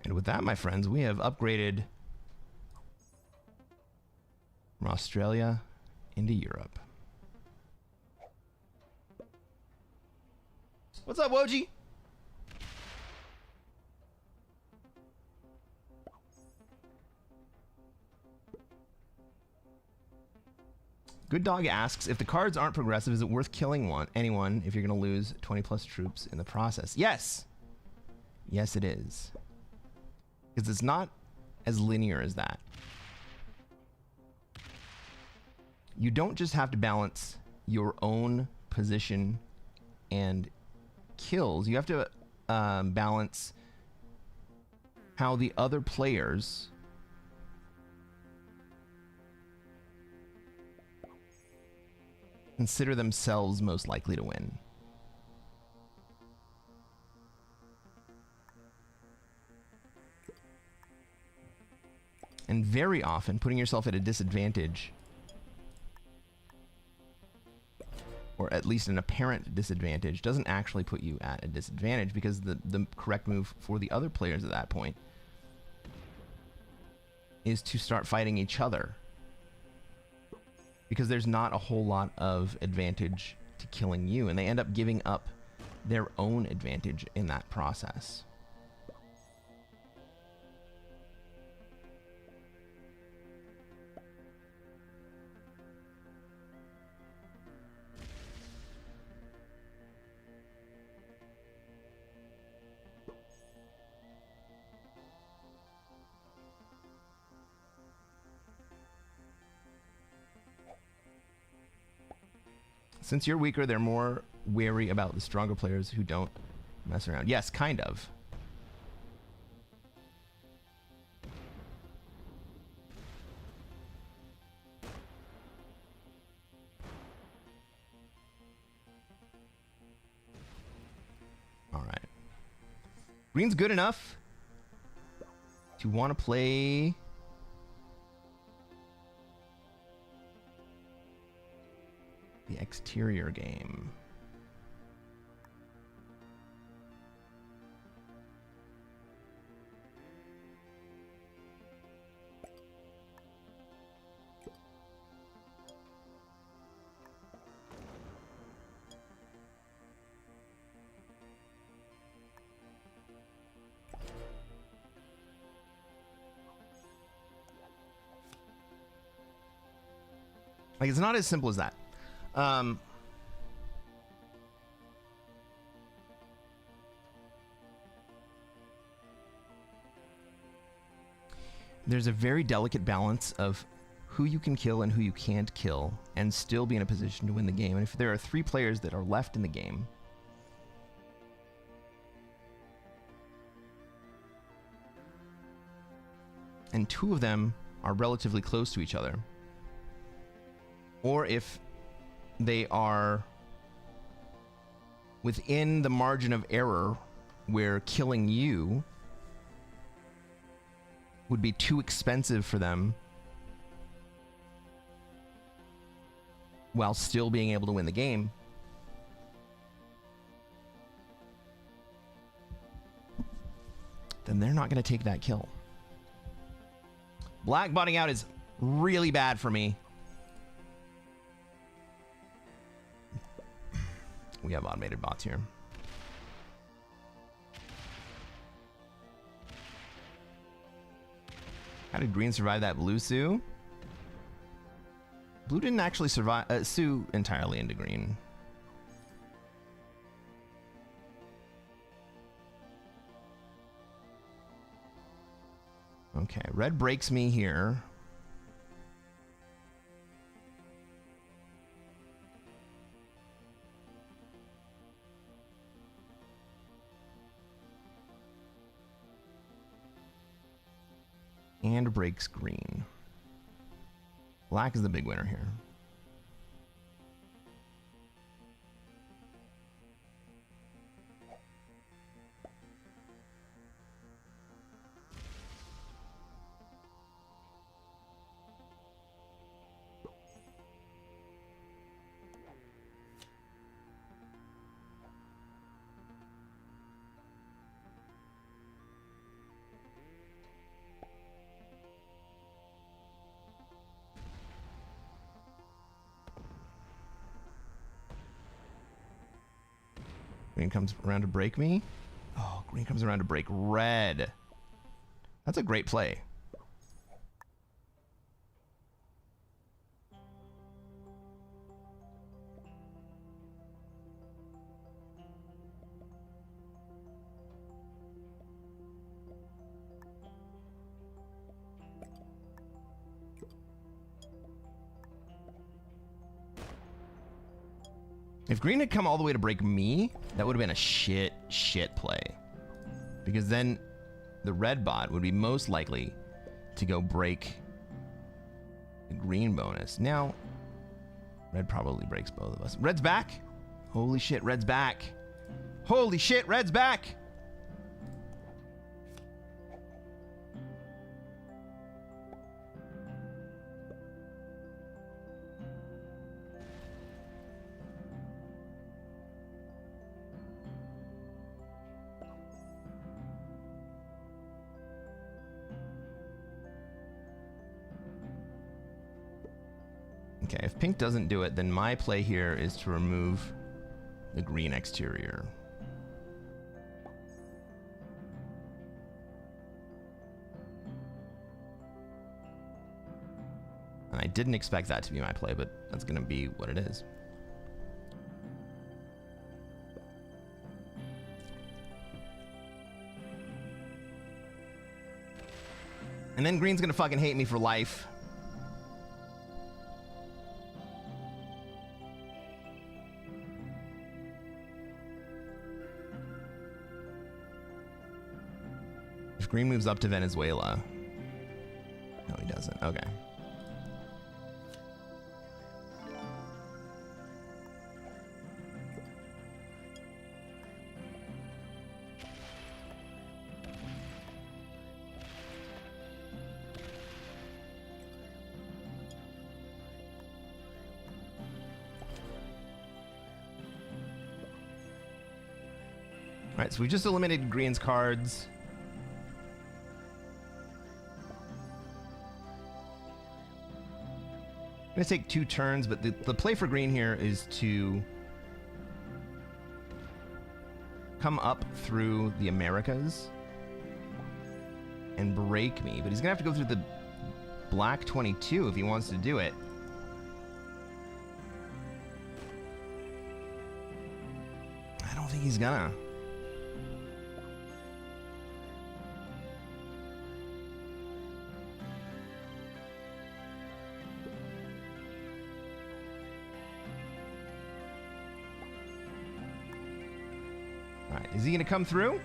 And with that, my friends, we have upgraded from Australia into Europe. What's up, Woji? Good Dog asks, if the cards aren't progressive, is it worth killing anyone if you're going to lose 20 plus troops in the process? Yes. Yes, it is. Because it's not as linear as that. You don't just have to balance your own position and kills. You have to balance how the other players consider themselves most likely to win. And very often, putting yourself at a disadvantage, or at least an apparent disadvantage, doesn't actually put you at a disadvantage, because the correct move for the other players at that point is to start fighting each other. Because there's not a whole lot of advantage to killing you, and they end up giving up their own advantage in that process. Since you're weaker, they're more wary about the stronger players who don't mess around. Yes, kind of. All right. Green's good enough to want to play the exterior game. Like, it's not as simple as that. There's a very delicate balance of who you can kill and who you can't kill and still be in a position to win the game. And if there are 3 players that are left in the game, and 2 of them are relatively close to each other, or if they are within the margin of error where killing you would be too expensive for them while still being able to win the game, then they're not going to take that kill. Black botting out is really bad for me. We have automated bots here. How did green survive that blue Sue? Blue didn't actually survive Sue entirely into green. Okay, red breaks me here. And breaks green. Black is the big winner here. Green comes around to break me. Oh, green comes around to break red. That's a great play. If green had come all the way to break me, that would have been a shit play. Because then the red bot would be most likely to go break the green bonus. Now, red probably breaks both of us. Red's back. Holy shit, red's back. Holy shit, red's back. Okay, if pink doesn't do it, then my play here is to remove the green exterior. And I didn't expect that to be my play, but that's going to be what it is. And then green's going to fucking hate me for life. If green moves up to Venezuela. No, he doesn't. Okay. Alright, so we've just eliminated green's cards. I'm going to take 2 turns, but the play for green here is to come up through the Americas and break me. But he's going to have to go through the black 22 if he wants to do it. I don't think he's gonna. Is he going to come through?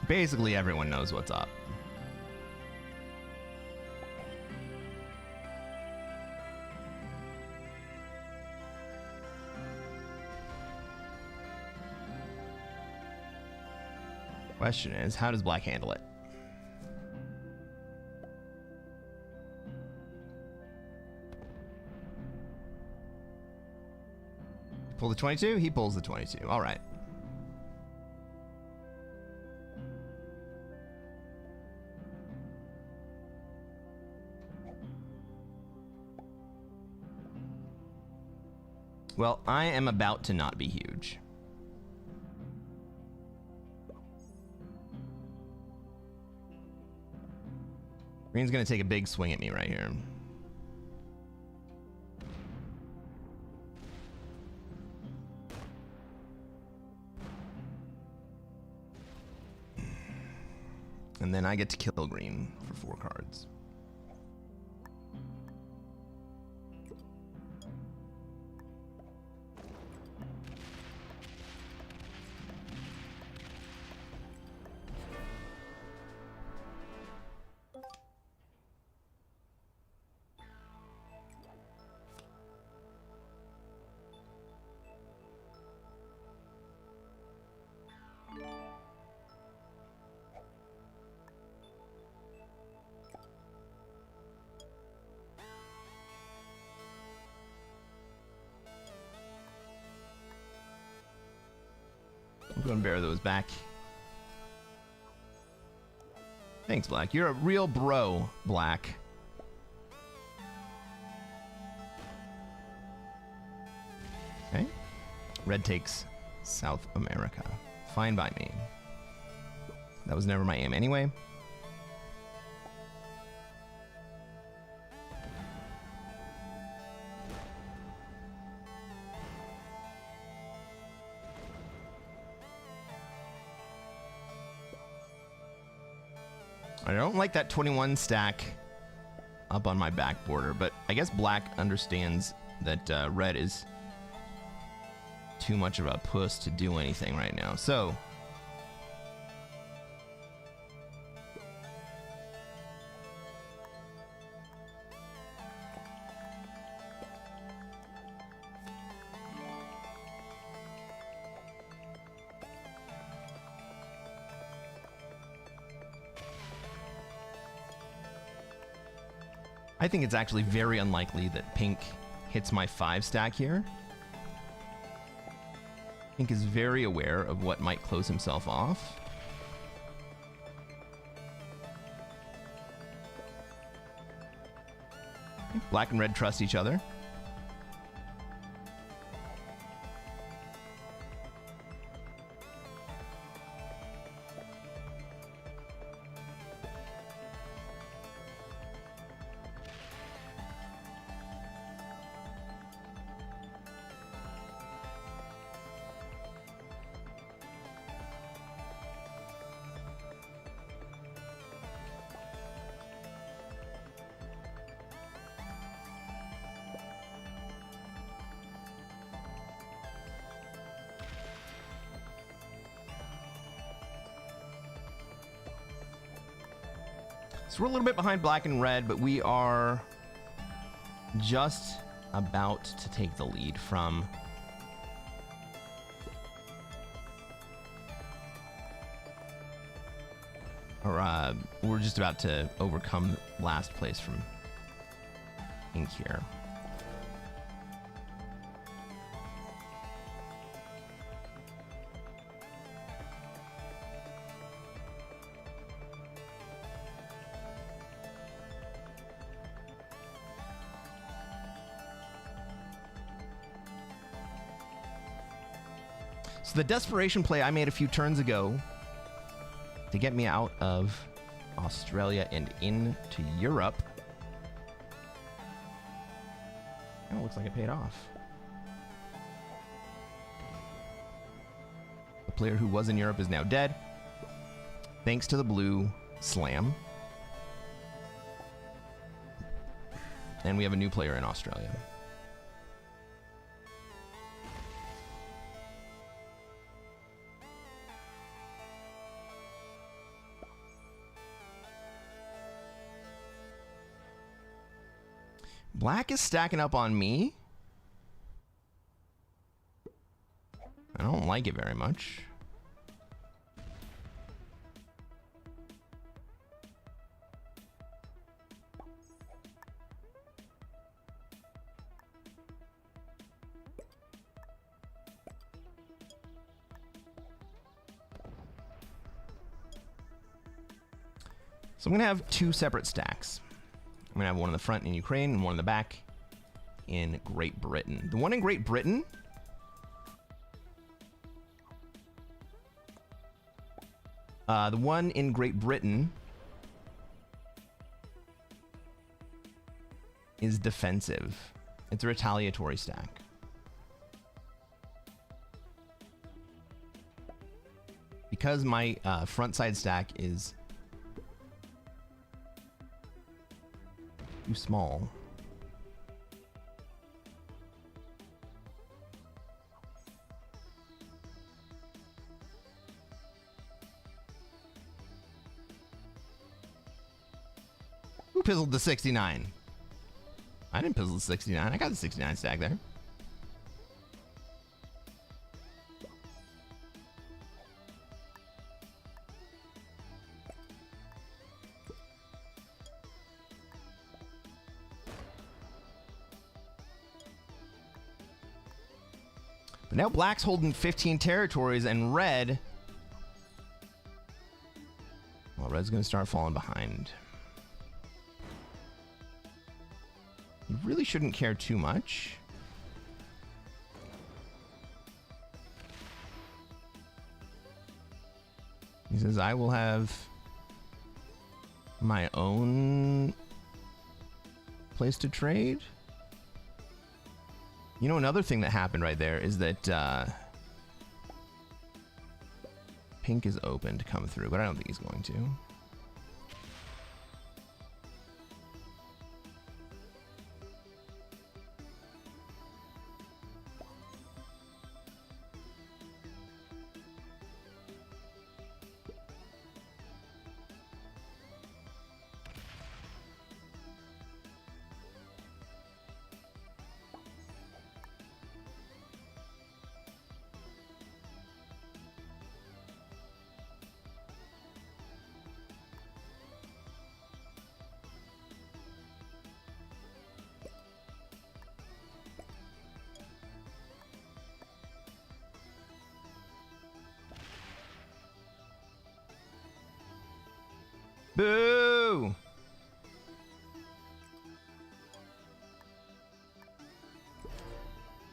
Basically, everyone knows what's up. Question is, how does black handle it? Pull the 22? He pulls the 22. All right. Well, I am about to not be huge. Green's gonna take a big swing at me right here. And then I get to kill green for 4 cards. I'm going to bear those back. Thanks, Black. You're a real bro, Black. Okay. Red takes South America. Fine by me. That was never my aim anyway. I don't like that 21 stack up on my back border, but I guess black understands that red is too much of a puss to do anything right now. So I think it's actually very unlikely that pink hits my 5 stack here. Pink is very aware of what might close himself off. Black and red trust each other. So we're a little bit behind black and red, but we are just about to take the lead from we're just about to overcome last place from pink here. So the desperation play I made a few turns ago to get me out of Australia and into Europe, oh, looks like it paid off. The player who was in Europe is now dead, thanks to the blue slam. And we have a new player in Australia. Black is stacking up on me. I don't like it very much. So I'm going to have 2 separate stacks. I'm going to have one in the front in Ukraine and one in the back in Great Britain. The one in Great Britain is defensive. It's a retaliatory stack. Because my front side stack is too small. Who pizzled the 69? I didn't pizzle the 69. I got the 69 stack there. But now black's holding 15 territories, and red, well, red's going to start falling behind. You really shouldn't care too much. He says, I will have my own place to trade. You know, another thing that happened right there is that pink is open to come through, but I don't think he's going to. Boo!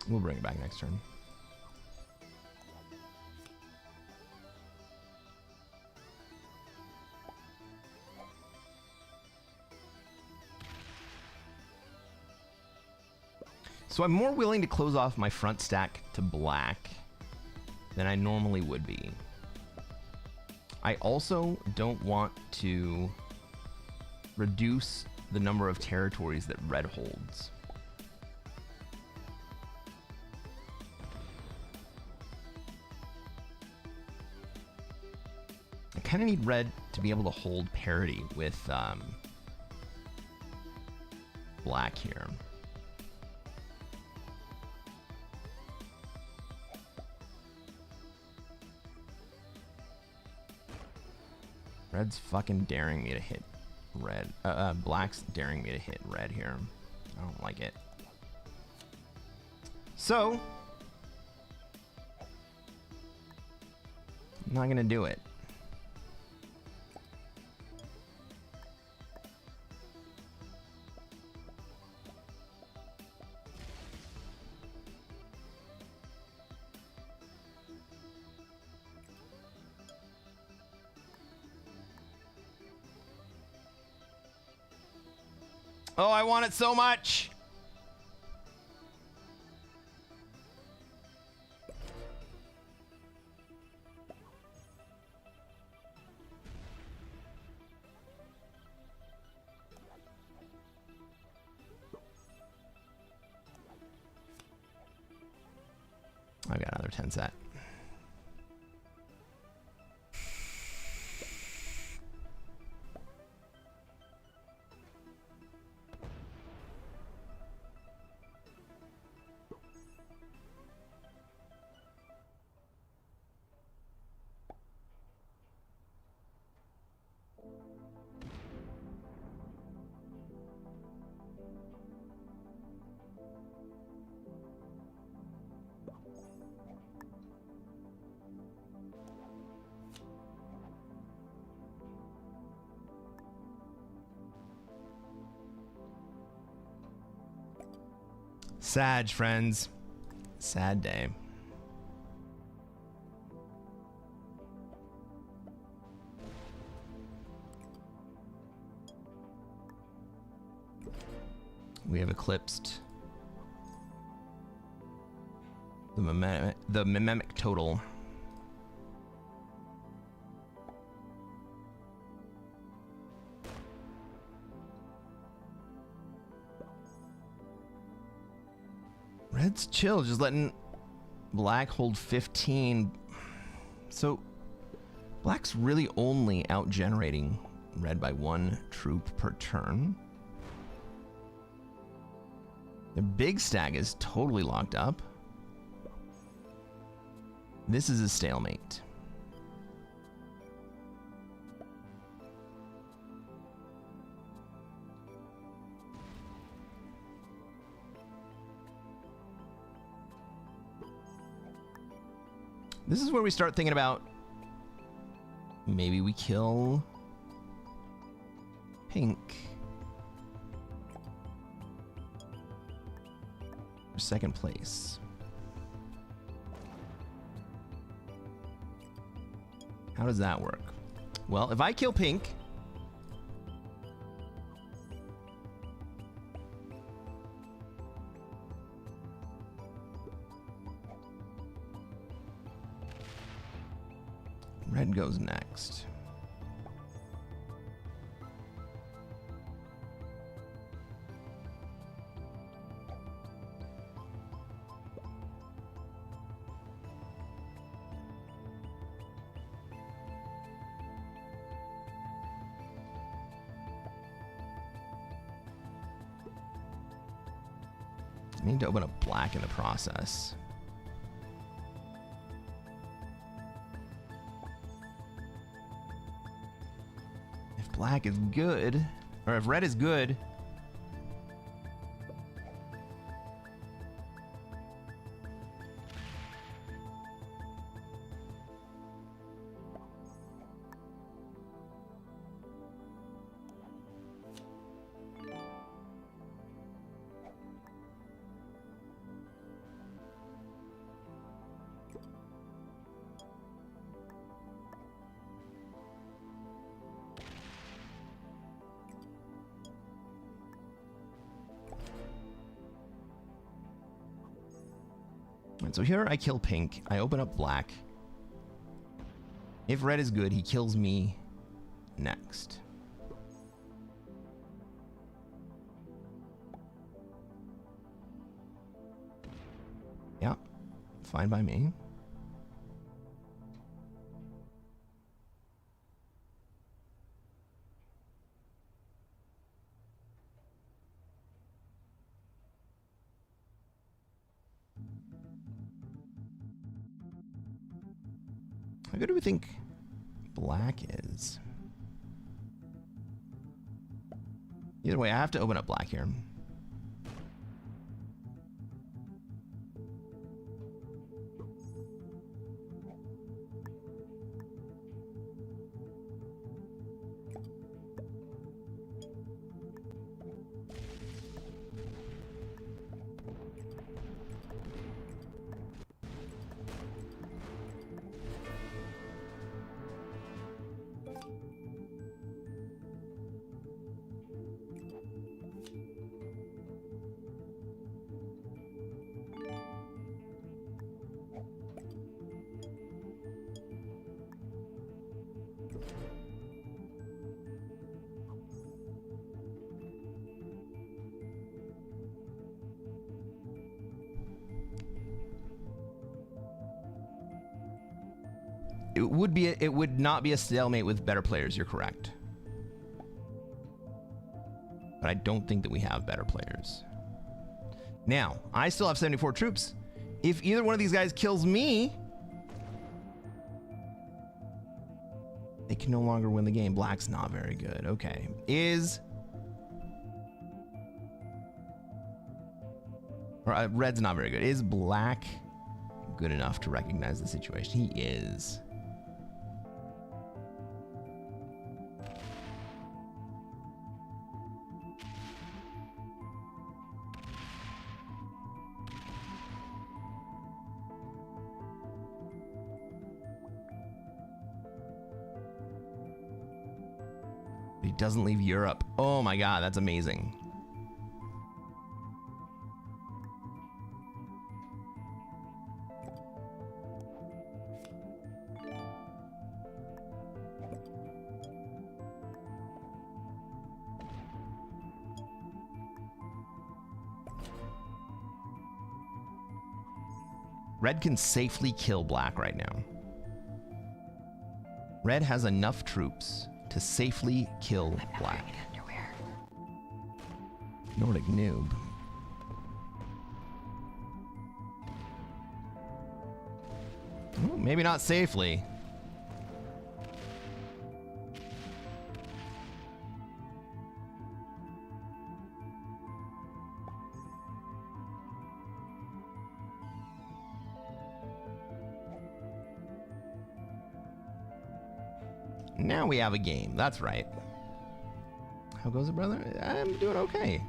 We'll bring it back next turn. So I'm more willing to close off my front stack to black than I normally would be. I also don't want to reduce the number of territories that red holds. I kind of need red to be able to hold parity with black here. Red's fucking daring me to hit red. Black's daring me to hit red here. I don't like it. So, I'm not gonna do it. Oh, I want it so much. I've got another 10 set. Sad, friends. Sad day. We have eclipsed the mimic total. Red's chill, just letting black hold 15. So black's really only out-generating red by 1 troop per turn. The big stack is totally locked up. This is a stalemate. This is where we start thinking about maybe we kill pink for second place. How does that work? Well, if I kill pink, red goes next. I need to open up black in the process. If black is good, or if red is good, So here I kill pink. I open up black. If red is good, he kills me next. Yeah, fine by me. How good do we think black is? Either way, I have to open up black here. It would not be a stalemate with better players, you're correct. But I don't think that we have better players. Now, I still have 74 troops. If either one of these guys kills me, they can no longer win the game. Black's not very good. Okay. Red's not very good. Is black good enough to recognize the situation? He is. He doesn't leave Europe. Oh my god, that's amazing. Red can safely kill black right now. Red has enough troops to safely kill black. Nordic noob. Well, maybe not safely. Now we have a game. That's right. How goes it, brother? I'm doing okay.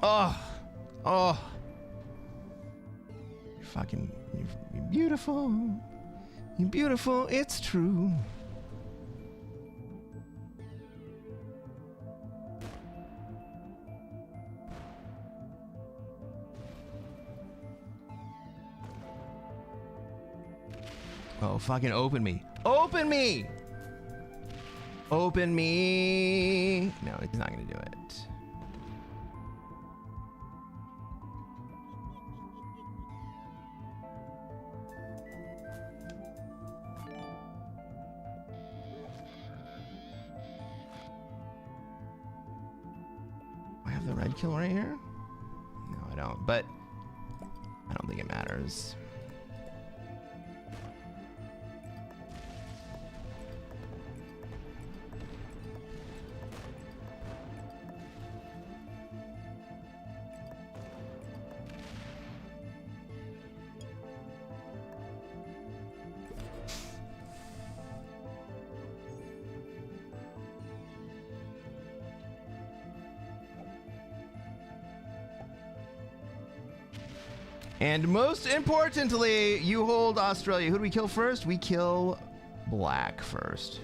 Oh. You're beautiful. You're beautiful. It's true. Oh, fucking open me. Open me! Open me! No, he's not gonna do it. I have the red kill right here? No, I don't, but I don't think it matters. And most importantly, you hold Australia. Who do we kill first? We kill black first.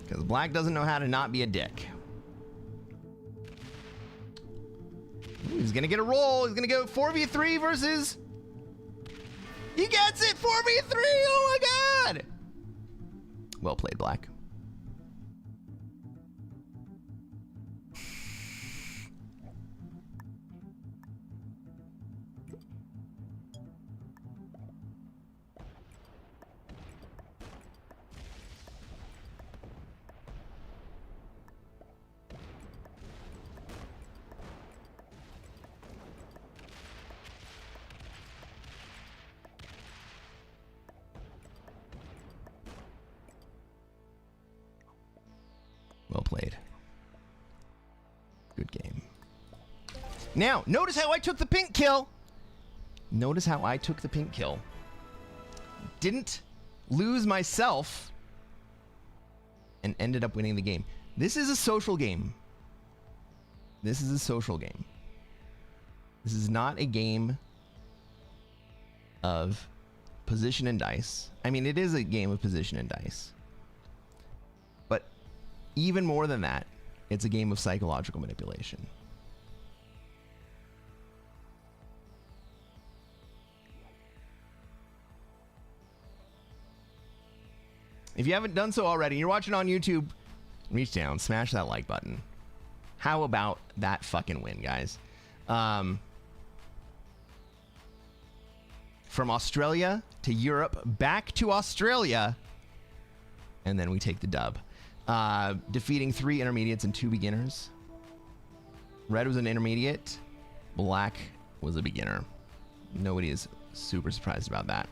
Because black doesn't know how to not be a dick. Ooh, he's going to get a roll. He's going to go 4v3 versus... He gets it! 4v3! Oh my god! Well played, black. Well played. Good game. Now, notice how I took the pink kill. Notice how I took the pink kill. Didn't lose myself and ended up winning the game. This is a social game. This is a social game. This is not a game of position and dice. I mean, it is a game of position and dice. But even more than that, it's a game of psychological manipulation. If you haven't done so already, you're watching on YouTube, reach down, smash that like button. How about that fucking win, guys? From Australia to Europe, back to Australia, and then we take the dub. Defeating 3 intermediates and 2 beginners. Red was an intermediate. Black was a beginner. Nobody is super surprised about that.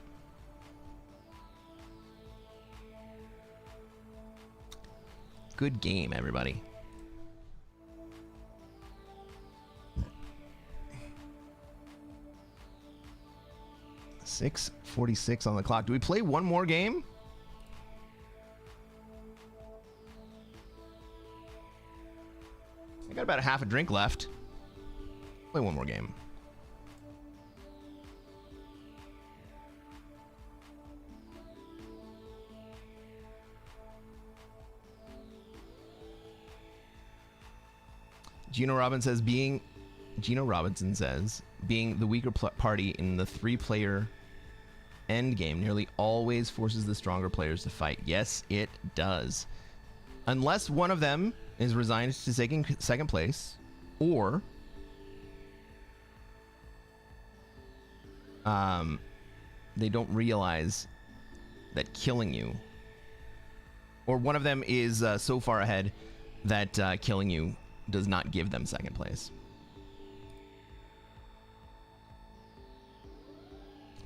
Good game, everybody. .46 on the clock. Do we play one more game? I got about a half a drink left. Play one more game. Gino Robinson says, being the weaker party in the 3-player end game nearly always forces the stronger players to fight. Yes, it does. Unless one of them is resigned to taking second place, or they don't realize that killing you, or one of them is so far ahead that killing you does not give them second place.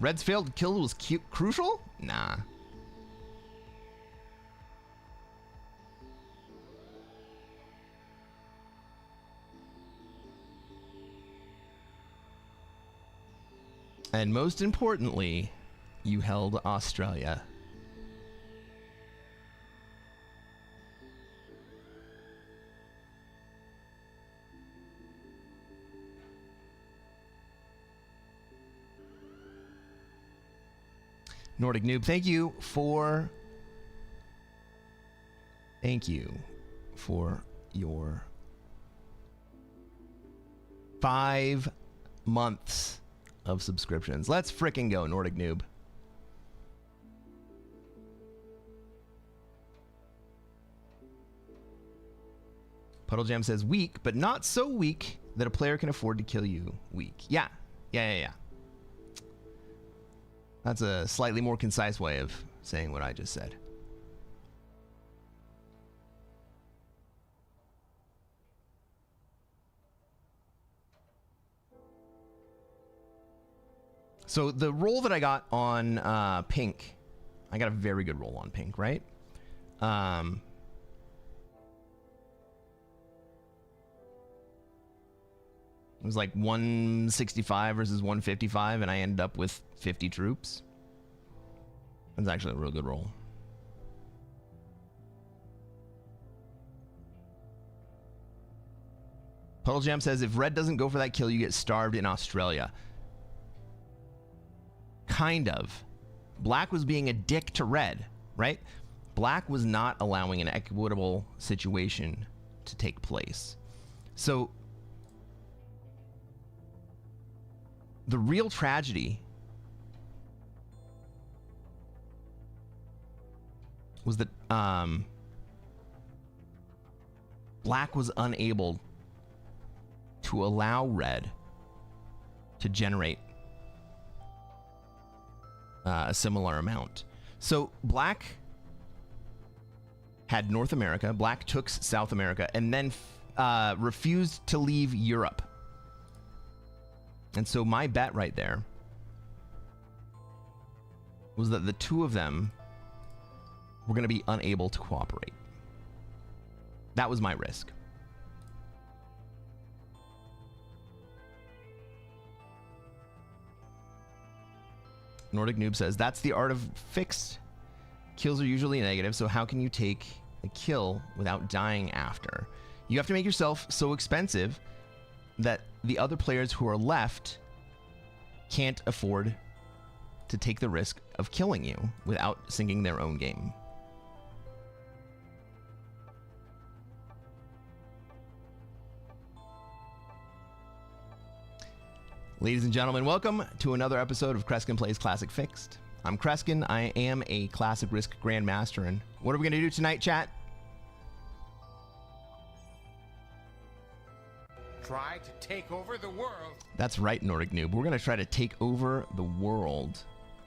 Red's failed kill was crucial? Nah. And most importantly, you held Australia. Nordic Noob, thank you for your 5 months of subscriptions. Let's frickin' go, Nordic Noob. Puddle Jam says weak, but not so weak that a player can afford to kill you. Weak. Yeah. That's a slightly more concise way of saying what I just said. So the roll that I got on pink, I got a very good roll on pink, right? It was like 165 versus 155, and I ended up with 50 troops. That's actually a real good roll. Puddle Jam says, if red doesn't go for that kill, you get starved in Australia. Kind of. Black was being a dick to red, right? Black was not allowing an equitable situation to take place. So the real tragedy was that Black was unable to allow red to generate a similar amount. So Black had North America, Black took South America, and then refused to leave Europe. And so my bet right there was that the two of them were going to be unable to cooperate. That was my risk. Nordic Noob says, that's the art of fixed. Kills are usually negative, so how can you take a kill without dying after? You have to make yourself so expensive that the other players who are left can't afford to take the risk of killing you without sinking their own game. Ladies and gentlemen, welcome to another episode of Cresquin Plays Classic Fixed. I'm Cresquin. I am a Classic Risk Grandmaster, and what are we going to do tonight, chat? Try to take over the world. That's right, Nordic Noob. We're going to try to take over the world.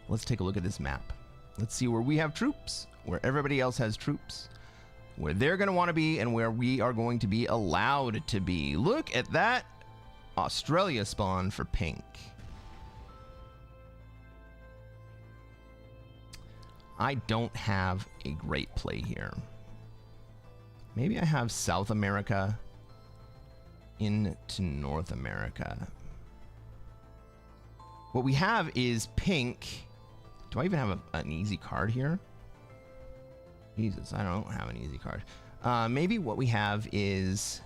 Let's take a look at this map. Let's see where we have troops, where everybody else has troops, where they're going to want to be, and where we are going to be allowed to be. Look at that Australia spawn for pink. I don't have a great play here. Maybe I have South America into North America. What we have is pink. Do I even have an easy card here? Jesus, I don't have an easy card. Maybe what we have is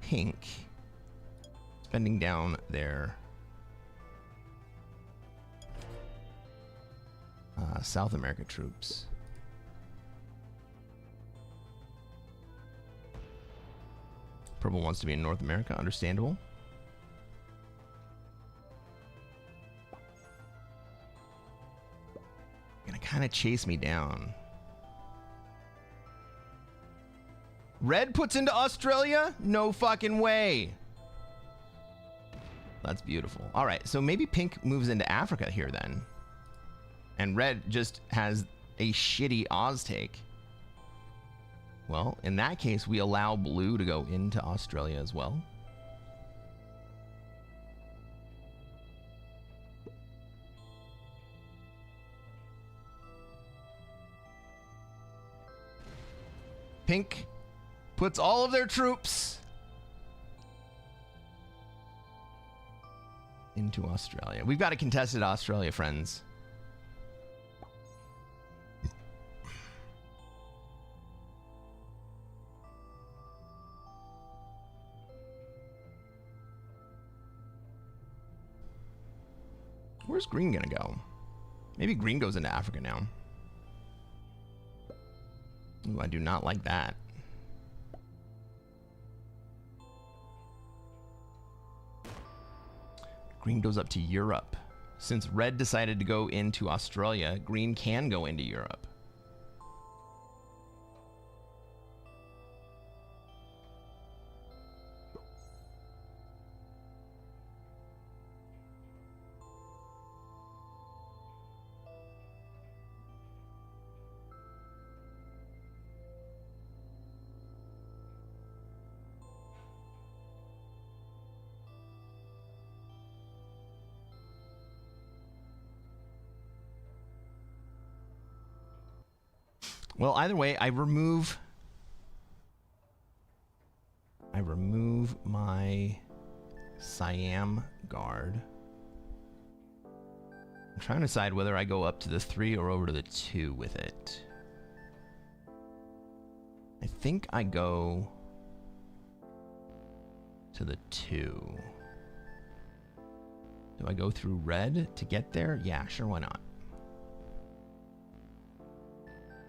pink spending down their South America troops. Purple wants to be in North America, understandable. Gonna kind of chase me down. Red puts into Australia? No fucking way. That's beautiful. All right, so maybe pink moves into Africa here then. And red just has a shitty Oz take. Well, in that case, we allow blue to go into Australia as well. Pink puts all of their troops into Australia. We've got a contested Australia, friends. Where's green gonna go? Maybe green goes into Africa now. Ooh, I do not like that. Green goes up to Europe. Since red decided to go into Australia, green can go into Europe. Well, either way, I remove my Siam guard. I'm trying to decide whether I go up to the 3 or over to the 2 with it. I think I go to the 2. Do I go through red to get there? Yeah, sure, why not?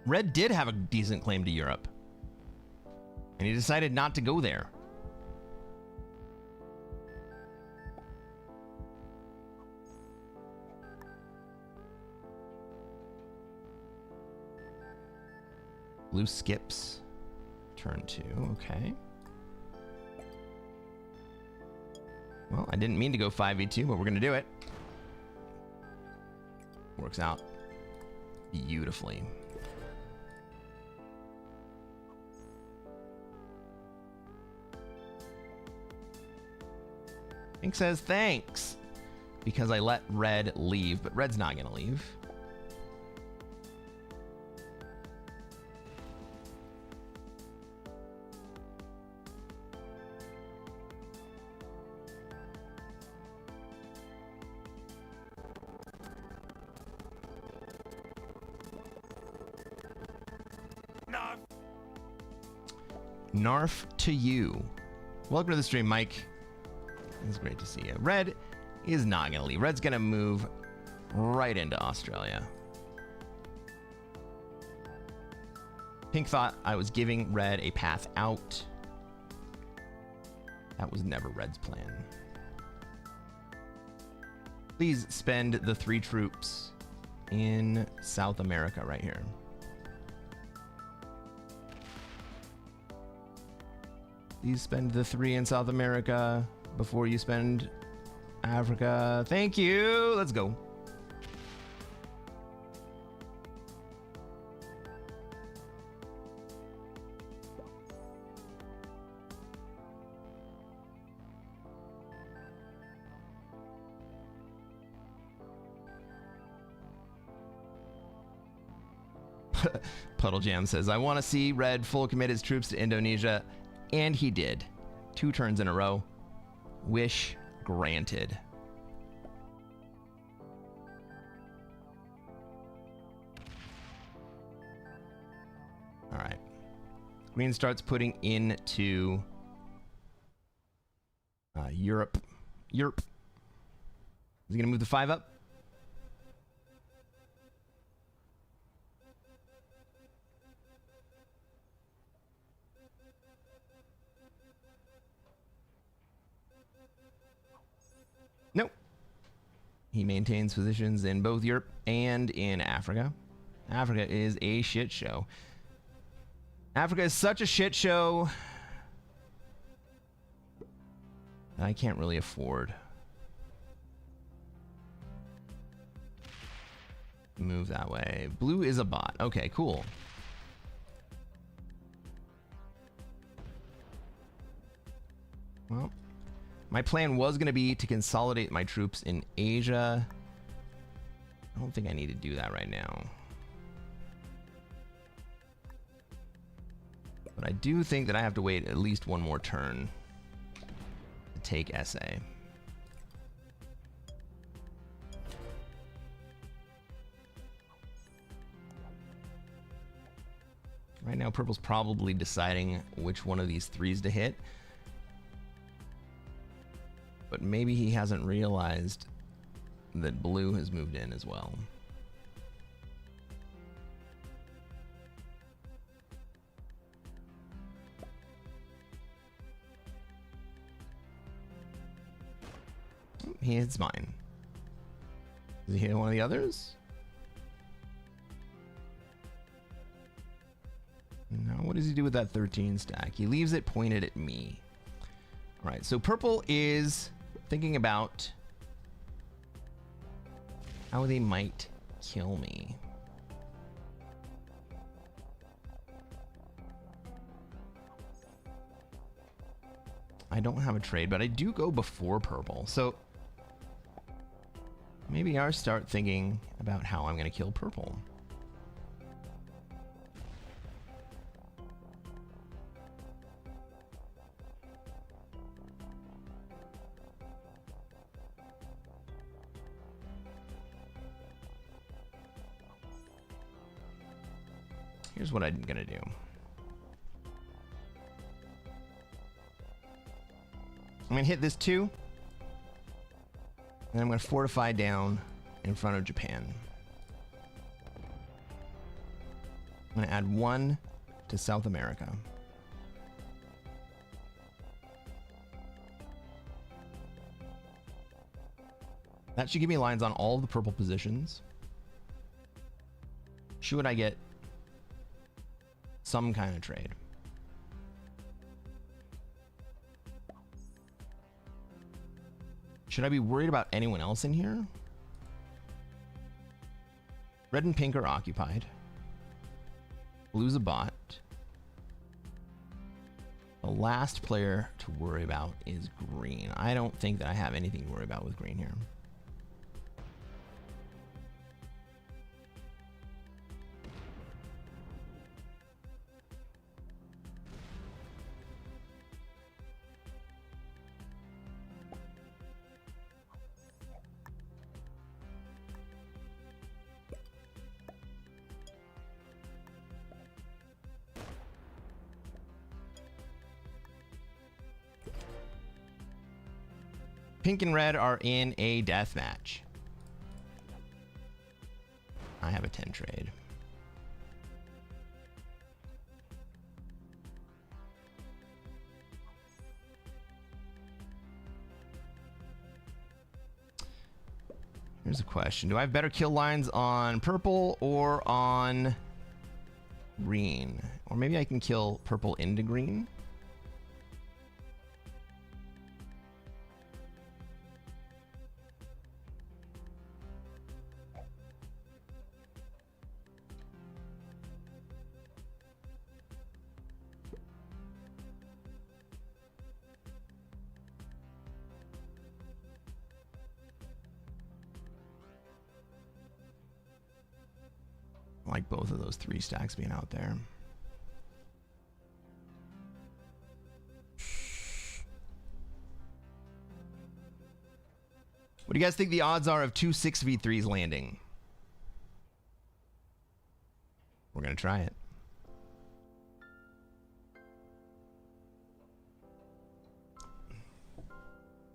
Red did have a decent claim to Europe, and he decided not to go there. Blue skips turn 2, okay. Well, I didn't mean to go 5v2, but we're gonna do it. Works out beautifully. Pink says thanks because I let red leave, but red's not gonna leave. Narf to you. Welcome to the stream, Mike. It's great to see you. Red is not going to leave. Red's going to move right into Australia. Pink thought I was giving red a path out. That was never red's plan. Please spend the 3 troops in South America right here. Please spend the 3 in South America before you spend Africa. Thank you. Let's go. Puddle Jam says, I want to see red full commit his troops to Indonesia. And he did. 2 turns in a row. Wish granted. All right. Green starts putting into Europe. Europe. Is he going to move the 5 up? Nope. He maintains positions in both Europe and in Africa. Africa is a shit show. Africa is such a shit show that I can't really afford. Move that way. Blue is a bot. Okay, cool. Well, my plan was going to be to consolidate my troops in Asia. I don't think I need to do that right now. But I do think that I have to wait at least one more turn to take SA. Right now, purple's probably deciding which one of these 3s to hit. But maybe he hasn't realized that blue has moved in as well. He hits mine. Does he hit one of the others? No, what does he do with that 13 stack? He leaves it pointed at me. All right, so purple is thinking about how they might kill me. I don't have a trade, but I do go before purple. So maybe I'll start thinking about how I'm going to kill purple. Here's what I'm gonna do. I'm gonna hit this 2. And I'm gonna fortify down in front of Japan. I'm gonna add 1 to South America. That should give me lines on all of the purple positions. Should I get some kind of trade? Should I be worried about anyone else in here? Red and pink are occupied. Blue's a bot. The last player to worry about is green. I don't think that I have anything to worry about with green here. Pink and red are in a death match. I have a 10 trade. Here's a question. Do I have better kill lines on purple or on green? Or maybe I can kill purple into green? I like both of those 3 stacks being out there. What do you guys think the odds are of 2 6v3s landing? We're gonna try it.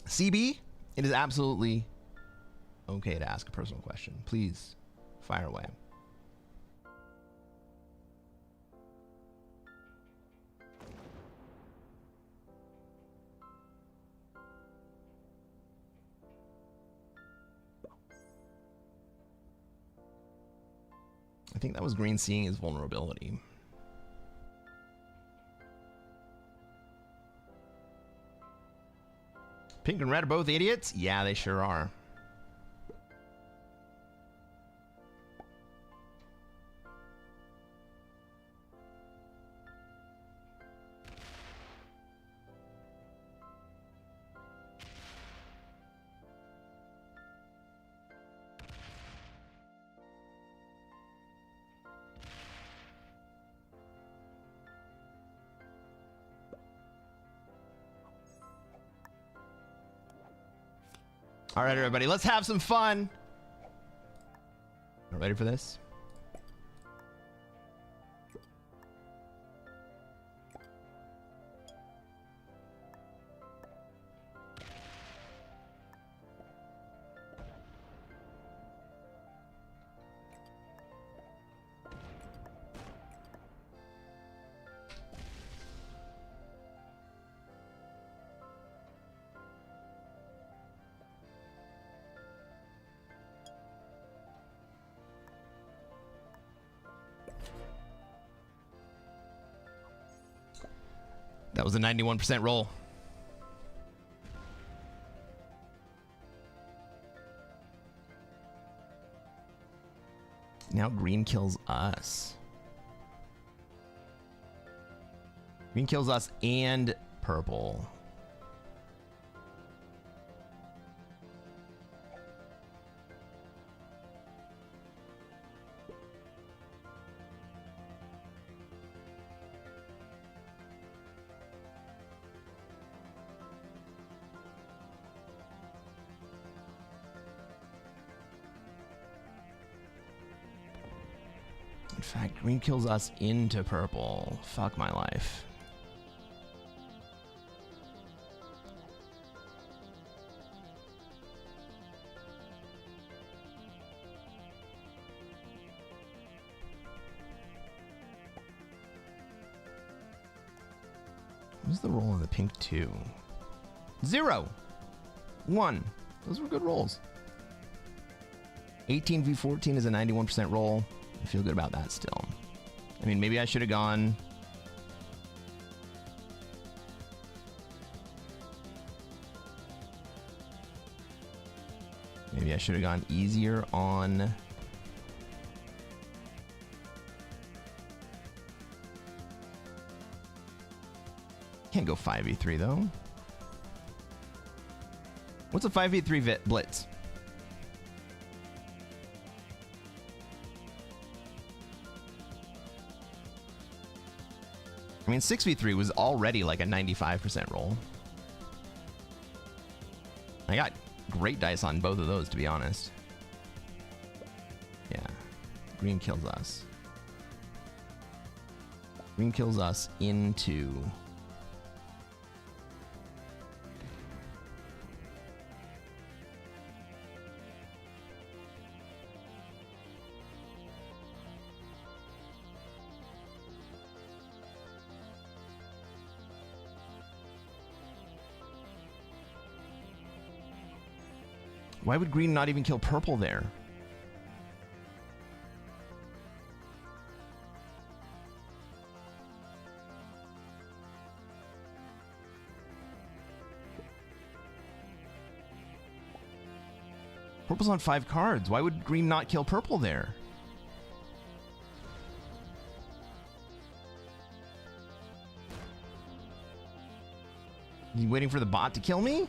CB, it is absolutely okay to ask a personal question. Please fire away. I think that was green seeing his vulnerability. Pink and red are both idiots? Yeah, they sure are. All right, everybody, let's have some fun. Ready for this? That was a 91% roll. Now green kills us. Green kills us and purple. In fact, green kills us into purple. Fuck my life. What's the roll on the pink 2? 0! 1. Those were good rolls. 18v14 is a 91% roll. I feel good about that still. I mean, maybe I should have gone... Maybe I should have gone easier on... Can't go 5v3 though. What's a 5v3 blitz? I mean, 6v3 was already like a 95% roll. I got great dice on both of those, to be honest. Yeah. Green kills us. Green kills us into... Why would green not even kill purple there? Purple's on 5 cards. Why would green not kill purple there? You waiting for the bot to kill me?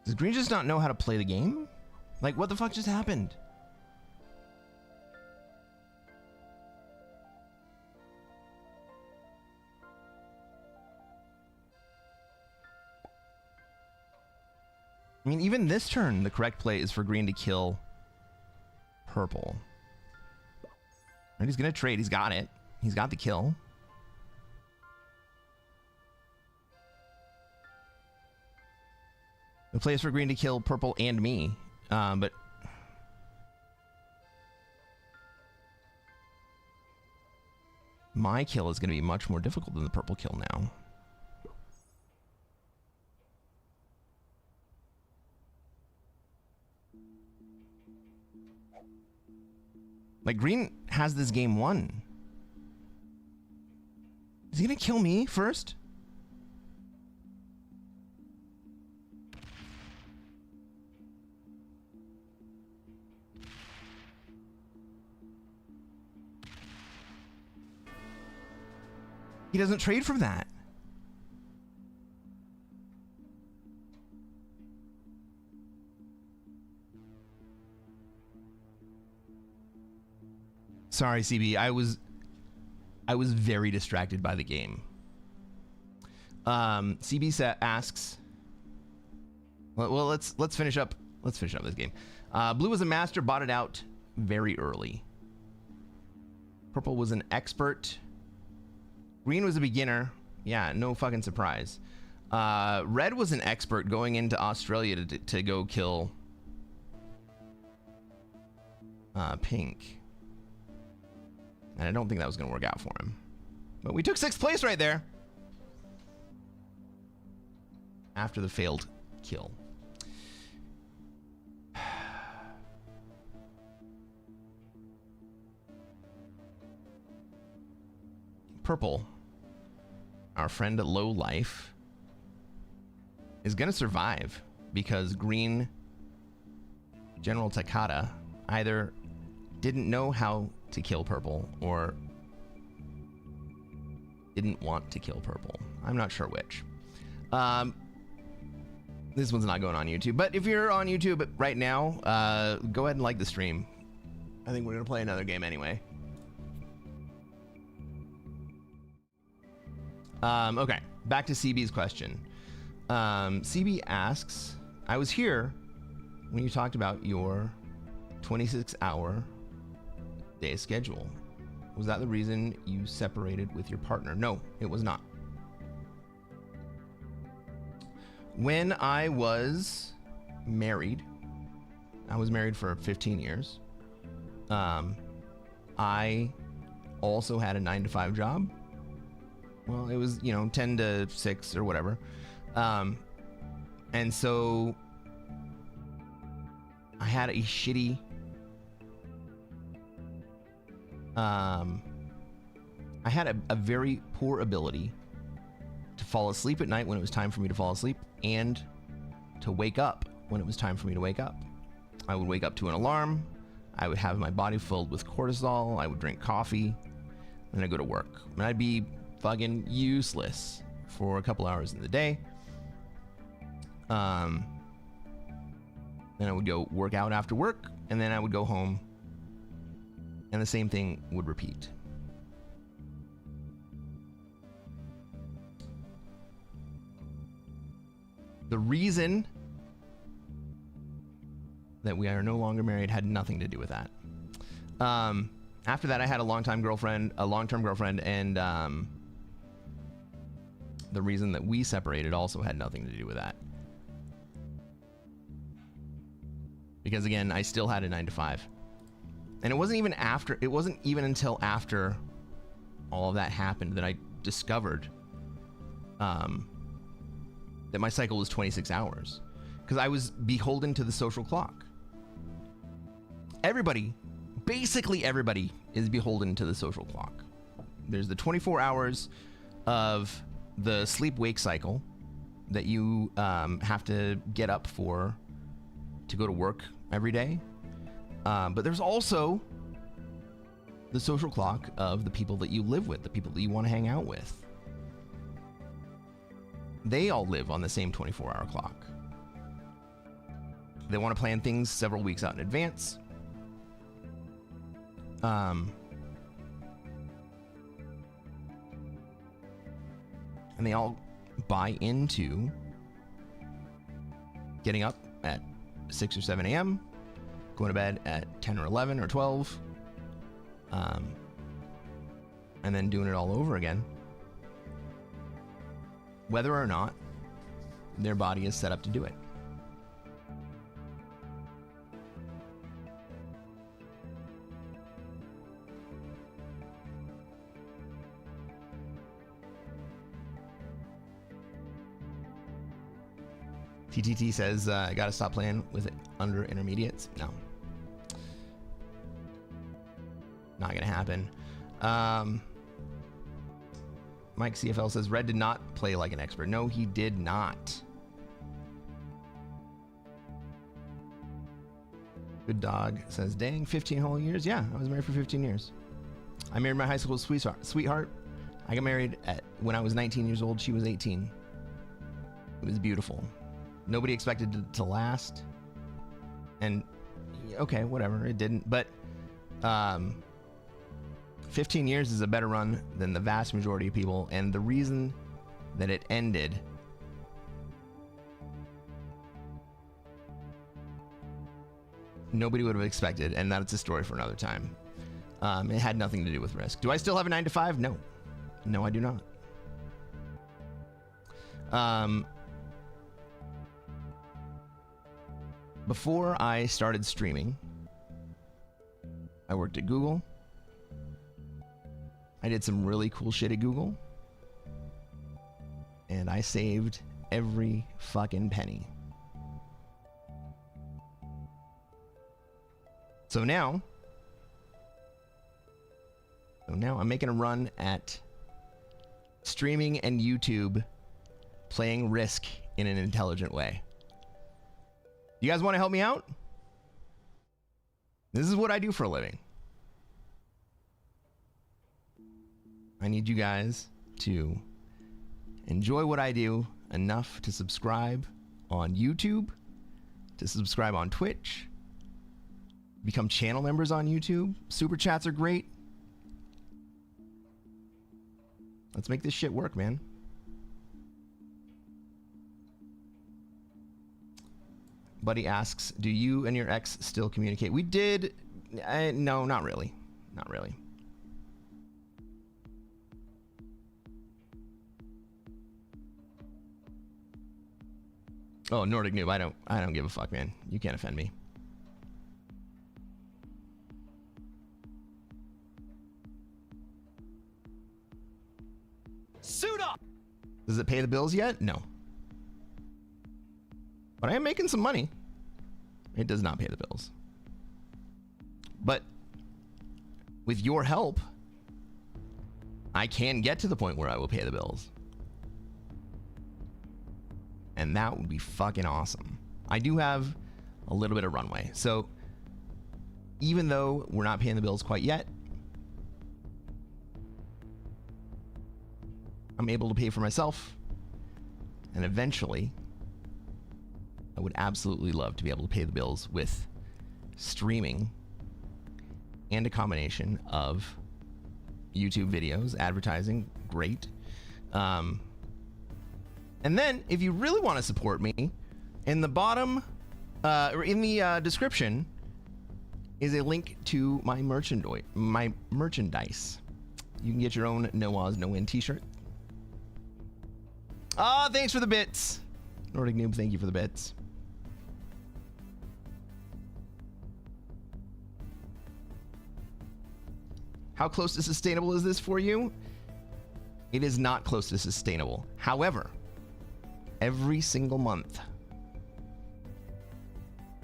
Does green just not know how to play the game? Like, what the fuck just happened? I mean, even this turn, the correct play is for green to kill purple. And he's gonna trade. He's got it. He's got the kill. The play is for green to kill purple and me, but my kill is going to be much more difficult than the purple kill now. Like, green has this game won. Is he going to kill me first? He doesn't trade from that. Sorry, CB. I was very distracted by the game. CB asks. Well, let's finish up. Let's finish up this game. Blue was a master, bought it out very early. Purple was an expert. Green was a beginner. Yeah, no fucking surprise. Red was an expert going into Australia to go kill pink. And I don't think that was going to work out for him. But we took 6th place right there. After the failed kill. Purple. our friend at Low Life is going to survive because Green General Takata either didn't know how to kill Purple or didn't want to kill Purple. I'm not sure which. This one's not going on YouTube, but if you're on YouTube right now, go ahead and like the stream. I think we're going to play another game anyway. Okay, back to CB's question. CB asks, I was here when you talked about your 26-hour day schedule. Was that the reason you separated with your partner? No, it was not. When I was married, I was married for 15 years. I also had a 9-to-5 job. Well, it was, 10 to 6 or whatever. And so I had a shitty, I had a very poor ability to fall asleep at night when it was time for me to fall asleep and to wake up when it was time for me to wake up. I would wake up to an alarm. I would have my body filled with cortisol. I would drink coffee. Then I'd go to work. And I'd be fucking useless for a couple hours in the day. Then I would go work out after work, and then I would go home, and the same thing would repeat. The reason that we are no longer married had nothing to do with that. After that, I had a long-term girlfriend, and the reason that we separated also had nothing to do with that. Because again, I still had a 9-to-5. And it wasn't even until after all of that happened that I discovered that my cycle was 26 hours. Because I was beholden to the social clock. Basically everybody is beholden to the social clock. There's the 24 hours of the sleep-wake cycle that you have to get up for to go to work every day. But there's also the social clock of the people that you live with, the people that you want to hang out with. They all live on the same 24-hour clock. They want to plan things several weeks out in advance. And they all buy into getting up at 6 or 7 a.m., going to bed at 10 or 11 or 12, and then doing it all over again, whether or not their body is set up to do it. TTT says, I gotta stop playing with it under intermediates. No. Not gonna happen. Mike CFL says, Red did not play like an expert. No, he did not. Good Dog says, dang, 15 whole years? Yeah, I was married for 15 years. I married my high school sweetheart. I got married when I was 19 years old. She was 18. It was beautiful. Nobody expected it to last. And, okay, whatever, it didn't. But 15 years is a better run than the vast majority of people. And the reason that it ended nobody would have expected, and that's a story for another time. It had nothing to do with Risk. Do I still have a 9-to-5? No. No, I do not. Before I started streaming, I worked at Google. I did some really cool shit at Google. And I saved every fucking penny. So now I'm making a run at streaming and YouTube playing Risk in an intelligent way. You guys want to help me out? This is what I do for a living. I need you guys to enjoy what I do enough to subscribe on YouTube, to subscribe on Twitch, become channel members on YouTube. Super chats are great. Let's make this shit work, man. Buddy asks, do you and your ex still communicate? We did. No, not really. Not really. Oh, Nordic Noob, I don't give a fuck, man. You can't offend me. Suit up! Does it pay the bills yet? No. But I am making some money. It does not pay the bills. But with your help, I can get to the point where I will pay the bills. And that would be fucking awesome. I do have a little bit of runway. So even though we're not paying the bills quite yet, I'm able to pay for myself. And eventually, I would absolutely love to be able to pay the bills with streaming and a combination of YouTube videos, advertising, great. And then, if you really want to support me, in the bottom, or in the description, is a link to my merchandise. You can get your own No Oz, No Win t-shirt. Ah, thanks for the bits. Nordic Noob, thank you for the bits. How close to sustainable is this for you? It is not close to sustainable. However, every single month,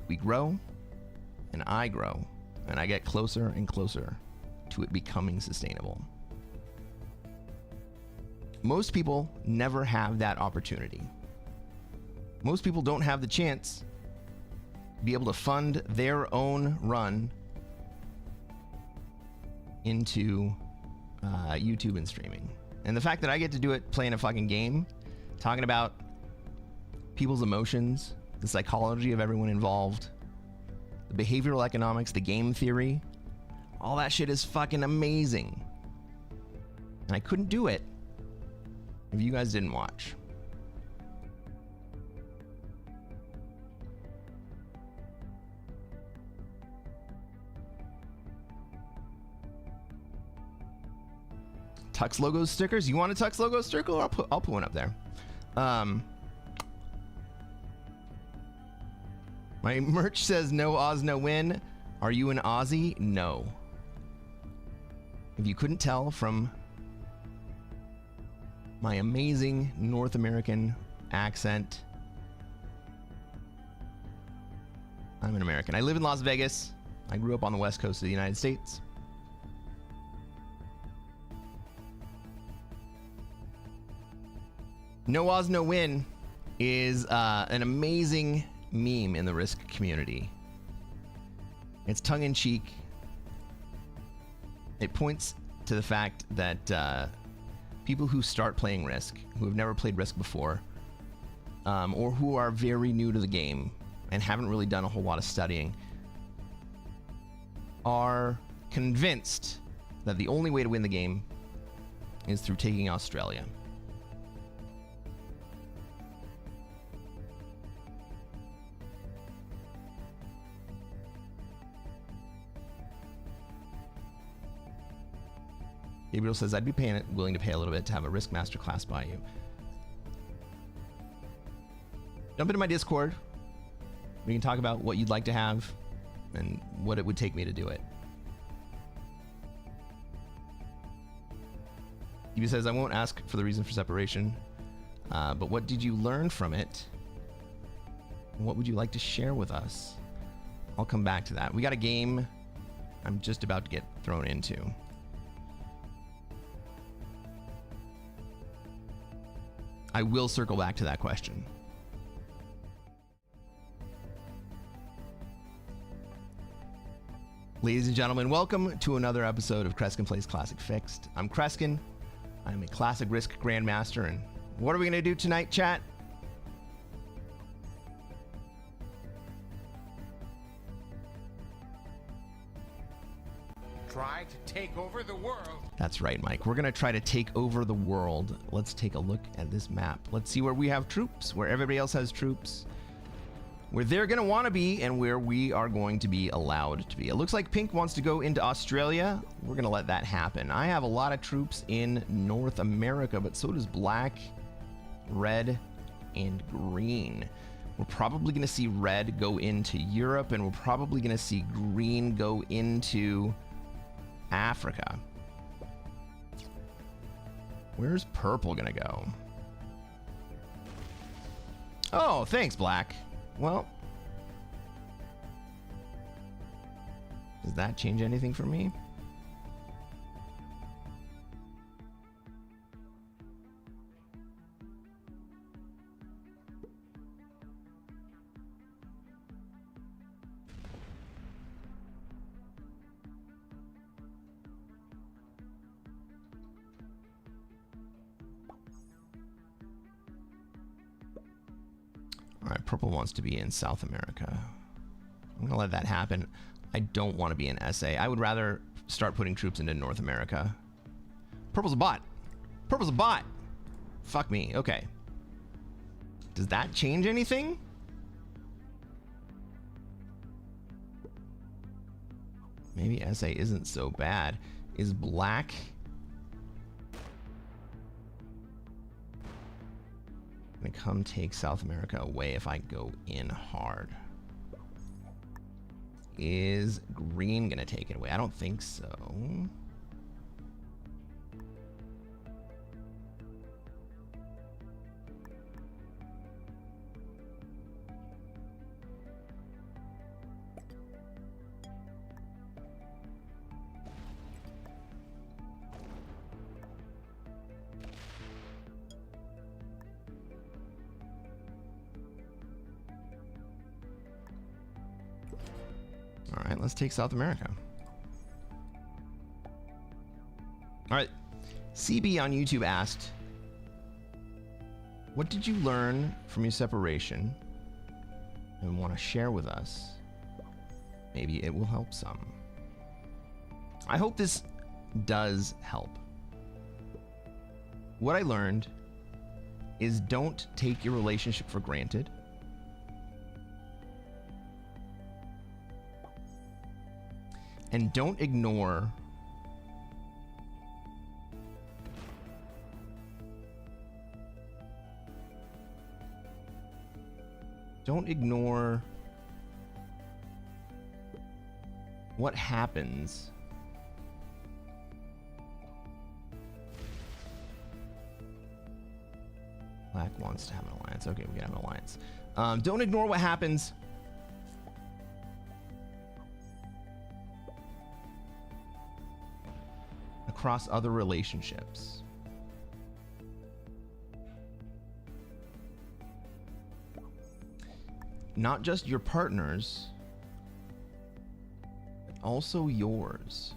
we grow and I grow and I get closer and closer to it becoming sustainable. Most people never have that opportunity. Most people don't have the chance to be able to fund their own run into YouTube and streaming. And the fact that I get to do it playing a fucking game, talking about people's emotions, the psychology of everyone involved, the behavioral economics, the game theory, all that shit is fucking amazing. And I couldn't do it if you guys didn't watch. Tux logo stickers? You want a Tux logo sticker? I'll put one up there. My merch says no Oz, no win. Are you an Aussie? No. If you couldn't tell from my amazing North American accent, I'm an American. I live in Las Vegas. I grew up on the West Coast of the United States. No Oz, No Win is an amazing meme in the Risk community. It's tongue-in-cheek. It points to the fact that people who start playing Risk, who have never played Risk before, or who are very new to the game and haven't really done a whole lot of studying, are convinced that the only way to win the game is through taking Australia. Gabriel says, I'd be willing to pay a little bit to have a Risk Master class by you. Jump into my Discord. We can talk about what you'd like to have and what it would take me to do it. He says, I won't ask for the reason for separation, but what did you learn from it? What would you like to share with us? I'll come back to that. We got a game I'm just about to get thrown into. I will circle back to that question. Ladies and gentlemen, welcome to another episode of Cresquin Plays Classic Fixed. I'm Cresquin. I'm a Classic Risk Grandmaster, and what are we going to do tonight, chat? Try to take over the world. That's right, Mike. We're going to try to take over the world. Let's take a look at this map. Let's see where we have troops, where everybody else has troops, where they're going to want to be, and where we are going to be allowed to be. It looks like Pink wants to go into Australia. We're going to let that happen. I have a lot of troops in North America, but so does Black, Red, and Green. We're probably going to see Red go into Europe, and we're probably going to see Green go into Africa. Where's Purple going to go? Oh, thanks, Black. Well, does that change anything for me? All right, Purple wants to be in South America. I'm going to let that happen. I don't want to be in SA. I would rather start putting troops into North America. Purple's a bot. Purple's a bot. Fuck me. Okay. Does that change anything? Maybe SA isn't so bad. Is Black... gonna come take South America away if I go in hard? Is Green gonna take it away? I don't think so. All right, let's take South America. All right, CB on YouTube asked, what did you learn from your separation and want to share with us? Maybe it will help some. I hope this does help. What I learned is don't take your relationship for granted. And don't ignore what happens Black wants to have an alliance. Okay, we can have an alliance. Don't ignore what happens across other relationships. Not just your partner's, but also yours.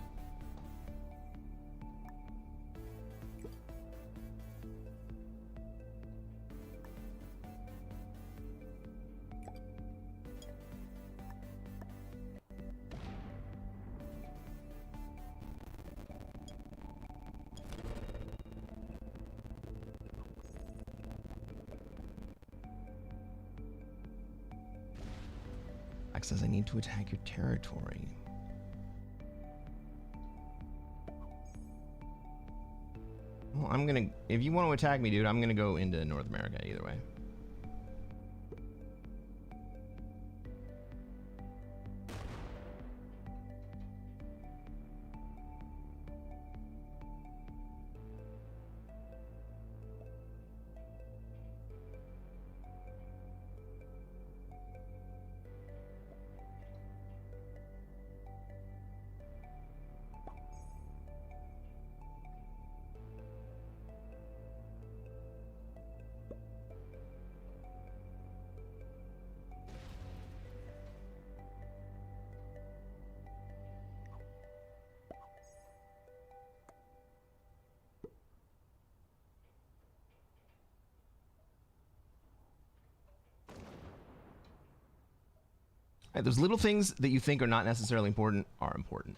Says I need to attack your territory. Well, I'm gonna, if you want to attack me, dude, I'm gonna go into North America either way. Right, those little things that you think are not necessarily important are important.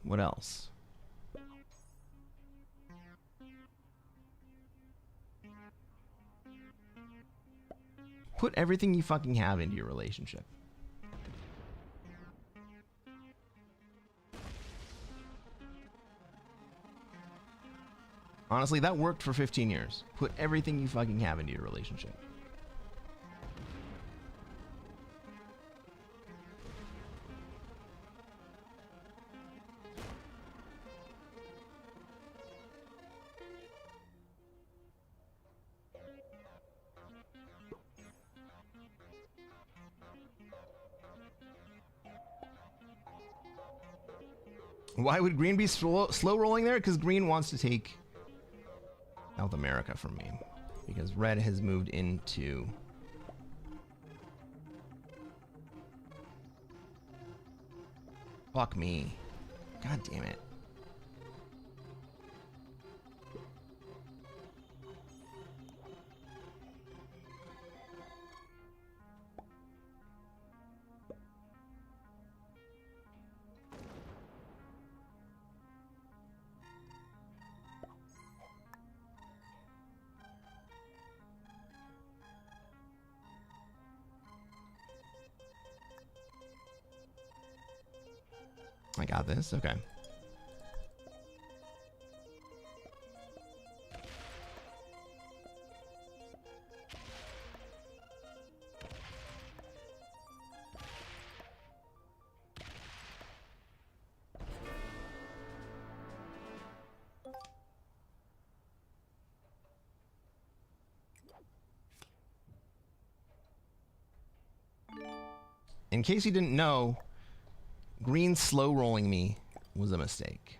What else? Put everything you fucking have into your relationship. Honestly, that worked for 15 years. Put everything you fucking have into your relationship. Why would Green be slow rolling there? Because Green wants to take South America from me. Because Red has moved into... Fuck me. God damn it. I got this. Okay. In case you didn't know, Green slow rolling me was a mistake.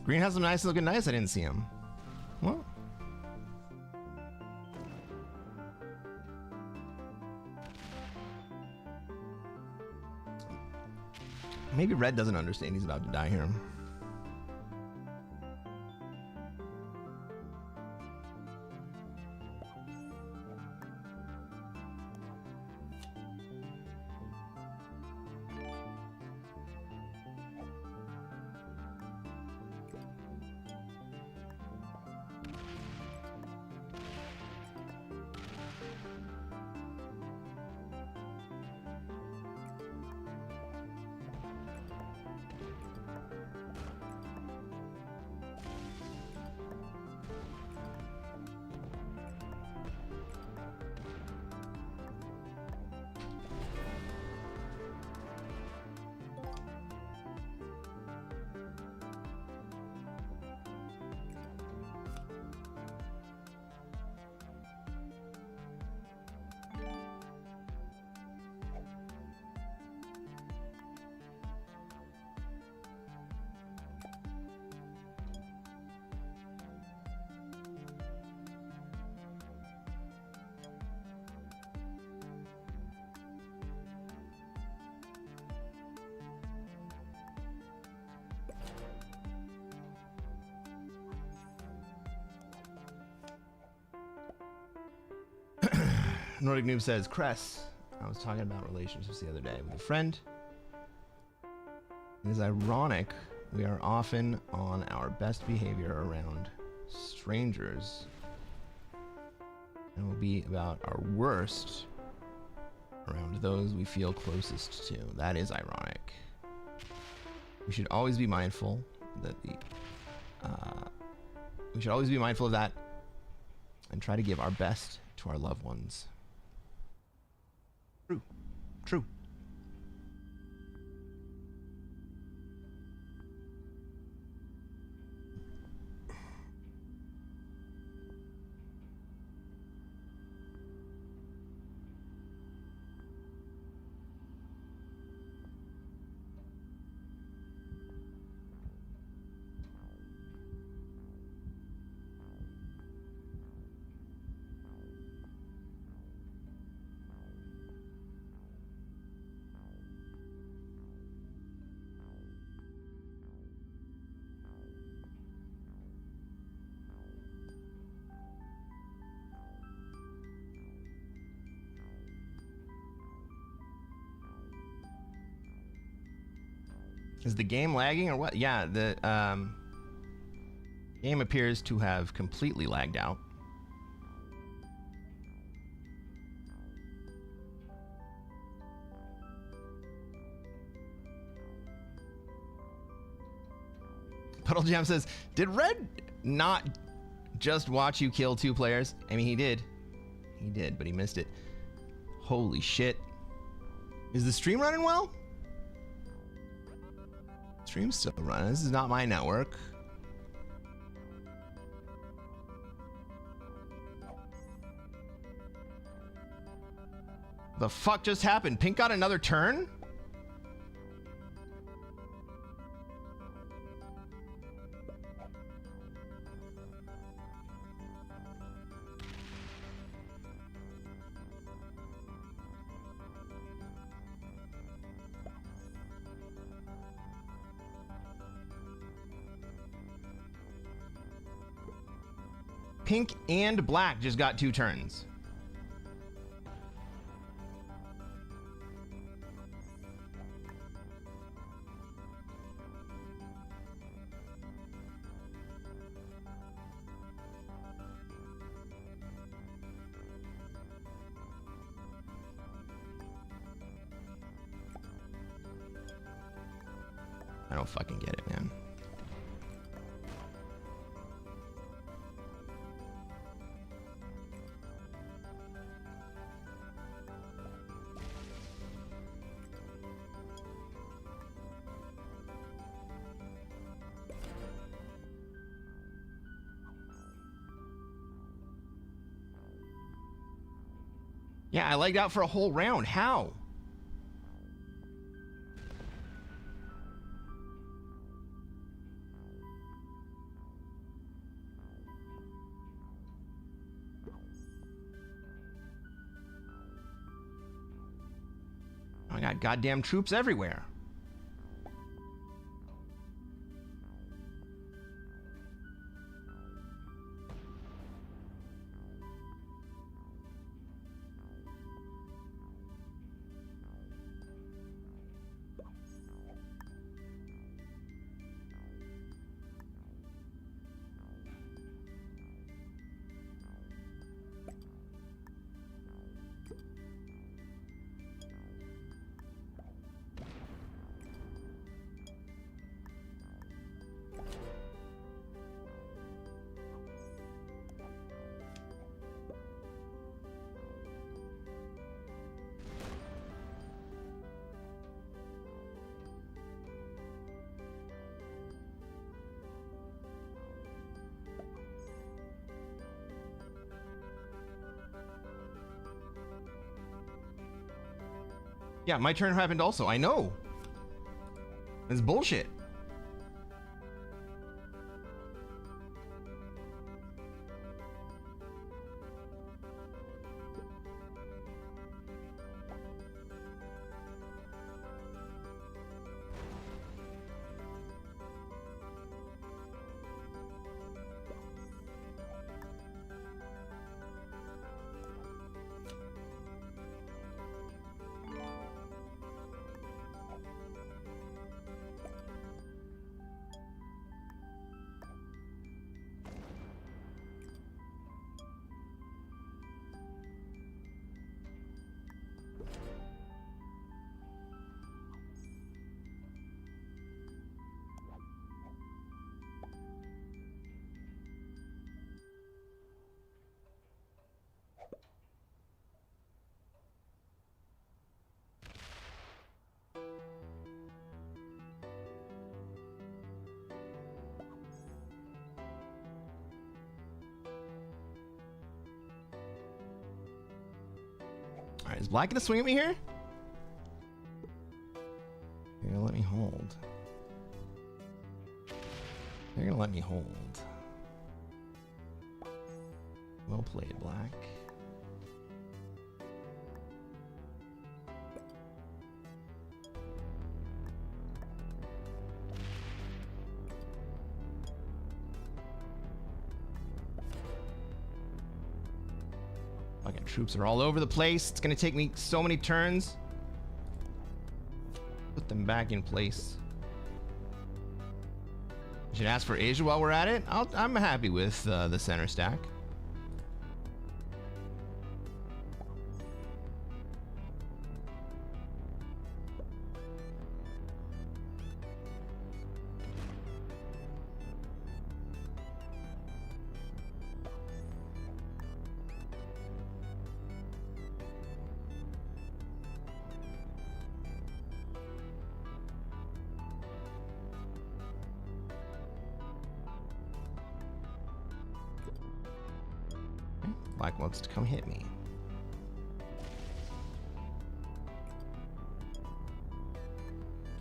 Green has some nice looking knights. I didn't see him. Well. Maybe Red doesn't understand he's about to die here. Nordic Noob says, Cress, I was talking about relationships the other day with a friend. It is ironic we are often on our best behavior around strangers and will be about our worst around those we feel closest to. That is ironic. We should always be mindful that we should always be mindful of that and try to give our best to our loved ones. True. True. Is the game lagging or what? Yeah, the game appears to have completely lagged out. Puddle Jam says, did Red not just watch you kill 2 players? I mean, he did. He did, but he missed it. Holy shit. Is the stream running well? Stream's still running. This is not my network. The fuck just happened? Pink got another turn? Pink and black just got 2 turns. I don't fucking get it, man. Yeah, I lagged out for a whole round. How? I got goddamn troops everywhere. Yeah, my turn happened also. I know. It's bullshit. All right, is black gonna swing at me here? You're gonna let me hold. You're gonna let me hold. Well played, black. Fucking troops are all over the place. It's gonna take me so many turns. Put them back in place. I should ask for Asia while we're at it. I'm happy with the center stack. Black wants to come hit me.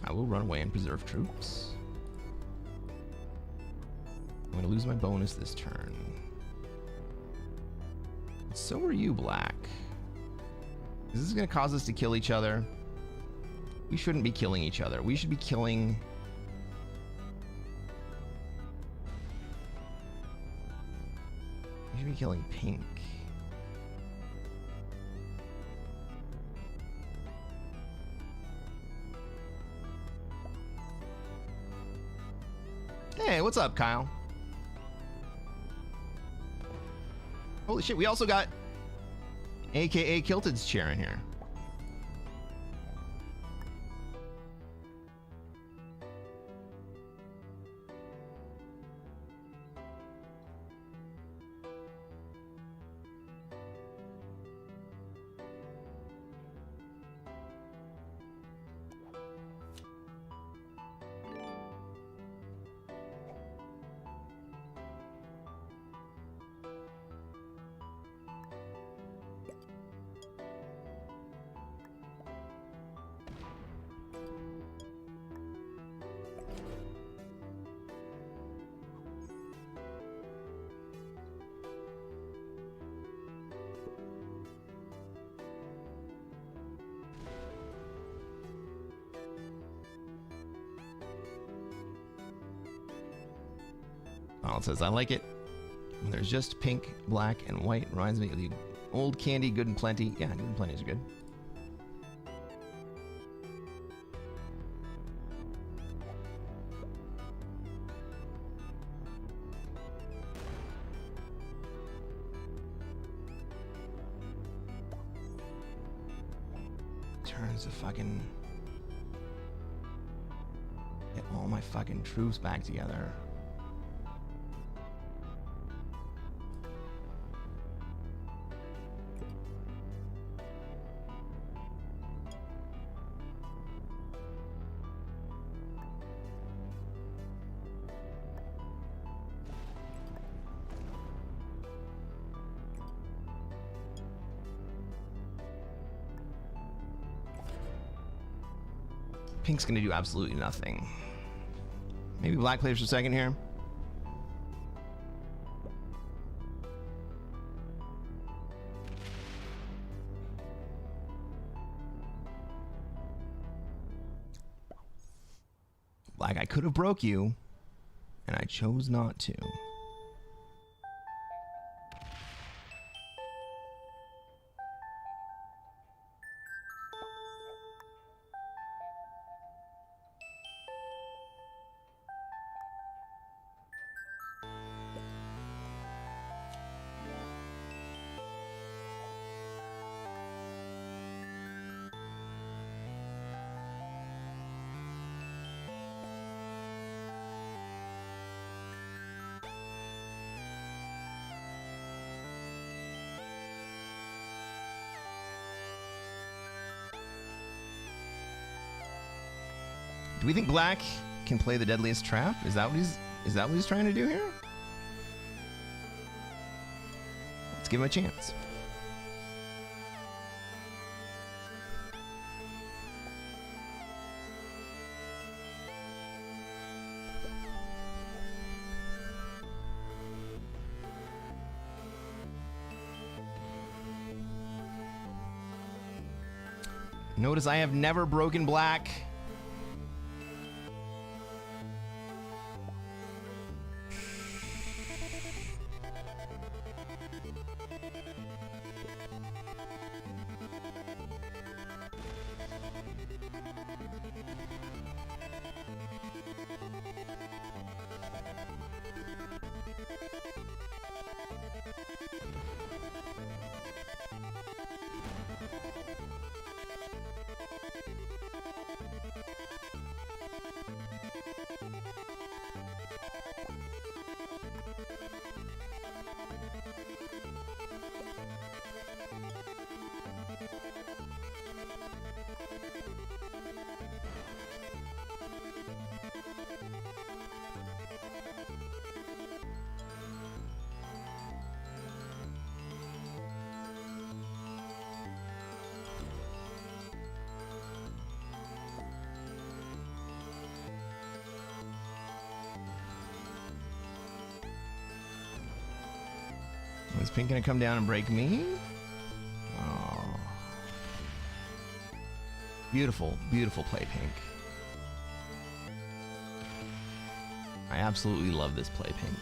I will run away and preserve troops. I'm going to lose my bonus this turn. So are you, Black. Is this going to cause us to kill each other? We shouldn't be killing each other. We should be killing... We should be killing pink. Hey, what's up, Kyle? Holy shit, we also got AKA Kilted's chair in here. Oh, it says, I like it when there's just pink, black, and white. Reminds me of the old candy, good and plenty. Yeah, good and plenty is good. Turns to fucking get all my fucking troops back together. Pink's gonna do absolutely nothing. Maybe black plays for a second here. Black, I could have broke you, and I chose not to. Do we think black can play the deadliest trap? Is that what he's trying to do here? Let's give him a chance. Notice I have never broken black. Is pink gonna come down and break me? Oh. Beautiful, beautiful play, pink. I absolutely love this play, pink.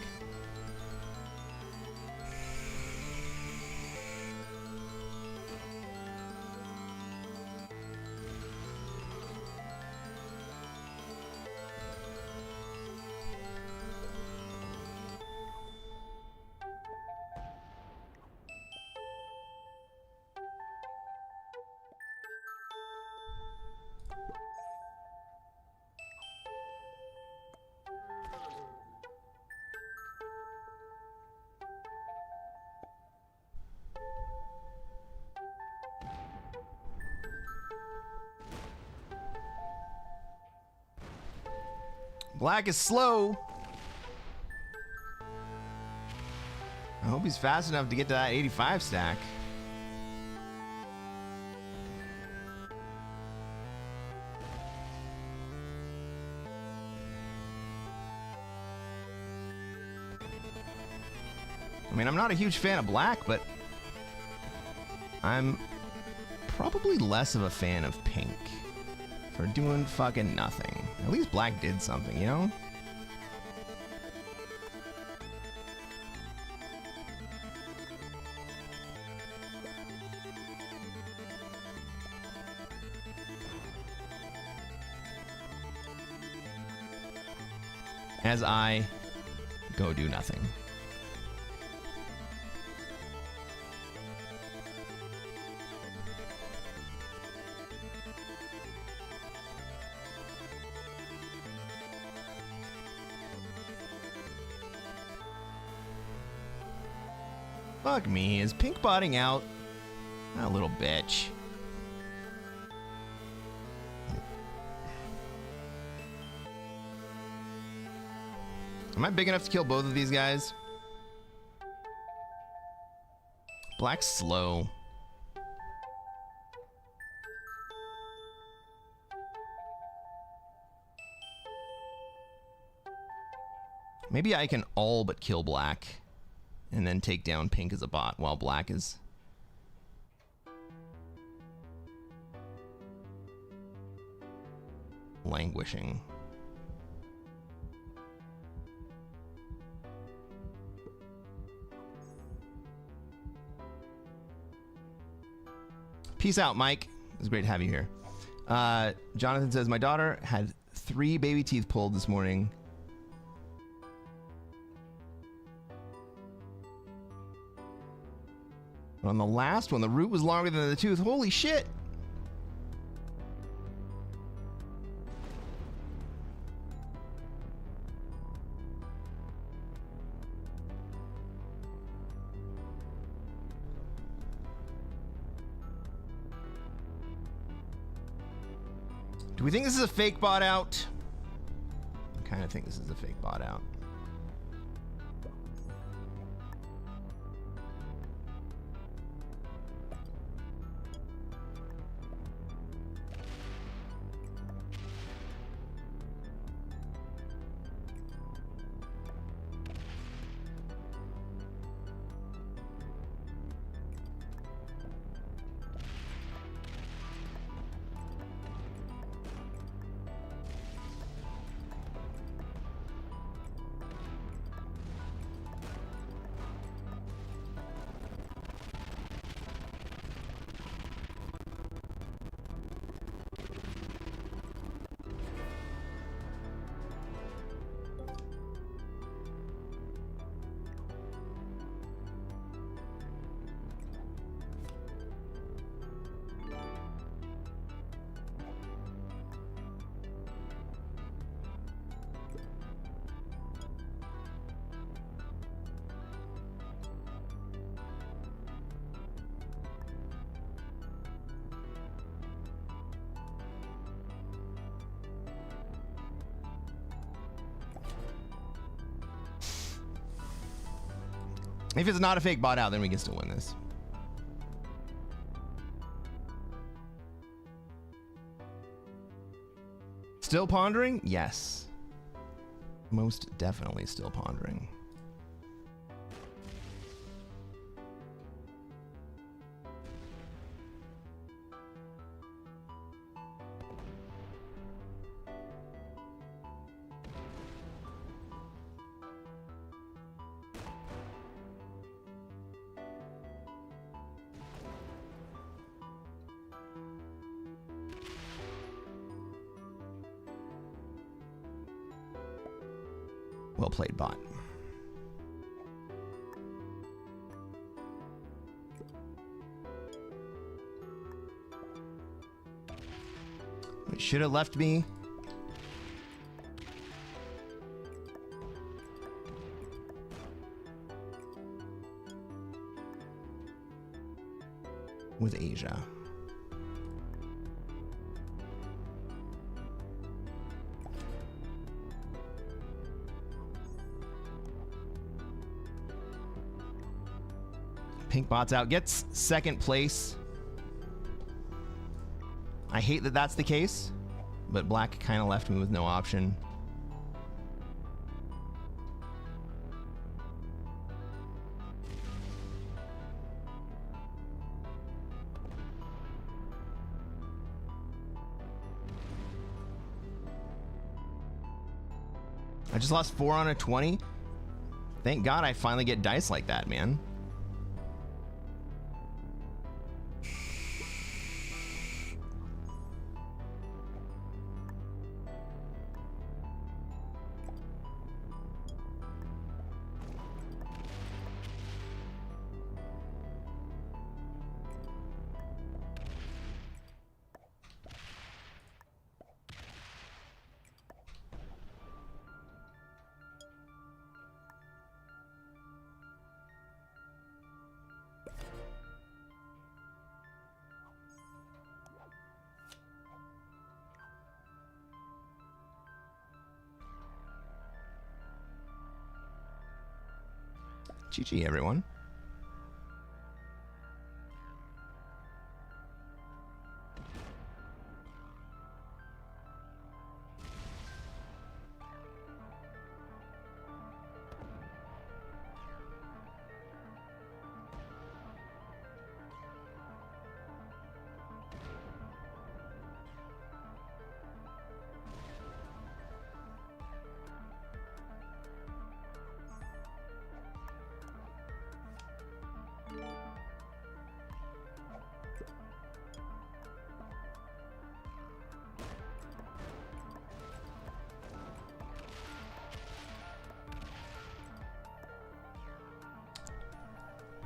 Black is slow. I hope he's fast enough to get to that 85 stack. I mean, I'm not a huge fan of black, but I'm probably less of a fan of pink for doing fucking nothing. At least black did something, you know? As I go do nothing. Fuck me, is pink botting out? That little bitch. Am I big enough to kill both of these guys? Black's slow. Maybe I can all but kill black and then take down pink as a bot while black is languishing. Peace out, Mike. It's great to have you here. Jonathan says, my daughter had 3 baby teeth pulled this morning. On the last one, the root was longer than the tooth. Holy shit! Do we think this is a fake bot out? kind of think this is a fake bot out. If it's not a fake bot out, then we can still win this. Still pondering? Yes. Most definitely still pondering. Well played, bot. It should have left me. With Asia. Pink bot's out, gets second place. I hate that that's the case, but black kind of left me with no option. I just lost 4 on a 20. Thank God I finally get dice like that, man. GG, everyone.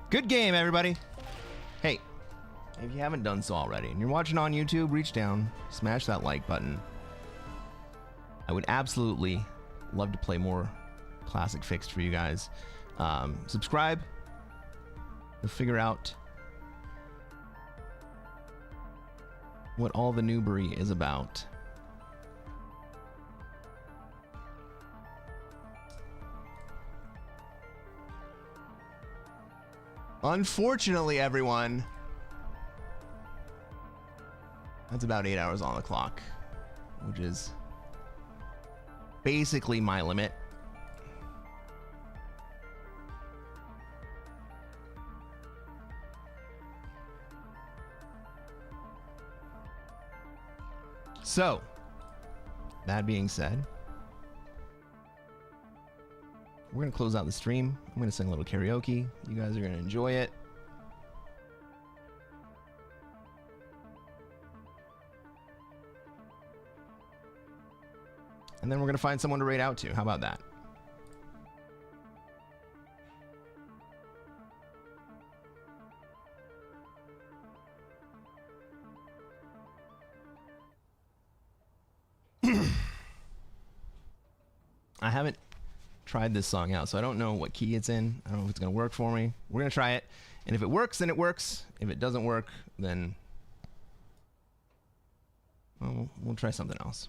Good game, everybody. Hey, if you haven't done so already and you're watching on YouTube, reach down, smash that like button. I would absolutely love to play more Classic Fixed for you guys. Subscribe to figure out what all the noobery is about. Unfortunately, everyone, that's about 8 hours on the clock, which is basically my limit. So, that being said, we're going to close out the stream. I'm going to sing a little karaoke. You guys are going to enjoy it. And then we're going to find someone to raid out to. How about that? I haven't tried this song out, so I don't know what key it's in. I don't know if it's going to work for me. We're going to try it. And if it works, then it works. If it doesn't work, then well, we'll try something else.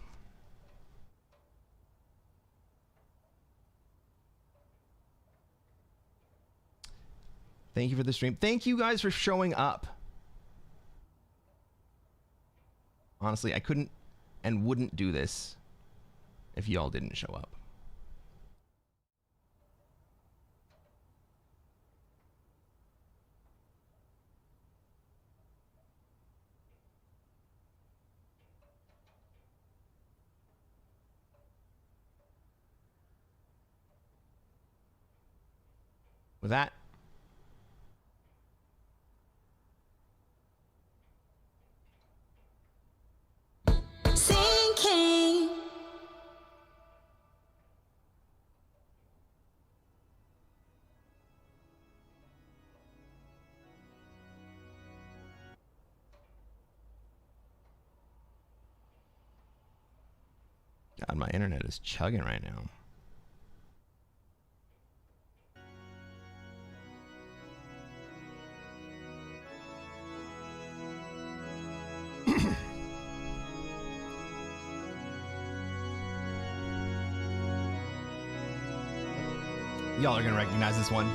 Thank you for the stream. Thank you guys for showing up. Honestly, I couldn't and wouldn't do this if y'all didn't show up. With that, sinking. God, my internet is chugging right now. Y'all are gonna recognize this one.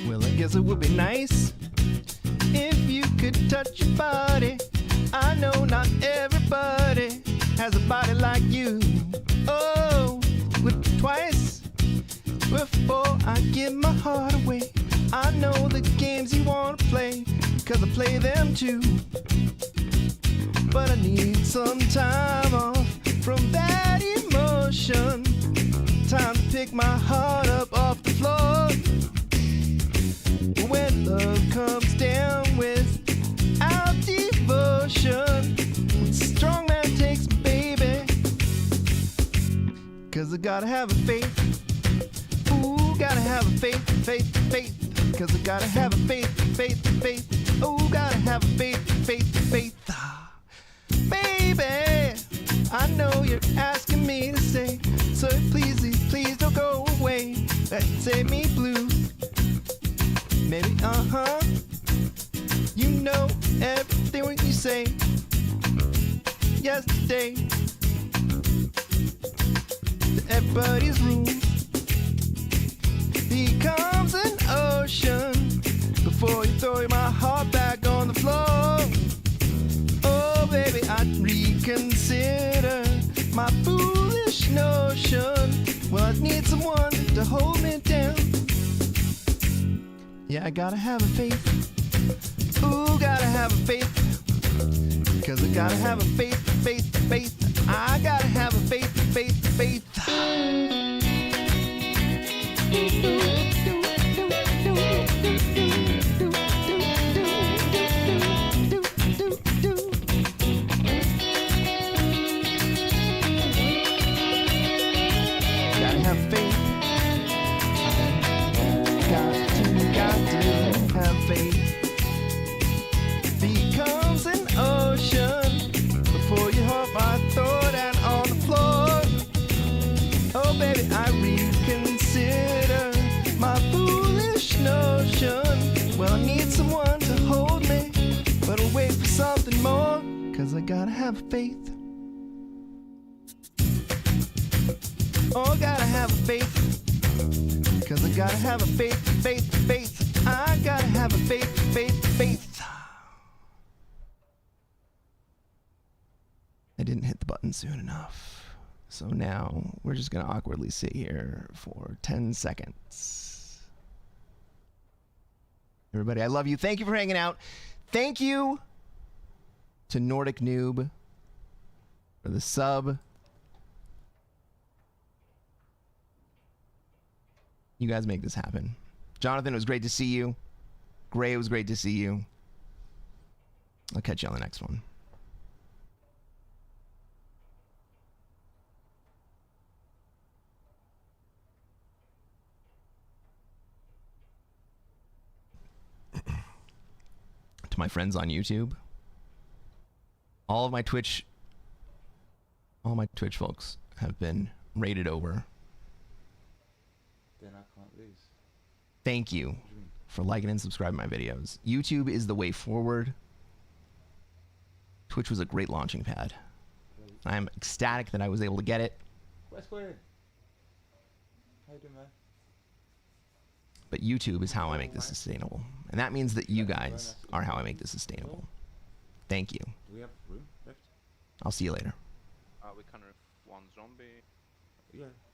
Well, I guess it would be nice if you could touch your body. I know not everybody has a body like you. Oh, would twice before I give my heart away. I know the games you want to play, 'cause I play them too. But I need some time off from that emotion. Time to pick my heart up off the floor. When love comes down without devotion, when strong man takes me, baby, 'cause I gotta have a faith. Ooh, gotta have a faith, faith, faith. 'Cause I gotta have a faith, faith, faith. Ooh, gotta have a faith, faith, faith. Ah, baby, I know you're asking me to stay, so please, please don't go away. That save me blue. Maybe, you know everything what you say. Yesterday, to everybody's room becomes an ocean before you throw my heart back on the floor. Oh, baby, I'd reconsider my foolish notion. Well, I need someone to hold me down. Yeah, I gotta have a faith. Ooh, gotta have a faith. 'Cause I gotta have a faith, faith, faith. I gotta have a faith, faith, faith. Gotta have faith. Got to have faith. Becomes an ocean before you hold my throw down on the floor. Oh, baby, I reconsider my 'cause I gotta have faith. Oh, gotta have faith, 'cause I gotta have a faith, faith, faith. I gotta have a faith, faith, faith. I didn't hit the button soon enough. So now we're just gonna awkwardly sit here for 10 seconds. Everybody, I love you. Thank you for hanging out. Thank you to Nordic Noob for the sub. You guys make this happen. Jonathan, it was great to see you. Gray, it was great to see you. I'll catch you on the next one. To my friends on YouTube, all my Twitch folks have been rated over. Then I can't lose. Thank you for liking and subscribing my videos. YouTube is the way forward. Twitch was a great launching pad. I'm ecstatic that I was able to get it. Cresquin. How you doing, man? But YouTube is how I make this sustainable. And that means that you guys are how I make this sustainable. Thank you. Do we have room left? I'll see you later. We can remove one zombie. Yeah.